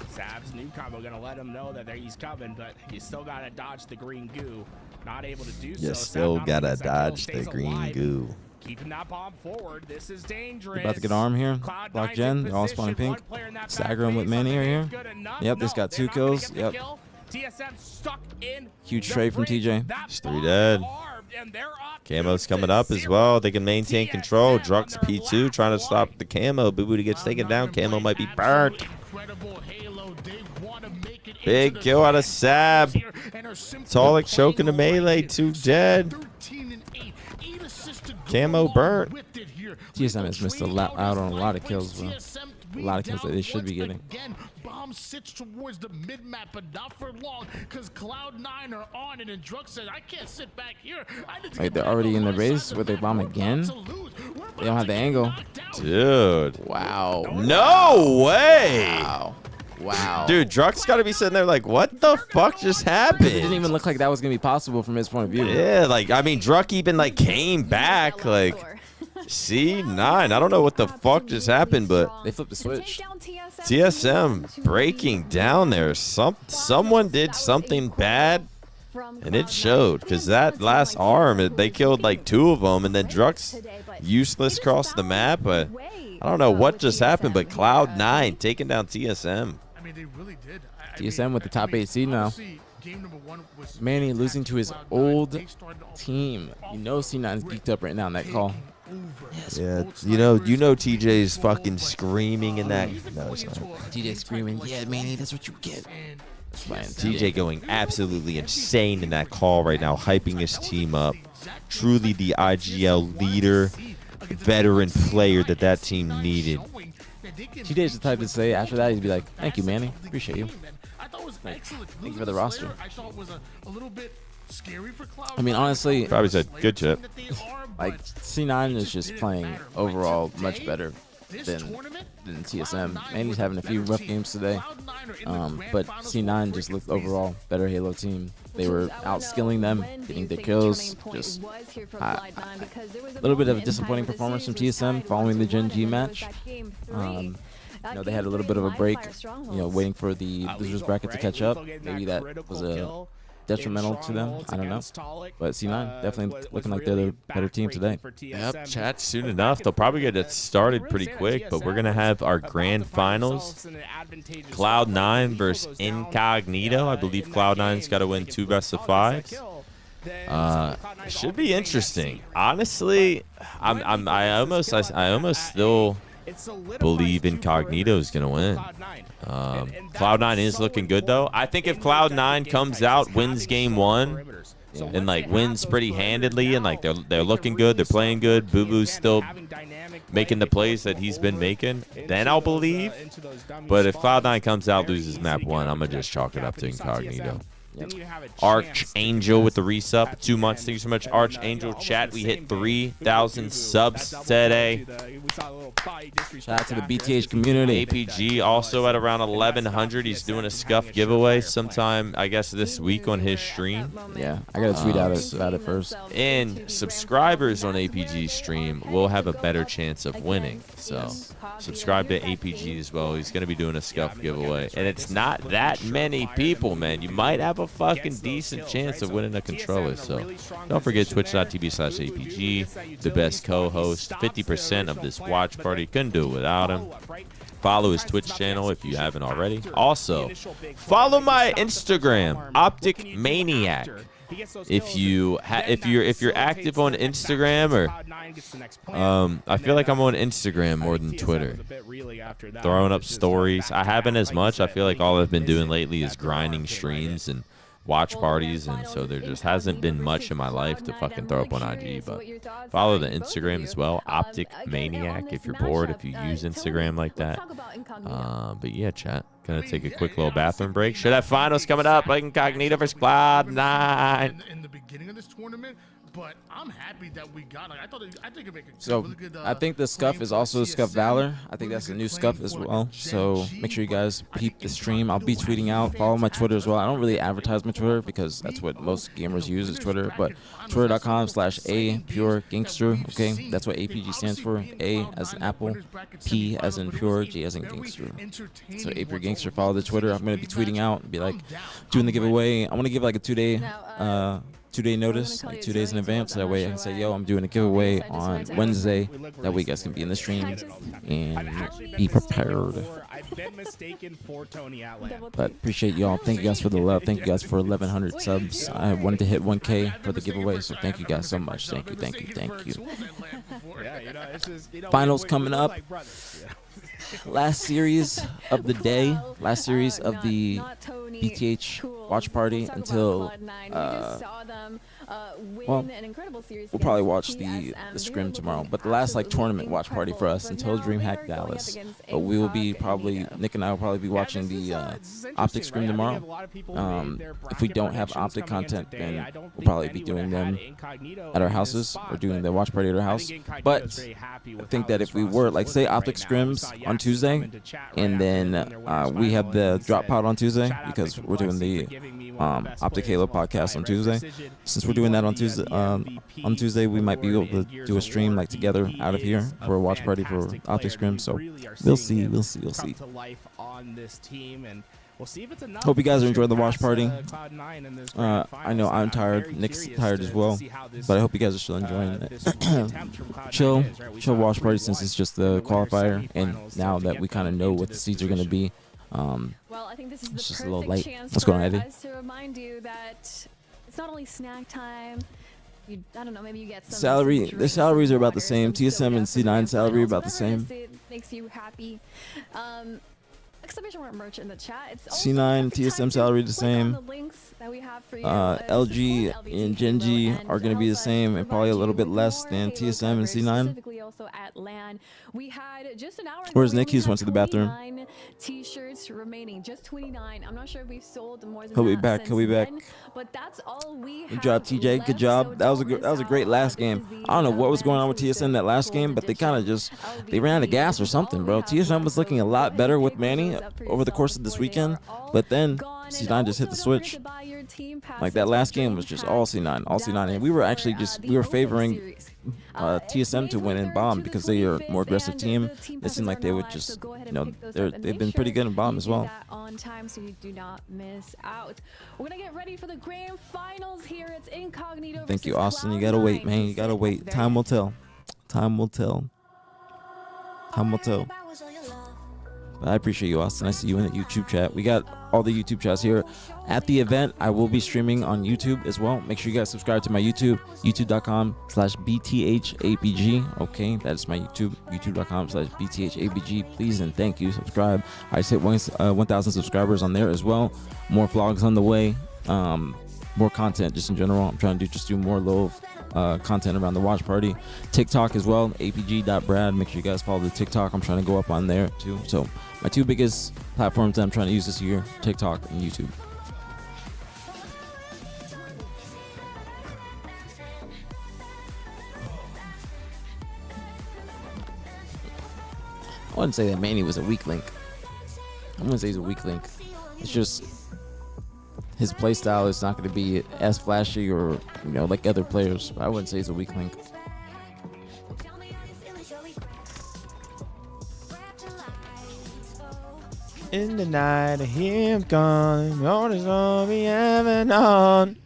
Speaker 8: Sab's new combo gonna let him know that he's coming, but you still gotta dodge the green goo. Not able to do so.
Speaker 5: You
Speaker 8: Sab
Speaker 5: still
Speaker 8: not only
Speaker 5: gotta
Speaker 8: gets that kill,
Speaker 5: dodge the
Speaker 8: stays
Speaker 5: green
Speaker 8: alive.
Speaker 5: goo.
Speaker 8: Keeping that bomb forward. This is dangerous.
Speaker 4: About to get arm here.
Speaker 8: Cloud9's
Speaker 4: Block
Speaker 8: in
Speaker 4: Gen. They're all
Speaker 8: position.
Speaker 4: spawning pink.
Speaker 8: One player in that
Speaker 4: Stagger him
Speaker 8: back
Speaker 4: with
Speaker 8: base.
Speaker 4: Manny right
Speaker 8: Is
Speaker 4: here.
Speaker 8: good enough?
Speaker 4: Yep, this
Speaker 8: No,
Speaker 4: got
Speaker 8: they're
Speaker 4: 2
Speaker 8: not gonna
Speaker 4: kills.
Speaker 8: get the
Speaker 4: Yep.
Speaker 8: kill. TSM stuck in
Speaker 4: Huge
Speaker 8: the
Speaker 4: trade from
Speaker 8: breach.
Speaker 4: TJ.
Speaker 8: That
Speaker 5: It's 3
Speaker 8: bomb
Speaker 5: dead.
Speaker 8: armed, and they're up
Speaker 5: Camo's
Speaker 8: 2
Speaker 5: coming
Speaker 8: to
Speaker 5: up as
Speaker 8: 0.
Speaker 5: well. They can maintain control.
Speaker 8: TSM
Speaker 5: Druck's
Speaker 8: on their
Speaker 5: P2 trying to
Speaker 8: last
Speaker 5: stop
Speaker 8: one.
Speaker 5: the Camo. Boo Boo gets taken down. Camo might be burnt.
Speaker 7: Incredible Halo. They wanna make it
Speaker 5: Big
Speaker 7: into the
Speaker 5: kill out of
Speaker 7: grand
Speaker 5: Sab.
Speaker 7: finals here, and are simply
Speaker 5: Talik choking the
Speaker 7: playing
Speaker 5: melee.
Speaker 7: right
Speaker 5: 2
Speaker 7: here.
Speaker 5: dead.
Speaker 7: 13 and 8. 8 assists to go
Speaker 5: Camo
Speaker 7: along
Speaker 5: burnt.
Speaker 7: with it here.
Speaker 4: TSM has missed out on a lot of kills, bro.
Speaker 7: TSM
Speaker 4: A lot of kills that they should be getting.
Speaker 7: Again, bomb sits towards the mid map, but not for long, because Cloud9 are on it, and Druck said, "I can't sit back here. I need to
Speaker 4: Wait,
Speaker 7: get
Speaker 4: they're
Speaker 7: back
Speaker 4: already
Speaker 7: on
Speaker 4: in the
Speaker 7: my
Speaker 4: base
Speaker 7: side of
Speaker 4: with
Speaker 7: the
Speaker 4: their bomb
Speaker 7: map. We're
Speaker 4: again?
Speaker 7: about to lose. We're about
Speaker 4: They don't have
Speaker 7: to
Speaker 4: the
Speaker 7: get
Speaker 4: angle.
Speaker 7: knocked out."
Speaker 5: Dude.
Speaker 4: Wow.
Speaker 5: No way.
Speaker 4: Wow. Wow.
Speaker 5: Dude, Druck's got to be sitting there like, what the fuck just
Speaker 4: It didn't
Speaker 5: happened?
Speaker 4: even look like that was going to be possible from his point of view.
Speaker 5: Yeah, like, I mean, Druck even, like, came back, like, C9. I don't know what the fuck just happened, but
Speaker 4: They flipped the switch.
Speaker 5: TSM breaking down there. Someone did something bad, and it showed. Because that last arm, they killed, like, 2 of them, and then Druck's useless across the map. But I don't know what just happened, but Cloud9 taking down TSM.
Speaker 7: I mean, they really did.
Speaker 4: TSM with the top 8 seed now.
Speaker 7: obviously, game number 1 was
Speaker 4: Manny losing to his
Speaker 7: Cloud9.
Speaker 4: old
Speaker 7: They started off
Speaker 4: team. You know C9's geeked up right now in that call.
Speaker 7: taking over.
Speaker 5: Yeah,
Speaker 7: Both
Speaker 5: you know
Speaker 7: snipers
Speaker 5: TJ's
Speaker 7: control,
Speaker 5: fucking
Speaker 7: but,
Speaker 5: screaming in that.
Speaker 7: even
Speaker 5: No,
Speaker 7: going
Speaker 5: it's not.
Speaker 7: into a
Speaker 4: TJ
Speaker 7: game
Speaker 4: screaming,
Speaker 7: type
Speaker 4: "Yeah,
Speaker 7: like
Speaker 4: Manny,
Speaker 7: this,
Speaker 4: that's what you get."
Speaker 7: and
Speaker 4: Man,
Speaker 5: TJ going absolutely insane in that call right now, hyping his team up. Truly the IGL leader, veteran player that team needed.
Speaker 4: TJ's the type to say after that, he'd be like, "Thank you, Manny. Appreciate you."
Speaker 7: I thought it was excellent.
Speaker 4: Thank you for the roster.
Speaker 7: I thought was a little bit scary for Cloud9.
Speaker 4: I mean, honestly,
Speaker 5: Probably said, good chip.
Speaker 4: like C9 is just playing overall much better than TSM. Manny's having a few rough games today, but C9 just looked overall better Halo team. They were outskilling them, getting their kills. Just a little bit of a disappointing performance from TSM following the Gen G match. You know, they had a little bit of a break, you know, waiting for the losers bracket to catch up. Maybe that was a detrimental to them. I don't know. But C9 definitely looking like they're the better team today.
Speaker 5: Yep, chat soon enough. They'll probably get it started pretty quick, but we're going to have our grand finals. Cloud9 versus Incognito. I believe Cloud9's got to win 2 best of 5s.
Speaker 1: It should be interesting. Honestly, I almost still believe Incognito is gonna win. Cloud9 is looking good though. I think if Cloud9 comes out, wins game 1, and like wins pretty handedly, and like they're looking good, they're playing good, Boo-Boo's still making the plays that he's been making, then I'll believe. But if Cloud9 comes out, loses map 1, I'm gonna just chalk it up to Incognito. Archangel with the resub, 2 months. Thank you so much, Archangel. Chat, we hit 3,000 subs today.
Speaker 4: Shout out to the BtH community.
Speaker 1: aPG also at around 1,100. He's doing a scuff giveaway sometime, I guess, this week on his stream.
Speaker 4: Yeah, I gotta tweet out about it first.
Speaker 1: And subscribers on aPG's stream will have a better chance of winning. So subscribe to aPG as well. He's gonna be doing a scuff giveaway, and it's not that many people, man. You might have a fucking decent chance of winning a controller. So don't forget twitch.tv/APG, the best co-host, 50% of this watch party. Couldn't do it without him. Follow his Twitch channel if you haven't already. Also, follow my Instagram, Optic Maniac. If you're active on Instagram, or I feel like I'm on Instagram more than Twitter, throwing up stories. I haven't as much. I feel like all I've been doing lately is grinding streams and watch parties, and so there just hasn't been much in my life to fucking throw up on IG. But follow the Instagram as well, Optic Maniac, if you're bored, if you use Instagram like that. But yeah, chat, gonna take a quick little bathroom break. Should have finals coming up, like Incognito versus Cloud9
Speaker 7: in the beginning of this tournament. But I'm happy that we got it. I think it make a
Speaker 4: So
Speaker 7: really good,
Speaker 4: I think the scuff is also Scuff Valor. I think that's a new scuff as well. So make sure you guys peep the stream. I'll be tweeting out. Follow my Twitter as well. I don't really advertise my Twitter because that's what most gamers use is Twitter. But twitter.com/apuregangster. Okay, that's what aPG stands for. A as in Apple, P as in pure, G as in gangster. So apure gangster. Follow the Twitter. I'm gonna be tweeting out and be like doing the giveaway. I want to give like a 2-day notice, like 2 days in advance. So that way I can say, yo, I'm doing a giveaway on Wednesday. That way you guys can be in the stream and be prepared. But appreciate y'all. Thank you guys for the love. Thank you guys for 1,100 subs. I wanted to hit 1K for the giveaway, so thank you guys so much. Thank you, thank you, thank you. Finals coming up. Last series of the day. Last series of the BtH watch party until well, we'll probably watch the scrim tomorrow, but the last like tournament watch party for us until DreamHack Dallas. But we will be probably, Nick and I will probably be watching the Optic scrim tomorrow. If we don't have Optic content, then we'll probably be doing them at our houses or doing the watch party at our house. But I think that if we were like say Optic scrims on Tuesday, and then we have the drop pod on Tuesday because we're doing the Optic Halo podcast on Tuesday. Since we're doing that on Tuesday, we might be able to do a stream like together out of here for a watch party for Optic Scrim. So we'll see. Hope you guys are enjoying the watch party. I know I'm tired. Nick's tired as well, but I hope you guys are still enjoying it. chill watch party since it's just the qualifier, and now that we kind of know what the seeds are going to be.
Speaker 6: Well, I think this is the
Speaker 4: just a little
Speaker 6: perfect
Speaker 4: late.
Speaker 6: chance
Speaker 4: What's going on,
Speaker 6: for
Speaker 4: Eddie?
Speaker 6: us to remind you that it's not only snack time. I don't know, maybe you get some
Speaker 4: Salary.
Speaker 6: some
Speaker 4: The salaries are about the same.
Speaker 6: drinks, some
Speaker 4: TSM and
Speaker 6: soda,
Speaker 4: C9
Speaker 6: some
Speaker 4: salary are
Speaker 6: finals,
Speaker 4: about the
Speaker 6: whatever it
Speaker 4: same.
Speaker 6: is that makes you happy. Exclamation mark merch in the chat. It's also
Speaker 4: C9
Speaker 6: the perfect
Speaker 4: TSM
Speaker 6: time to
Speaker 4: salary the
Speaker 6: click
Speaker 4: same.
Speaker 6: on the links that we have for you,
Speaker 4: LG
Speaker 6: support
Speaker 4: and
Speaker 6: LBT
Speaker 4: Genji
Speaker 6: Halo,
Speaker 4: are going to be the
Speaker 6: help us
Speaker 4: same and probably a
Speaker 6: provide
Speaker 4: little
Speaker 6: you
Speaker 4: bit
Speaker 6: with
Speaker 4: less
Speaker 6: more
Speaker 4: than
Speaker 6: Halo
Speaker 4: TSM and
Speaker 6: coverage,
Speaker 4: C9.
Speaker 6: specifically also at LAN. We had just an hour ago.
Speaker 4: Where's
Speaker 6: we
Speaker 4: Nick?
Speaker 6: only
Speaker 4: He's
Speaker 6: had
Speaker 4: went to the bathroom.
Speaker 6: 29 t-shirts remaining, just 29. I'm not sure if we've sold more than
Speaker 4: He'll be
Speaker 6: that
Speaker 4: back.
Speaker 6: since
Speaker 4: He'll be back.
Speaker 6: then, but that's all we
Speaker 4: Good
Speaker 6: have
Speaker 4: job, TJ.
Speaker 6: left,
Speaker 4: Good job.
Speaker 6: so
Speaker 4: That was a
Speaker 6: don't
Speaker 4: that was a
Speaker 6: miss
Speaker 4: great
Speaker 6: out.
Speaker 4: last
Speaker 6: This
Speaker 4: game.
Speaker 6: is the
Speaker 4: I don't know what was going on with
Speaker 6: LAN
Speaker 4: TSM that last
Speaker 6: exclusive
Speaker 4: game, but they kind of
Speaker 6: gold
Speaker 4: just
Speaker 6: edition.
Speaker 4: they ran out of gas or
Speaker 6: This is all
Speaker 4: something,
Speaker 6: we
Speaker 4: bro.
Speaker 6: have
Speaker 4: TSM
Speaker 6: left,
Speaker 4: was
Speaker 6: so
Speaker 4: looking a
Speaker 6: go
Speaker 4: lot
Speaker 6: ahead
Speaker 4: better
Speaker 6: and
Speaker 4: with
Speaker 6: pick
Speaker 4: Manny
Speaker 6: those up for
Speaker 4: over the
Speaker 6: yourself
Speaker 4: course of this
Speaker 6: before they
Speaker 4: weekend,
Speaker 6: are all
Speaker 4: but then
Speaker 6: gone. And
Speaker 4: C9 just hit the
Speaker 6: also don't forget
Speaker 4: switch.
Speaker 6: to buy your team
Speaker 4: Like
Speaker 6: passes
Speaker 4: that
Speaker 6: for
Speaker 4: last game was just all C9, all C9, and we were actually just we were favoring TSM to win in bomb because they are a more aggressive team. It seemed like they would just, you know, they've been pretty good in bomb as well.
Speaker 6: On time, so you do not miss out. We're gonna get ready for the grand finals here. It's Incognito.
Speaker 4: Thank you,
Speaker 6: versus
Speaker 4: Austin. You gotta wait,
Speaker 6: Cloud9.
Speaker 4: man. You gotta wait. Time will tell. Time will tell. Time will tell. But I appreciate you, Austin. I see you in the YouTube chat. We got all the YouTube chats here. At the event, I will be streaming on YouTube as well. Make sure you guys subscribe to my YouTube, youtube.com/BtHaPG. Okay, that's my YouTube, youtube.com/BtHaPG. Please and thank you. Subscribe. I just hit 1,000 subscribers on there as well. More vlogs on the way. More content just in general. I'm trying to do more little content around the watch party. TikTok as well, apg.brad. Make sure you guys follow the TikTok. I'm trying to go up on there too. So my two biggest platforms that I'm trying to use this year, TikTok and YouTube. I wouldn't say that Manny was a weak link. I wouldn't say he's a weak link. It's just his play style is not going to be as flashy or, like other players. I wouldn't say he's a weak link.
Speaker 5: In the night, I hear him calling. All is all we ever known.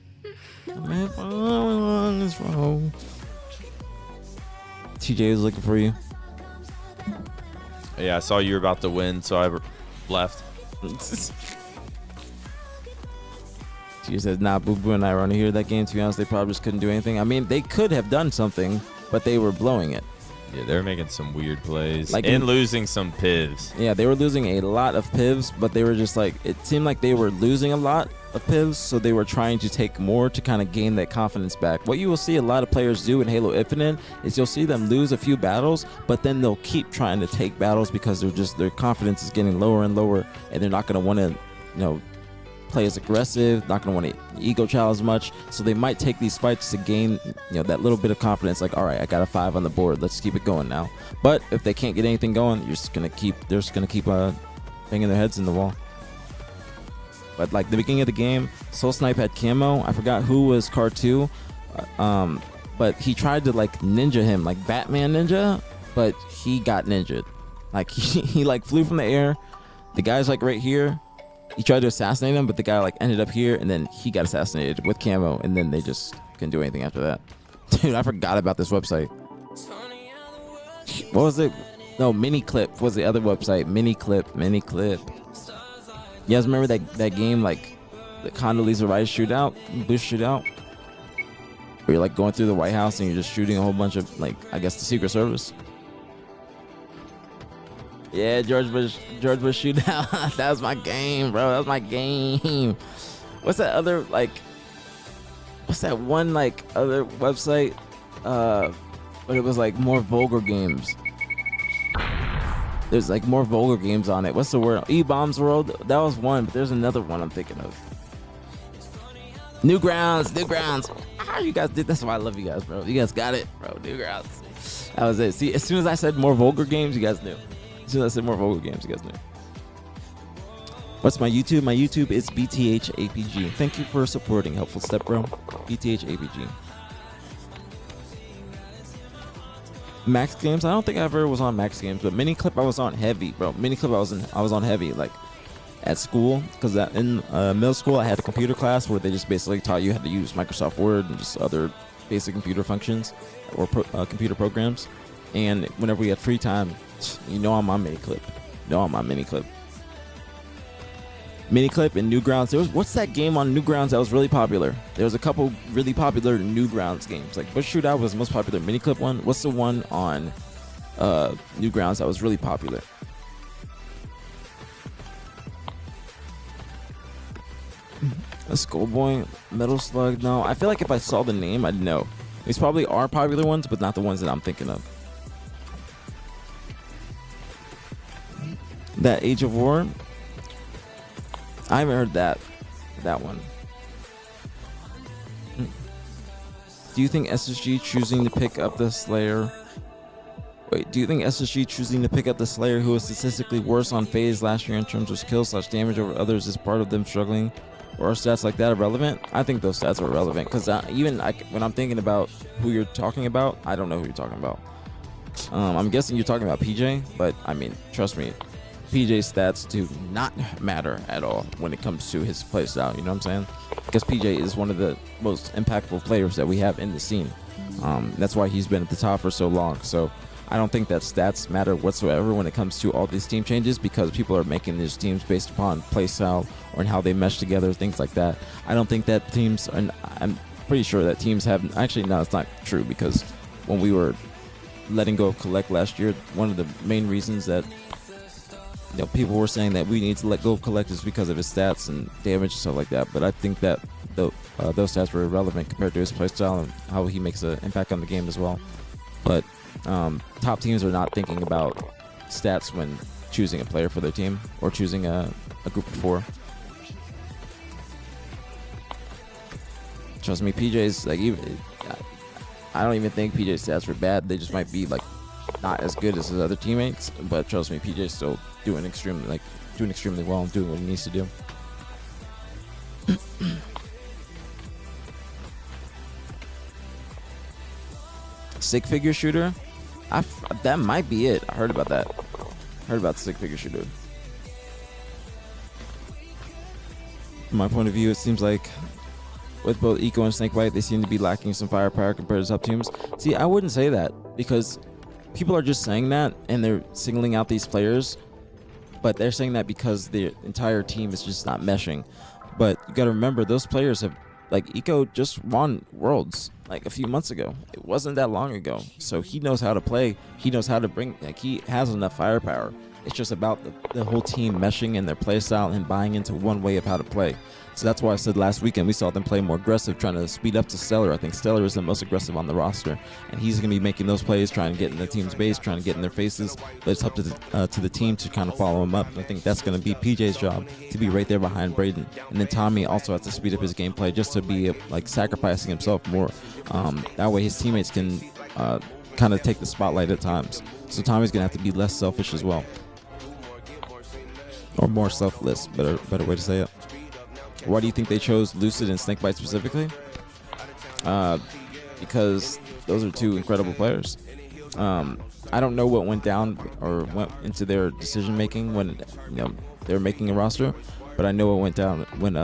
Speaker 4: TJ is looking for you.
Speaker 1: Yeah, I saw you were about to win, so I left.
Speaker 4: She says, nah, Boo Boo and I were on here that game. To be honest, they probably just couldn't do anything. I mean, they could have done something, but they were blowing it.
Speaker 1: Yeah, they're making some weird plays
Speaker 4: and
Speaker 1: losing some pivs.
Speaker 4: Yeah, they were losing a lot of pivs, but they were just it seemed like they were losing a lot of pivs, so they were trying to take more to kind of gain that confidence back. What you will see a lot of players do in Halo Infinite is you'll see them lose a few battles, but then they'll keep trying to take battles because their confidence is getting lower and lower, and they're not going to want to, play as aggressive, not going to want to ego challenge much, so they might take these fights to gain that little bit of confidence, all right, I got a 5 on the board, let's keep it going now. But if they can't get anything going, they're just going to keep banging their heads in the wall. But the beginning of the game, Soul Snipe had camo. I forgot who was Car 2, but he tried to ninja him, like Batman ninja, but he got ninja'd. He flew from the air, the guy's right here. He tried to assassinate him, but the guy ended up here, and then he got assassinated with camo, and then they just couldn't do anything after that. Dude, I forgot about this website. What was it? No, Miniclip was the other website. Miniclip. You guys remember that game, the Condoleezza Rice shootout, Bush shootout, where you're going through the White House and you're just shooting a whole bunch of I guess the Secret Service. Yeah, George Bush shootout. That was my game, bro. That was my game. What's that other what's that one other website? But it was more vulgar games. There's more vulgar games on it. What's the word? E-Bombs World. That was one, but there's another one I'm thinking of. Newgrounds. Ah, you guys did. That's why I love you guys, bro. You guys got it, bro. Newgrounds. That was it. See, as soon as I said more vulgar games, you guys knew. As soon as I said more vulgar games, you guys knew. What's my YouTube? My YouTube is BtH aPG. Thank you for supporting. Helpful step, bro. BtH aPG. Max Games. I don't think I ever was on Max Games, but Miniclip I was on heavy, bro. Miniclip I was on heavy, at school, because in middle school I had a computer class where they just basically taught you how to use Microsoft Word and just other basic computer functions or computer programs. And whenever we had free time, I'm on Miniclip. Miniclip and Newgrounds. What's that game on Newgrounds that was really popular? There was a couple really popular Newgrounds games. Bush Shootout was the most popular Miniclip one. What's the one on Newgrounds that was really popular? A Skullboy, Metal Slug. No, I feel like if I saw the name, I'd know. These probably are popular ones, but not the ones that I'm thinking of. That Age of War. I haven't heard that one. Do you think SSG choosing to pick up the Slayer? Wait, do you think SSG choosing to pick up the Slayer, who was statistically worse on phase last year in terms of kills/damage over others, is part of them struggling? Or are stats like that irrelevant? I think those stats are irrelevant, because when I'm thinking about who you're talking about, I don't know who you're talking about. I'm guessing you're talking about PJ, but I mean, trust me, PJ's stats do not matter at all when it comes to his playstyle, you know what I'm saying? Because PJ is one of the most impactful players that we have in the scene. That's why he's been at the top for so long. So I don't think that stats matter whatsoever when it comes to all these team changes, because people are making these teams based upon play style or how they mesh together, things like that. I don't think that teams, and I'm pretty sure that teams have, actually, no, it's not true, because when we were letting go of Collect last year, one of the main reasons that people were saying that we need to let go of Collect is because of his stats and damage and stuff like that. But I think that those stats were irrelevant compared to his playstyle and how he makes an impact on the game as well. But top teams are not thinking about stats when choosing a player for their team or choosing a group of 4. Trust me, PJ's like, even I don't even think PJ's stats were bad. They just might be like not as good as his other teammates. But trust me, PJ's still doing extremely well and doing what he needs to do. Stick figure shooter, that might be it. I heard about that. Heard about the stick figure shooter. From my point of view, it seems like with both Eco and Snakebite, they seem to be lacking some firepower compared to top teams. See, I wouldn't say that, because people are just saying that and they're singling out these players, but they're saying that because the entire team is just not meshing. But you got to remember, those players have, like, Eco just won Worlds like a few months ago. It wasn't that long ago. So he knows how to play. He knows how to bring, like, he has enough firepower. It's just about the whole team meshing in their play style and buying into one way of how to play. So that's why I said last weekend we saw them play more aggressive, trying to speed up to Stellar. I think Stellar is the most aggressive on the roster, and he's going to be making those plays, trying to get in the team's base, trying to get in their faces. But it's up to the team to kind of follow him up. And I think that's going to be PJ's job, to be right there behind Braden. And then Tommy also has to speed up his gameplay just to be like sacrificing himself more. That way his teammates can kind of take the spotlight at times. So Tommy's going to have to be less selfish as well. Or more selfless, better way to say it. Why do you think they chose Lucid and Snakebite specifically? Because those are two incredible players. I don't know what went down or went into their decision making when they were making a roster, but I know what went down when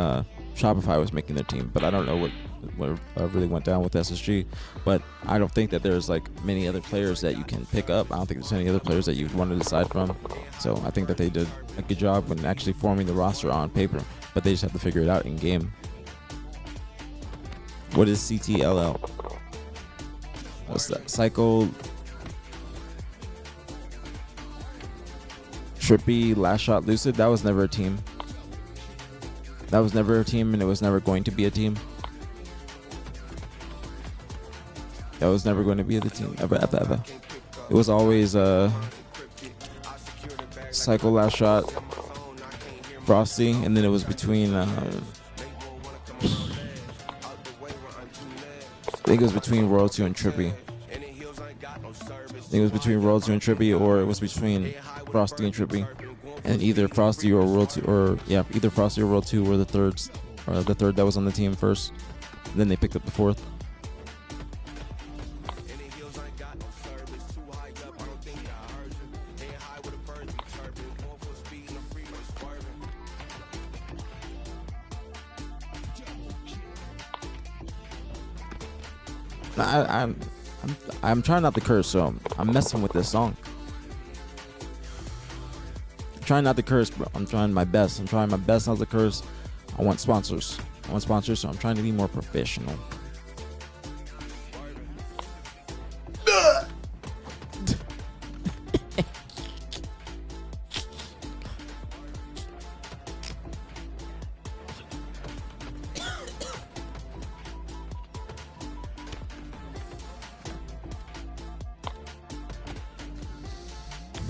Speaker 4: Shopify was making their team. But I don't know what really went down with SSG. But I don't think that there's like many other players that you can pick up. I don't think there's any other players that you'd want to decide from. So I think that they did a good job when actually forming the roster on paper. But they just have to figure it out in game. What is CTLL? What's that? Cycle, Trippy, Last Shot, Lucid. That was never a team. That was never a team, and it was never going to be a team. That was never going to be the team, ever. It was always Cycle, Last Shot, Frosty, and then it was between I think it was between World 2 and Trippy. I think it was between World 2 and Trippy, or it was between Frosty and Trippy. And either Frosty or World 2, or yeah, either Frosty or World 2 were the thirds, or the third that was on the team first. And then they picked up the fourth. I'm trying not to curse, so I'm messing with this song. I'm trying not to curse, bro. I'm trying my best. I'm trying my best not to curse. I want sponsors. So I'm trying to be more professional.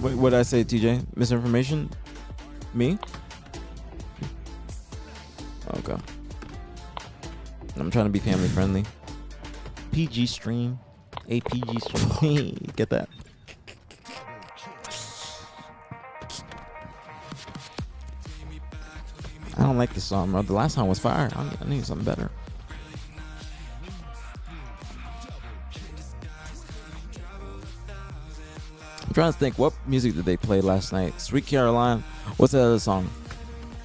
Speaker 4: What did I say, TJ? Misinformation? Me? Okay. I'm trying to be family friendly. PG stream. aPG stream. Get that? I don't like this song, bro. The last song was fire. I need something better. I'm trying to think, what music did they play last night? Sweet Caroline. What's that other song?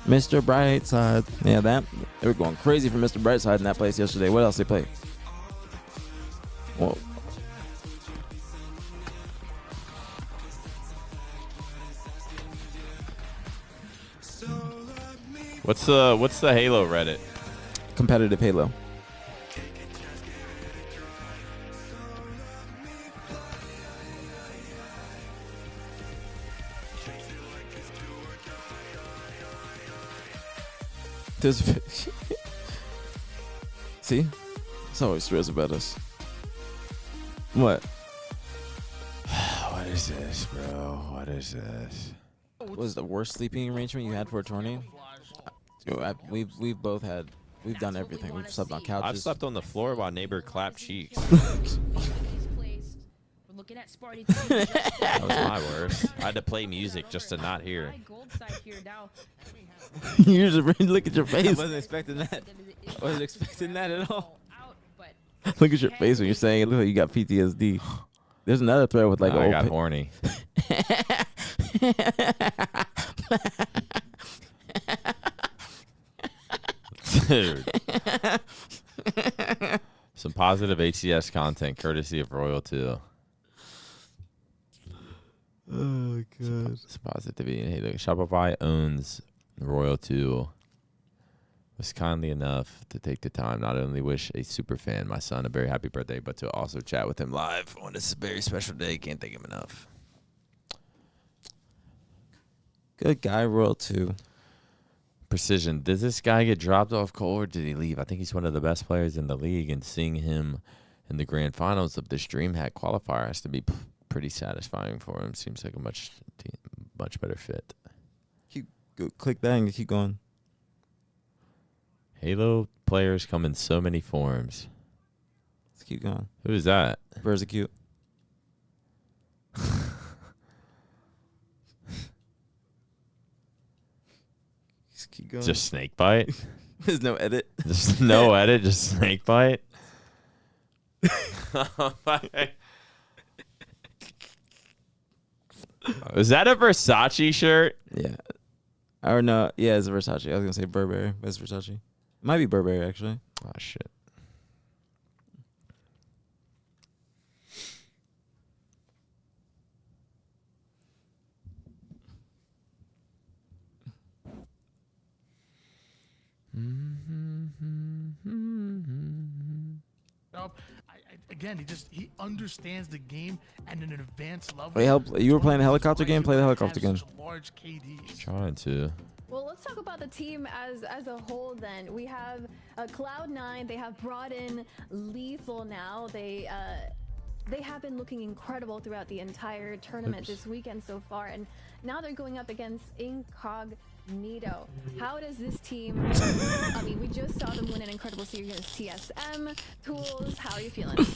Speaker 4: Mr. Brightside. Yeah, that. They were going crazy for Mr. Brightside in that place yesterday. What else they played? Whoa.
Speaker 5: What's the Halo Reddit?
Speaker 4: Competitive Halo. There's see, it's always stress about us. What?
Speaker 5: What is this, bro? What is this?
Speaker 4: What was the worst sleeping arrangement you had for a tournament? We've both had. We've done everything. We've slept on couches.
Speaker 5: I've slept on the floor while neighbor clapped cheeks. That was my worst. I had to play music just to not hear.
Speaker 4: You just look at your face. I wasn't expecting that. I wasn't expecting that at all. Look at your face when you're saying it. Look like you got PTSD. There's another thread with like.
Speaker 5: I got horny. Dude. Some positive HCS content courtesy of Royal 2.
Speaker 4: Oh god.
Speaker 5: It's positivity. Hey, look, Shopify owns Royal 2. Was kindly enough to take the time not only wish a super fan, my son, a very happy birthday, but to also chat with him live on this very special day. Can't thank him enough.
Speaker 4: Good guy, Royal 2.
Speaker 5: Precision. Did this guy get dropped off cold or did he leave? I think he's one of the best players in the league, and seeing him in the grand finals of this DreamHack qualifier has to be pretty satisfying for him. Seems like a much better fit.
Speaker 4: Click that and keep going.
Speaker 5: Halo players come in so many forms.
Speaker 4: Let's keep going.
Speaker 5: Who is that?
Speaker 4: Persecute. Just keep going.
Speaker 5: Just snakebite?
Speaker 4: There's no edit.
Speaker 5: Just no edit, just snakebite? Is that a Versace shirt?
Speaker 4: Yeah. Or no, yeah, it's a Versace. I was gonna say Burberry, but it's Versace. It might be Burberry actually.
Speaker 5: Oh shit.
Speaker 7: Again, he understands the game and in an advanced level.
Speaker 4: Wait, you were playing a helicopter game? Play the helicopter game.
Speaker 7: Large KDs.
Speaker 5: Trying to.
Speaker 6: Well, let's talk about the team as a whole then. We have Cloud9. They have brought in Lethal now. They have been looking incredible throughout the entire tournament this weekend so far, and now they're going up against Incognito. How does this team, I mean, we just saw them win an incredible series against TSM. Tools, how are you feeling?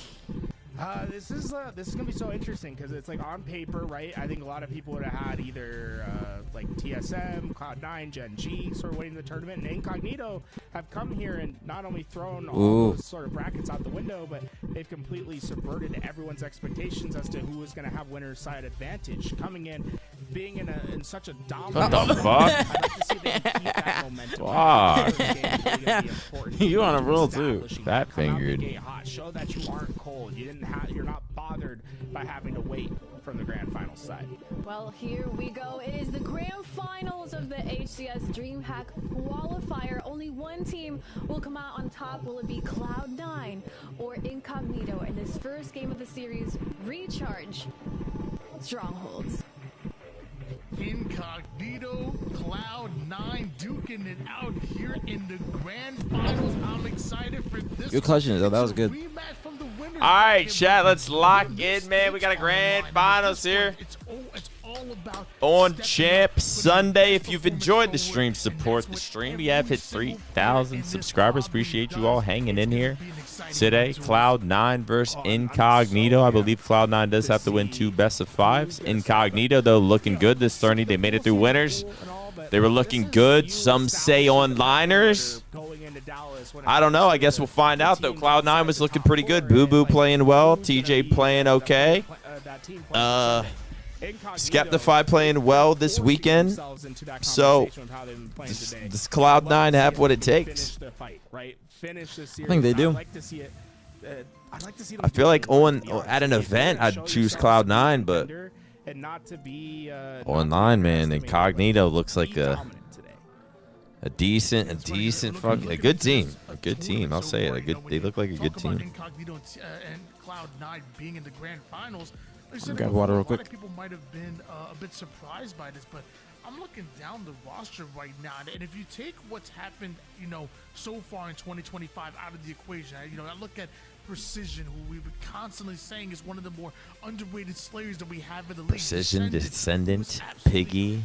Speaker 8: This is gonna be so interesting because it's like on paper, right? I think a lot of people would have had either like TSM, Cloud9, Gen G sort of winning the tournament, and Incognito have come here and not only thrown all those sort of brackets out the window, but they've completely subverted everyone's expectations as to who was going to have winner's side advantage. Coming in, being in such a dominant.
Speaker 5: What the fuck?
Speaker 8: I'd like to see them keep that momentum.
Speaker 5: Fuck.
Speaker 4: You on a roll too.
Speaker 5: Fat fingered.
Speaker 8: Show that you aren't cold. You're not bothered by having to wait from the grand finals side.
Speaker 6: Well, here we go. It is the grand finals of the HCS DreamHack qualifier. Only one team will come out on top. Will it be Cloud9 or Incognito in this first game of the series? Recharge Strongholds.
Speaker 7: Incognito, Cloud9 duking it out here in the grand finals. I'm excited for this.
Speaker 4: Good question, though. That was good.
Speaker 5: All right, chat. Let's lock in, man. We got a grand finals here on Champ Sunday. If you've enjoyed the stream, support the stream. We have hit 3,000 subscribers. Appreciate you all hanging in here today. Cloud9 versus Incognito. I believe Cloud9 does have to win 2 best-of-5s. Incognito, though, looking good this tourney. They made it through winners. They were looking good. Some say onliners. I don't know. I guess we'll find out, though. Cloud9 was looking pretty good. Boo Boo playing well. TJ playing okay. Skeptify playing well this weekend. So does Cloud9 have what it takes?
Speaker 4: I think they do.
Speaker 5: I feel like at an event I'd choose Cloud9, but online, man, Incognito looks like a A decent a good team. A good team. I'll say it. They look like a good team.
Speaker 7: Incognito and Cloud9 being in the grand finals.
Speaker 4: Grab water real quick.
Speaker 7: A lot of people might have been a bit surprised by this, but I'm looking down the roster right now, and if you take what's happened, so far in 2025 out of the equation, I look at Precision, who we've been constantly saying is one of the more underrated slayers that we have in the league.
Speaker 5: Precision, Descendant, Piggy,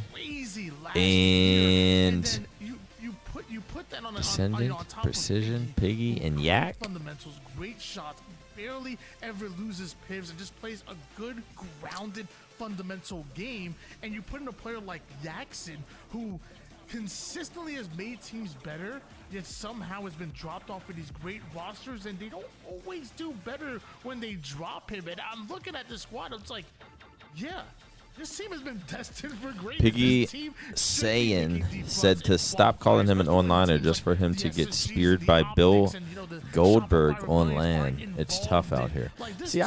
Speaker 5: and
Speaker 7: then you put that on
Speaker 5: Descendant,
Speaker 7: on top
Speaker 5: Precision,
Speaker 7: of
Speaker 5: Piggy, and Yak.
Speaker 7: Fundamentals, great shots, barely ever loses pivots, and just plays a good, grounded, fundamental game. And you put in a player like Jackson, who consistently has made teams better, yet somehow has been dropped off of these great rosters, and they don't always do better when they drop him. And I'm looking at this squad, it's like, yeah, this team has been destined for greatness.
Speaker 5: Piggy Sayin said to stop calling him an onliner just for him to get speared by Bill Goldberg on land. It's tough out here. See,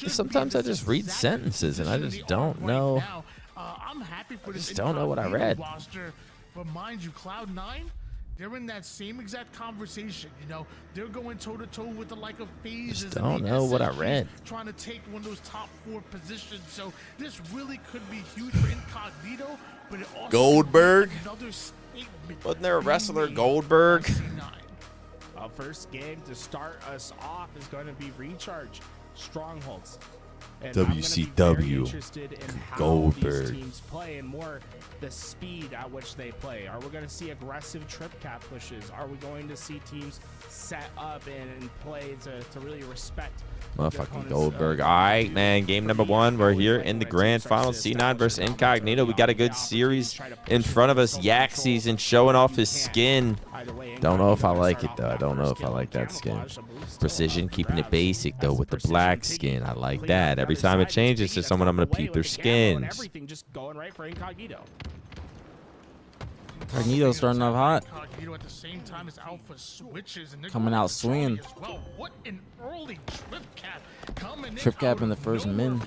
Speaker 5: sometimes I just read sentences and I just don't know. I just don't know what I read.
Speaker 7: But mind you, Cloud9, they're in that same exact conversation. They're going toe-to-toe with the like of phases.
Speaker 5: Just don't know what I read.
Speaker 7: Trying to take one of those top 4 positions. So this really could be huge for Incognito, but it also
Speaker 5: Goldberg?
Speaker 7: another statement.
Speaker 5: Wasn't there a wrestler, Goldberg?
Speaker 8: Our first game to start us off is going to be Recharge Strongholds. And
Speaker 5: WCW Goldberg.
Speaker 8: These teams play and more the speed at which they play. Are we going to see aggressive trip cap pushes? Are we going to see teams set up and play to really respect
Speaker 5: Motherfucking Goldberg. All right, man. Game number 1. We're here in the grand final. C9 versus Incognito. We got a good series in front of us. Yak season showing off his skin. Don't know if I like it, though. I don't know if I like that skin. Precision keeping it basic, though, with the black skin. I like that. Every time it changes to someone, I'm going to peep their skins.
Speaker 8: Everything just going right for Incognito.
Speaker 4: Incognito's starting off hot.
Speaker 7: Incognito at the same time as Alpha switches, and
Speaker 4: Coming out swinging.
Speaker 7: well. What an early trip cap coming
Speaker 4: Trip cap in the first min.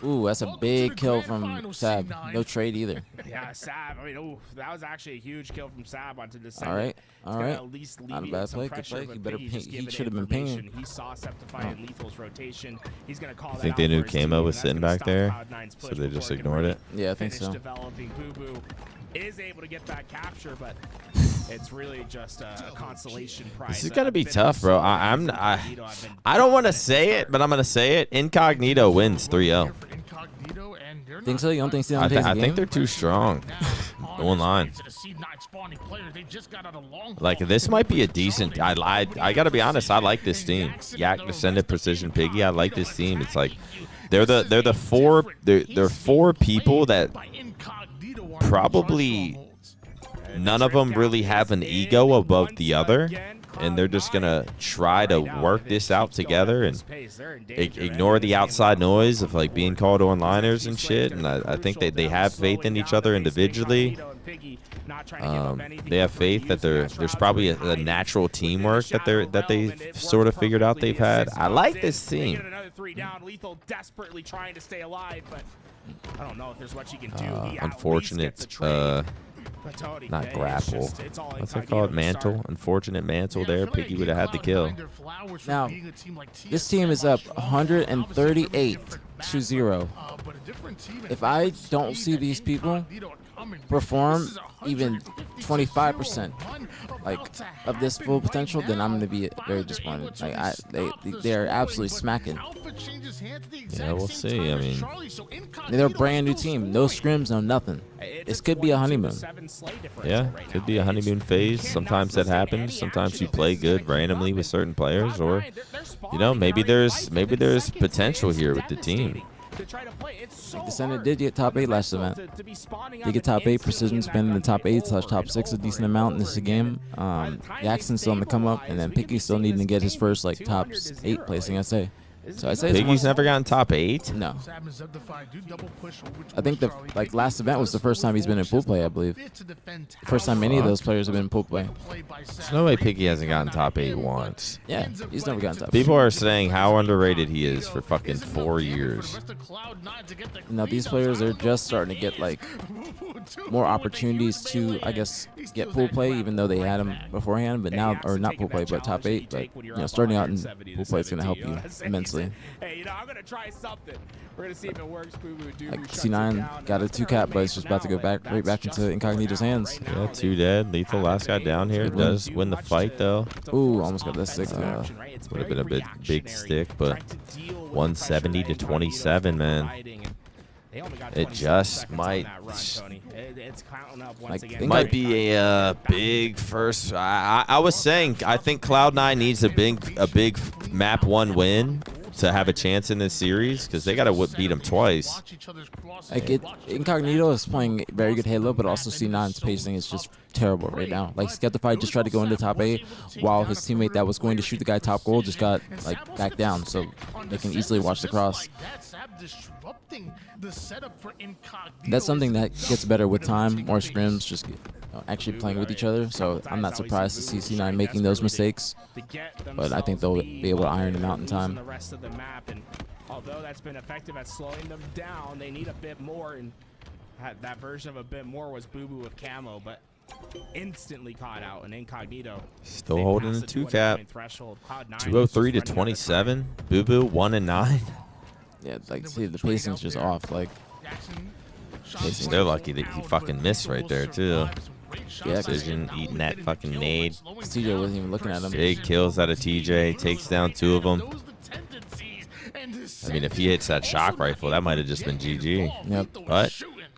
Speaker 4: Ooh, that's a big kill from Sab. No trade either.
Speaker 8: Yeah, Sab. I mean, that was actually a huge kill from Sab onto the side.
Speaker 4: All right, all right.
Speaker 8: At least
Speaker 4: Not a bad play. Good play. He better ping. He should have been pinging.
Speaker 8: He saw Septify and Lethal's rotation. He's gonna call.
Speaker 5: I think they knew Kamo was sitting back there, so they just ignored it.
Speaker 4: Yeah, I think so.
Speaker 8: Developing Boo is able to get that capture, but it's really just a consolation prize.
Speaker 5: This is gonna be tough, bro. I don't want to say it, but I'm gonna say it. Incognito wins 3-0.
Speaker 4: Think so? You don't think so?
Speaker 5: I think they're too strong online. Like, this might be a decent. I gotta be honest. I like this team. Yak, Descendant, Precision, Piggy. I like this team. It's like they're four people that probably none of them really have an ego above the other, and they're just gonna try to work this out together and ignore the outside noise of like being called onliners and shit. And I think they have faith in each other individually. They have faith that there's probably a natural teamwork that they sort of figured out they've had. I like this team.
Speaker 8: Another 3 down. Lethal desperately trying to stay alive, but I don't know if there's much he can do.
Speaker 5: Unfortunate. Not grapple. What's it called? Mantle. Unfortunate mantle there. Piggy would have had the kill.
Speaker 4: Now, this team is up 138-0. If I don't see these people perform even 25% like of this full potential, then I'm gonna be very disappointed. Like they are absolutely smacking.
Speaker 5: Yeah, we'll see. I mean,
Speaker 4: they're a brand new team. No scrims, no nothing. This could be a honeymoon.
Speaker 5: Yeah, could be a honeymoon phase. Sometimes that happens. Sometimes you play good randomly with certain players, or maybe there's potential here with the team.
Speaker 4: Descendant did get top 8 last event. They get top 8. Precision's been in the top 8/top 6 a decent amount in this game. Jackson's still on the come up, and then Piggy's still needing to get his first top 8 placing, I'd say. So I say it's
Speaker 5: Piggy's never gotten top 8.
Speaker 4: No. I think the last event was the first time he's been in pool play, I believe. First time any of those players have been in pool play.
Speaker 5: There's no way Piggy hasn't gotten top 8 once.
Speaker 4: Yeah, he's never gotten top 8.
Speaker 5: People are saying how underrated he is for fucking 4 years.
Speaker 4: Now these players are just starting to get like more opportunities to, I guess, get pool play, even though they had him beforehand. But now, or not pool play, but top 8. But you know, starting out in pool play is going to help you immensely.
Speaker 8: Hey, you know, I'm gonna try something. We're gonna see if it works.
Speaker 4: Like C9 got a 2-cap, but it's just about to go right back into Incognito's hands.
Speaker 5: Yeah, 2 dead. Lethal last guy down here does win the fight though.
Speaker 4: Ooh, almost got that stick.
Speaker 5: Would have been a big stick, but 170 to 27, man. It just might be a big first. I was saying I think Cloud9 needs a big map 1 win to have a chance in this series, because they got to beat him twice.
Speaker 4: Like Incognito is playing very good Halo, but also C9's pacing is just terrible right now. Like Skeptify just tried to go into top 8, while his teammate that was going to shoot the guy top gold just got like back down, so they can easily watch the cross. That's something that gets better with time. More scrims, just actually playing with each other. So I'm not surprised to see C9 making those mistakes, but I think they'll be able to iron them out in time.
Speaker 8: Although that's been effective at slowing them down, they need a bit more, and that version of a bit more was Boo Boo with camo, but instantly caught out and Incognito.
Speaker 5: Still holding the 2-cap. 203 to 27. Boo Boo 1 and 9.
Speaker 4: Yeah, like see the pacing's just off. Like
Speaker 5: they're lucky that he fucking missed right there too.
Speaker 4: Yeah,
Speaker 5: Precision eating that fucking nade.
Speaker 4: TJ wasn't even looking at him.
Speaker 5: Big kills out of TJ. Takes down 2 of them. I mean, if he hits that shock rifle, that might have just been GG.
Speaker 4: Yep.
Speaker 5: But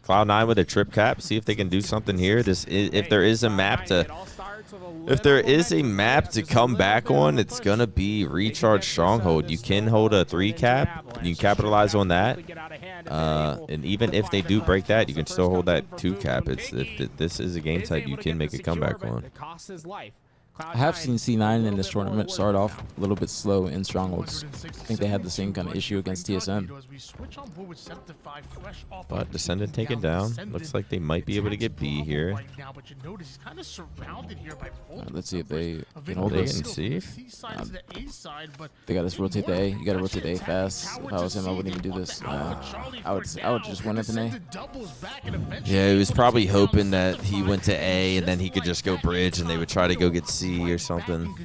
Speaker 5: Cloud9 with a trip cap. See if they can do something here. If there is a map to come back on, it's gonna be Recharge Stronghold. You can hold a 3-cap. You can capitalize on that. And even if they do break that, you can still hold that 2-cap. This is a game type you can make a comeback on.
Speaker 4: I have seen C9 in this tournament start off a little bit slow in Strongholds. I think they had the same kind of issue against TSM.
Speaker 5: But Descendant taken down. Looks like they might be able to get B here.
Speaker 4: Let's see if they can hold this. They got to rotate the A. You got to rotate the A fast. If I was him, I wouldn't even do this. I would just win up an A.
Speaker 5: Yeah, he was probably hoping that he went to A and then he could just go bridge and they would try to go get C or something.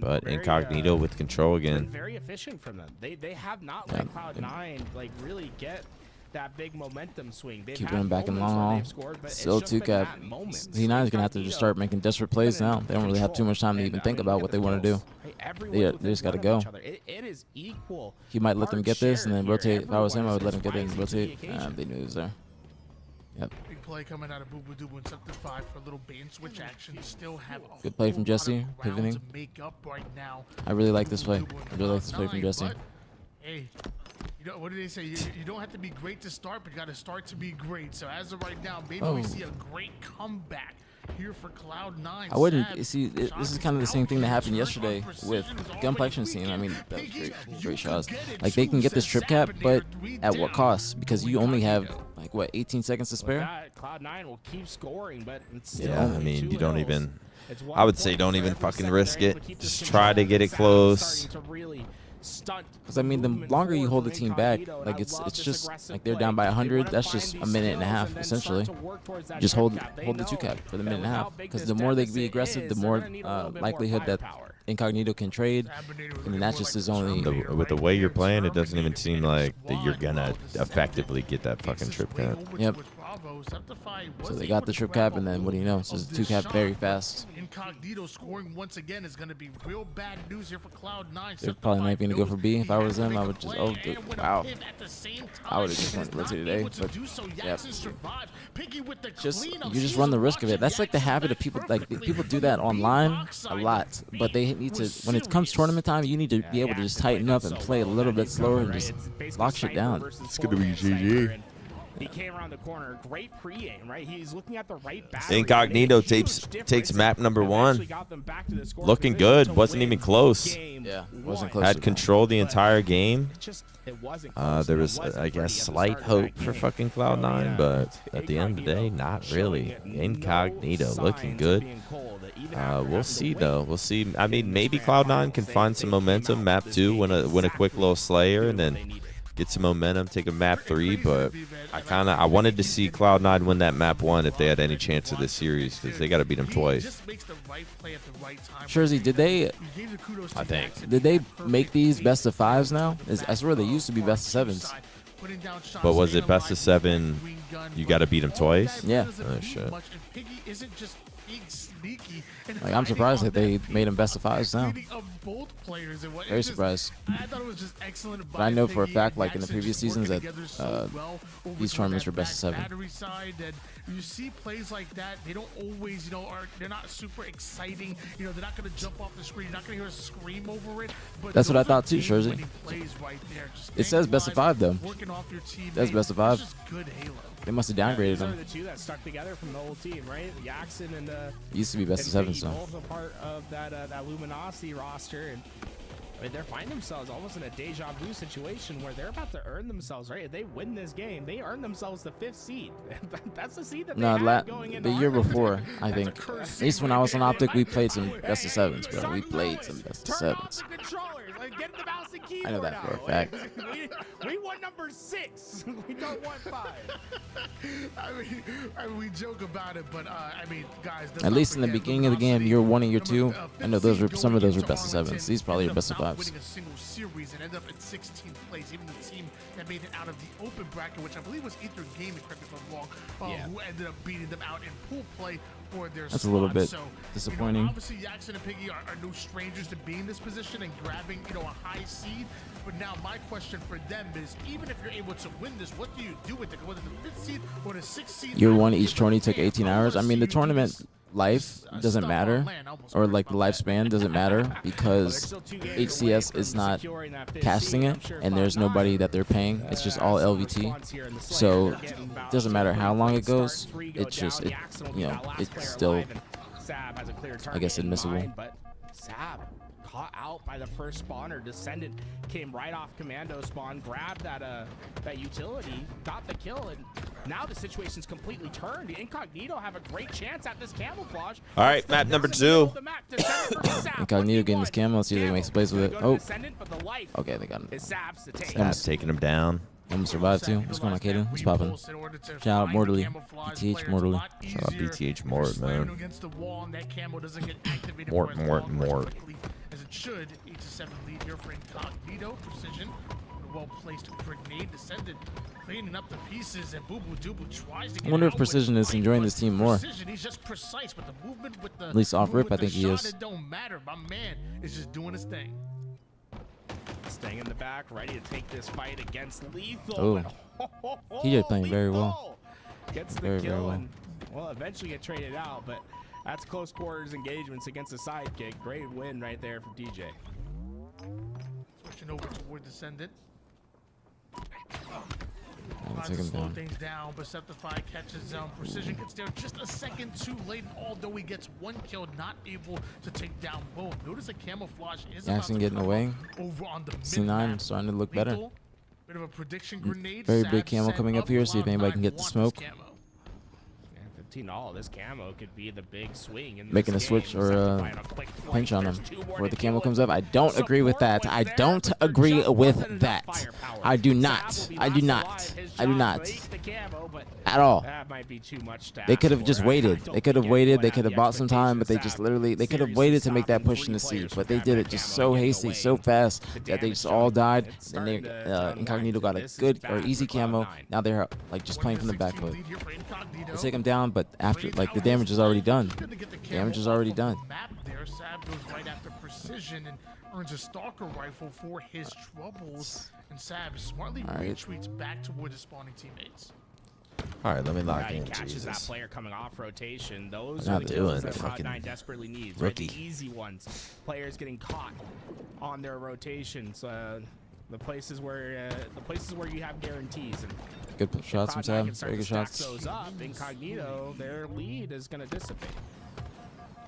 Speaker 5: But Incognito with control again.
Speaker 8: Very efficient from them. They have not let Cloud9 like really get that big momentum swing.
Speaker 4: Keeping them back in long haul. Still 2-cap. C9 is gonna have to just start making desperate plays now. They don't really have too much time to even think about what they want to do. They just got to go.
Speaker 8: It is equal.
Speaker 4: He might let them get this and then rotate. If I was him, I would let him get it and rotate. They knew he was there. Yep.
Speaker 7: Big play coming out of Boo Boo Dubu and Septify for a little bait and switch action. Still have
Speaker 4: good play from Jesse, pivoting. I really like this play. I really like this play from Jesse.
Speaker 7: Hey, you know, what do they say? You don't have to be great to start, but you got to start to be great. So as of right now, maybe we see a great comeback here for Cloud9.
Speaker 4: I wouldn't see. This is kind of the same thing that happened yesterday with Gunplexion scene. I mean, that was great shots. Like they can get this trip cap, but at what cost? Because you only have like what 18 seconds to spare.
Speaker 8: Cloud9 will keep scoring, but
Speaker 5: yeah, I mean, you don't even. I would say don't even fucking risk it. Just try to get it close.
Speaker 4: Because I mean, the longer you hold the team back, like it's just like they're down by 100. That's just a minute and a half essentially. Just hold the 2-cap for the minute and a half. Because the more they be aggressive, the more likelihood that Incognito can trade, and that just is only.
Speaker 5: With the way you're playing, it doesn't even seem like that you're gonna effectively get that fucking trip cap.
Speaker 4: Yep. So they got the trip cap, and then what do you know? It's just a 2-cap very fast.
Speaker 7: Incognito scoring once again is going to be real bad news here for Cloud9.
Speaker 4: They're probably not going to go for B. If I was them, I would just wow. I would have just went rotated A. But yeah, you just run the risk of it. That's like the habit of people. Like people do that online a lot, but they need to. When it comes tournament time, you need to be able to just tighten up and play a little bit slower and just lock shit down.
Speaker 5: It's going to be GG.
Speaker 8: He came around the corner. Great pre-aim, right? He's looking at the right back.
Speaker 5: Incognito takes map number 1. Looking good. Wasn't even close.
Speaker 4: Yeah, wasn't close.
Speaker 5: Had control the entire game.
Speaker 8: It wasn't
Speaker 5: There was, I guess, slight hope for fucking Cloud9, but at the end of the day, not really. Incognito looking good. We'll see, though. We'll see. I mean, maybe Cloud9 can find some momentum. Map 2, win a quick little Slayer, and then get some momentum, take a map 3, but I wanted to see Cloud9 win that map 1 if they had any chance of this series, because they got to beat them twice.
Speaker 4: Jersey, did they make these best of 5s now? I swear they used to be best of 7s.
Speaker 5: But was it best of 7? You got to beat them twice?
Speaker 4: Yeah.
Speaker 5: Oh shit.
Speaker 4: Like, I'm surprised that they made them best of 5s now. Very surprised. But I know for a fact, like in the previous seasons, that these tournaments were best of 7.
Speaker 7: You see plays like that, they don't always, they're not super exciting. They're not going to jump off the screen. You're not going to hear a scream over it. But
Speaker 4: that's what I thought too, Jersey. It says best of 5 though. That's best of 5.
Speaker 7: Good Halo.
Speaker 4: They must have downgraded them.
Speaker 8: The two that stuck together from the whole team, right? Jackson and
Speaker 4: used to be best of 7, so
Speaker 8: both a part of that Luminosity roster, and I mean, they're finding themselves almost in a deja vu situation where they're about to earn themselves, right? If they win this game, they earn themselves the 5th seed. That's the seed that they had going into
Speaker 4: the year before, I think. At least when I was on Optic, we played some best of 7s, bro. We played some best of 7s. I know that for a fact.
Speaker 8: We won number 6. We don't want 5.
Speaker 7: I mean, we joke about it, but I mean, guys.
Speaker 4: At least in the beginning of the game, year 1 and year 2, I know some of those were best of 7s. These probably are best of 5s.
Speaker 7: Winning a single series and ended up in 16th place. Even the team that made it out of the open bracket, which I believe was Ether Gaming, correct me if I'm wrong, who ended up beating them out in pool play for their
Speaker 4: That's a little bit disappointing.
Speaker 7: Obviously, Jackson and Piggy are no strangers to being in this position and grabbing, a high seed. But now my question for them is, even if you're able to win this, what do you do with it? Whether the 5th seed or the 6th seed?
Speaker 4: Year 1, each tourney took 18 hours. I mean, the tournament life doesn't matter, or like the lifespan doesn't matter, because HCS is not casting it, and there's nobody that they're paying. It's just all LVT, so it doesn't matter how long it goes. It's just, it's still, I guess, admissible.
Speaker 8: Sab caught out by the first spawner. Descendant came right off commando spawn, grabbed that utility, got the kill, and now the situation's completely turned. The Incognito have a great chance at this camouflage.
Speaker 5: All right, map number 2.
Speaker 4: Incognito getting this camo. Let's see if they can make some plays with it. Oh, okay, they got him.
Speaker 5: Sab's taking him down.
Speaker 4: Almost survived too. What's going on, Kaden? What's popping? Shout out Mortally. BtH Mortally.
Speaker 5: Shout out BtH Mort, man. Mort.
Speaker 7: As it should, 8-7 lead here for Incognito. Precision, well-placed grenade descended, cleaning up the pieces, and Boo Boo Doo Boo tries to get
Speaker 4: I wonder if Precision is enjoying this team more.
Speaker 7: He's just precise, but the movement with the,
Speaker 4: at least off rip, I think he is.
Speaker 7: It don't matter. My man is just doing his thing.
Speaker 8: Staying in the back, ready to take this fight against Lethal.
Speaker 4: Oh, TJ playing very well.
Speaker 8: Gets the kill and will eventually get traded out, but that's close quarters engagements against a sidekick. Great win right there from DJ.
Speaker 7: Switching over toward Descendant.
Speaker 4: Take him down.
Speaker 7: Things down, but Septify catches Precision gets there just a second too late, although he gets 1 kill, not able to take down Boom. Notice the camouflage is
Speaker 4: Jackson getting away.
Speaker 7: Over on the
Speaker 4: C9 starting to look better.
Speaker 7: Bit of a prediction grenade.
Speaker 4: Very big camo coming up here. See if anybody can get the smoke.
Speaker 8: 15 all. This camo could be the big swing in
Speaker 4: making a switch or a pinch on him where the camo comes up. I don't agree with that. I don't agree with that. I do not. I do not. I do not. At all. They could have just waited. They could have waited. They could have bought some time, but they just literally, they could have waited to make that push in the sea. But they did it just so hasty, so fast that they just all died. And they, Incognito got a good or easy camo. Now they're like just playing from the back foot. Let's take them down, but after, like, the damage is already done. Damage is already done.
Speaker 7: Sab goes right after Precision and earns a Stalker rifle for his troubles. And Sab smartly retreats back toward his spawning teammates.
Speaker 5: All right, let me lock in.
Speaker 8: Catches that player coming off rotation. Those
Speaker 5: are
Speaker 8: the kills that Cloud9 desperately needs.
Speaker 5: Rookie.
Speaker 8: Right? The easy ones. Players getting caught on their rotations. The places where you have guarantees, and
Speaker 4: Good shots from Sam. Very good shots.
Speaker 8: Those up, Incognito, their lead is going to dissipate.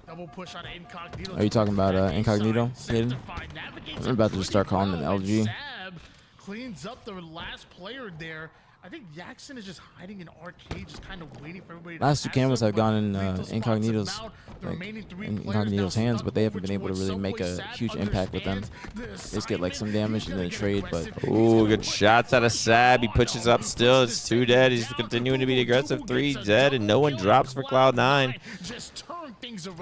Speaker 7: Double push on Incognito.
Speaker 4: Are you talking about Incognito? Hayden? I'm about to just start calling him LG.
Speaker 7: Sab cleans up the last player there. I think Jackson is just hiding in arcade, just kind of waiting for everybody.
Speaker 4: Last two
Speaker 7: to
Speaker 4: cameras
Speaker 7: pass
Speaker 4: have
Speaker 7: him,
Speaker 4: gone in
Speaker 7: but
Speaker 4: Incognito's,
Speaker 7: the remaining three
Speaker 4: in
Speaker 7: players
Speaker 4: Incognito's
Speaker 7: now
Speaker 4: hands,
Speaker 7: stuck
Speaker 4: but they haven't
Speaker 7: over
Speaker 4: been able to
Speaker 7: towards
Speaker 4: really make a
Speaker 7: Subway.
Speaker 4: huge
Speaker 7: Sab
Speaker 4: impact with them.
Speaker 7: understands the
Speaker 4: They just get like some damage and then a trade, but
Speaker 5: Ooh, good shots out of Sab. He pushes up still. It's 2 dead. He's continuing to be aggressive. 3 dead, and no one drops for Cloud9.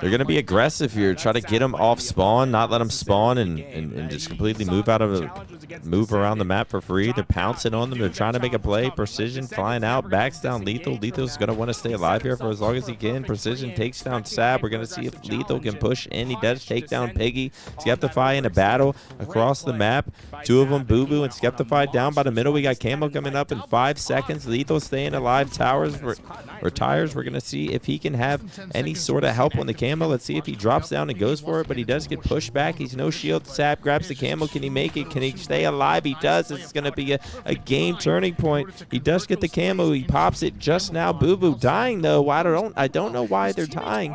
Speaker 5: They're going to be aggressive here. Try to get him off spawn, not let him spawn, and just completely move around the map for free. They're pouncing on them. They're trying to make a play. Precision flying out, backs down Lethal. Lethal's going to want to stay alive here for as long as he can. Precision takes down Sab. We're going to see if Lethal can push in. He does take down Piggy. Skeptify in a battle across the map. 2 of them, Boo Boo and Skeptify down by the middle. We got Camo coming up in 5 seconds. Lethal staying alive. Towers retires. We're going to see if he can have any sort of help on the Camo. Let's see if he drops down and goes for it, but he does get pushed back. He's no shield. Sab grabs the Camo. Can he make it? Can he stay alive? He does. This is going to be a game turning point. He does get the Camo. He pops it just now. Boo Boo dying though. I don't know why they're dying.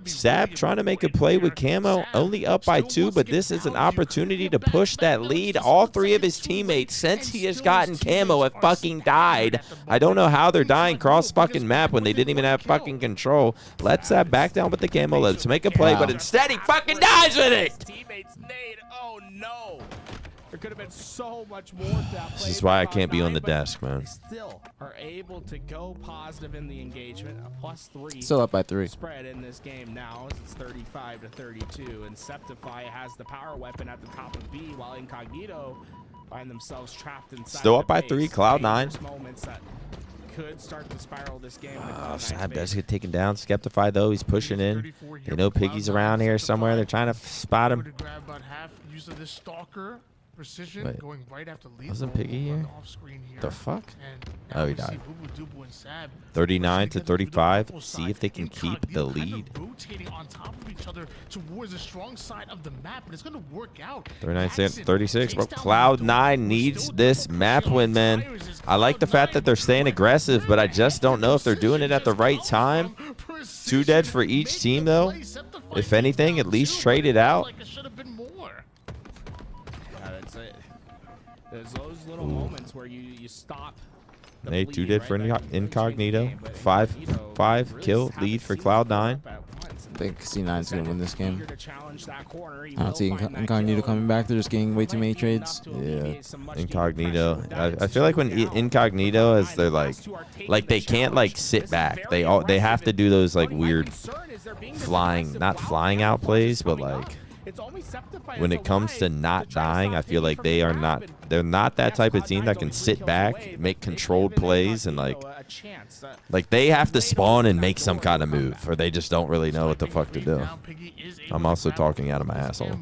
Speaker 5: Sab trying to make a play with Camo, only up by 2, but this is an opportunity to push that lead. All 3 of his teammates, since he has gotten Camo, have fucking died. I don't know how they're dying cross fucking map when they didn't even have fucking control. Let Sab back down with the Camo. Let's make a play, but instead he fucking dies with it.
Speaker 8: Teammates nade. Oh no. There could have been so much more to that play.
Speaker 5: This is why I can't be on the desk, man.
Speaker 8: Still are able to go positive in the engagement. A +3.
Speaker 4: Still up by 3.
Speaker 8: Spread in this game now as it's 35-32, and Septify has the power weapon at the top of B, while Incognito find themselves trapped inside.
Speaker 5: Still up
Speaker 8: the
Speaker 5: by
Speaker 8: base.
Speaker 5: 3. Cloud9.
Speaker 8: Moments that could start to spiral this game.
Speaker 5: Sab does get taken down. Skeptify though. He's pushing in. They know Piggy's around here somewhere. They're trying to spot him.
Speaker 7: Grab about half use of this stalker. Precision
Speaker 5: Wait,
Speaker 7: going right after Lethal.
Speaker 5: wasn't Piggy here?
Speaker 7: Here.
Speaker 5: The fuck?
Speaker 7: And
Speaker 5: Oh, he died. 39-35. See if they can keep the lead.
Speaker 7: Rotating on top of each other towards the strong side of the map, but it's going to work out.
Speaker 5: 39-36. Bro, Cloud9 needs this map win, man. I like the fact that they're staying aggressive, but I just don't know if they're doing it at the right time. 2 dead for each team, though. If anything, at least trade it out.
Speaker 8: There's those little moments where you stop.
Speaker 5: Hey, 2 dead for Incognito. 5 kill lead for Cloud9.
Speaker 4: I think C9's going to win this game. I don't see Incognito coming back. They're just getting way too many trades.
Speaker 5: Yeah, Incognito. I feel like when Incognito is, they're like they can't like sit back. They have to do those like weird not flying out plays, but like when it comes to not dying, I feel like they're not that type of team that can sit back, make controlled plays, and like they have to spawn and make some kind of move, or they just don't really know what the fuck to do. I'm also talking out of my asshole.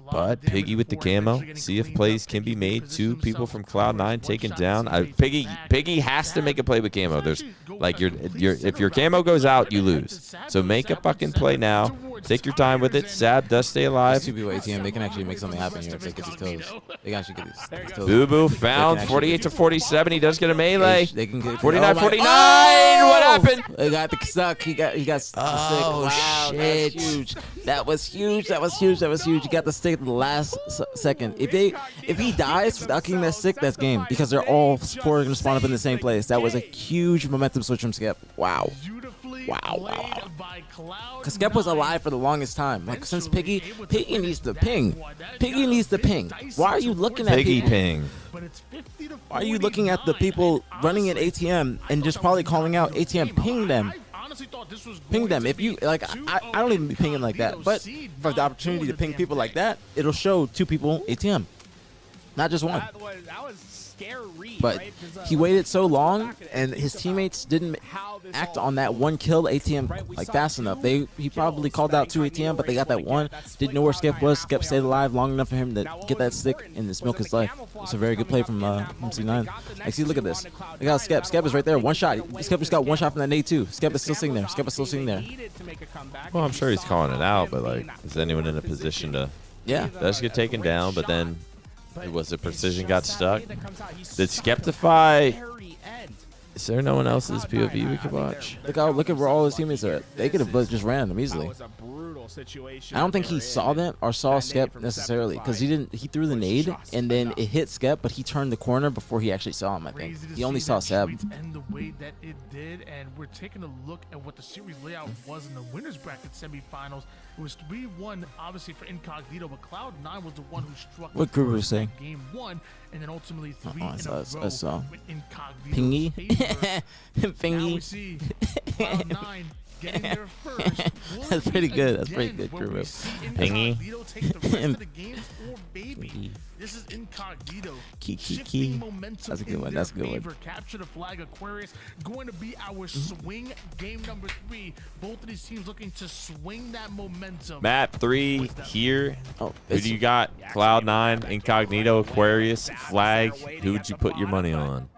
Speaker 5: But Piggy with the Camo. See if plays can be made. 2 people from Cloud9 taken down. Piggy has to make a play with Camo. There's like if your Camo goes out, you lose. So make a fucking play now. Take your time with it. Sab does stay alive.
Speaker 4: 2 people ATM. They can actually make something happen here if they get these kills. They can actually get these kills.
Speaker 5: Boo Boo found 48-47. He does get a melee.
Speaker 4: They can get
Speaker 5: 49-49. What happened?
Speaker 4: They got the stuck. He got the stick. Wow,
Speaker 5: shit.
Speaker 4: That's huge. That was huge. That was huge. That was huge. You got the stick at the last second. If he dies without getting that stick, that's game, because they're all 4 going to spawn up in the same place. That was a huge momentum switch from Skep. Wow. Because Skep was alive for the longest time. Like, since Piggy needs the ping. Piggy needs the ping. Why are you looking at
Speaker 5: Piggy ping?
Speaker 4: Why are you looking at the people running at ATM and just probably calling out ATM? Ping them. Ping them. If you like, I don't even be pinging like that. But for the opportunity to ping people like that, it'll show 2 people ATM, not just 1. But he waited so long, and his teammates didn't act on that 1 kill ATM like fast enough. He probably called out 2 ATM, but they got that 1. Didn't know where Skep was. Skep stayed alive long enough for him to get that stick and just milk his life. It's a very good play from C9. Like, see, look at this. Look how Skep. Skep is right there. 1 shot. Skep just got 1 shot from that nade too. Skep is still sitting there. Skep is still sitting there.
Speaker 5: Well, I'm sure he's calling it out, but like, is anyone in a position to?
Speaker 4: Yeah.
Speaker 5: Does get taken down, but then
Speaker 8: But
Speaker 1: It was a
Speaker 8: it's
Speaker 1: precision
Speaker 8: just
Speaker 1: got
Speaker 8: that
Speaker 1: stuck.
Speaker 8: nade that comes out. He's
Speaker 1: Did
Speaker 8: stuck at the
Speaker 1: Skeptify?
Speaker 8: very end.
Speaker 1: Is there no one else's
Speaker 8: Cloud9,
Speaker 1: POV we
Speaker 8: I
Speaker 1: could
Speaker 8: mean,
Speaker 1: watch?
Speaker 4: Look at where all his teammates are. They could have
Speaker 8: This
Speaker 4: just ran them
Speaker 8: That
Speaker 4: easily.
Speaker 8: was a brutal situation
Speaker 4: I don't think
Speaker 8: they
Speaker 4: he
Speaker 8: were
Speaker 4: saw
Speaker 8: in.
Speaker 4: them or saw
Speaker 8: That nade
Speaker 4: Skep
Speaker 8: from
Speaker 4: necessarily because
Speaker 8: Skeptify
Speaker 4: he threw the
Speaker 8: was
Speaker 4: nade
Speaker 8: just
Speaker 4: and then
Speaker 8: enough.
Speaker 4: it hit Skep, but he turned the corner before he actually saw him. I think
Speaker 7: Crazy to
Speaker 4: he only
Speaker 7: see
Speaker 4: saw
Speaker 7: that
Speaker 4: Seb.
Speaker 7: streaks end the way that it did, and we're taking a look at what the series layout was in the winners bracket semifinals. It was 3-1, obviously for Incognito, but Cloud9 was the one who struck.
Speaker 4: What group was saying?
Speaker 7: Game 1, and then ultimately 3
Speaker 4: I
Speaker 7: in
Speaker 4: saw-
Speaker 7: a row
Speaker 4: I saw.
Speaker 7: with Incognito's
Speaker 4: Pingy,
Speaker 7: favor. Now we
Speaker 4: Pingy.
Speaker 7: see Cloud9 getting there first. Will
Speaker 4: That's
Speaker 7: it
Speaker 4: pretty
Speaker 7: be
Speaker 4: good. That's pretty
Speaker 7: again
Speaker 4: good,
Speaker 7: where we
Speaker 4: Guru.
Speaker 7: see
Speaker 1: Pingy.
Speaker 7: Incognito take the rest of the games, or maybe
Speaker 4: Pingy.
Speaker 7: this is Incognito
Speaker 4: Key.
Speaker 7: shifting momentum
Speaker 4: That's a good
Speaker 7: in
Speaker 4: one.
Speaker 7: their
Speaker 4: That's a good one.
Speaker 7: favor. Capture the flag, Aquarius going to be our swing game number 3. Both of these teams looking to swing that momentum.
Speaker 1: Map 3 here.
Speaker 4: Oh,
Speaker 1: Who do you got? Cloud9, Incognito, Aquarius, Flag. Who would you put your money on?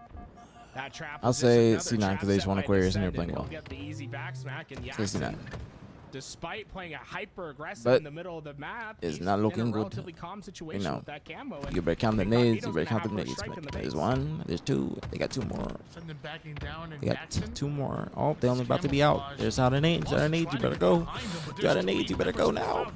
Speaker 8: That trap
Speaker 4: I'll
Speaker 8: was just
Speaker 4: say
Speaker 8: another
Speaker 4: C9
Speaker 8: trap
Speaker 4: because they just
Speaker 8: set
Speaker 4: won
Speaker 8: by
Speaker 4: Aquarius and they're
Speaker 8: Descendant.
Speaker 4: playing well.
Speaker 8: He'll get the easy back smack, and
Speaker 4: Say C9.
Speaker 8: despite playing a hyper aggressive
Speaker 4: But
Speaker 8: in the middle of the map,
Speaker 4: it's
Speaker 8: he's
Speaker 4: not
Speaker 8: in
Speaker 4: looking
Speaker 8: a
Speaker 4: good.
Speaker 8: relatively calm situation
Speaker 4: You know,
Speaker 8: with that camo, and
Speaker 4: You better count the
Speaker 8: Incognito's
Speaker 4: nades. You better
Speaker 8: gonna
Speaker 4: count the
Speaker 8: have first
Speaker 4: nades.
Speaker 8: strike in the
Speaker 4: There's
Speaker 8: base.
Speaker 4: one. There's two. They got two more.
Speaker 7: Sending backing down, and
Speaker 4: They got
Speaker 7: Jackson
Speaker 4: two more. Oh, they only about to be out. There's out of nades. Out of nades. You better go. You out of nades. You better go now.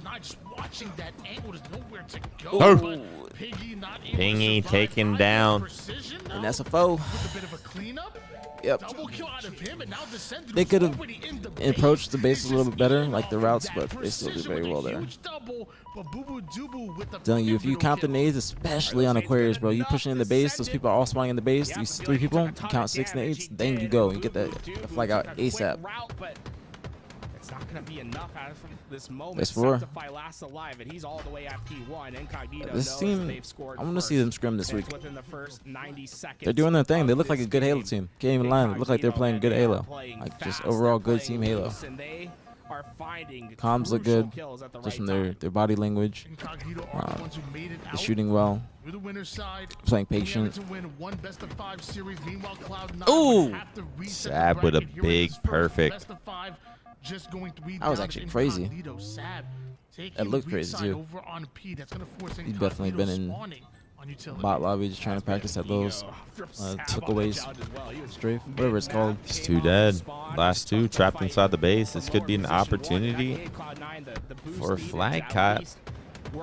Speaker 7: Watching that angle, there's nowhere to go.
Speaker 4: Oh.
Speaker 7: But Piggy not able to
Speaker 1: Pingy
Speaker 7: survive.
Speaker 1: taken
Speaker 7: Ryan
Speaker 1: down.
Speaker 7: precision,
Speaker 4: And
Speaker 7: though,
Speaker 4: that's a foe.
Speaker 7: with a bit of a cleanup.
Speaker 4: Yep.
Speaker 7: Double kill out of him, and now Descendant
Speaker 4: They
Speaker 7: was
Speaker 4: could have
Speaker 7: already in the base.
Speaker 4: approached the base a little bit better,
Speaker 7: Eating
Speaker 4: like the
Speaker 7: off
Speaker 4: routes,
Speaker 7: that
Speaker 4: but they still did
Speaker 7: precision
Speaker 4: very
Speaker 7: with a
Speaker 4: well there.
Speaker 7: huge double, but Boo Boo Doo with the
Speaker 4: Telling you, if you
Speaker 7: pivotal
Speaker 4: count the
Speaker 7: kill.
Speaker 4: nades, especially on Aquarius, bro, you pushing in the base, those people are all spawning in the base, these 3 people, you count 6 nades, then you go and get the flag out ASAP.
Speaker 8: It's not going to be enough out of this moment.
Speaker 4: That's 4.
Speaker 8: Septify lasts alive, and he's all the way at P1. Incognito
Speaker 4: This
Speaker 8: knows
Speaker 4: team,
Speaker 8: they've scored
Speaker 4: I want to see them scrim this week.
Speaker 8: It's within the first 90 seconds.
Speaker 4: They're doing their thing. They look like a good Halo
Speaker 8: game.
Speaker 4: team. Can't even lie. They look like they're playing good Halo. Like just overall good team Halo. Comms look good, just from their body language.
Speaker 7: Incognito are the ones who made it
Speaker 4: They're
Speaker 7: out.
Speaker 4: shooting well,
Speaker 7: You're the winner's side.
Speaker 4: playing
Speaker 7: Only
Speaker 4: patient.
Speaker 7: having to win one best-of-5 series. Meanwhile, Cloud9
Speaker 4: Ooh!
Speaker 7: would have to reset
Speaker 1: Sab
Speaker 7: the
Speaker 1: with a
Speaker 7: bracket here in
Speaker 1: big
Speaker 7: this first
Speaker 1: perfect.
Speaker 7: best-of-5, just going 3
Speaker 4: That was
Speaker 7: down
Speaker 4: actually
Speaker 7: to
Speaker 4: crazy.
Speaker 7: Incognito. Sab taking
Speaker 4: That looked
Speaker 7: weak
Speaker 4: crazy,
Speaker 7: side
Speaker 4: too.
Speaker 7: over on P. That's gonna force
Speaker 4: He's definitely been
Speaker 7: Incognito
Speaker 4: in
Speaker 7: spawning on utility.
Speaker 4: bot lobby just trying to practice at those took-aways, strafe, whatever it's called.
Speaker 1: It's 2 dead. Last 2 trapped inside the base. This could be an opportunity for a flag cut.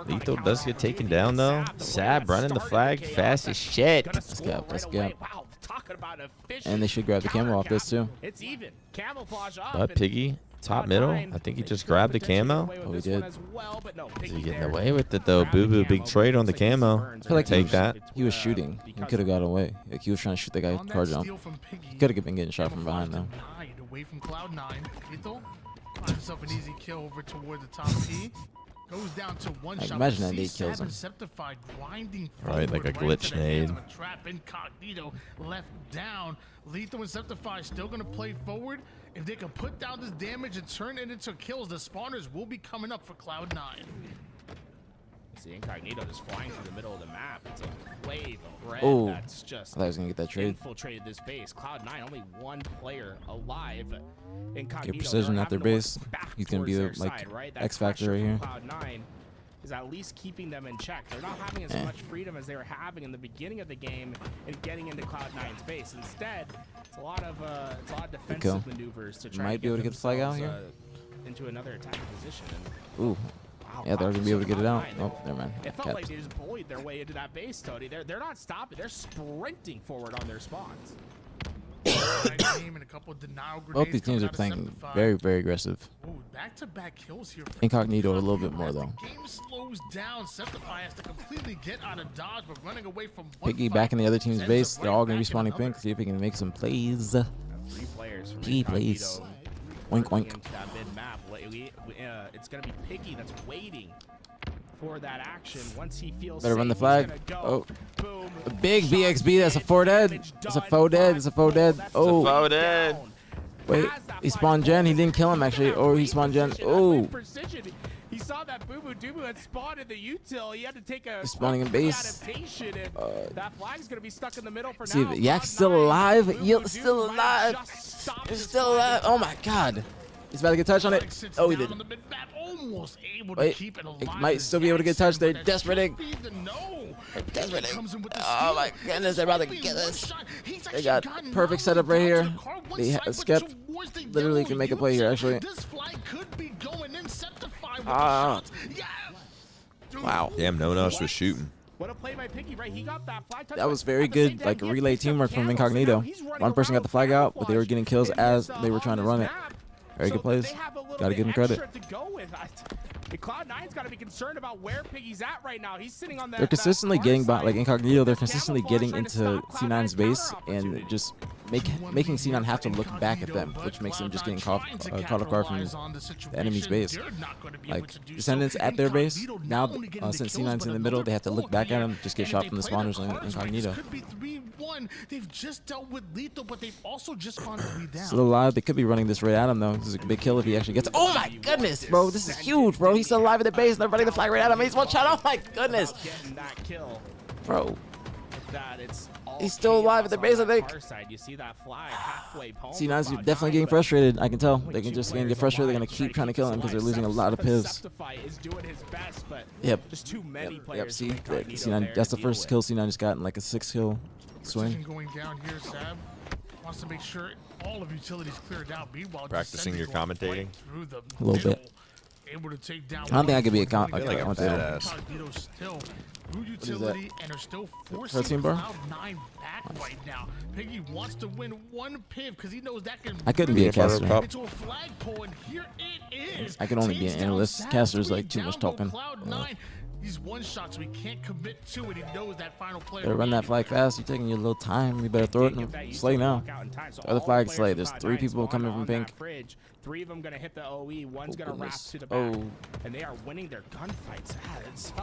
Speaker 1: Lethal does get taken down though. Sab running the flag fast as shit.
Speaker 4: Let's go. Let's go. And they should grab the camo off this too.
Speaker 8: It's even. Camouflage up.
Speaker 1: But Piggy, top middle. I think he just grabbed the camo.
Speaker 4: Oh, he did.
Speaker 1: Is he getting away with it though? Boo Boo, big trade on the camo.
Speaker 4: I feel like
Speaker 1: Take that.
Speaker 4: he was shooting. He could have got away. Like he was trying to shoot the guy car jump. He could have been getting shot from behind though.
Speaker 7: Away from Cloud9. Lethal finds himself an easy kill over toward the top P. Goes down to one
Speaker 4: Like,
Speaker 7: shot.
Speaker 4: imagine that
Speaker 7: See
Speaker 4: nade kills
Speaker 7: Sab
Speaker 4: him.
Speaker 7: Septified, grinding
Speaker 1: Right, like a
Speaker 7: forward,
Speaker 1: glitch
Speaker 7: into the hands
Speaker 1: nade.
Speaker 7: of a trap. Incognito left down. Lethal and Septified still going to play forward. If they can put down this damage and turn it into kills, the spawners will be coming up for Cloud9.
Speaker 8: See Incognito just flying through the middle of the map. It's a wave of red
Speaker 4: Oh,
Speaker 8: that's
Speaker 4: I
Speaker 8: just
Speaker 4: thought I was gonna get that trade.
Speaker 8: infiltrated this base. Cloud9 only 1 player alive. Incognito,
Speaker 4: Get precision
Speaker 8: they're
Speaker 4: at their
Speaker 8: having to work
Speaker 4: base.
Speaker 8: back
Speaker 4: He's gonna be
Speaker 8: towards
Speaker 4: the,
Speaker 8: their
Speaker 4: like,
Speaker 8: side, right? That
Speaker 4: X factor
Speaker 8: pressure
Speaker 4: right
Speaker 8: from Cloud9 is at least keeping them in check. They're not having as much freedom as they were having in the beginning of the game and getting into Cloud9's base. Instead, it's a lot of defensive maneuvers to try
Speaker 4: Might
Speaker 8: to
Speaker 4: be able to get the flag out
Speaker 8: themselves,
Speaker 4: here.
Speaker 8: into another attacking position. And
Speaker 4: Ooh.
Speaker 8: wow,
Speaker 4: Yeah, they're gonna be able to get it out.
Speaker 8: Cloud9,
Speaker 4: Oh, never mind.
Speaker 8: it felt
Speaker 4: Capped.
Speaker 8: like they just bullied their way into that base, Tony. They're not stopping. They're sprinting forward on their spawns.
Speaker 7: And a couple of denial
Speaker 4: Both these
Speaker 7: grenades
Speaker 4: teams
Speaker 7: coming
Speaker 4: are
Speaker 7: out of
Speaker 4: playing
Speaker 7: Septified.
Speaker 4: very, very aggressive.
Speaker 7: Ooh, back-to-back kills here. for
Speaker 4: Incognito a little bit more
Speaker 7: As the
Speaker 4: though.
Speaker 7: game slows down, Septify has to completely get out of dodge, but running away from one
Speaker 4: Piggy
Speaker 7: fight
Speaker 4: back in the other team's
Speaker 7: sends
Speaker 4: base.
Speaker 7: it
Speaker 4: They're
Speaker 7: right
Speaker 4: all gonna be
Speaker 7: back in
Speaker 4: spawning
Speaker 7: another.
Speaker 4: pink. See if he can make some plays.
Speaker 8: 3 players from
Speaker 4: P
Speaker 8: Incognito
Speaker 4: plays. Wink,
Speaker 8: working
Speaker 4: wink.
Speaker 8: into that mid-map. It's going to be Piggy that's waiting for that action. Once he feels
Speaker 4: Better
Speaker 8: safe,
Speaker 4: run the
Speaker 8: he's
Speaker 4: flag.
Speaker 8: gonna go.
Speaker 4: Oh.
Speaker 8: Boom.
Speaker 4: A big
Speaker 8: Shot
Speaker 4: BXB. That's a 4 dead.
Speaker 8: damage
Speaker 4: That's a
Speaker 8: done.
Speaker 4: faux dead. That's a faux dead.
Speaker 8: That's
Speaker 4: Oh.
Speaker 1: faux dead.
Speaker 8: down.
Speaker 4: Wait.
Speaker 8: Has that
Speaker 4: He
Speaker 8: flag
Speaker 4: spawned Gen. He
Speaker 8: forward.
Speaker 4: didn't kill him actually.
Speaker 8: That
Speaker 4: Or he
Speaker 8: great
Speaker 4: spawned Gen.
Speaker 8: precision, that
Speaker 4: Oh.
Speaker 8: great precision. He saw that Boo Boo Doo had spawned in the util. He had to take a
Speaker 4: He's spawning in
Speaker 8: quick
Speaker 4: base.
Speaker 8: adaptation, and that flag's going to be stuck in the middle for
Speaker 4: See
Speaker 8: now.
Speaker 4: if Yak's
Speaker 8: Cloud9,
Speaker 4: still alive.
Speaker 8: Boo Boo
Speaker 4: You're
Speaker 8: Doo
Speaker 4: still
Speaker 8: might
Speaker 4: alive.
Speaker 8: just stop
Speaker 4: You're
Speaker 8: his
Speaker 4: still
Speaker 8: flag.
Speaker 4: alive. Oh my god. He's about to get touch on it. Oh, he did. Wait, it might still be able to get touched. They're desperate. Desperate. Oh my goodness, they're about to get this. They got perfect setup right here. Skep literally can make a play here, actually. Wow.
Speaker 5: Damn, no one else was shooting.
Speaker 8: What a play by Piggy, right? He got that flag touch.
Speaker 4: That was very good, like relay teamwork from Incognito. One person got the flag out, but they were getting kills as they were trying to run it. Very good plays. Got to give him credit.
Speaker 8: Cloud9's got to be concerned about where Piggy's at right now. He's sitting on that.
Speaker 4: They're consistently getting by, like Incognito. They're consistently getting into C9's base and just making C9 have to look back at them, which makes them just getting caught off guard from the enemy's base. Like Descendants at their base now, since C9's in the middle, they have to look back at him, just get shot from the spawners on Incognito.
Speaker 7: They've just dealt with lethal, but they've also just gone 3 down.
Speaker 4: Still alive. They could be running this right at him though. This is a big kill if he actually gets. Oh my goodness, bro! This is huge, bro. He's still alive at the base. They're running the flag right at him. He's one shot. Oh my goodness, bro. He's still alive at the base, I think. C9's definitely getting frustrated. I can tell. They can just get frustrated. They're gonna keep trying to kill him because they're losing a lot of pivs. Yep. Yep. See, C9. That's the first kill C9 just got in like a 6-kill swing.
Speaker 7: Going down here, Sab wants to make sure all of utilities cleared out.
Speaker 5: Practicing your commentating?
Speaker 4: A little bit.
Speaker 7: Able to take down
Speaker 4: I don't think I could be a
Speaker 5: like
Speaker 4: commentator.
Speaker 7: Still utility and are still forcing
Speaker 4: Protein bar?
Speaker 7: Cloud9 back right now. Piggy wants to win one piv because he knows that can.
Speaker 4: I couldn't be a caster.
Speaker 7: Into a flagpole, and here it is.
Speaker 4: I can only be an analyst. Caster's like too much talking.
Speaker 7: He's one shot, so he can't commit to it. He knows that final player.
Speaker 4: Better run that flag fast. You're taking your little time. You better throw it in Slay now. Throw the flag Slay. There's 3 people coming from pink.
Speaker 8: 3 of them gonna hit the OE. One's gonna wrap to the back. And they are winning their gunfights.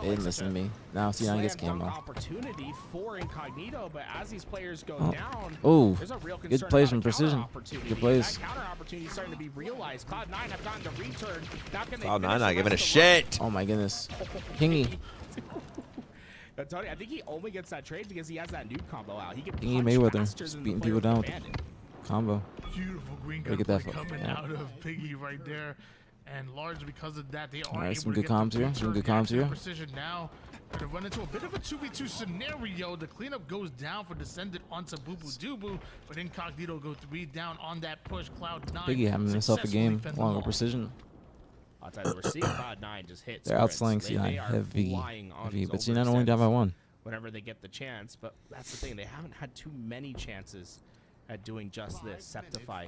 Speaker 4: They didn't listen to me. Now C9 gets camo.
Speaker 8: Opportunity for Incognito, but as these players go down, there's a real concern.
Speaker 4: Good plays from Precision. Good plays.
Speaker 8: That counter opportunity starting to be realized. Cloud9 have gotten the return.
Speaker 5: Cloud9 not giving a shit.
Speaker 4: Oh my goodness. Kingy.
Speaker 8: Tony, I think he only gets that trade because he has that nuke combo out. He can
Speaker 4: Kingy Mayweather just beating people down with the combo.
Speaker 7: Beautiful green gun coming out of Piggy right there, and largely because of that, they are able
Speaker 4: some
Speaker 7: to
Speaker 4: good
Speaker 7: get
Speaker 4: comms here. Some good comms here.
Speaker 7: Precision now to run into a bit of a 2v2 scenario. The cleanup goes down for Descendant onto Bubu, but Incognito go 3 down on that push. Cloud9
Speaker 4: Piggy having himself a game along with Precision.
Speaker 8: I'll tell you, we're seeing Cloud9 just hit.
Speaker 4: They're outslaying C9 heavy, but C9 only down by 1.
Speaker 8: Whenever they get the chance, but that's the thing, they haven't had too many chances at doing just this. Septify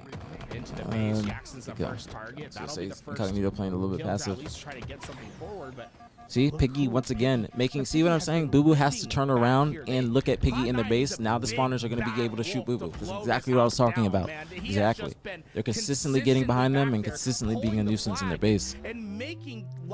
Speaker 8: into the base. Jackson's the first target. That'll be the first.
Speaker 4: Incognito playing a little bit passive.
Speaker 8: At least try to get something forward, but
Speaker 4: see, Piggy once again see what I'm saying? Boo Boo has to turn around and look at Piggy in the base. Now the spawners are going to be able to shoot Boo Boo. That's exactly what I was talking about. Exactly. They're consistently getting behind them and consistently being a nuisance in their base.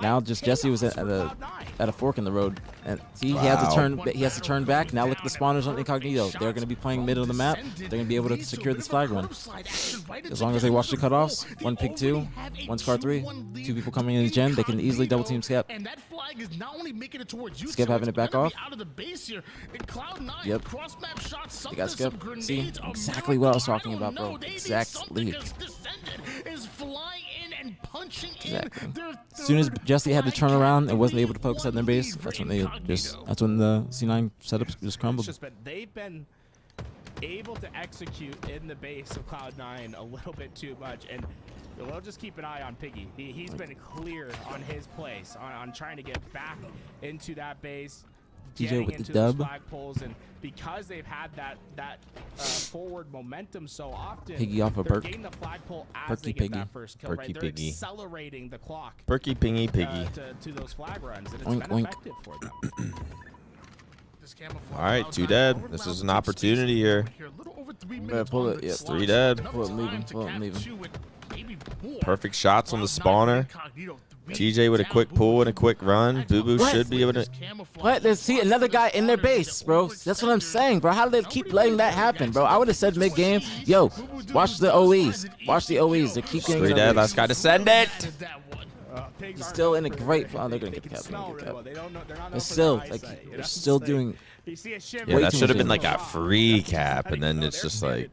Speaker 4: Now just Jesse was at a fork in the road, and see, he has to turn back. Now look at the spawners on Incognito. They're going to be playing middle of the map. They're going to be able to secure this flag run. As long as they watch the cutoffs, 1 pig 2, 1 scar 3, 2 people coming in his gen, they can easily double team Skep.
Speaker 7: Is not only making it towards you,
Speaker 4: Skep having it back off.
Speaker 7: Out of the base here. Cloud9
Speaker 4: yep.
Speaker 7: cross-map shots,
Speaker 4: they got Skep. See, exactly what I was talking about, bro. Exactly.
Speaker 7: Is flying in and punching
Speaker 4: exactly. As soon as Jesse had to turn around and wasn't able to focus on their base, that's when the C9 setup just crumbled.
Speaker 8: They've been able to execute in the base of Cloud9 a little bit too much, and we'll just keep an eye on Piggy. He's been clear on his place, on trying to get back into that base,
Speaker 4: TJ with the dub.
Speaker 8: Flagpoles, and because they've had that forward momentum so often,
Speaker 4: Piggy off a perk.
Speaker 8: getting the flagpole as they get that first kill.
Speaker 5: Perky
Speaker 8: They're
Speaker 5: Piggy.
Speaker 8: accelerating the clock.
Speaker 5: Perky Piggy.
Speaker 8: To those flag runs, and it's
Speaker 4: oink,
Speaker 8: been
Speaker 4: oink.
Speaker 8: effective for them.
Speaker 5: All right, 2 dead. This is an opportunity here.
Speaker 4: Better pull it. Yep.
Speaker 5: 3 dead.
Speaker 4: Pull it and leave him. Pull it and leave him.
Speaker 5: Perfect shots on the spawner. TJ with a quick pull and a quick run. Boo Boo should be able to.
Speaker 4: What? There's another guy in their base, bro. That's what I'm saying, bro. How do they keep letting that happen, bro? I would have said mid-game, yo, watch the OEs. Watch the OEs. They keep getting
Speaker 5: 3 dead. Last guy Descendant.
Speaker 4: He's still in a great. Oh, they're gonna get the cap. They're still they're still doing.
Speaker 5: Yeah, that should have been like a free cap, and then it's just like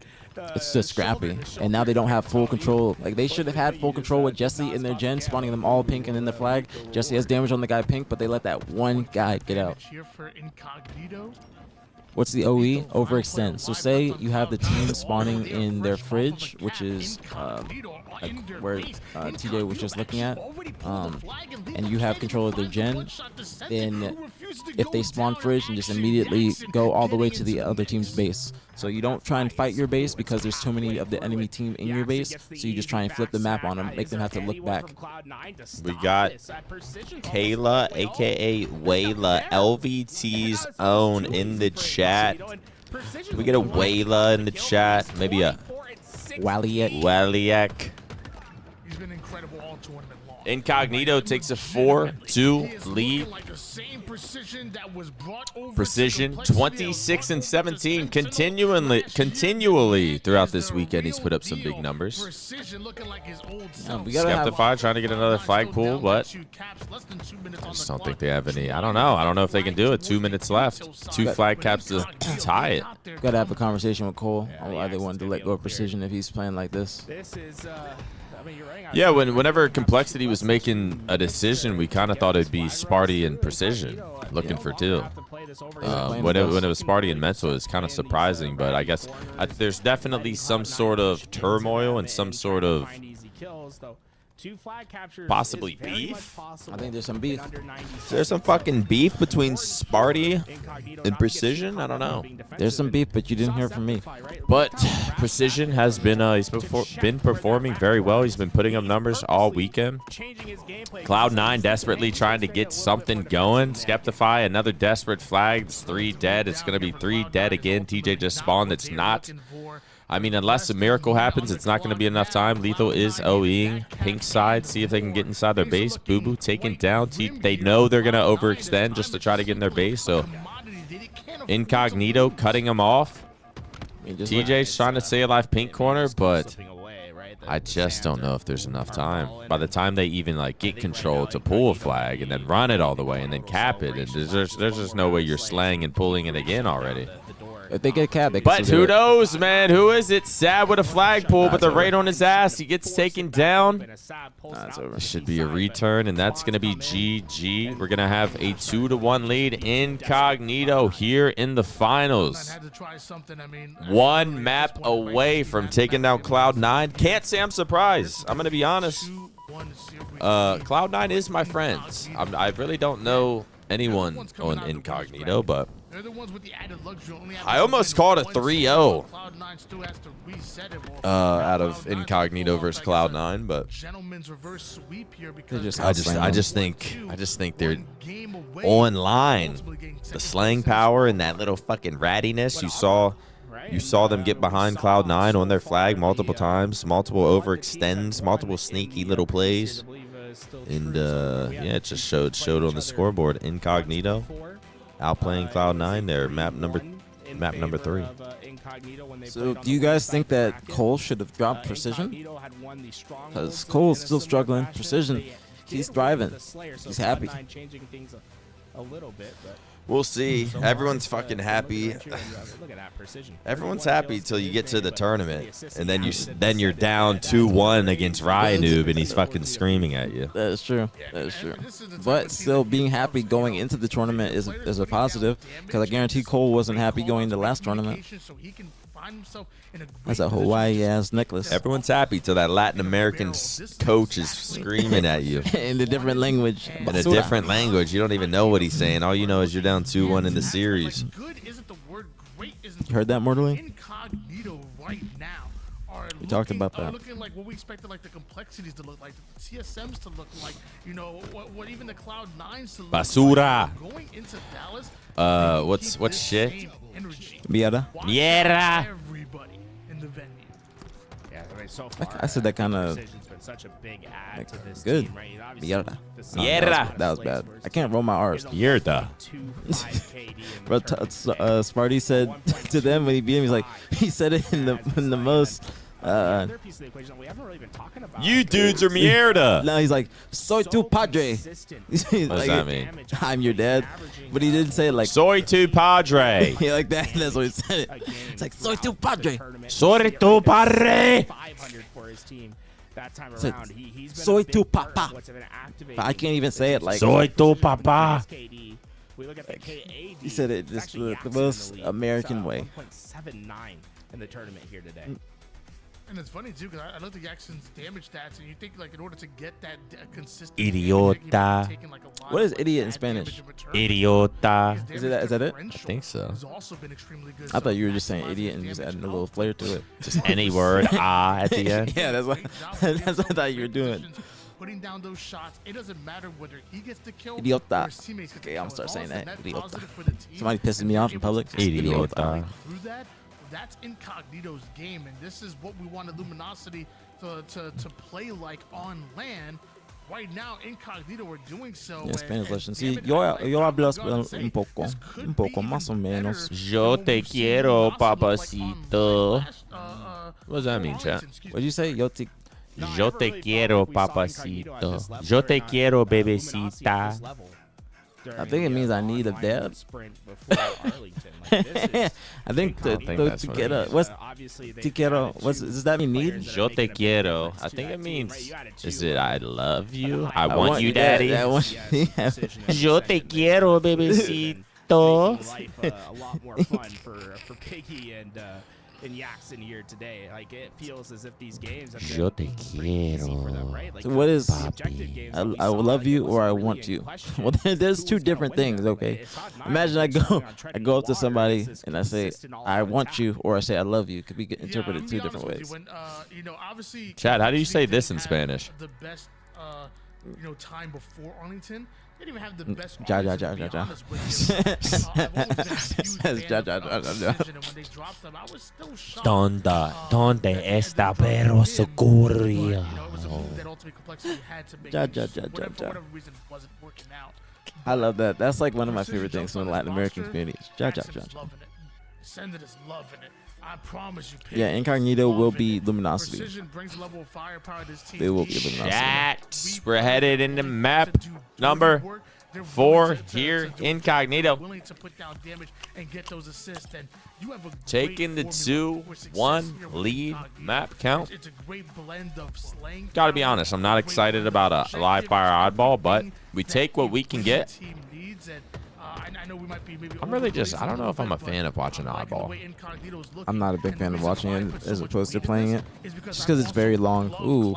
Speaker 4: it's just scrappy. And now they don't have full control. Like, they should have had full control with Jesse in their gen, spawning them all pink and then the flag. Jesse has damage on the guy pink, but they let that one guy get out. What's the OE? Overextend. So say you have the team spawning in their fridge, which is like where TJ was just looking at, and you have control of their gen, then if they spawn fridge and just immediately go all the way to the other team's base. So you don't try and fight your base because there's too many of the enemy team in your base, so you just try and flip the map on them, make them have to look back.
Speaker 5: We got Kayla, aka Wayla, LVT's own in the chat. Can we get a Wayla in the chat? Maybe a Waliak.
Speaker 7: He's been incredible all tournament long.
Speaker 5: Incognito takes a 4-2 lead. Precision 26 and 17 continually throughout this weekend. He's put up some big numbers. Skeptify trying to get another flag pool, but I just don't think they have any. I don't know if they can do it. 2 minutes left. 2 flag caps to tie it.
Speaker 4: Gotta have a conversation with Cole on why they wanted to let go of Precision if he's playing like this.
Speaker 5: Yeah, whenever Complexity was making a decision, we kind of thought it'd be Sparty and Precision looking for 2. When it was Sparty and Mental, it's kind of surprising, but I guess there's definitely some sort of turmoil and some sort of possibly beef.
Speaker 4: I think there's some beef.
Speaker 5: There's some fucking beef between Sparty and Precision. I don't know.
Speaker 4: There's some beef, but you didn't hear from me.
Speaker 5: But Precision has been been performing very well. He's been putting up numbers all weekend. Cloud9 desperately trying to get something going. Skeptify, another desperate flag. It's 3 dead. It's going to be 3 dead again. TJ just spawned. It's not. I mean, unless a miracle happens, it's not going to be enough time. Lethal is OEing pink side. See if they can get inside their base. Boo Boo taken down. They know they're going to overextend just to try to get in their base. So Incognito cutting them off. TJ's trying to stay alive pink corner, but I just don't know if there's enough time. By the time they even like get control to pull a flag and then run it all the way and then cap it, and there's just no way you're slaying and pulling it again already.
Speaker 4: If they get capped, they can
Speaker 5: But who knows, man? Who is it? Sad with a flag pull, but the raid on his ass. He gets taken down. It should be a return, and that's going to be GG. We're going to have a 2-1 lead. Incognito here in the finals. 1 map away from taking down Cloud9. Can't say I'm surprised. I'm going to be honest. Cloud9 is my friends. I really don't know anyone on Incognito, but I almost called a 3-0 out of Incognito versus Cloud9, but I just think they're online. The slaying power and that little fucking rattiness. You saw them get behind Cloud9 on their flag multiple times, multiple overextends, multiple sneaky little plays. And yeah, it just showed on the scoreboard. Incognito outplaying Cloud9 there, map number 3.
Speaker 4: So do you guys think that Cole should have dropped Precision? Because Cole's still struggling. Precision, he's thriving. He's happy.
Speaker 5: We'll see. Everyone's fucking happy. Everyone's happy till you get to the tournament, and then you're down 2-1 against Ryanoob, and he's fucking screaming at you.
Speaker 4: That is true. That is true. But still, being happy going into the tournament is a positive, because I guarantee Cole wasn't happy going to the last tournament. That's a Hawaii-ass necklace.
Speaker 5: Everyone's happy till that Latin American coach is screaming at you.
Speaker 4: In a different language.
Speaker 5: In a different language. You don't even know what he's saying. All you know is you're down 2-1 in the series.
Speaker 4: You heard that, Mortally?
Speaker 7: Incognito right now.
Speaker 4: We talked about that.
Speaker 7: Looking like what we expected, like the complexities to look like, the TSMs to look like, you know, what even the Cloud9s to look
Speaker 5: Basura.
Speaker 7: like. Going into Dallas,
Speaker 5: what's shit?
Speaker 4: Mierda.
Speaker 5: Mierda.
Speaker 7: Everybody in the venue.
Speaker 8: Yeah, I mean, so far,
Speaker 4: I said that kind of
Speaker 8: such a big add to this
Speaker 4: good.
Speaker 8: team, right?
Speaker 4: Mierda.
Speaker 5: Mierda.
Speaker 4: That was bad. I can't roll my R's.
Speaker 5: Mierda.
Speaker 4: But Sparty said to them when he beat him, he said it in the most
Speaker 8: Another piece of the equation that we haven't really been talking about.
Speaker 1: You dudes are mierda.
Speaker 4: No, he's like, soy tu padre.
Speaker 1: What does that mean?
Speaker 4: I'm your dad. But he didn't say it like,
Speaker 1: Soy tu padre.
Speaker 4: yeah, like that. That's what he said. It's like, soy tu padre.
Speaker 1: Soy tu padre.
Speaker 8: 500 for his team that time
Speaker 4: So,
Speaker 8: around. He's been
Speaker 4: soy
Speaker 8: a big
Speaker 4: tu
Speaker 8: part of
Speaker 4: papa.
Speaker 8: what's been activating
Speaker 4: But I can't even say it like,
Speaker 1: Soy tu papa.
Speaker 8: KD. We look at the KAD.
Speaker 4: he said it
Speaker 8: it's
Speaker 4: just
Speaker 8: actually
Speaker 4: the
Speaker 8: Yaxin
Speaker 4: most
Speaker 8: in the lead.
Speaker 4: American
Speaker 8: It's,
Speaker 4: way.
Speaker 8: 1.79 in the tournament here today.
Speaker 7: And it's funny too, because I looked at Jackson's damage stats, and you think like in order to get that consistent,
Speaker 1: Idiota.
Speaker 4: What is idiot in Spanish?
Speaker 1: Idiota.
Speaker 4: Is that it?
Speaker 1: I think so.
Speaker 4: I thought you were just saying idiot and just adding a little flair to it.
Speaker 1: Just any word at the end.
Speaker 4: Yeah, that's what I thought you were doing.
Speaker 7: Putting down those shots, it doesn't matter whether he gets the kill
Speaker 4: Idiota.
Speaker 7: or his teammates get the
Speaker 4: Okay,
Speaker 7: kill.
Speaker 4: I'm gonna start
Speaker 7: As
Speaker 4: saying
Speaker 7: long as
Speaker 4: that.
Speaker 7: the net
Speaker 4: Idiota.
Speaker 7: positive for the team,
Speaker 4: Somebody pisses me off in public.
Speaker 1: Idiota.
Speaker 7: through that, that's Incognito's game, and this is what we wanted Luminosity to play like on land. Right now, Incognito are doing so.
Speaker 4: Yeah, Spanish lesson.
Speaker 7: damn
Speaker 4: Sí,
Speaker 7: it,
Speaker 4: yo
Speaker 7: I
Speaker 4: hablo
Speaker 7: gotta say,
Speaker 4: un poco,
Speaker 7: this could
Speaker 4: un poco,
Speaker 7: be
Speaker 4: más o
Speaker 7: even
Speaker 4: menos.
Speaker 7: better
Speaker 1: Yo
Speaker 7: than
Speaker 1: te
Speaker 7: what we've seen
Speaker 1: quiero,
Speaker 7: Luminosity look like on
Speaker 1: papacito.
Speaker 7: last,
Speaker 1: What does that mean, chat?
Speaker 4: What'd you say? Yo te
Speaker 1: Yo te quiero, papacito. Yo te quiero, bebecita.
Speaker 4: I think it means I need a dad. I think
Speaker 1: think that's
Speaker 4: to
Speaker 1: what
Speaker 4: get
Speaker 1: it
Speaker 4: a
Speaker 1: means.
Speaker 4: what's te quiero? What's does that mean need?
Speaker 1: Yo te quiero. I think it means, is it I love you? I
Speaker 4: I
Speaker 1: want you, daddy.
Speaker 4: I want you.
Speaker 1: Yo te quiero, bebecito.
Speaker 8: Life a lot more fun for Piggy and Yaxin here today. Like, it feels as if these games have
Speaker 1: Yo te
Speaker 8: been pretty easy for them,
Speaker 1: quiero.
Speaker 8: right? Like,
Speaker 4: So what is
Speaker 8: the objective games that we
Speaker 4: I will
Speaker 8: saw,
Speaker 4: love
Speaker 8: like, it
Speaker 4: you or
Speaker 8: wasn't
Speaker 4: I
Speaker 8: really
Speaker 4: want
Speaker 8: in
Speaker 4: you?
Speaker 8: question
Speaker 4: Well, there's
Speaker 8: who was
Speaker 4: two
Speaker 8: gonna
Speaker 4: different
Speaker 8: win
Speaker 4: things,
Speaker 8: them.
Speaker 4: okay?
Speaker 8: It's not nice
Speaker 4: Imagine I
Speaker 8: when
Speaker 4: go
Speaker 8: someone on treading
Speaker 4: I go up to
Speaker 8: water
Speaker 4: somebody
Speaker 8: is this
Speaker 4: and I say
Speaker 8: consistent all
Speaker 4: I
Speaker 8: out
Speaker 4: want
Speaker 8: attack.
Speaker 4: you or I say I love you. Could be
Speaker 7: Yeah, I'm
Speaker 4: interpreted
Speaker 7: gonna
Speaker 4: two
Speaker 7: be
Speaker 4: different
Speaker 7: honest with
Speaker 4: ways.
Speaker 7: you, when, obviously,
Speaker 1: Chad, how do you say
Speaker 7: Arlington
Speaker 1: this in
Speaker 7: had
Speaker 1: Spanish?
Speaker 7: The best, time before Arlington. They didn't even have the best.
Speaker 4: Ja, ja,
Speaker 7: Arlington,
Speaker 4: ja,
Speaker 7: to be
Speaker 4: ja, ja.
Speaker 7: honest with you. I've always been a huge
Speaker 4: Says
Speaker 7: fan
Speaker 4: ja,
Speaker 7: of,
Speaker 4: ja, ja, ja, ja.
Speaker 7: Precision, and when they dropped them, I was still shocked.
Speaker 1: Donde está perro Socurio?
Speaker 7: It was a move that Ultimate Complexity had to make.
Speaker 4: Ja,
Speaker 7: and
Speaker 4: ja,
Speaker 7: just
Speaker 4: ja, ja,
Speaker 7: whatever- For
Speaker 4: ja.
Speaker 7: whatever reason, it wasn't working out.
Speaker 4: I love that. That's like one of my
Speaker 7: Precision
Speaker 4: favorite things
Speaker 7: jumps on
Speaker 4: from the
Speaker 7: his
Speaker 4: Latin American
Speaker 7: roster,
Speaker 4: communities. Ja, ja,
Speaker 7: Jackson
Speaker 4: ja,
Speaker 7: is
Speaker 4: ja.
Speaker 7: loving it. Sendin is loving it. I promise you.
Speaker 4: Yeah,
Speaker 7: Piggy
Speaker 4: Incognito
Speaker 7: is
Speaker 4: will
Speaker 7: loving
Speaker 4: be
Speaker 7: it.
Speaker 4: Luminosity.
Speaker 7: Precision brings a level of firepower to this team.
Speaker 4: They will be Luminosity.
Speaker 1: Chat, we're headed into map number 4 here, Incognito.
Speaker 7: Willing to put down damage and get those assists, and you have a
Speaker 1: Taking the
Speaker 7: great formula for success
Speaker 1: 2-1
Speaker 7: here with
Speaker 1: lead
Speaker 7: Incognito.
Speaker 1: map count.
Speaker 7: It's a great blend of slang.
Speaker 1: Gotta be honest, I'm not excited about a live fire oddball, but we take what we can get. I'm really just, I don't know if I'm a fan of watching oddball.
Speaker 4: I'm not a big fan of watching it as opposed to playing it. Just because it's very long. Ooh.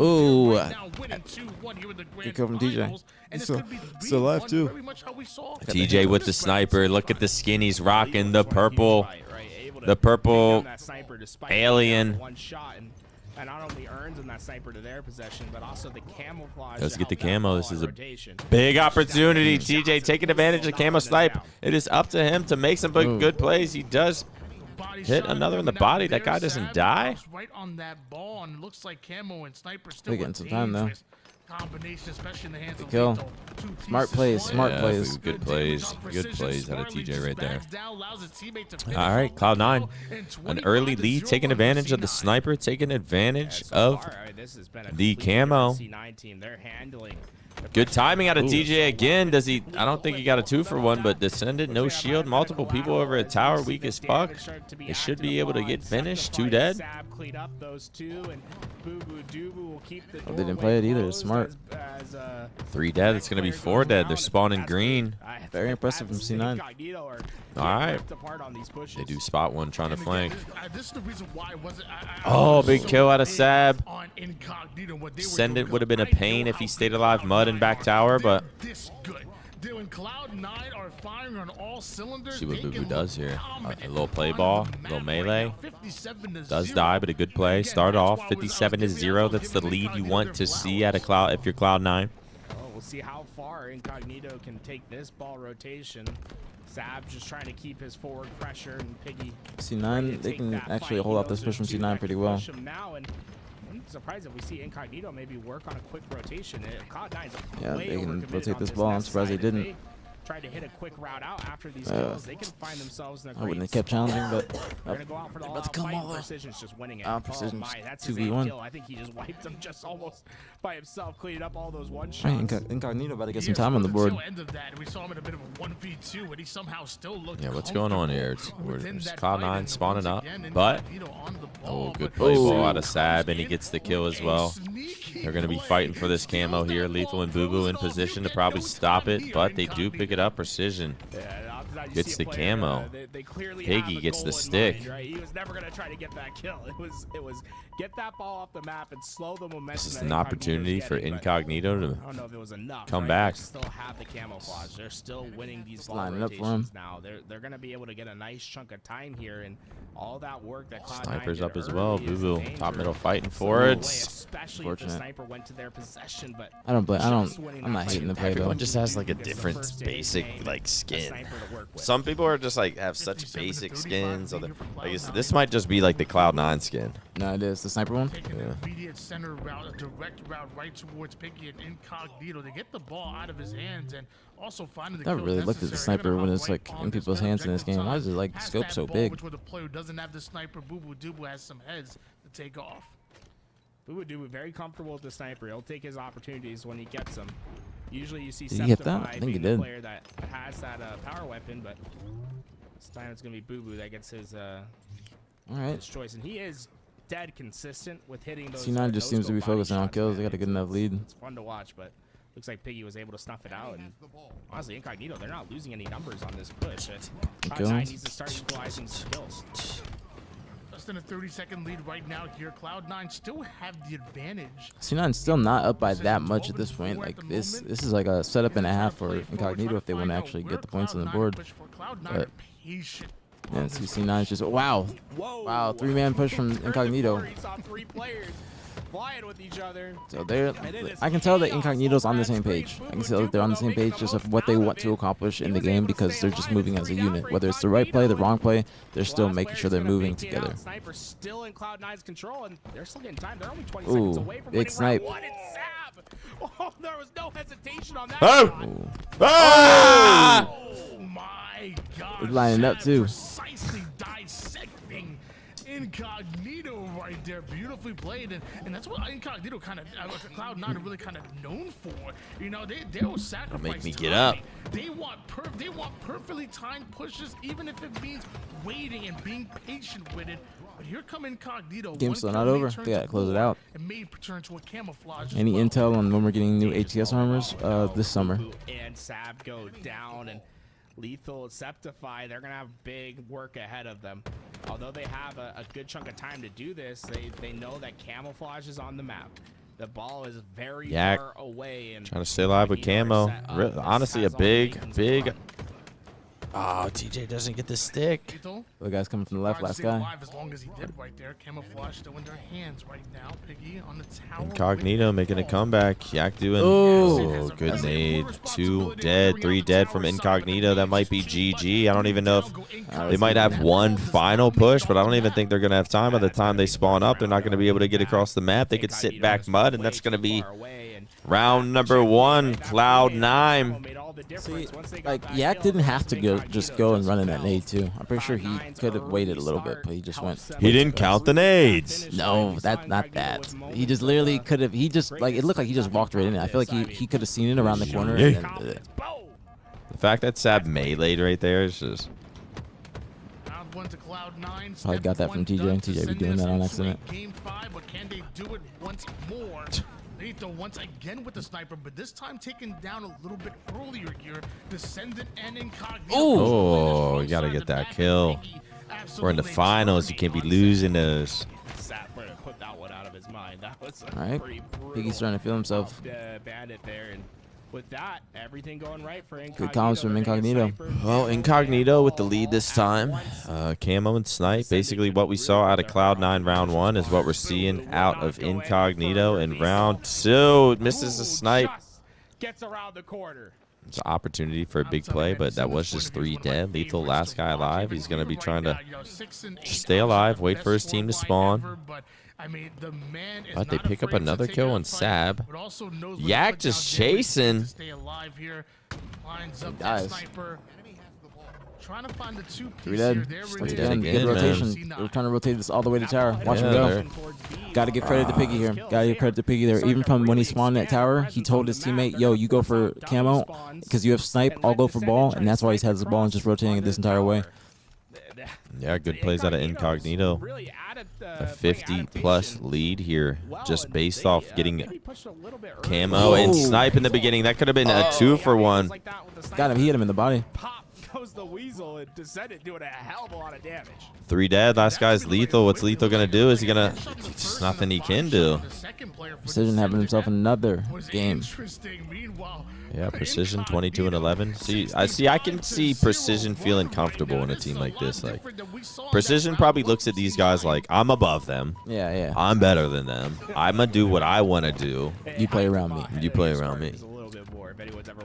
Speaker 4: Ooh. Good kill from DJ. He's still alive too.
Speaker 1: TJ with the sniper. Look at the skin he's rocking. The purple. The purple alien.
Speaker 8: And not only earns in that sniper to their possession, but also the camouflage.
Speaker 1: Let's
Speaker 8: to
Speaker 1: get the
Speaker 8: help that
Speaker 1: camo.
Speaker 8: ball
Speaker 1: This
Speaker 8: on
Speaker 1: is a
Speaker 8: rotation.
Speaker 1: big opportunity. TJ taking advantage of camo snipe. It is up to him to make some good plays. He does hit another in the body. That guy doesn't die.
Speaker 7: Right on that ball, and it looks like camo and sniper still
Speaker 4: They're getting some time now.
Speaker 7: combination, especially in the hands of
Speaker 4: Kill.
Speaker 7: Lethal. Two
Speaker 4: Smart
Speaker 7: pieces.
Speaker 4: plays, smart
Speaker 1: Yeah,
Speaker 4: plays.
Speaker 1: good plays. Good plays out of
Speaker 7: Smartly
Speaker 1: TJ
Speaker 7: just
Speaker 1: right there.
Speaker 7: backs down, allows his teammate to finish
Speaker 1: All right,
Speaker 7: off the
Speaker 1: Cloud9.
Speaker 7: kill, and
Speaker 1: An early
Speaker 7: 25-0
Speaker 1: lead, taking
Speaker 7: on
Speaker 1: advantage of the
Speaker 7: C9.
Speaker 1: sniper, taking advantage
Speaker 8: So
Speaker 1: of
Speaker 8: far, this has been a
Speaker 1: the
Speaker 8: complete different
Speaker 1: camo.
Speaker 8: C9 team. They're handling the
Speaker 1: Good
Speaker 8: pressure.
Speaker 1: timing out of
Speaker 4: Ooh.
Speaker 1: TJ again. Does he? I don't think he got a 2-for-1, but Descendant, no shield, multiple people over at tower, weak as fuck. They should be able to get finished. 2 dead.
Speaker 8: Sab clean up those two, and Boo Boo Doo Boo will keep the
Speaker 4: Oh, they didn't
Speaker 8: doorway
Speaker 4: play it either.
Speaker 8: closed
Speaker 4: Smart.
Speaker 8: as,
Speaker 1: 3 dead. It's going to be 4 dead. They're spawning green.
Speaker 4: Very impressive from C9.
Speaker 1: All right. They do spot one trying to flank. Oh, big kill out of Sab. Descendant would have been a pain if he stayed alive. Mud and back tower, but see what Boo Boo does here. A little play ball, a little melee. Does die, but a good play. Start off 57-0. That's the lead you want to see at a Cloud if you're Cloud9.
Speaker 8: Oh, we'll see how far Incognito can take this ball rotation. Sab just trying to keep his forward pressure, and Piggy.
Speaker 4: C9, they can actually hold off this push from C9 pretty well.
Speaker 8: Now, and I'm surprised if we see Incognito maybe work on a quick rotation. Cloud9's
Speaker 4: Yeah,
Speaker 8: way
Speaker 4: they can
Speaker 8: overcommitted
Speaker 4: rotate
Speaker 8: on
Speaker 4: this ball. I'm
Speaker 8: next
Speaker 4: surprised they
Speaker 8: side. If
Speaker 4: didn't.
Speaker 8: try to hit a quick route out after these kills, they can find themselves in a great
Speaker 4: I wouldn't have kept challenging, but
Speaker 8: they're gonna go out for the all-out fight. Precision's just winning it.
Speaker 4: Precision's
Speaker 8: my, that's his
Speaker 4: 2v1.
Speaker 8: kill. I think he just wiped him just almost by himself, cleaning up all those one
Speaker 4: Right,
Speaker 8: shots.
Speaker 4: Incognito about to get some time on the board.
Speaker 7: End of that, we saw him in a bit of a 1v2, but he somehow still looked
Speaker 5: Yeah, what's going on here? It's Cloud9 spawning up, but good play
Speaker 4: Oh.
Speaker 5: ball out of Sab, and he gets the kill as well. They're going to be fighting for this camo here. Lethal and Boo Boo in position to probably stop it, but they do pick it up. Precision gets the camo. Piggy gets the stick.
Speaker 8: Mind, right? He was never going to try to get that kill. It was get that ball off the map and slow the momentum.
Speaker 5: This is an opportunity for Incognito to come back.
Speaker 8: They still have the camouflage. They're still winning these ball
Speaker 4: lining up for him.
Speaker 8: rotations now. They're going to be able to get a nice chunk of time here, and all that work that Cloud9
Speaker 5: Sniper's
Speaker 8: did
Speaker 5: up as
Speaker 8: early
Speaker 5: well.
Speaker 8: is
Speaker 5: Boo Boo
Speaker 8: dangerous.
Speaker 5: top middle fighting for it.
Speaker 8: Especially if the sniper went to their possession, but
Speaker 4: I'm not hating the play though.
Speaker 5: Everyone just has like a different basic like skin. Some people are just like have such basic skins. Or I guess this might just be like the Cloud9 skin.
Speaker 4: No, it is the sniper one.
Speaker 7: Taking an immediate center route, a direct route right towards Piggy and Incognito to get the ball out of his hands and also finding the
Speaker 4: I
Speaker 7: kill
Speaker 4: really looked at the
Speaker 7: necessary.
Speaker 4: sniper when it's
Speaker 7: Right
Speaker 4: like
Speaker 7: on
Speaker 4: in
Speaker 7: this
Speaker 4: people's hands in this game. Why is it like
Speaker 7: Pass
Speaker 4: scope
Speaker 7: that
Speaker 4: so
Speaker 7: ball,
Speaker 4: big?
Speaker 7: Which where the player who doesn't have the sniper, Boo Boo Dubu has some heads to take off.
Speaker 8: Boo Boo Dubu very comfortable with the sniper. He'll take his opportunities when he gets them. Usually you see
Speaker 4: Did he hit that? I
Speaker 8: Septify
Speaker 4: think he
Speaker 8: being the
Speaker 4: did.
Speaker 8: player that has that power weapon, but this time it's going to be Boo Boo that gets his
Speaker 4: Alright.
Speaker 8: choice. And he is dead consistent with hitting those.
Speaker 4: C9 just seems to be
Speaker 8: no-scope body
Speaker 4: focusing on
Speaker 8: shots,
Speaker 4: kills.
Speaker 8: man.
Speaker 4: They got a good enough lead.
Speaker 8: It's fun to watch, but looks like Piggy was able to snuff it out. And honestly, Incognito, they're not losing any numbers on this push. Cloud9 needs to start equalizing some kills.
Speaker 7: Less than a 30-second lead right now here. Cloud9 still have the advantage.
Speaker 4: C9's still not up by that much at this point. Like this is like a setup and a half for Incognito if they want to actually get the points on the board. But yeah, C9's just wow, 3-man push from Incognito.
Speaker 8: He saw 3 players flying with each other.
Speaker 4: So I can tell that Incognito's on the same page. I can tell that they're on the same page just of what they want to accomplish in the game because they're just moving as a unit. Whether it's the right play, the wrong play, they're still making sure they're moving together.
Speaker 8: Sniper still in Cloud9's control, and they're still getting time. They're only 20 seconds away from
Speaker 4: big snipe.
Speaker 8: round 1. It's Sab. Oh, there was no hesitation on that.
Speaker 5: Oh! Ah!
Speaker 7: Oh my God!
Speaker 4: He's lining up too.
Speaker 7: Precisely dissecting Incognito right there, beautifully played, and that's what Incognito kind of Cloud9 are really kind of known for. You know, they'll sacrifice.
Speaker 5: Make me
Speaker 7: time.
Speaker 5: get up.
Speaker 7: They want perfectly timed pushes, even if it means waiting and being patient with it. But here come Incognito.
Speaker 4: Game's still not over. They gotta close it out.
Speaker 7: It may turn to a camouflage.
Speaker 4: Any intel on when we're getting new HCS armors this summer?
Speaker 8: And Sab go down, and Lethal, Septify, they're going to have big work ahead of them. Although they have a good chunk of time to do this, they know that camouflage is on the map. The ball is very far away. And
Speaker 5: trying to stay alive with camo. Honestly, a big. Oh, TJ doesn't get the stick.
Speaker 4: The guy's coming from the left, last guy.
Speaker 7: As long as he did right there. Camouflage still in their hands right now. Piggy on the tower.
Speaker 5: Incognito making a comeback. Yak doing. Oh, good nade. 2 dead, 3 dead from Incognito. That might be GG. I don't even know if they might have one final push, but I don't even think they're going to have time. By the time they spawn up, they're not going to be able to get across the map. They could sit back mud, and that's going to be round number 1, Cloud9.
Speaker 4: See, like Yak didn't have to go and run in that nade too. I'm pretty sure he could have waited a little bit, but he just went.
Speaker 5: He didn't count the nades.
Speaker 4: No, that's not that. He just literally could have. He just like it looked like he just walked right in. I feel like he could have seen it around the corner. And then,
Speaker 5: the fact that Sab melee'd right there is just.
Speaker 4: Probably got that from TJ. TJ be doing that on accident.
Speaker 7: Game 5, but can they do it once more? Lethal once again with the sniper, but this time taken down a little bit earlier here. Descendant and Incognito.
Speaker 5: Oh, you gotta get that kill. We're in the finals. You can't be losing those.
Speaker 8: Put that one out of his mind. That was
Speaker 4: all right. Piggy's starting to feel himself.
Speaker 8: Bandit there, and with that, everything going right for Incognito.
Speaker 4: Good comments from Incognito.
Speaker 5: Well, Incognito with the lead this time. Camo and snipe. Basically, what we saw out of Cloud9 round 1 is what we're seeing out of Incognito in round 2. Misses a snipe.
Speaker 8: Gets around the corner.
Speaker 5: It's an opportunity for a big play, but that was just 3 dead. Lethal, last guy alive. He's going to be trying to stay alive, wait for his team to spawn. But they pick up another kill on Sab. Yak just chasing.
Speaker 7: Lines up that
Speaker 4: Dies.
Speaker 7: sniper. Trying to find the two
Speaker 4: Three
Speaker 7: piece here.
Speaker 4: dead.
Speaker 7: There
Speaker 4: Starts
Speaker 7: it
Speaker 4: again.
Speaker 7: is.
Speaker 4: Good
Speaker 1: man.
Speaker 4: rotation. We're trying to rotate this all the way to tower. Watch him
Speaker 1: Yeah,
Speaker 4: go.
Speaker 1: there.
Speaker 4: Got to give credit to Piggy here. Got to give credit to Piggy there. Even from when he spawned at tower, he told his teammate, yo, you go for camo because you have snipe. I'll go for ball. And that's why he's has the ball and just rotating it this entire way.
Speaker 1: Yeah, good plays out of Incognito. A 50-plus lead here, just based off getting camo and snipe in the beginning. That could have been a 2-for-1.
Speaker 4: Got him. He hit him in the body.
Speaker 8: Pop goes the weasel and Descendant doing a hell of a lot of damage.
Speaker 1: 3 dead. Last guy's lethal. What's lethal gonna do? Is he gonna? There's nothing he can do.
Speaker 4: Precision having himself another game.
Speaker 1: Yeah, Precision 22 and 11. See, I can see Precision feeling comfortable in a team like this. Like, Precision probably looks at these guys like, I'm above them.
Speaker 4: Yeah, yeah.
Speaker 1: I'm better than them. I'm gonna do what I want to do.
Speaker 4: You play around me.
Speaker 1: You play around me.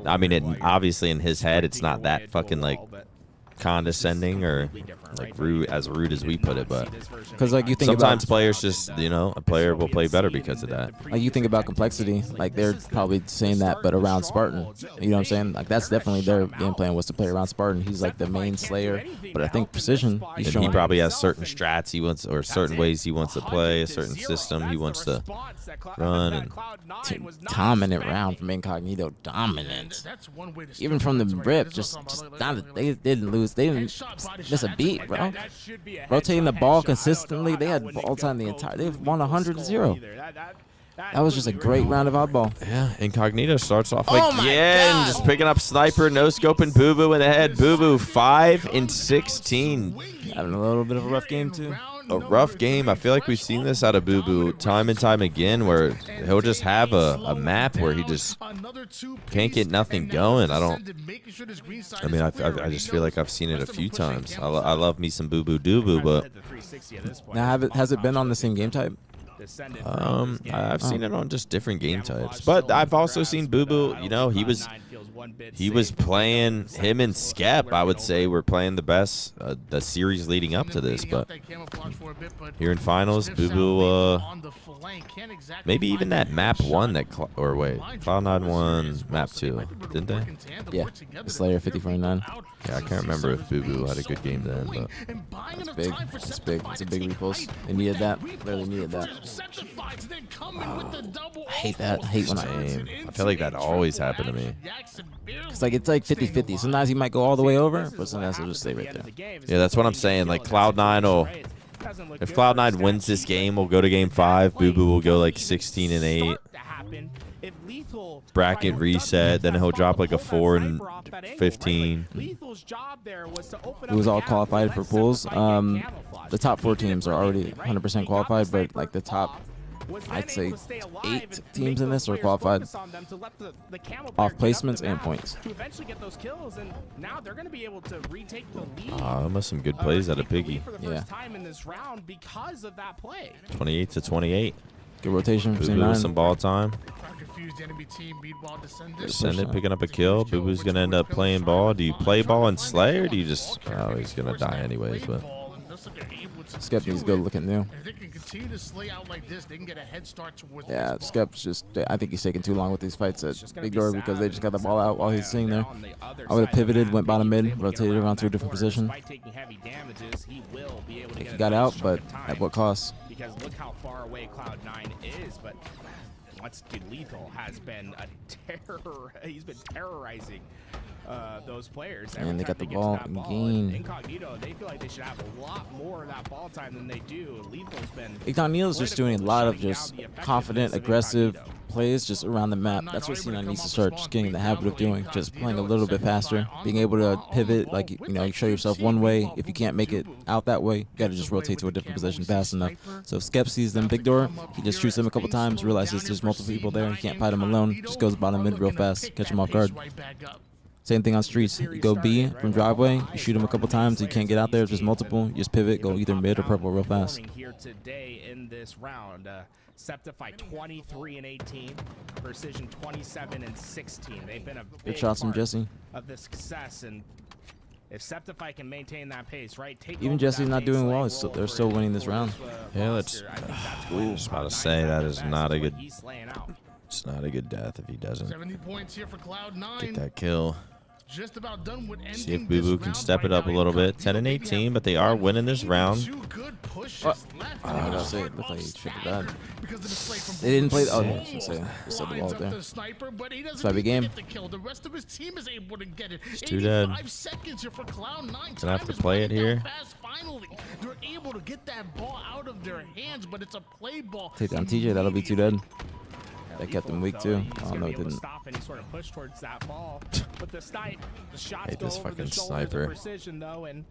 Speaker 1: I mean, obviously in his head, it's not that fucking like condescending or like rude as we put it, but
Speaker 4: because like you think
Speaker 1: sometimes
Speaker 4: about,
Speaker 1: players just, you know, a player will play better because of that.
Speaker 4: like you think about complexity, like they're probably saying that, but around Spartan, you know what I'm saying? Like that's definitely their game plan was to play around Spartan. He's like the main slayer, but I think Precision, he's
Speaker 1: And
Speaker 4: showing
Speaker 1: he probably has certain strats he wants, or certain ways he wants to play, a certain system he wants to run. And
Speaker 4: dominant round from Incognito, dominant. Even from the rip, just not, they didn't lose, they didn't miss a beat, bro. Rotating the ball consistently, they had ball time the entire. They've won 100-0. That was just a great round of oddball.
Speaker 1: Yeah, Incognito starts off again, just picking up sniper, no scoping Boo Boo in the head. Boo Boo 5 and 16.
Speaker 4: Having a little bit of a rough game too.
Speaker 1: A rough game. I feel like we've seen this out of Boo Boo time and time again, where he'll just have a map where he just can't get nothing going. I mean, I just feel like I've seen it a few times. I love me some Boo Boo Doo Boo, but
Speaker 4: Now, has it been on the same game type?
Speaker 1: I've seen it on just different game types. But I've also seen Boo Boo, you know, he was playing, him and Skep, I would say, were playing the best the series leading up to this. But here in finals, Boo Boo, maybe even that map 1 that, or wait, Cloud9 won map 2, didn't they?
Speaker 4: Yeah, the Slayer 5049.
Speaker 1: Yeah, I can't remember if Boo Boo had a good game then, but
Speaker 4: That's big. It's big. It's a big repulse. They needed that. Really needed that. I hate that. I hate when
Speaker 1: I feel like that always happened to me.
Speaker 4: it's like 50-50. Sometimes he might go all the way over, but sometimes he'll just stay right there.
Speaker 1: Yeah, that's what I'm saying. Like Cloud9 will, if Cloud9 wins this game, we'll go to game 5. Boo Boo will go like 16 and 8. Bracket reset, then he'll drop like a 4 and 15.
Speaker 4: It was all qualified for pools. The top 4 teams are already 100% qualified, but like the top, I'd say 8 teams in this are qualified off placements and points.
Speaker 1: Almost some good plays out of Piggy.
Speaker 4: Yeah.
Speaker 1: 28 to 28.
Speaker 4: Good rotation
Speaker 1: Boo
Speaker 4: for
Speaker 1: Boo with
Speaker 4: C9.
Speaker 1: some ball time. Descendant picking up a kill. Boo Boo's gonna end up playing ball. Do you play ball and slay, or do you just? Oh, he's gonna die anyways. But
Speaker 4: Skep needs to go looking new. Yeah, Skep's just. I think he's taking too long with these fights at Big Door because they just got the ball out while he's sitting there. I would have pivoted, went bottom mid, rotated around to a different position. He got out, but at what cost?
Speaker 8: Because look how far away Cloud9 is, but once Lethal has been a terror, he's been terrorizing those players.
Speaker 4: And they got the ball in game.
Speaker 8: Incognito, they feel like they should have a lot more of that ball time than they do. Lethal's been.
Speaker 4: Incognito's just doing a lot of just confident, aggressive plays just around the map. That's what C9 needs to start just getting in the habit of doing. Just playing a little bit faster, being able to pivot, like, you know, you show yourself one way. If you can't make it out that way, you got to just rotate to a different position fast enough. So if Skep sees them Big Door, he just shoots them a couple times, realizes there's multiple people there, he can't fight them alone, just goes bottom mid real fast, catch him off guard. Same thing on streets. You go B from driveway, you shoot him a couple times, you can't get out there, if there's multiple, you just pivot, go either mid or purple real fast.
Speaker 8: Here today in this round, Septify 23 and 18, Precision 27 and 16. They've been a big
Speaker 4: Good shots from
Speaker 8: part
Speaker 4: Jesse.
Speaker 8: of the success, and if Septify can maintain that pace, right?
Speaker 4: Even Jesse's not doing well. They're still winning this round.
Speaker 1: Yeah, let's. I was about to say that is not a good. It's not a good death if he doesn't
Speaker 7: 70 points here for Cloud9.
Speaker 1: get that kill.
Speaker 7: just about done with ending
Speaker 5: See if Boo Boo
Speaker 7: this
Speaker 5: can
Speaker 7: round.
Speaker 5: step it
Speaker 7: Right
Speaker 5: up a
Speaker 7: now,
Speaker 5: little bit.
Speaker 7: Incognito
Speaker 5: 10 and
Speaker 7: maybe
Speaker 5: 18,
Speaker 7: have
Speaker 5: but they are winning this round.
Speaker 7: two good pushes
Speaker 4: What?
Speaker 7: left,
Speaker 4: I
Speaker 7: and
Speaker 4: gotta
Speaker 7: he
Speaker 4: say,
Speaker 7: got
Speaker 4: it looked like he
Speaker 7: off
Speaker 4: tripped
Speaker 7: stagger
Speaker 4: bad.
Speaker 7: because of the play from
Speaker 4: They didn't play. Oh,
Speaker 7: Boo
Speaker 4: yeah,
Speaker 7: Boo.
Speaker 4: I was gonna say. Just said the
Speaker 7: Lines
Speaker 4: ball
Speaker 7: up
Speaker 4: there.
Speaker 7: the sniper, but he doesn't
Speaker 4: Five
Speaker 7: need to
Speaker 4: game.
Speaker 7: get the kill. The rest of his team is able to get it.
Speaker 5: Two dead.
Speaker 7: 85 seconds here for Cloud9.
Speaker 5: Gonna have to
Speaker 7: Time is
Speaker 5: play it
Speaker 7: running down
Speaker 5: here.
Speaker 7: fast. Finally, they're able to get that ball out of their hands, but it's a play ball.
Speaker 4: Take down TJ. That'll be 2 dead. That kept him weak too.
Speaker 8: He's
Speaker 4: I don't
Speaker 8: gonna
Speaker 4: know.
Speaker 8: be
Speaker 4: It
Speaker 8: able to
Speaker 4: didn't.
Speaker 8: stop any sort of push towards that ball. But the snipe, the shots
Speaker 5: Hate
Speaker 8: go
Speaker 5: this
Speaker 8: over the
Speaker 5: fucking
Speaker 8: shoulders
Speaker 5: sniper.
Speaker 8: of precision though, and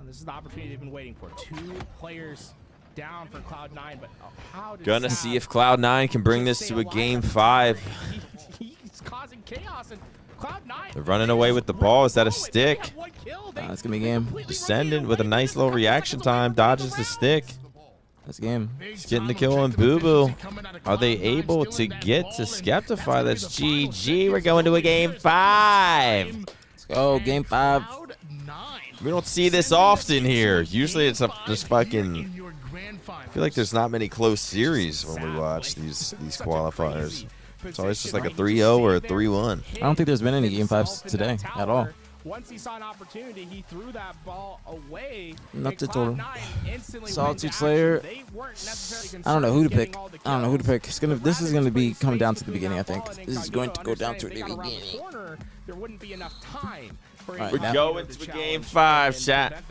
Speaker 8: this is the opportunity they've been waiting for. 2 players down for Cloud9, but how did
Speaker 5: Gonna
Speaker 8: Sav
Speaker 5: see if Cloud9 can bring
Speaker 8: just
Speaker 5: this
Speaker 8: stay
Speaker 5: to a
Speaker 8: alive?
Speaker 5: game 5.
Speaker 8: He's causing chaos, and Cloud9.
Speaker 5: They're running away with the ball. Is that a stick?
Speaker 4: It's gonna be game.
Speaker 5: Descendant with a nice little reaction time. Dodges the stick.
Speaker 4: That's game.
Speaker 5: He's getting the kill on Boo Boo. Are they able to get to Skeptify? That's GG. We're going to a game 5.
Speaker 4: Let's go. Game 5.
Speaker 5: We don't see this often here. Usually it's just fucking. I feel like there's not many close series when we watch these qualifiers. It's always just like a 3-0 or a 3-1.
Speaker 4: I don't think there's been any game 5s today at all.
Speaker 8: Once he saw an opportunity, he threw that ball away.
Speaker 4: Not to total.
Speaker 8: Instantly
Speaker 4: Solitude Slayer. I don't know who to pick. I don't know who to pick. This is gonna be coming down to the beginning. I think this is going to go down to the beginning.
Speaker 8: There wouldn't be enough time.
Speaker 4: Right,
Speaker 5: We're going to a game 5, chat.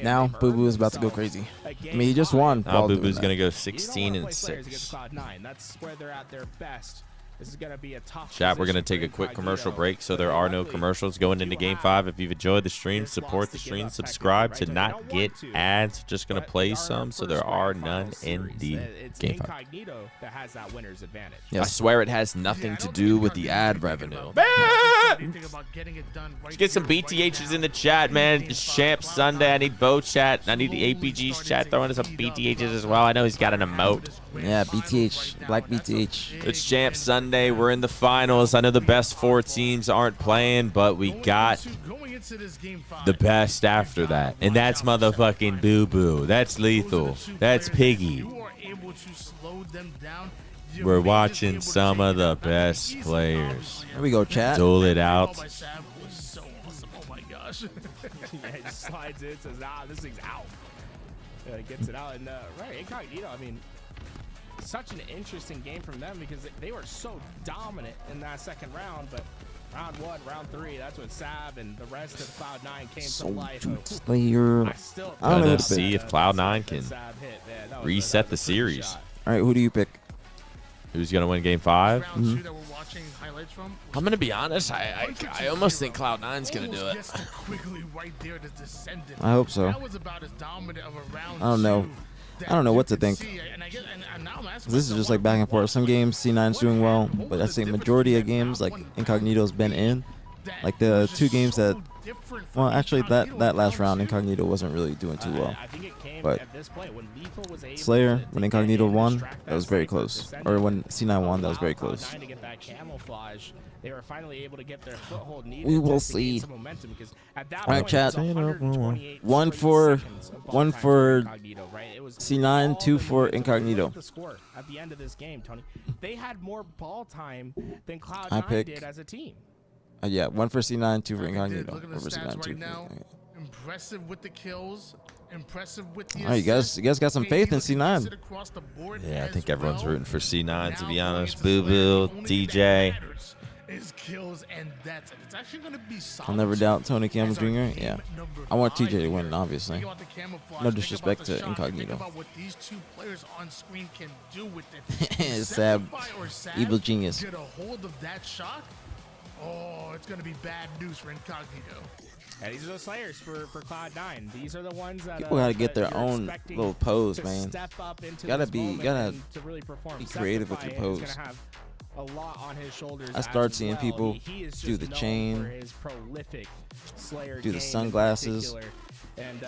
Speaker 4: Now Boo Boo is about to go crazy. I mean, he just won.
Speaker 5: Now
Speaker 4: while
Speaker 5: Boo
Speaker 4: doing
Speaker 5: Boo's
Speaker 4: that.
Speaker 5: gonna go 16 and 6.
Speaker 8: That's where they're at their best. This is going to be a tough
Speaker 5: Chat, we're going to
Speaker 8: position
Speaker 5: take a
Speaker 8: for
Speaker 5: quick
Speaker 8: Incognito.
Speaker 5: commercial break, so there are no commercials going into Game 5. If you've enjoyed the stream, support the stream, subscribe to not get ads. Just going to play some, so there are none in the Game 5.
Speaker 8: Incognito that has that winner's advantage.
Speaker 5: I swear it has nothing to do with the ad revenue. Let's get some BtHs in the chat, man. It's Champ Sunday. I need Bo chat. I need the aPG's chat throwing in some BtHs as well. I know he's got an emote.
Speaker 4: Yeah, BtH, Black BtH.
Speaker 5: It's Champ Sunday. We're in the finals. I know the best 4 teams aren't playing, but we got the best after that. And that's motherfucking Boo Boo. That's Lethal. That's Piggy. We're watching some of the best players.
Speaker 4: Here we go, chat.
Speaker 5: Dole it out.
Speaker 7: Oh my gosh.
Speaker 8: Yeah, he just slides in, says, this thing's out. Gets it out. And, right, Incognito, I mean, such an interesting game from them because they were so dominant in that second round, but round 1, round 3, that's when Sav and the rest of Cloud9 came to life.
Speaker 4: Slayer. I don't know.
Speaker 5: Gonna
Speaker 4: Who to
Speaker 5: see
Speaker 4: pick.
Speaker 5: if Cloud9 can reset the series.
Speaker 4: All right, who do you pick?
Speaker 5: Who's gonna win Game 5?
Speaker 7: Round 2 that we're watching highlights from.
Speaker 5: I'm gonna be honest. I almost think Cloud9's gonna do it.
Speaker 7: Gets to quickly right there to Descendant.
Speaker 4: I hope so.
Speaker 7: That was about as dominant of a round
Speaker 4: I don't know.
Speaker 7: 2
Speaker 4: I don't know what to
Speaker 7: that you
Speaker 4: think.
Speaker 7: can see. And now I'm asking
Speaker 4: This is just like back and forth. Some games C9's doing well, but I say majority of games like Incognito's been in. Like the 2 games that, well, actually that last round Incognito wasn't really doing too well. But Slayer, when Incognito won, that was very close. Or when C9 won, that was very close.
Speaker 8: They were finally able to get their foothold needed.
Speaker 4: We will
Speaker 8: to gain
Speaker 4: see.
Speaker 8: some momentum because at that
Speaker 4: All right,
Speaker 8: point,
Speaker 4: chat.
Speaker 8: it was 128
Speaker 4: One for
Speaker 8: seconds of ball
Speaker 4: one
Speaker 8: time
Speaker 4: for
Speaker 8: Incognito, right? It was
Speaker 4: C9,
Speaker 8: all
Speaker 4: 2
Speaker 8: the
Speaker 4: for
Speaker 8: momentum. Look
Speaker 4: Incognito.
Speaker 8: at the score at the end of this game, Tony. They had more ball time than
Speaker 4: I
Speaker 8: Cloud9
Speaker 4: pick-
Speaker 8: did as a team.
Speaker 4: Yeah, 1 for C9, 2 for
Speaker 7: Look
Speaker 4: Incognito.
Speaker 7: at the
Speaker 4: 1 for
Speaker 7: stats
Speaker 4: C9, 2
Speaker 7: right now.
Speaker 4: for
Speaker 7: Impressive with the kills. Impressive with the
Speaker 4: All right, you guys got some faith in C9.
Speaker 5: Yeah, I think everyone's rooting for C9 to be honest. Boo Boo, DJ.
Speaker 7: His kills and that's it. It's actually going to be
Speaker 4: I'll never doubt Tony Campbell Jr. Yeah, I want TJ to win, obviously. No disrespect to Incognito.
Speaker 7: Think about what these 2 players on screen can do with it.
Speaker 4: Sab,
Speaker 7: Skeptify or Sav
Speaker 4: evil genius.
Speaker 7: Get a hold of that shot. Oh, it's going to be bad news for Incognito.
Speaker 8: Yeah, these are the Slayers for Cloud9. These are the ones that
Speaker 4: People gotta get
Speaker 8: that
Speaker 4: their
Speaker 8: you're
Speaker 4: own
Speaker 8: expecting
Speaker 4: little pose,
Speaker 8: to
Speaker 4: man.
Speaker 8: Step up into
Speaker 4: Gotta
Speaker 8: this
Speaker 4: be-
Speaker 8: moment
Speaker 4: gotta
Speaker 8: and to really perform.
Speaker 4: be creative with your
Speaker 8: Skeptify is
Speaker 4: pose.
Speaker 8: gonna have a lot on his shoulders.
Speaker 4: I start
Speaker 8: as
Speaker 4: seeing
Speaker 8: well.
Speaker 4: people
Speaker 8: He is
Speaker 4: do
Speaker 8: just
Speaker 4: the
Speaker 8: known
Speaker 4: chain,
Speaker 8: for his prolific Slayer
Speaker 4: do the
Speaker 8: game in
Speaker 4: sunglasses.
Speaker 8: particular. And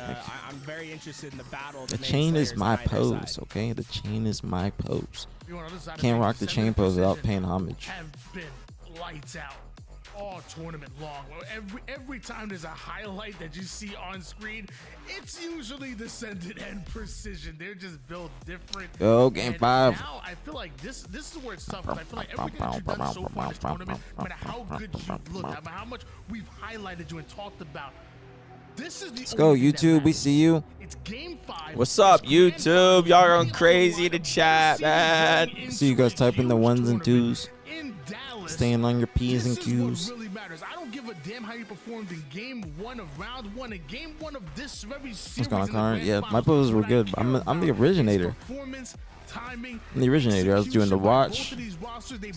Speaker 8: I'm very interested in the battle.
Speaker 4: The
Speaker 8: to make
Speaker 4: chain is
Speaker 8: Slayers
Speaker 4: my
Speaker 8: by their
Speaker 4: pose,
Speaker 8: side.
Speaker 4: okay? The chain is my pose.
Speaker 7: You want on the other side of
Speaker 4: Can't
Speaker 7: things,
Speaker 4: rock the chain pose without paying homage.
Speaker 7: have been lights out all tournament long. Every time there's a highlight that you see on screen, it's usually Descendant and Precision. They're just built different.
Speaker 4: Go, game 5.
Speaker 7: Now I feel like this is where it's tough. I feel like everything that you've done so far in this tournament, no matter how good you've looked, no matter how much we've highlighted you and talked about, this is the
Speaker 4: Let's go, YouTube. We see you.
Speaker 7: It's game 5.
Speaker 5: What's up, YouTube? Y'all going crazy in the chat, man.
Speaker 4: See you guys typing the 1s and 2s. Staying on your P's and Q's.
Speaker 7: Really matters. I don't give a damn how you performed in game 1 of round 1 and game 1 of this very series.
Speaker 4: What's going on, Connor? Yeah, my poses were good. I'm the originator. I'm the originator. I was doing the watch.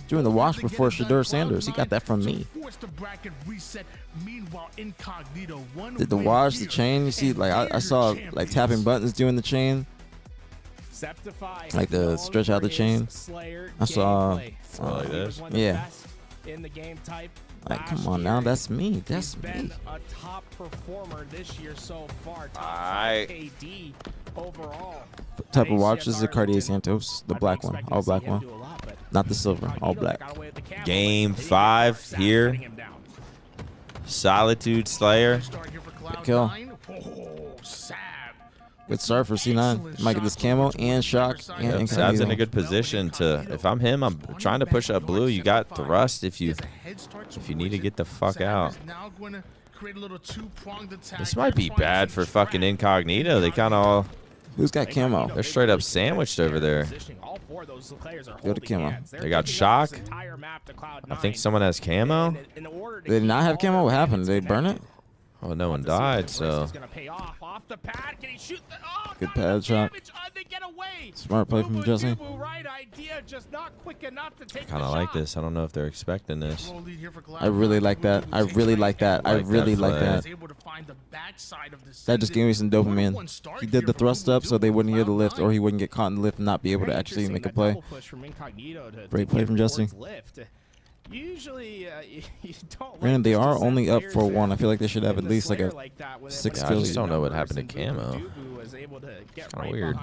Speaker 4: Doing the watch before Shador Sanders. He got that from me. Did the watch, the chain. You see, like I saw like tapping buttons doing the chain. Like the stretch out the chain. I saw.
Speaker 5: Like this.
Speaker 4: Yeah.
Speaker 8: In the game type.
Speaker 4: Like, come on now, that's me. That's
Speaker 8: been
Speaker 4: me.
Speaker 8: a top performer this year so far.
Speaker 5: Alright.
Speaker 8: KD overall.
Speaker 4: Type of watch is the Cartier Santos, the black one, all black one, not the silver, all black.
Speaker 5: Game 5 here. Solitude Slayer.
Speaker 4: Good kill. Good start for C9. Might get this camo and shock. And
Speaker 5: Sab's in a good position to. If I'm him, I'm trying to push up blue. You got thrust if you need to get the fuck out. This might be bad for fucking Incognito. They kind of all.
Speaker 4: Who's got camo?
Speaker 5: They're straight up sandwiched over there.
Speaker 4: Go to camo.
Speaker 5: They got shock. I think someone has camo.
Speaker 4: They did not have camo. What happened? Did they burn it?
Speaker 5: Oh, no one died, so.
Speaker 4: Good pad shot. Smart play from Jesse.
Speaker 5: Kind of like this. I don't know if they're expecting this.
Speaker 4: I really like that. I really like that. I really like that. That just gave me some dopamine. He did the thrust up so they wouldn't hear the lift, or he wouldn't get caught in the lift and not be able to actually make a play. Great play from Jesse.
Speaker 8: Usually, you don't.
Speaker 4: Granted, they are only up 4-1. I feel like they should have at least like a 6
Speaker 5: I
Speaker 4: kill.
Speaker 5: just don't know what happened to camo.
Speaker 8: Kind of
Speaker 5: weird.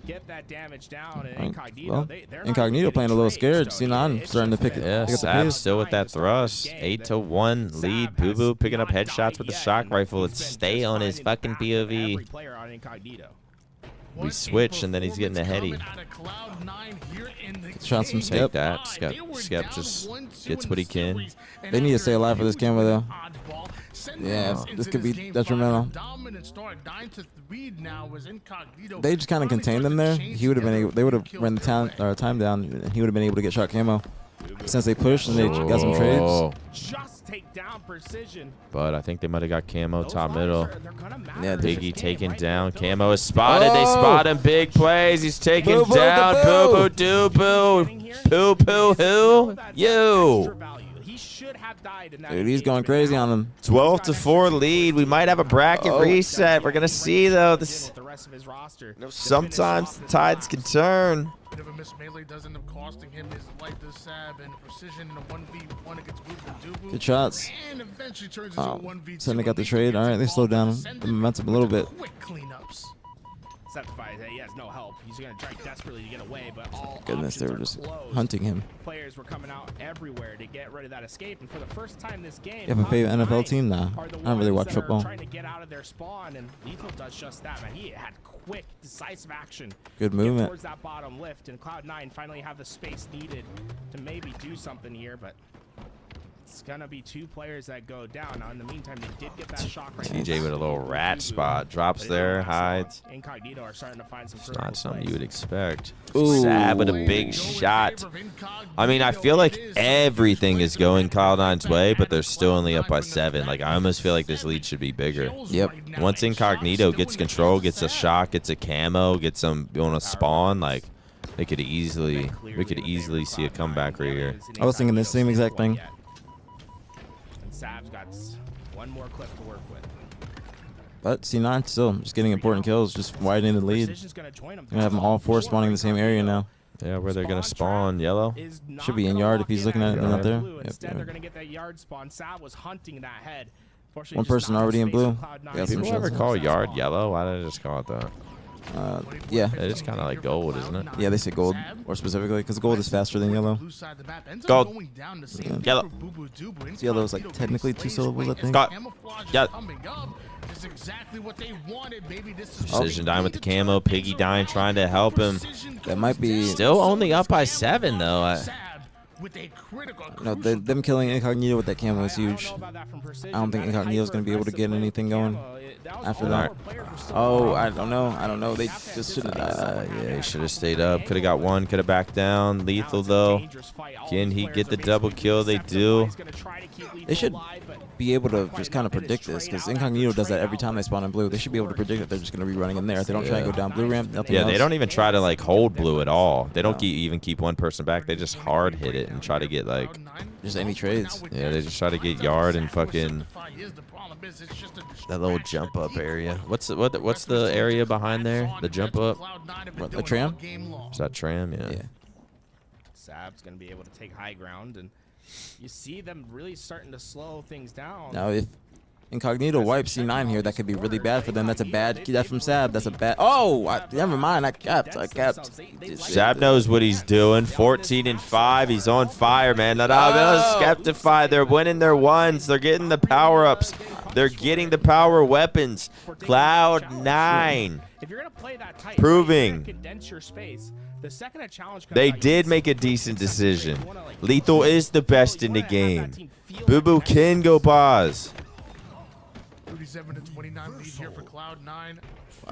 Speaker 8: Get that damage down, and
Speaker 4: Right.
Speaker 8: Incognito,
Speaker 4: Well,
Speaker 8: they're not
Speaker 4: Incognito
Speaker 8: getting
Speaker 4: playing a little scared.
Speaker 8: trades,
Speaker 4: C9 starting to pick it.
Speaker 5: Yeah,
Speaker 4: pick up the
Speaker 5: Sab's
Speaker 4: pace.
Speaker 5: still with that thrust. 8-1 lead. Boo Boo picking up headshots with the shock rifle. Let's stay on his fucking POV. We switch, and then he's getting a heady.
Speaker 4: Shot some
Speaker 5: Take
Speaker 4: skip.
Speaker 5: that. Skep just gets what he can.
Speaker 4: They need to stay alive for this camo though. Yeah, this could be detrimental. They just kind of contained him there. He would have been able. They would have run the time down, and he would have been able to get shot camo. Since they pushed and they got some trades.
Speaker 8: Just take down Precision.
Speaker 5: But I think they might have got camo top middle.
Speaker 4: Yeah,
Speaker 5: Biggie taken down. Camo is spotted. They spot him. Big plays. He's taken down. Boo Boo Doo Boo. Poo Poo who? You.
Speaker 4: Dude, he's going crazy on them.
Speaker 5: 12-4 lead. We might have a bracket reset. We're gonna see though. This sometimes the tides can turn.
Speaker 7: Bit of a miss melee does end up costing him his life to Sab and Precision in a 1v1 against Boo.
Speaker 4: Good shots.
Speaker 7: And eventually turns into a 1v2.
Speaker 4: So they got the trade. All right, they slowed down the momentum a little bit.
Speaker 7: Quick cleanups.
Speaker 8: Septifies that he has no help. He's going to try desperately to get away, but all
Speaker 4: Goodness, they were
Speaker 8: options
Speaker 4: just
Speaker 8: are closed.
Speaker 4: hunting him.
Speaker 8: Players were coming out everywhere to get rid of that escape, and for the first time this game,
Speaker 4: You have a favorite NFL team? Nah,
Speaker 8: are the
Speaker 4: I don't really
Speaker 8: ones
Speaker 4: watch
Speaker 8: that are
Speaker 4: football.
Speaker 8: Trying to get out of their spawn, and Lethal does just that. Man, he had quick, decisive action.
Speaker 4: Good
Speaker 8: to
Speaker 4: movement.
Speaker 8: Get towards that bottom lift, and Cloud9 finally have the space needed to maybe do something here, but it's gonna be 2 players that go down. Now, in the meantime, they did get that shock right.
Speaker 5: TJ with a little rat spot. Drops there, hides.
Speaker 8: Incognito are starting to find some
Speaker 5: It's not something you would expect.
Speaker 4: Ooh.
Speaker 5: Sab with a big shot. I mean, I feel like everything is going Cloud9's way, but they're still only up by 7. Like, I almost feel like this lead should be bigger.
Speaker 4: Yep.
Speaker 5: Once Incognito gets control, gets a shot, gets a camo, gets them on a spawn, like, we could easily see a comeback right here.
Speaker 4: I was thinking the same exact thing.
Speaker 8: Sab's got one more clip to work with.
Speaker 4: But C9 still just getting important kills, just widening the lead. Gonna have them all 4 spawning in the same area now.
Speaker 5: Yeah, where they're gonna spawn yellow.
Speaker 4: Should be in yard if he's looking at it out there.
Speaker 8: Instead, they're gonna get that yard spawn. Sab was hunting that head.
Speaker 4: One person already in blue.
Speaker 5: People ever call yard yellow? Why did I just call it that?
Speaker 4: Yeah.
Speaker 5: It is kind of like gold, isn't it?
Speaker 4: Yeah, they say gold, or specifically, because gold is faster than yellow.
Speaker 5: Gold. Yellow.
Speaker 4: Yellow is like technically 2 syllables, I think.
Speaker 5: Got. Yeah.
Speaker 7: Exactly what they wanted, baby. This is
Speaker 5: Precision dying with the camo. Piggy dying, trying to help him.
Speaker 4: That might be.
Speaker 5: Still only up by 7, though.
Speaker 4: No, them killing Incognito with that camo is huge. I don't think Incognito's going to be able to get anything going after that. Oh, I don't know. They just should have died.
Speaker 5: Yeah, he should have stayed up. Could have got one. Could have backed down. Lethal, though. Can he get the double kill? They do.
Speaker 4: They should be able to just kind of predict this, because Incognito does that every time they spawn in blue. They should be able to predict that they're just going to be running in there. If they don't try and go down blue ramp, nothing else.
Speaker 5: Yeah, they don't even try to like hold blue at all. They don't even keep one person back. They just hard hit it and try to get like
Speaker 4: just any trades.
Speaker 5: Yeah, they just try to get yard and fucking that little jump up area. What's the area behind there? The jump up?
Speaker 4: What, the tram?
Speaker 5: Is that tram? Yeah.
Speaker 8: Sab's going to be able to take high ground, and you see them really starting to slow things down.
Speaker 4: Now, if Incognito wipes C9 here, that could be really bad for them. That's a bad death from Sab. That's a bad. Oh, never mind. I kept.
Speaker 5: Sab knows what he's doing. 14-5. He's on fire, man. Skeptify. They're winning their ones. They're getting the power ups. They're getting the power weapons. Cloud9.
Speaker 8: If you're going to play that tight,
Speaker 5: proving
Speaker 8: condense your space. The second a challenge comes
Speaker 5: they
Speaker 8: out,
Speaker 5: did make a decent decision. Lethal is the best in the game. Boo Boo can go pause.
Speaker 7: 37-29 lead here for Cloud9.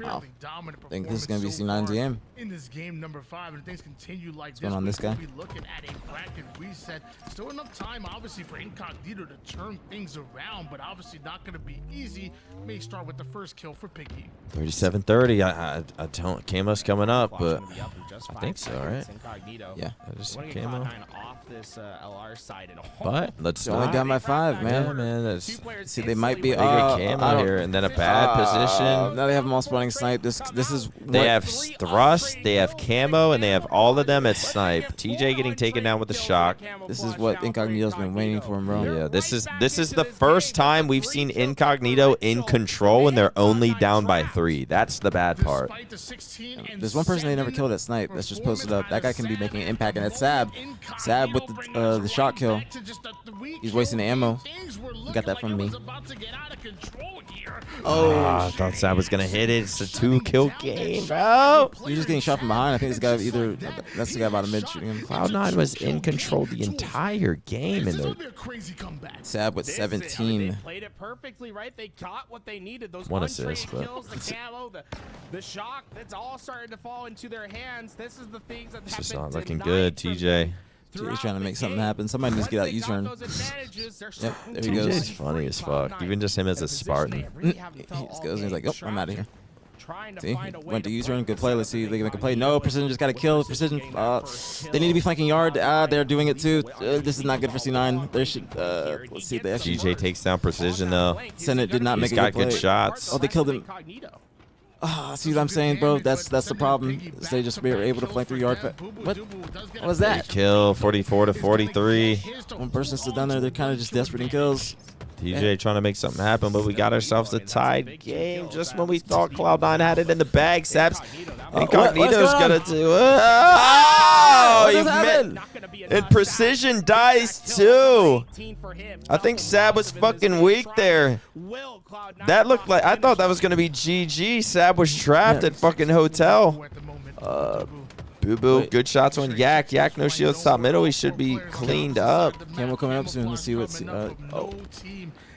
Speaker 4: Wow.
Speaker 7: Dominant
Speaker 4: I think this is going to be C9's game.
Speaker 7: In this game number 5, and if things continue like
Speaker 4: What's going on this guy?
Speaker 7: We'll be looking at a bracket reset. Still enough time, obviously, for Incognito to turn things around, but obviously not going to be easy. May start with the first kill for Piggy.
Speaker 5: 37-30. I don't. Camo's coming up, but I think so, right?
Speaker 4: Yeah.
Speaker 5: I just camo.
Speaker 8: Off this LR side and
Speaker 5: But let's
Speaker 4: only got my 5, man.
Speaker 5: Yeah, man. That's,
Speaker 4: see, they might be
Speaker 5: they get camo here, and then a bad position.
Speaker 4: Now they have them all spawning snipe. This is.
Speaker 5: They have thrust, they have camo, and they have all of them at snipe. TJ getting taken down with the shock.
Speaker 4: This is what Incognito's been waiting for, bro.
Speaker 5: Yeah, this is the first time we've seen Incognito in control, and they're only down by 3. That's the bad part.
Speaker 4: There's one person they never killed at snipe that's just posted up. That guy can be making an impact, and it's Sab. Sab with the shot kill. He's wasting the ammo. You got that from me.
Speaker 5: Oh, I thought Sab was gonna hit it. It's a 2-kill game, bro.
Speaker 4: You're just getting shot from behind. I think this guy that's the guy about a mid shooting him.
Speaker 5: Cloud9 was in control the entire game, and
Speaker 4: Sab with 17.
Speaker 8: They played it perfectly, right? They got what they needed. Those
Speaker 5: one assist, but
Speaker 8: kills, the camo, the shock. That's all starting to fall into their hands. This is the things that
Speaker 5: it's just
Speaker 8: have
Speaker 5: not
Speaker 8: been
Speaker 5: looking
Speaker 8: denied
Speaker 5: good, TJ.
Speaker 4: TJ's trying to make something happen. Somebody needs to get out U-turn. Yep, there he goes.
Speaker 5: TJ's funny as fuck. Even just him as a Spartan.
Speaker 4: He just goes and he's like, oh, I'm out of here. See, went to U-turn. Good play. Let's see if they can make a play. No, Precision just got a kill. Precision, they need to be flanking yard. They're doing it too. This is not good for C9. They should, let's see. They actually,
Speaker 5: GJ takes down Precision though.
Speaker 4: Senate did not make a
Speaker 5: got
Speaker 4: good play.
Speaker 5: good shots.
Speaker 4: Oh, they killed him. See what I'm saying, bro? That's the problem. They just were able to flank through yard. What was that?
Speaker 5: Kill 44-43.
Speaker 4: One person stood down there. They're kind of just desperate in kills.
Speaker 5: TJ trying to make something happen, but we got ourselves a tied game just when we thought Cloud9 had it in the bag. Saps Incognito's gonna do it. Oh, he meant, and Precision dies too. I think Sab was fucking weak there. That looked like, I thought that was gonna be GG. Sab was trapped at fucking hotel. Boo Boo, good shots on Yak. Yak no shields top middle. He should be cleaned up.
Speaker 4: Camo coming up soon. Let's see what's. Oh,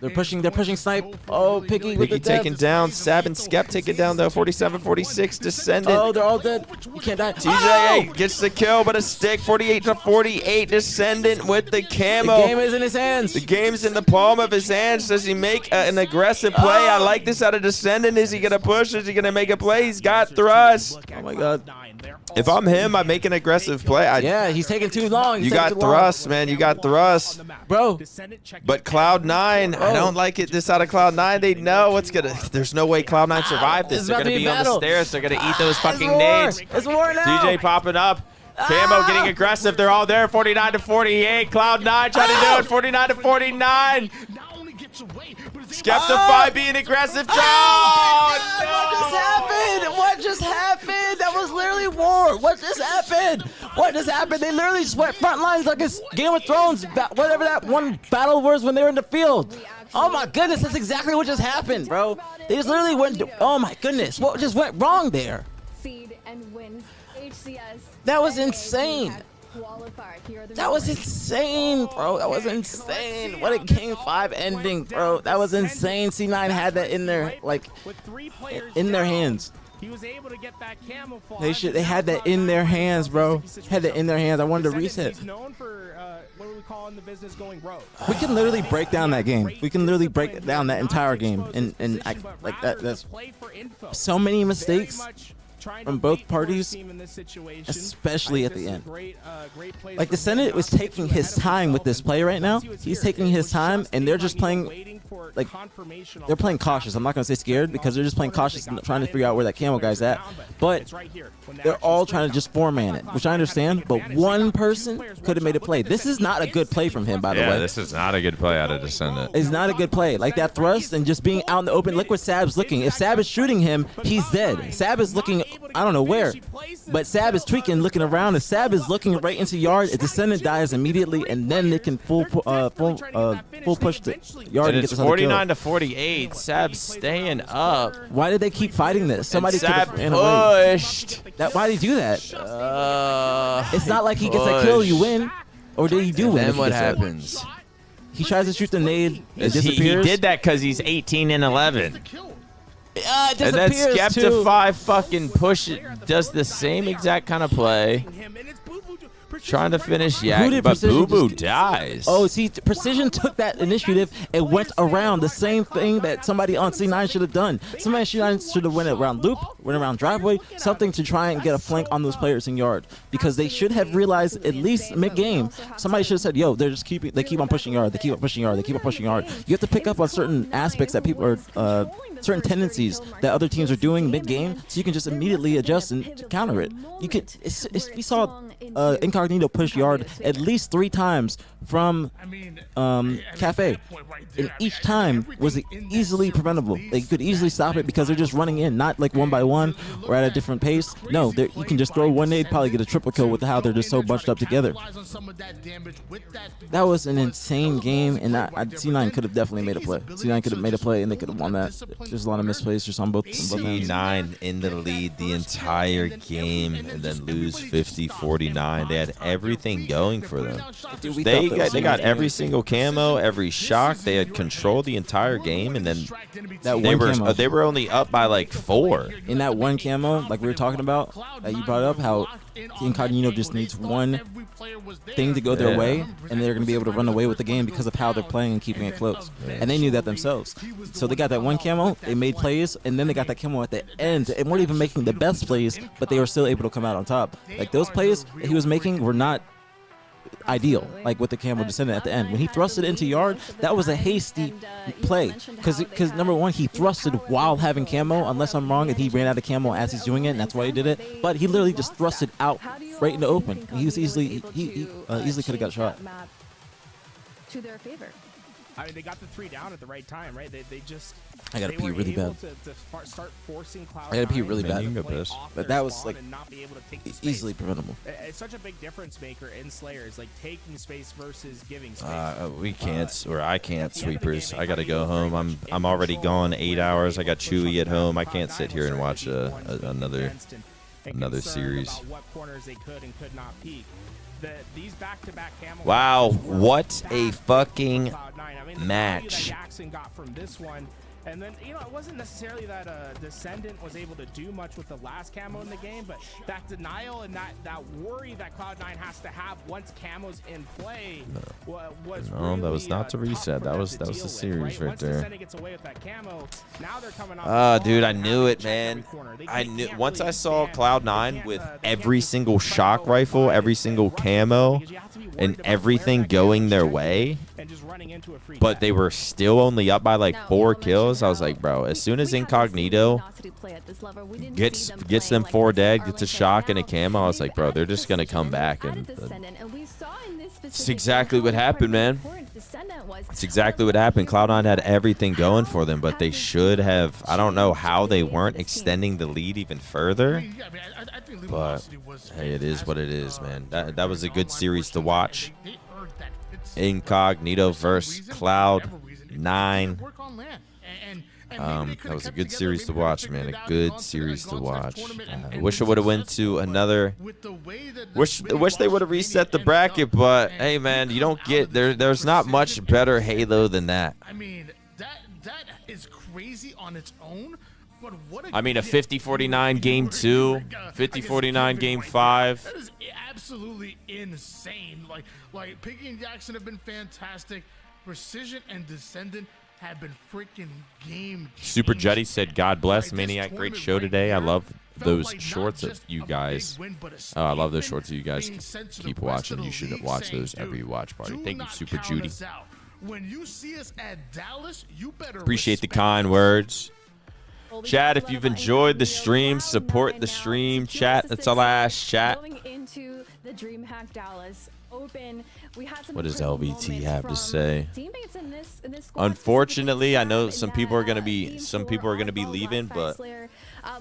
Speaker 4: they're pushing snipe. Oh, Piggy with the
Speaker 5: taken down. Sab and Skep taken down though. 47-46. Descendant.
Speaker 4: Oh, they're all dead. You can't die.
Speaker 5: TJ gets the kill, but a stick. 48-48. Descendant with the camo.
Speaker 4: The game is in his hands.
Speaker 5: The game's in the palm of his hands. Does he make an aggressive play? I like this out of Descendant. Is he gonna push? Is he gonna make a play? He's got thrust.
Speaker 4: Oh my God.
Speaker 5: If I'm him, I make an aggressive play.
Speaker 4: Yeah, he's taking too long.
Speaker 5: You got thrust, man. You got thrust.
Speaker 4: Bro.
Speaker 5: But Cloud9, I don't like it this out of Cloud9. They know what's going to... There's no way Cloud9 survived this. They're going to be on the stairs. They're going to eat those fucking nades.
Speaker 4: It's war now.
Speaker 5: DJ popping up. Camo getting aggressive. They're all there. 49-48. Cloud9 trying to do it. 49-49. Skeptify being aggressive.
Speaker 4: What just happened? What just happened? That was literally war. What just happened? What just happened? They literally just went front lines like it's Game of Thrones, whatever that one battle was when they were in the field. Oh my goodness, that's exactly what just happened, bro. They just literally went. Oh my goodness, what just went wrong there?
Speaker 6: Seed and wins HCS.
Speaker 4: That was insane. That was
Speaker 6: insane.
Speaker 4: insane, bro. That was insane. What a Game 5 ending, bro. That was insane. C9 had that in their in their hands.
Speaker 8: He was able to get that camouflage.
Speaker 4: They had that in their hands, bro. Had that in their hands. I wanted to reset.
Speaker 8: He's known for what do we call in the business going rogue.
Speaker 4: We can literally break down that game. We can literally break down that entire game, and like that's so many mistakes from both parties, especially at the end. Like the Senate was taking his time with this play right now. He's taking his time, and they're just playing like they're playing cautious. I'm not gonna say scared because they're just playing cautious and trying to figure out where that camo guy's at. But they're all trying to just four-man it, which I understand. But one person could have made a play. This is not a good play from him, by the way.
Speaker 5: Yeah, this is not a good play out of Descendant.
Speaker 4: It's not a good play. Like that thrust and just being out in the open. Look where Sab's looking. If Sab is shooting him, he's dead. Sab is looking, I don't know where, but Sab is tweaking, looking around. If Sab is looking right into yard, a Descendant dies immediately, and then they can full push the yard
Speaker 5: and
Speaker 4: and
Speaker 5: it's
Speaker 4: get this
Speaker 5: 49 to 48. Sab staying up.
Speaker 4: Why did they keep fighting this? Somebody could have
Speaker 5: Sab
Speaker 4: ran away.
Speaker 5: pushed.
Speaker 4: Why did he do that? It's not like he gets a kill, you win, or did he do win?
Speaker 5: Then what happens?
Speaker 4: He tries to shoot the nade. It
Speaker 5: He
Speaker 4: disappears.
Speaker 5: did that because he's 18 and 11.
Speaker 4: It
Speaker 5: And then
Speaker 4: disappears too.
Speaker 5: Skeptify fucking push it, does the same exact kind of play. Trying to finish Yak, but
Speaker 4: Precision
Speaker 5: Boo Boo
Speaker 4: just-
Speaker 5: dies.
Speaker 4: Oh, see, Precision took that initiative and went around the same thing that somebody on C9 should have done. Somebody on C9 should have went around loop, went around driveway, something to try and get a flank on those players in yard. Because they should have realized at least mid-game, somebody should have said, yo, they keep on pushing yard, they keep on pushing yard, they keep on pushing yard. You have to pick up on certain aspects that people are, certain tendencies that other teams are doing mid-game, so you can just immediately adjust and counter it. You could, we saw Incognito push yard at least 3 times from Cafe, and each time was easily preventable. They could easily stop it because they're just running in, not like one by one or at a different pace. No, you can just throw one nade, probably get a triple kill with how they're just so bunched up together. That was an insane game, and C9 could have definitely made a play. C9 could have made a play, and they could have won that. There's a lot of misplays just on both ends.
Speaker 5: C9 in the lead the entire game and then lose 50-49. They had everything going for them.
Speaker 4: Dude,
Speaker 5: They got every single camo, every shock. They had controlled the entire game, and then they were only up by like 4.
Speaker 4: In that one camo, like we were talking about, that you brought up, how Incognito just needs one thing to go their way, and they're going to be able to run away with the game because of how they're playing and keeping it close. And they knew that themselves. So they got that one camo, they made plays, and then they got that camo at the end, and weren't even making the best plays, but they were still able to come out on top. Like those plays that he was making were not ideal, like with the camo Descendant at the end. When he thrusted into yard, that was a hasty play because number one, he thrusted while having camo, unless I'm wrong, and he ran out of camo as he's doing it, and that's why he did it. But he literally just thrusted out right in the open. He was easily easily could have got shot.
Speaker 6: To their favor.
Speaker 8: I mean, they got the 3 down at the right time, right? They just.
Speaker 4: I gotta pee really bad.
Speaker 8: Start forcing
Speaker 4: I gotta pee really bad. But that was like easily
Speaker 8: space.
Speaker 4: preventable.
Speaker 8: It's such a big difference maker in Slayers, like taking space versus giving space.
Speaker 5: We can't, or I can't, sweepers. I gotta go home. I'm already gone 8 hours. I got Chewy at home. I can't sit here and watch another series.
Speaker 8: What corners they could and could not peek. These back-to-back camo.
Speaker 5: Wow, what a fucking match.
Speaker 8: Jackson got from this one. And then, you know, it wasn't necessarily that Descendant was able to do much with the last camo in the game, but that denial and that worry that Cloud9 has to have once camo's in play was
Speaker 5: No, that was not to reset. That was the series right there. Dude, I knew it, man. I knew once I saw Cloud9 with every single shock rifle, every single camo, and everything going their way, but they were still only up by like 4 kills. I was like, bro, as soon as Incognito gets them 4 dead, gets a shock and a camo, I was like, bro, they're just gonna come back and
Speaker 6: specific
Speaker 1: exactly what happened, man. It's exactly what happened. Cloud9 had everything going for them, but they should have. I don't know how they weren't extending the lead even further. But hey, it is what it is, man. That was a good series to watch. Incognito versus Cloud9. That was a good series to watch, man. A good series to watch. I wish I would have went to another. Wish they would have reset the bracket, but hey, man, you don't get there. There's not much better Halo than that.
Speaker 7: I mean, that is crazy on its own. But what
Speaker 1: I mean, a 50-49 game 2, 50-49 game 5.
Speaker 7: That is absolutely insane. Like Piggy and Jackson have been fantastic. Precision and Descendant have been freaking game changing.
Speaker 1: Super Jetty said, "God bless Maniac. Great show today. I love those shorts of you guys. Oh, I love those shorts of you guys. Keep watching. You should watch those every watch party. Thank you, Super Judy.
Speaker 7: When you see us at Dallas, you better
Speaker 1: Appreciate the kind words. Chat, if you've enjoyed the stream, support the stream. Chat, that's all I ask. Chat.
Speaker 6: Going into the DreamHack Dallas Open, we had some
Speaker 1: What does
Speaker 6: incredible
Speaker 1: LVT
Speaker 6: moments
Speaker 1: have to
Speaker 6: from
Speaker 1: say?
Speaker 6: teammates in this squad,
Speaker 1: Unfortunately, I know
Speaker 6: specifically
Speaker 1: some people are
Speaker 6: Sam
Speaker 1: gonna
Speaker 6: and
Speaker 1: be
Speaker 6: Game4
Speaker 1: leaving,
Speaker 6: Oddball
Speaker 1: but
Speaker 6: Slayer.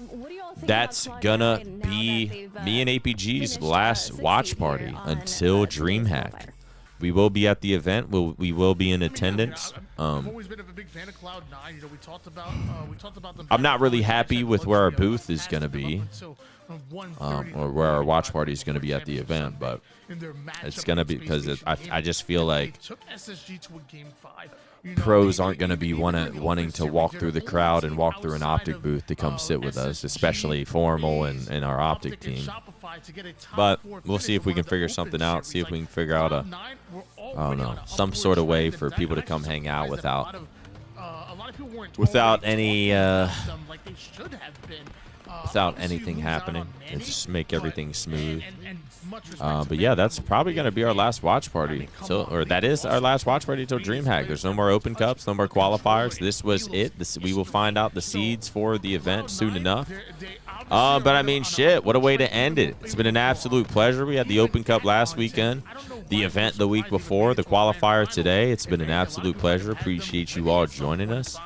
Speaker 6: What do you all think
Speaker 1: that's
Speaker 6: about
Speaker 1: gonna
Speaker 6: Cloud9 now
Speaker 1: be
Speaker 6: that they've,
Speaker 1: me and APG's
Speaker 6: finished,
Speaker 1: last
Speaker 6: sixth
Speaker 1: watch
Speaker 6: seed
Speaker 1: party
Speaker 6: here on,
Speaker 1: until
Speaker 6: today's
Speaker 1: DreamHack.
Speaker 6: qualifier?
Speaker 1: We will be at the event. We will be in attendance.
Speaker 7: I've always been a big fan of Cloud9. You know, we talked about them.
Speaker 1: I'm not really happy with where our booth is going to be, or where our watch party is going to be at the event, but it's going to be because I just feel like pros aren't going to be wanting to walk through the crowd and walk through an optic booth to come sit with us, especially Formal and our optic team. But we'll see if we can figure something out, see if we can figure out I don't know, some sort of way for people to come hang out without any without anything happening and just make everything smooth. But yeah, that's probably going to be our last watch party. That is our last watch party till DreamHack. There's no more Open Cups, no more qualifiers. This was it. We will find out the seeds for the event soon enough. But I mean, shit, what a way to end it. It's been an absolute pleasure. We had the Open Cup last weekend, the event the week before, the qualifier today. It's been an absolute pleasure. Appreciate you all joining us.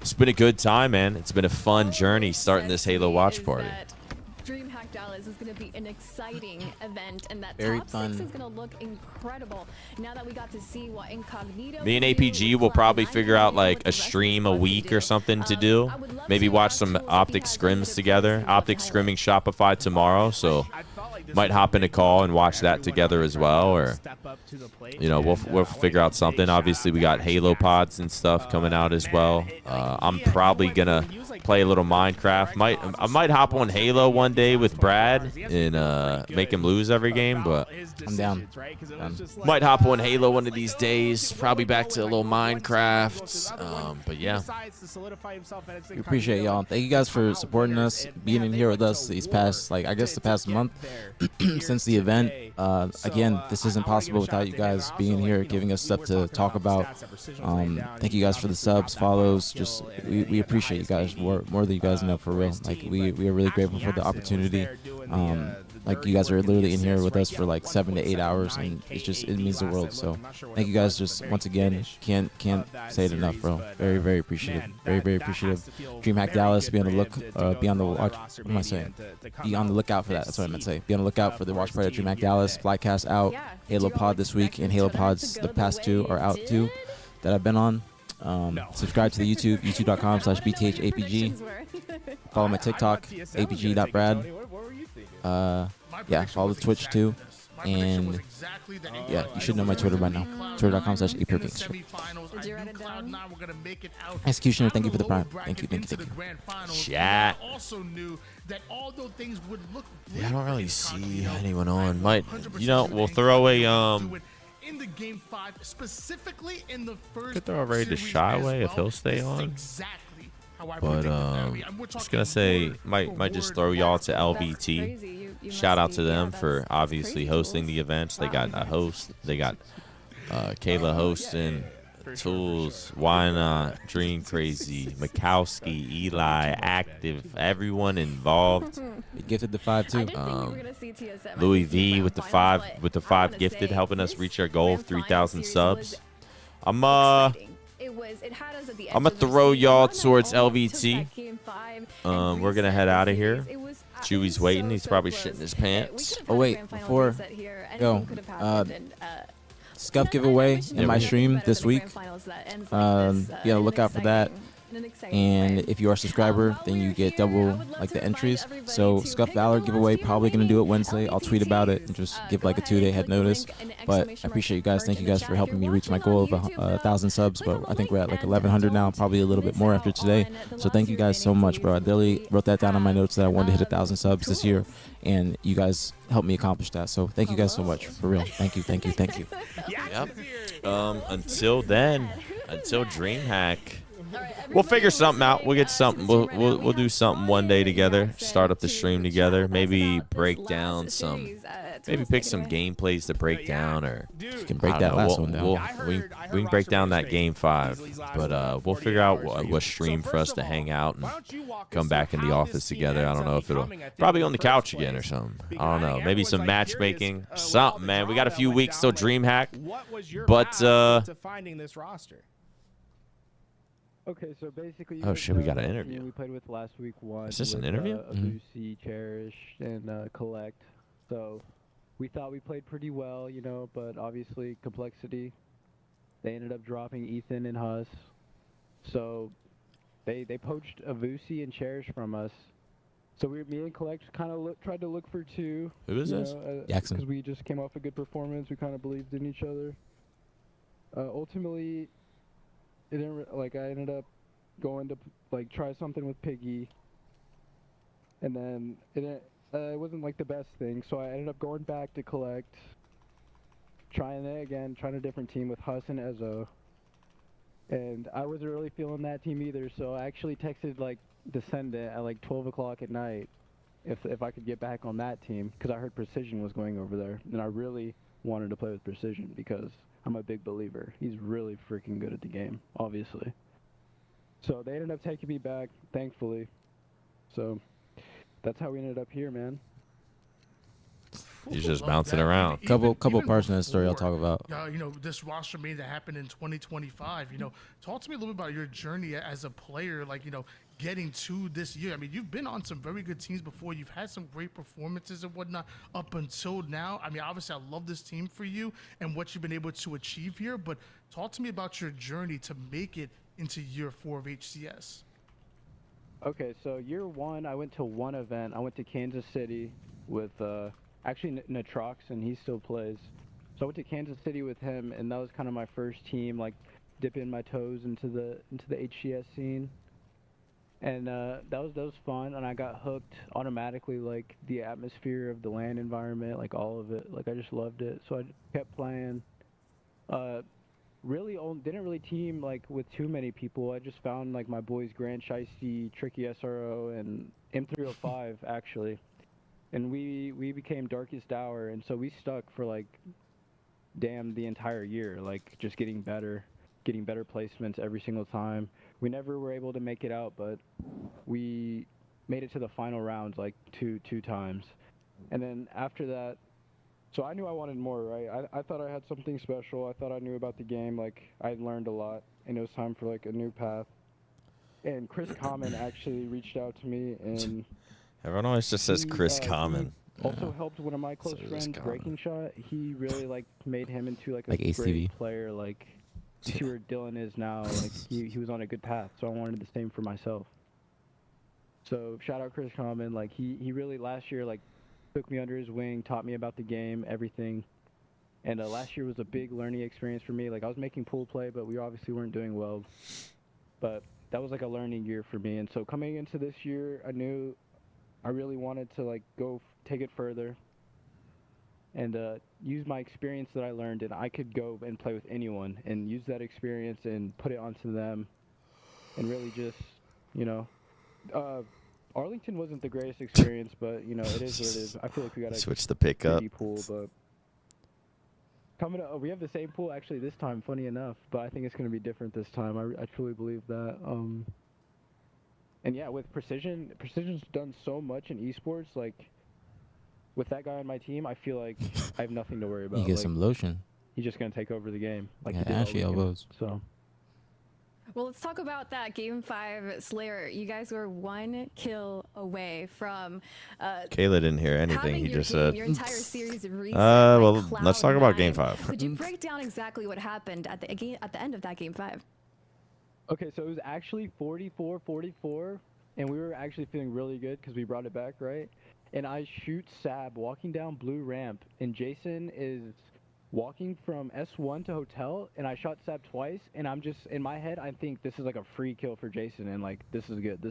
Speaker 1: It's been a good time, man. It's been a fun journey starting this Halo watch party.
Speaker 6: DreamHack Dallas is going to be an exciting event, and that
Speaker 4: Very
Speaker 6: top
Speaker 4: fun.
Speaker 6: 6 is going to look incredible. Now that we got to see what Incognito.
Speaker 1: Me and
Speaker 6: can do
Speaker 1: APG
Speaker 6: with
Speaker 1: will probably
Speaker 6: Cloud9
Speaker 1: figure out
Speaker 6: and
Speaker 1: like
Speaker 6: what
Speaker 1: a
Speaker 6: the rest of the
Speaker 1: stream a
Speaker 6: squad can
Speaker 1: week
Speaker 6: do.
Speaker 1: or something to do.
Speaker 6: I would love
Speaker 1: Maybe
Speaker 6: to
Speaker 1: watch
Speaker 6: have
Speaker 1: some
Speaker 6: tools that
Speaker 1: optic
Speaker 6: he has
Speaker 1: scrims
Speaker 6: to
Speaker 1: together.
Speaker 6: play
Speaker 1: Optic
Speaker 6: with
Speaker 1: scrimming Shopify tomorrow, so might hop in a call and watch that together as well, or you know, we'll figure out something. Obviously, we got Halo pods and stuff coming out as well. I'm probably gonna play a little Minecraft. I might hop on Halo one day with Brad and make him lose every game, but
Speaker 4: I'm down.
Speaker 1: might hop on Halo one of these days. Probably back to a little Minecraft. But yeah,
Speaker 4: We appreciate y'all. Thank you guys for supporting us, being in here with us these past, I guess the past month since the event. Again, this isn't possible without you guys being here, giving us stuff to talk about. Thank you guys for the subs, follows. Just we appreciate you guys more than you guys know, for real. Like we are really grateful for the opportunity. Like you guys are literally in here with us for like 7 to 8 hours, and it means the world. So thank you guys. Just once again, can't say it enough, bro. Very appreciative. Very appreciative. DreamHack Dallas, be on the watch. What am I saying? Be on the lookout for that. That's what I meant to say. Be on the lookout for the watch party at DreamHack Dallas. Flycast out. Halo Pod this week, and Halo Pods the past 2 are out too that I've been on. Subscribe to the YouTube, youtube.com/BtHAPG. Follow my TikTok, apg.brad. Yeah, follow the Twitch too. And yeah, you should know my Twitter by now. Twitter.com/apurkings. Executioner, thank you for the prime. Thank you.
Speaker 1: chat. Yeah, I don't really see anyone on. We'll throw a
Speaker 7: in the game 5, specifically in the first
Speaker 1: could throw a raid to Shy Away if he'll stay on.
Speaker 7: Exactly how I
Speaker 1: But just gonna say, might just throw y'all to LVT. Shout out to them for obviously hosting the events. They got a host. They got Kayla hosting Tools, why not? Dream Crazy, Mikowski, Eli, Active, everyone involved.
Speaker 4: He gifted the 5 too.
Speaker 1: Louis V with the 5 gifted, helping us reach our goal of 3,000 subs. I'm gonna throw y'all towards LVT. We're gonna head out of here. Chewy's waiting. He's probably shitting his pants.
Speaker 4: Oh wait, before go, Scuff giveaway in my stream this week. Yeah, look out for that. And if you are a subscriber, then you get double like the entries. So Scuff Valor giveaway, probably gonna do it Wednesday. I'll tweet about it and just give like a 2-day head notice. But I appreciate you guys. Thank you guys for helping me reach my goal of 1,000 subs. But I think we're at like 1,100 now, probably a little bit more after today. So thank you guys so much, bro. I literally wrote that down on my notes that I wanted to hit 1,000 subs this year, and you guys helped me accomplish that. So thank you guys so much, for real. Thank you, thank you, thank you.
Speaker 1: Yep. Until then, until DreamHack. We'll figure something out. We'll get something. We'll do something one day together. Start up the stream together. Maybe break down some. Maybe pick some gameplays to break down, or
Speaker 4: you can break that last one down.
Speaker 1: We can break down that game 5, but we'll figure out what stream for us to hang out and come back in the office together. I don't know if it'll probably on the couch again or something. I don't know. Maybe some matchmaking, something, man. We got a few weeks till DreamHack, but
Speaker 8: finding this roster.
Speaker 11: Okay, so basically,
Speaker 1: oh shit, we got an interview.
Speaker 11: We played with last week one.
Speaker 1: Is this an interview?
Speaker 11: Lucy, Cherish, and Collect. So we thought we played pretty well, you know, but obviously complexity. They ended up dropping Ethan and Huss. So they poached Avusi and Cherish from us. So me and Collect kind of tried to look for 2.
Speaker 1: Who is this?
Speaker 4: Jackson.
Speaker 11: Because we just came off a good performance. We kind of believed in each other. Ultimately, it didn't like I ended up going to like try something with Piggy, and then it wasn't like the best thing, so I ended up going back to Collect, trying it again, trying a different team with Huss and Ezo, and I wasn't really feeling that team either, so I actually texted like Descendant at like 12 o'clock at night if I could get back on that team, because I heard Precision was going over there, and I really wanted to play with Precision because I'm a big believer. He's really freaking good at the game, obviously. So they ended up taking me back, thankfully. So that's how we ended up here, man.
Speaker 1: He's just bouncing around.
Speaker 4: Couple parts in that story I'll talk about.
Speaker 7: You know, this roster made that happen in 2025. You know, talk to me a little bit about your journey as a player, like, you know, getting to this year. I mean, you've been on some very good teams before. You've had some great performances and whatnot up until now. I mean, obviously, I love this team for you and what you've been able to achieve here. But talk to me about your journey to make it into year 4 of HCS.
Speaker 11: Okay, so year 1, I went to one event. I went to Kansas City with actually Natrox, and he still plays. So I went to Kansas City with him, and that was kind of my first team, like dipping my toes into the HCS scene. And that was fun, and I got hooked automatically, like the atmosphere of the LAN environment, like all of it. Like I just loved it, so I kept playing. Didn't really team like with too many people. I just found like my boys Grand Shiesty, Tricky SRO, and M305 actually, and we became Darkest Hour, and so we stuck for like the entire year, like just getting better placements every single time. We never were able to make it out, but we made it to the final rounds like two times. And then after that, so I knew I wanted more, right? I thought I had something special. I thought I knew about the game. Like, I learned a lot, and it was time for like a new path. And Chris Common actually reached out to me, and
Speaker 1: everyone always just says Chris Common.
Speaker 11: Also helped one of my close friends, Breaking Shot. He really like made him into like a
Speaker 4: like
Speaker 11: great player. Like, you see where Dylan is now. Like he was on a good path, so I wanted the same for myself. So shout out Chris Common. Like he really last year like took me under his wing, taught me about the game, everything. And last year was a big learning experience for me. Like I was making pool play, but we obviously weren't doing well. But that was like a learning year for me. And so coming into this year, I knew I really wanted to like take it further and use my experience that I learned, and I could go and play with anyone and use that experience and put it onto them and really just, you know, Arlington wasn't the greatest experience, but you know, it is what it is. I feel like we got to
Speaker 1: switch the pickup
Speaker 11: pool, but Coming up, we have the same pool actually this time, funny enough, but I think it's going to be different this time. I truly believe that. And yeah, with Precision's done so much in esports. Like, with that guy on my team, I feel like I have nothing to worry about.
Speaker 4: You get
Speaker 11: like,
Speaker 4: some lotion.
Speaker 11: He's just going to take over the game. Like,
Speaker 4: Yeah,
Speaker 11: he did all
Speaker 4: ashy
Speaker 11: weekend.
Speaker 4: elbows.
Speaker 11: So.
Speaker 6: Well, let's talk about that Game 5 Slayer. You guys were 1 kill away from
Speaker 5: Kayla didn't hear anything
Speaker 6: having
Speaker 5: he
Speaker 6: your
Speaker 5: just
Speaker 6: game,
Speaker 5: said.
Speaker 6: your entire series reset.
Speaker 5: Well,
Speaker 6: by
Speaker 5: let's talk about
Speaker 6: Cloud9.
Speaker 5: Game 5.
Speaker 6: Could you break down exactly what happened at the end of that Game 5?
Speaker 11: Okay, so it was actually 44-44, and we were actually feeling really good because we brought it back, right? And I shoot Sab walking down blue ramp, and Jason is walking from S1 to hotel, and I shot Sab twice, and I'm just, in my head, I think this is like a free kill for Jason, and like, this is good.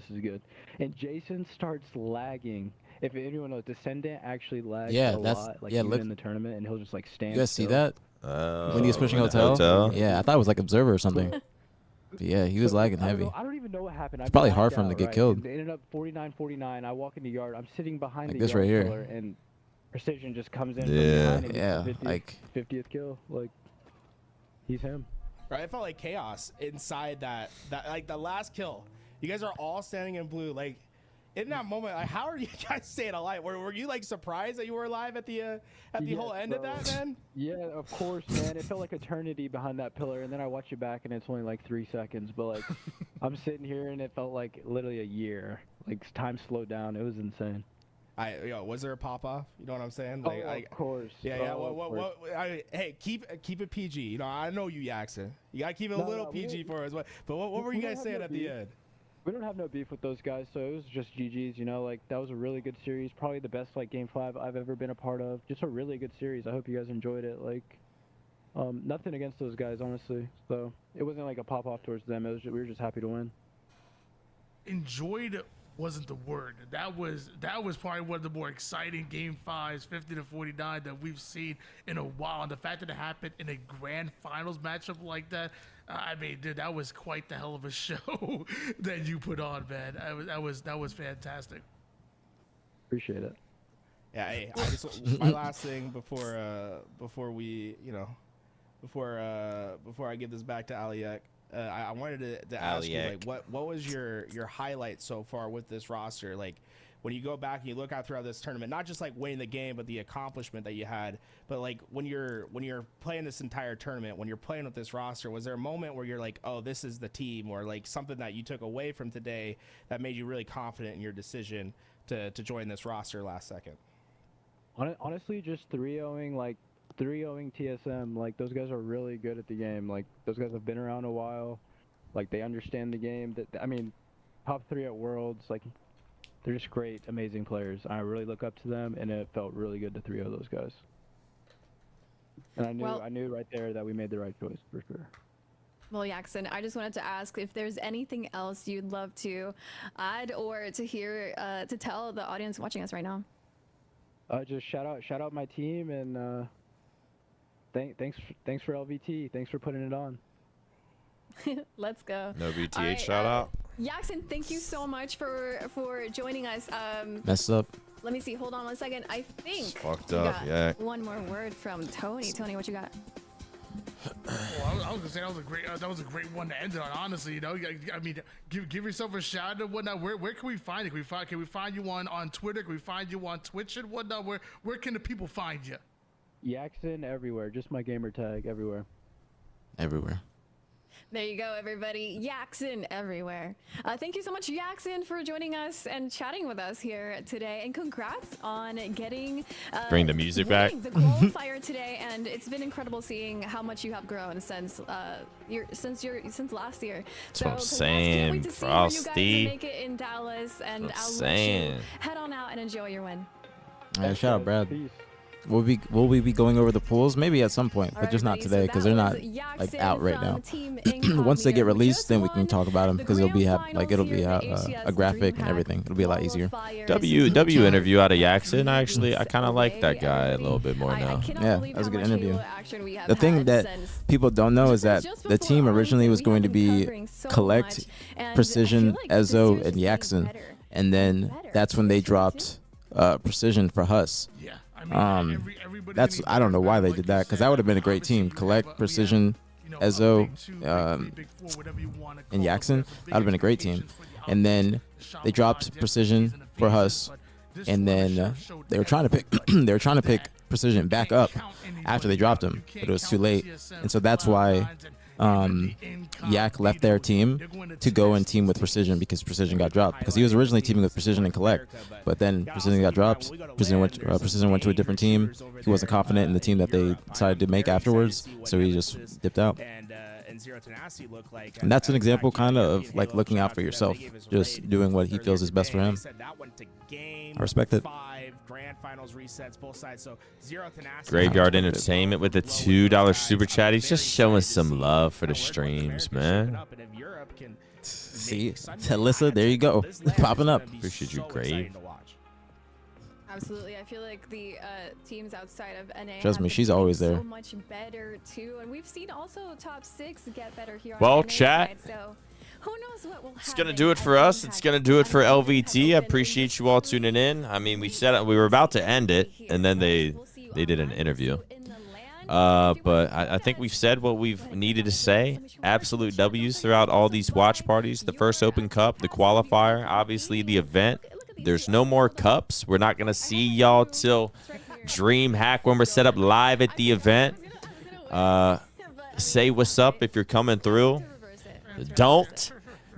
Speaker 11: And Jason starts lagging. If anyone knows, Descendant actually lags a lot, like even in the tournament, and he'll just like stand
Speaker 4: You guys see
Speaker 11: still.
Speaker 4: that? When he was pushing hotel? Yeah, I thought it was like observer or something. But yeah, he was lagging heavy.
Speaker 11: I don't even know what happened.
Speaker 4: It's probably hard for him to get killed.
Speaker 11: It ended up 49-49. I walk in the yard. I'm sitting behind
Speaker 4: Like
Speaker 11: the
Speaker 4: this
Speaker 11: yard
Speaker 4: right here.
Speaker 11: pillar, and Precision just comes in
Speaker 5: Yeah.
Speaker 11: from behind and
Speaker 4: Yeah,
Speaker 11: gets the 50th kill. Like, he's him.
Speaker 8: Right, I felt like chaos inside that like the last kill. You guys are all standing in blue. Like, in that moment, like, how are you guys staying alive? Were you like surprised that you were alive at the whole end of that, man?
Speaker 11: Yeah, of course, man. It felt like eternity behind that pillar, and then I watch it back, and it's only like 3 seconds. But like, I'm sitting here, and it felt like literally a year. Like, time slowed down. It was insane.
Speaker 8: Was there a pop off? You know what I'm saying? Like,
Speaker 11: of course.
Speaker 8: Yeah.
Speaker 11: Oh,
Speaker 8: Hey, keep it PG. You know, I know you, Jackson. You gotta keep it a little PG for us. But what were you guys saying at the end?
Speaker 11: We don't have no beef with those guys, so it was just GG's, you know, like, that was a really good series, probably the best, like, Game 5 I've ever been a part of, just a really good series. I hope you guys enjoyed it, like, nothing against those guys, honestly, so it wasn't like a pop-off towards them, it was we were just happy to win.
Speaker 7: Enjoyed wasn't the word. That was probably one of the more exciting Game 5s, 50-49, that we've seen in a while, and the fact that it happened in a grand finals matchup like that, I mean, dude, that was quite the hell of a show that you put on, man. That was fantastic.
Speaker 11: Appreciate it.
Speaker 8: Yeah, hey, my last thing before we, you know, before I give this back to Aliak, I wanted to ask you, like, what was your highlight so far with this roster? Like, when you go back and you look out throughout this tournament, not just like winning the game, but the accomplishment that you had. But like when you're playing this entire tournament, when you're playing with this roster, was there a moment where you're like, oh, this is the team, or like something that you took away from today that made you really confident in your decision to join this roster last second?
Speaker 11: Honestly, just 3-0ing TSM. Like, those guys are really good at the game. Like, those guys have been around a while. Like, they understand the game. I mean, top 3 at Worlds. Like, they're just great, amazing players. I really look up to them, and it felt really good to 3-0 those guys. And I knew right there that we made the right choice for sure.
Speaker 6: Well, Jackson, I just wanted to ask if there's anything else you'd love to add or to hear, to tell the audience watching us right now.
Speaker 11: Just shout out my team, and thanks for LVT. Thanks for putting it on.
Speaker 6: Let's go.
Speaker 5: No BtH
Speaker 6: right,
Speaker 5: shout out.
Speaker 6: Jackson, thank you so much for joining us.
Speaker 4: Messed up.
Speaker 6: Let me see. Hold on 1 second. I think
Speaker 5: It's fucked
Speaker 6: we
Speaker 5: up,
Speaker 6: got
Speaker 5: yeah.
Speaker 6: one more word from Tony. Tony, what you got?
Speaker 7: Well, I was gonna say that was a great one to end it on. Honestly, you know, I mean, give yourself a shout out and whatnot. Where can we find it? Can we find you on Twitter? Can we find you on Twitch and whatnot? Where can the people find you?
Speaker 11: Jackson everywhere. Just my gamer tag everywhere.
Speaker 4: Everywhere.
Speaker 6: There you go, everybody. Jackson everywhere. Thank you so much, Jackson, for joining us and chatting with us here today. And congrats on getting
Speaker 5: Bring the music back.
Speaker 6: the qualifier today. And it's been incredible seeing how much you have grown since last year.
Speaker 5: That's what I'm
Speaker 6: So
Speaker 5: saying,
Speaker 6: can't wait to see where you guys
Speaker 5: Frosty.
Speaker 6: make it in Dallas. And
Speaker 5: That's
Speaker 6: I'll
Speaker 5: what I'm saying.
Speaker 6: let you head on out and enjoy your win.
Speaker 4: Shout out, Brad.
Speaker 11: Peace.
Speaker 4: Will we be going over the pools? Maybe at some point,
Speaker 6: All
Speaker 4: but just
Speaker 6: right,
Speaker 4: not
Speaker 6: buddy,
Speaker 4: today
Speaker 6: so
Speaker 4: because
Speaker 6: that
Speaker 4: they're not
Speaker 6: was
Speaker 4: like
Speaker 6: Jackson
Speaker 4: out right
Speaker 6: from
Speaker 4: now.
Speaker 6: Team
Speaker 4: Once they get
Speaker 6: Incognito, who
Speaker 4: released,
Speaker 6: just
Speaker 4: then we
Speaker 6: won
Speaker 4: can talk about them
Speaker 6: the
Speaker 4: because it'll be
Speaker 6: grand
Speaker 4: like it'll be
Speaker 6: finals here
Speaker 4: a
Speaker 6: at
Speaker 4: graphic and
Speaker 6: DreamHack
Speaker 4: everything. It'll be a lot easier.
Speaker 6: Qualifiers.
Speaker 5: W interview out of Jackson. I kind of like that guy a little bit more now.
Speaker 4: Yeah, that was a good interview. The thing that
Speaker 6: since
Speaker 4: people don't know is that
Speaker 6: just
Speaker 4: the
Speaker 6: before
Speaker 4: team
Speaker 6: Arlington,
Speaker 4: originally was
Speaker 6: we
Speaker 4: going to
Speaker 6: have been
Speaker 4: be
Speaker 6: covering so
Speaker 4: Collect,
Speaker 6: much, and I
Speaker 4: Precision,
Speaker 6: feel like the
Speaker 4: Ezo,
Speaker 6: series is
Speaker 4: and
Speaker 6: getting
Speaker 4: Jackson,
Speaker 6: better
Speaker 4: and then
Speaker 6: better.
Speaker 4: that's when they dropped Precision for Huss.
Speaker 7: Yeah, I
Speaker 4: That's I don't know why they did that, because that would have been a great team. Collect, Precision, Ezo, and Jackson. That would have been a great team. And then they dropped Precision for Huss, and then they were trying to pick Precision back up after they dropped him, but it was too late. And so that's why Yak left their team to go and team with Precision, because Precision got dropped. Because he was originally teaming with Precision and Collect, but then Precision got dropped. Precision went to a different team. He wasn't confident in the team that they decided to make afterwards, so he just dipped out. And that's an example kind of like looking out for yourself, just doing what he feels is best for him. I respect it.
Speaker 5: Graveyard Entertainment with a $2 super chat. He's just showing some love for the streams, man.
Speaker 4: See, Telissa, there you go, popping up.
Speaker 5: Appreciate you, Grave.
Speaker 6: Absolutely, I feel like the teams outside of NA.
Speaker 4: Trust me, she's always there.
Speaker 6: So much better too, and we've seen also top 6 get better here.
Speaker 5: Well,
Speaker 6: on the NA
Speaker 5: chat.
Speaker 6: side, so who knows what will
Speaker 5: It's gonna do it for us. It's gonna do it for LVT. I appreciate you all tuning in. I mean, we said we were about to end it, and then they did an interview. But I think we've said what we've needed to say. Absolute W's throughout all these watch parties. The first Open Cup, the qualifier, obviously the event. There's no more cups. We're not gonna see y'all till DreamHack when we're set up live at the event. Say what's up if you're coming through. Don't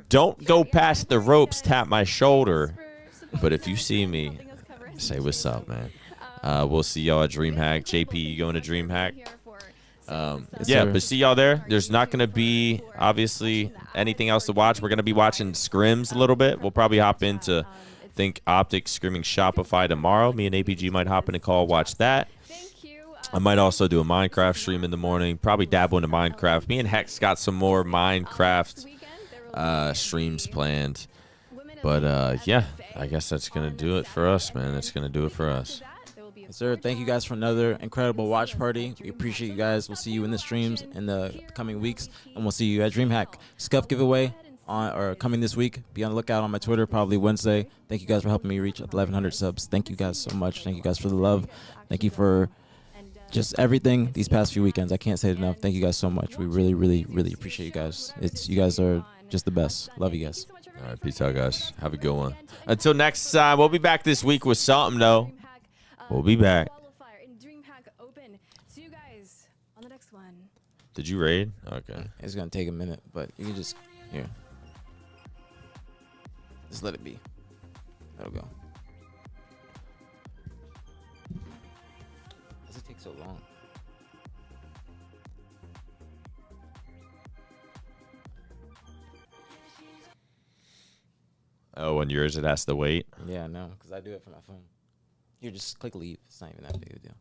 Speaker 5: go past the ropes, tap my shoulder. But if you see me, say what's up, man. We'll see y'all at DreamHack. JP, you going to DreamHack? Yeah, but see y'all there. There's not going to be, obviously, anything else to watch. We're going to be watching scrims a little bit. We'll probably hop into, think, Optic scrimming Shopify tomorrow. Me and aPG might hop in a call, watch that. I might also do a Minecraft stream in the morning. Probably dabble into Minecraft. Me and Hex got some more Minecraft streams planned. But, yeah, I guess that's going to do it for us, man. That's going to do it for us.
Speaker 4: Yes, sir. Thank you guys for another incredible watch party. We appreciate you guys. We'll see you in the streams in the coming weeks, and we'll see you at DreamHack. Scuff giveaway coming this week. Be on the lookout on my Twitter, probably Wednesday. Thank you guys for helping me reach 1,100 subs. Thank you guys so much. Thank you guys for the love. Thank you for just everything these past few weekends. I can't say it enough. Thank you guys so much. We really, really, really appreciate you guys. You guys are just the best. Love you guys.
Speaker 5: All right, peace out, guys. Have a good one. Until next time, we'll be back this week with something, though. We'll be back.
Speaker 6: See you guys on the next one.
Speaker 5: Did you raid? Okay.
Speaker 4: It's going to take a minute, but you can just, here. Just let it be. That'll go. Why does it take so long?
Speaker 5: Oh, on yours it has to wait?
Speaker 4: Yeah, no, because I do it from my phone. You just click leave. It's not even that big of a deal.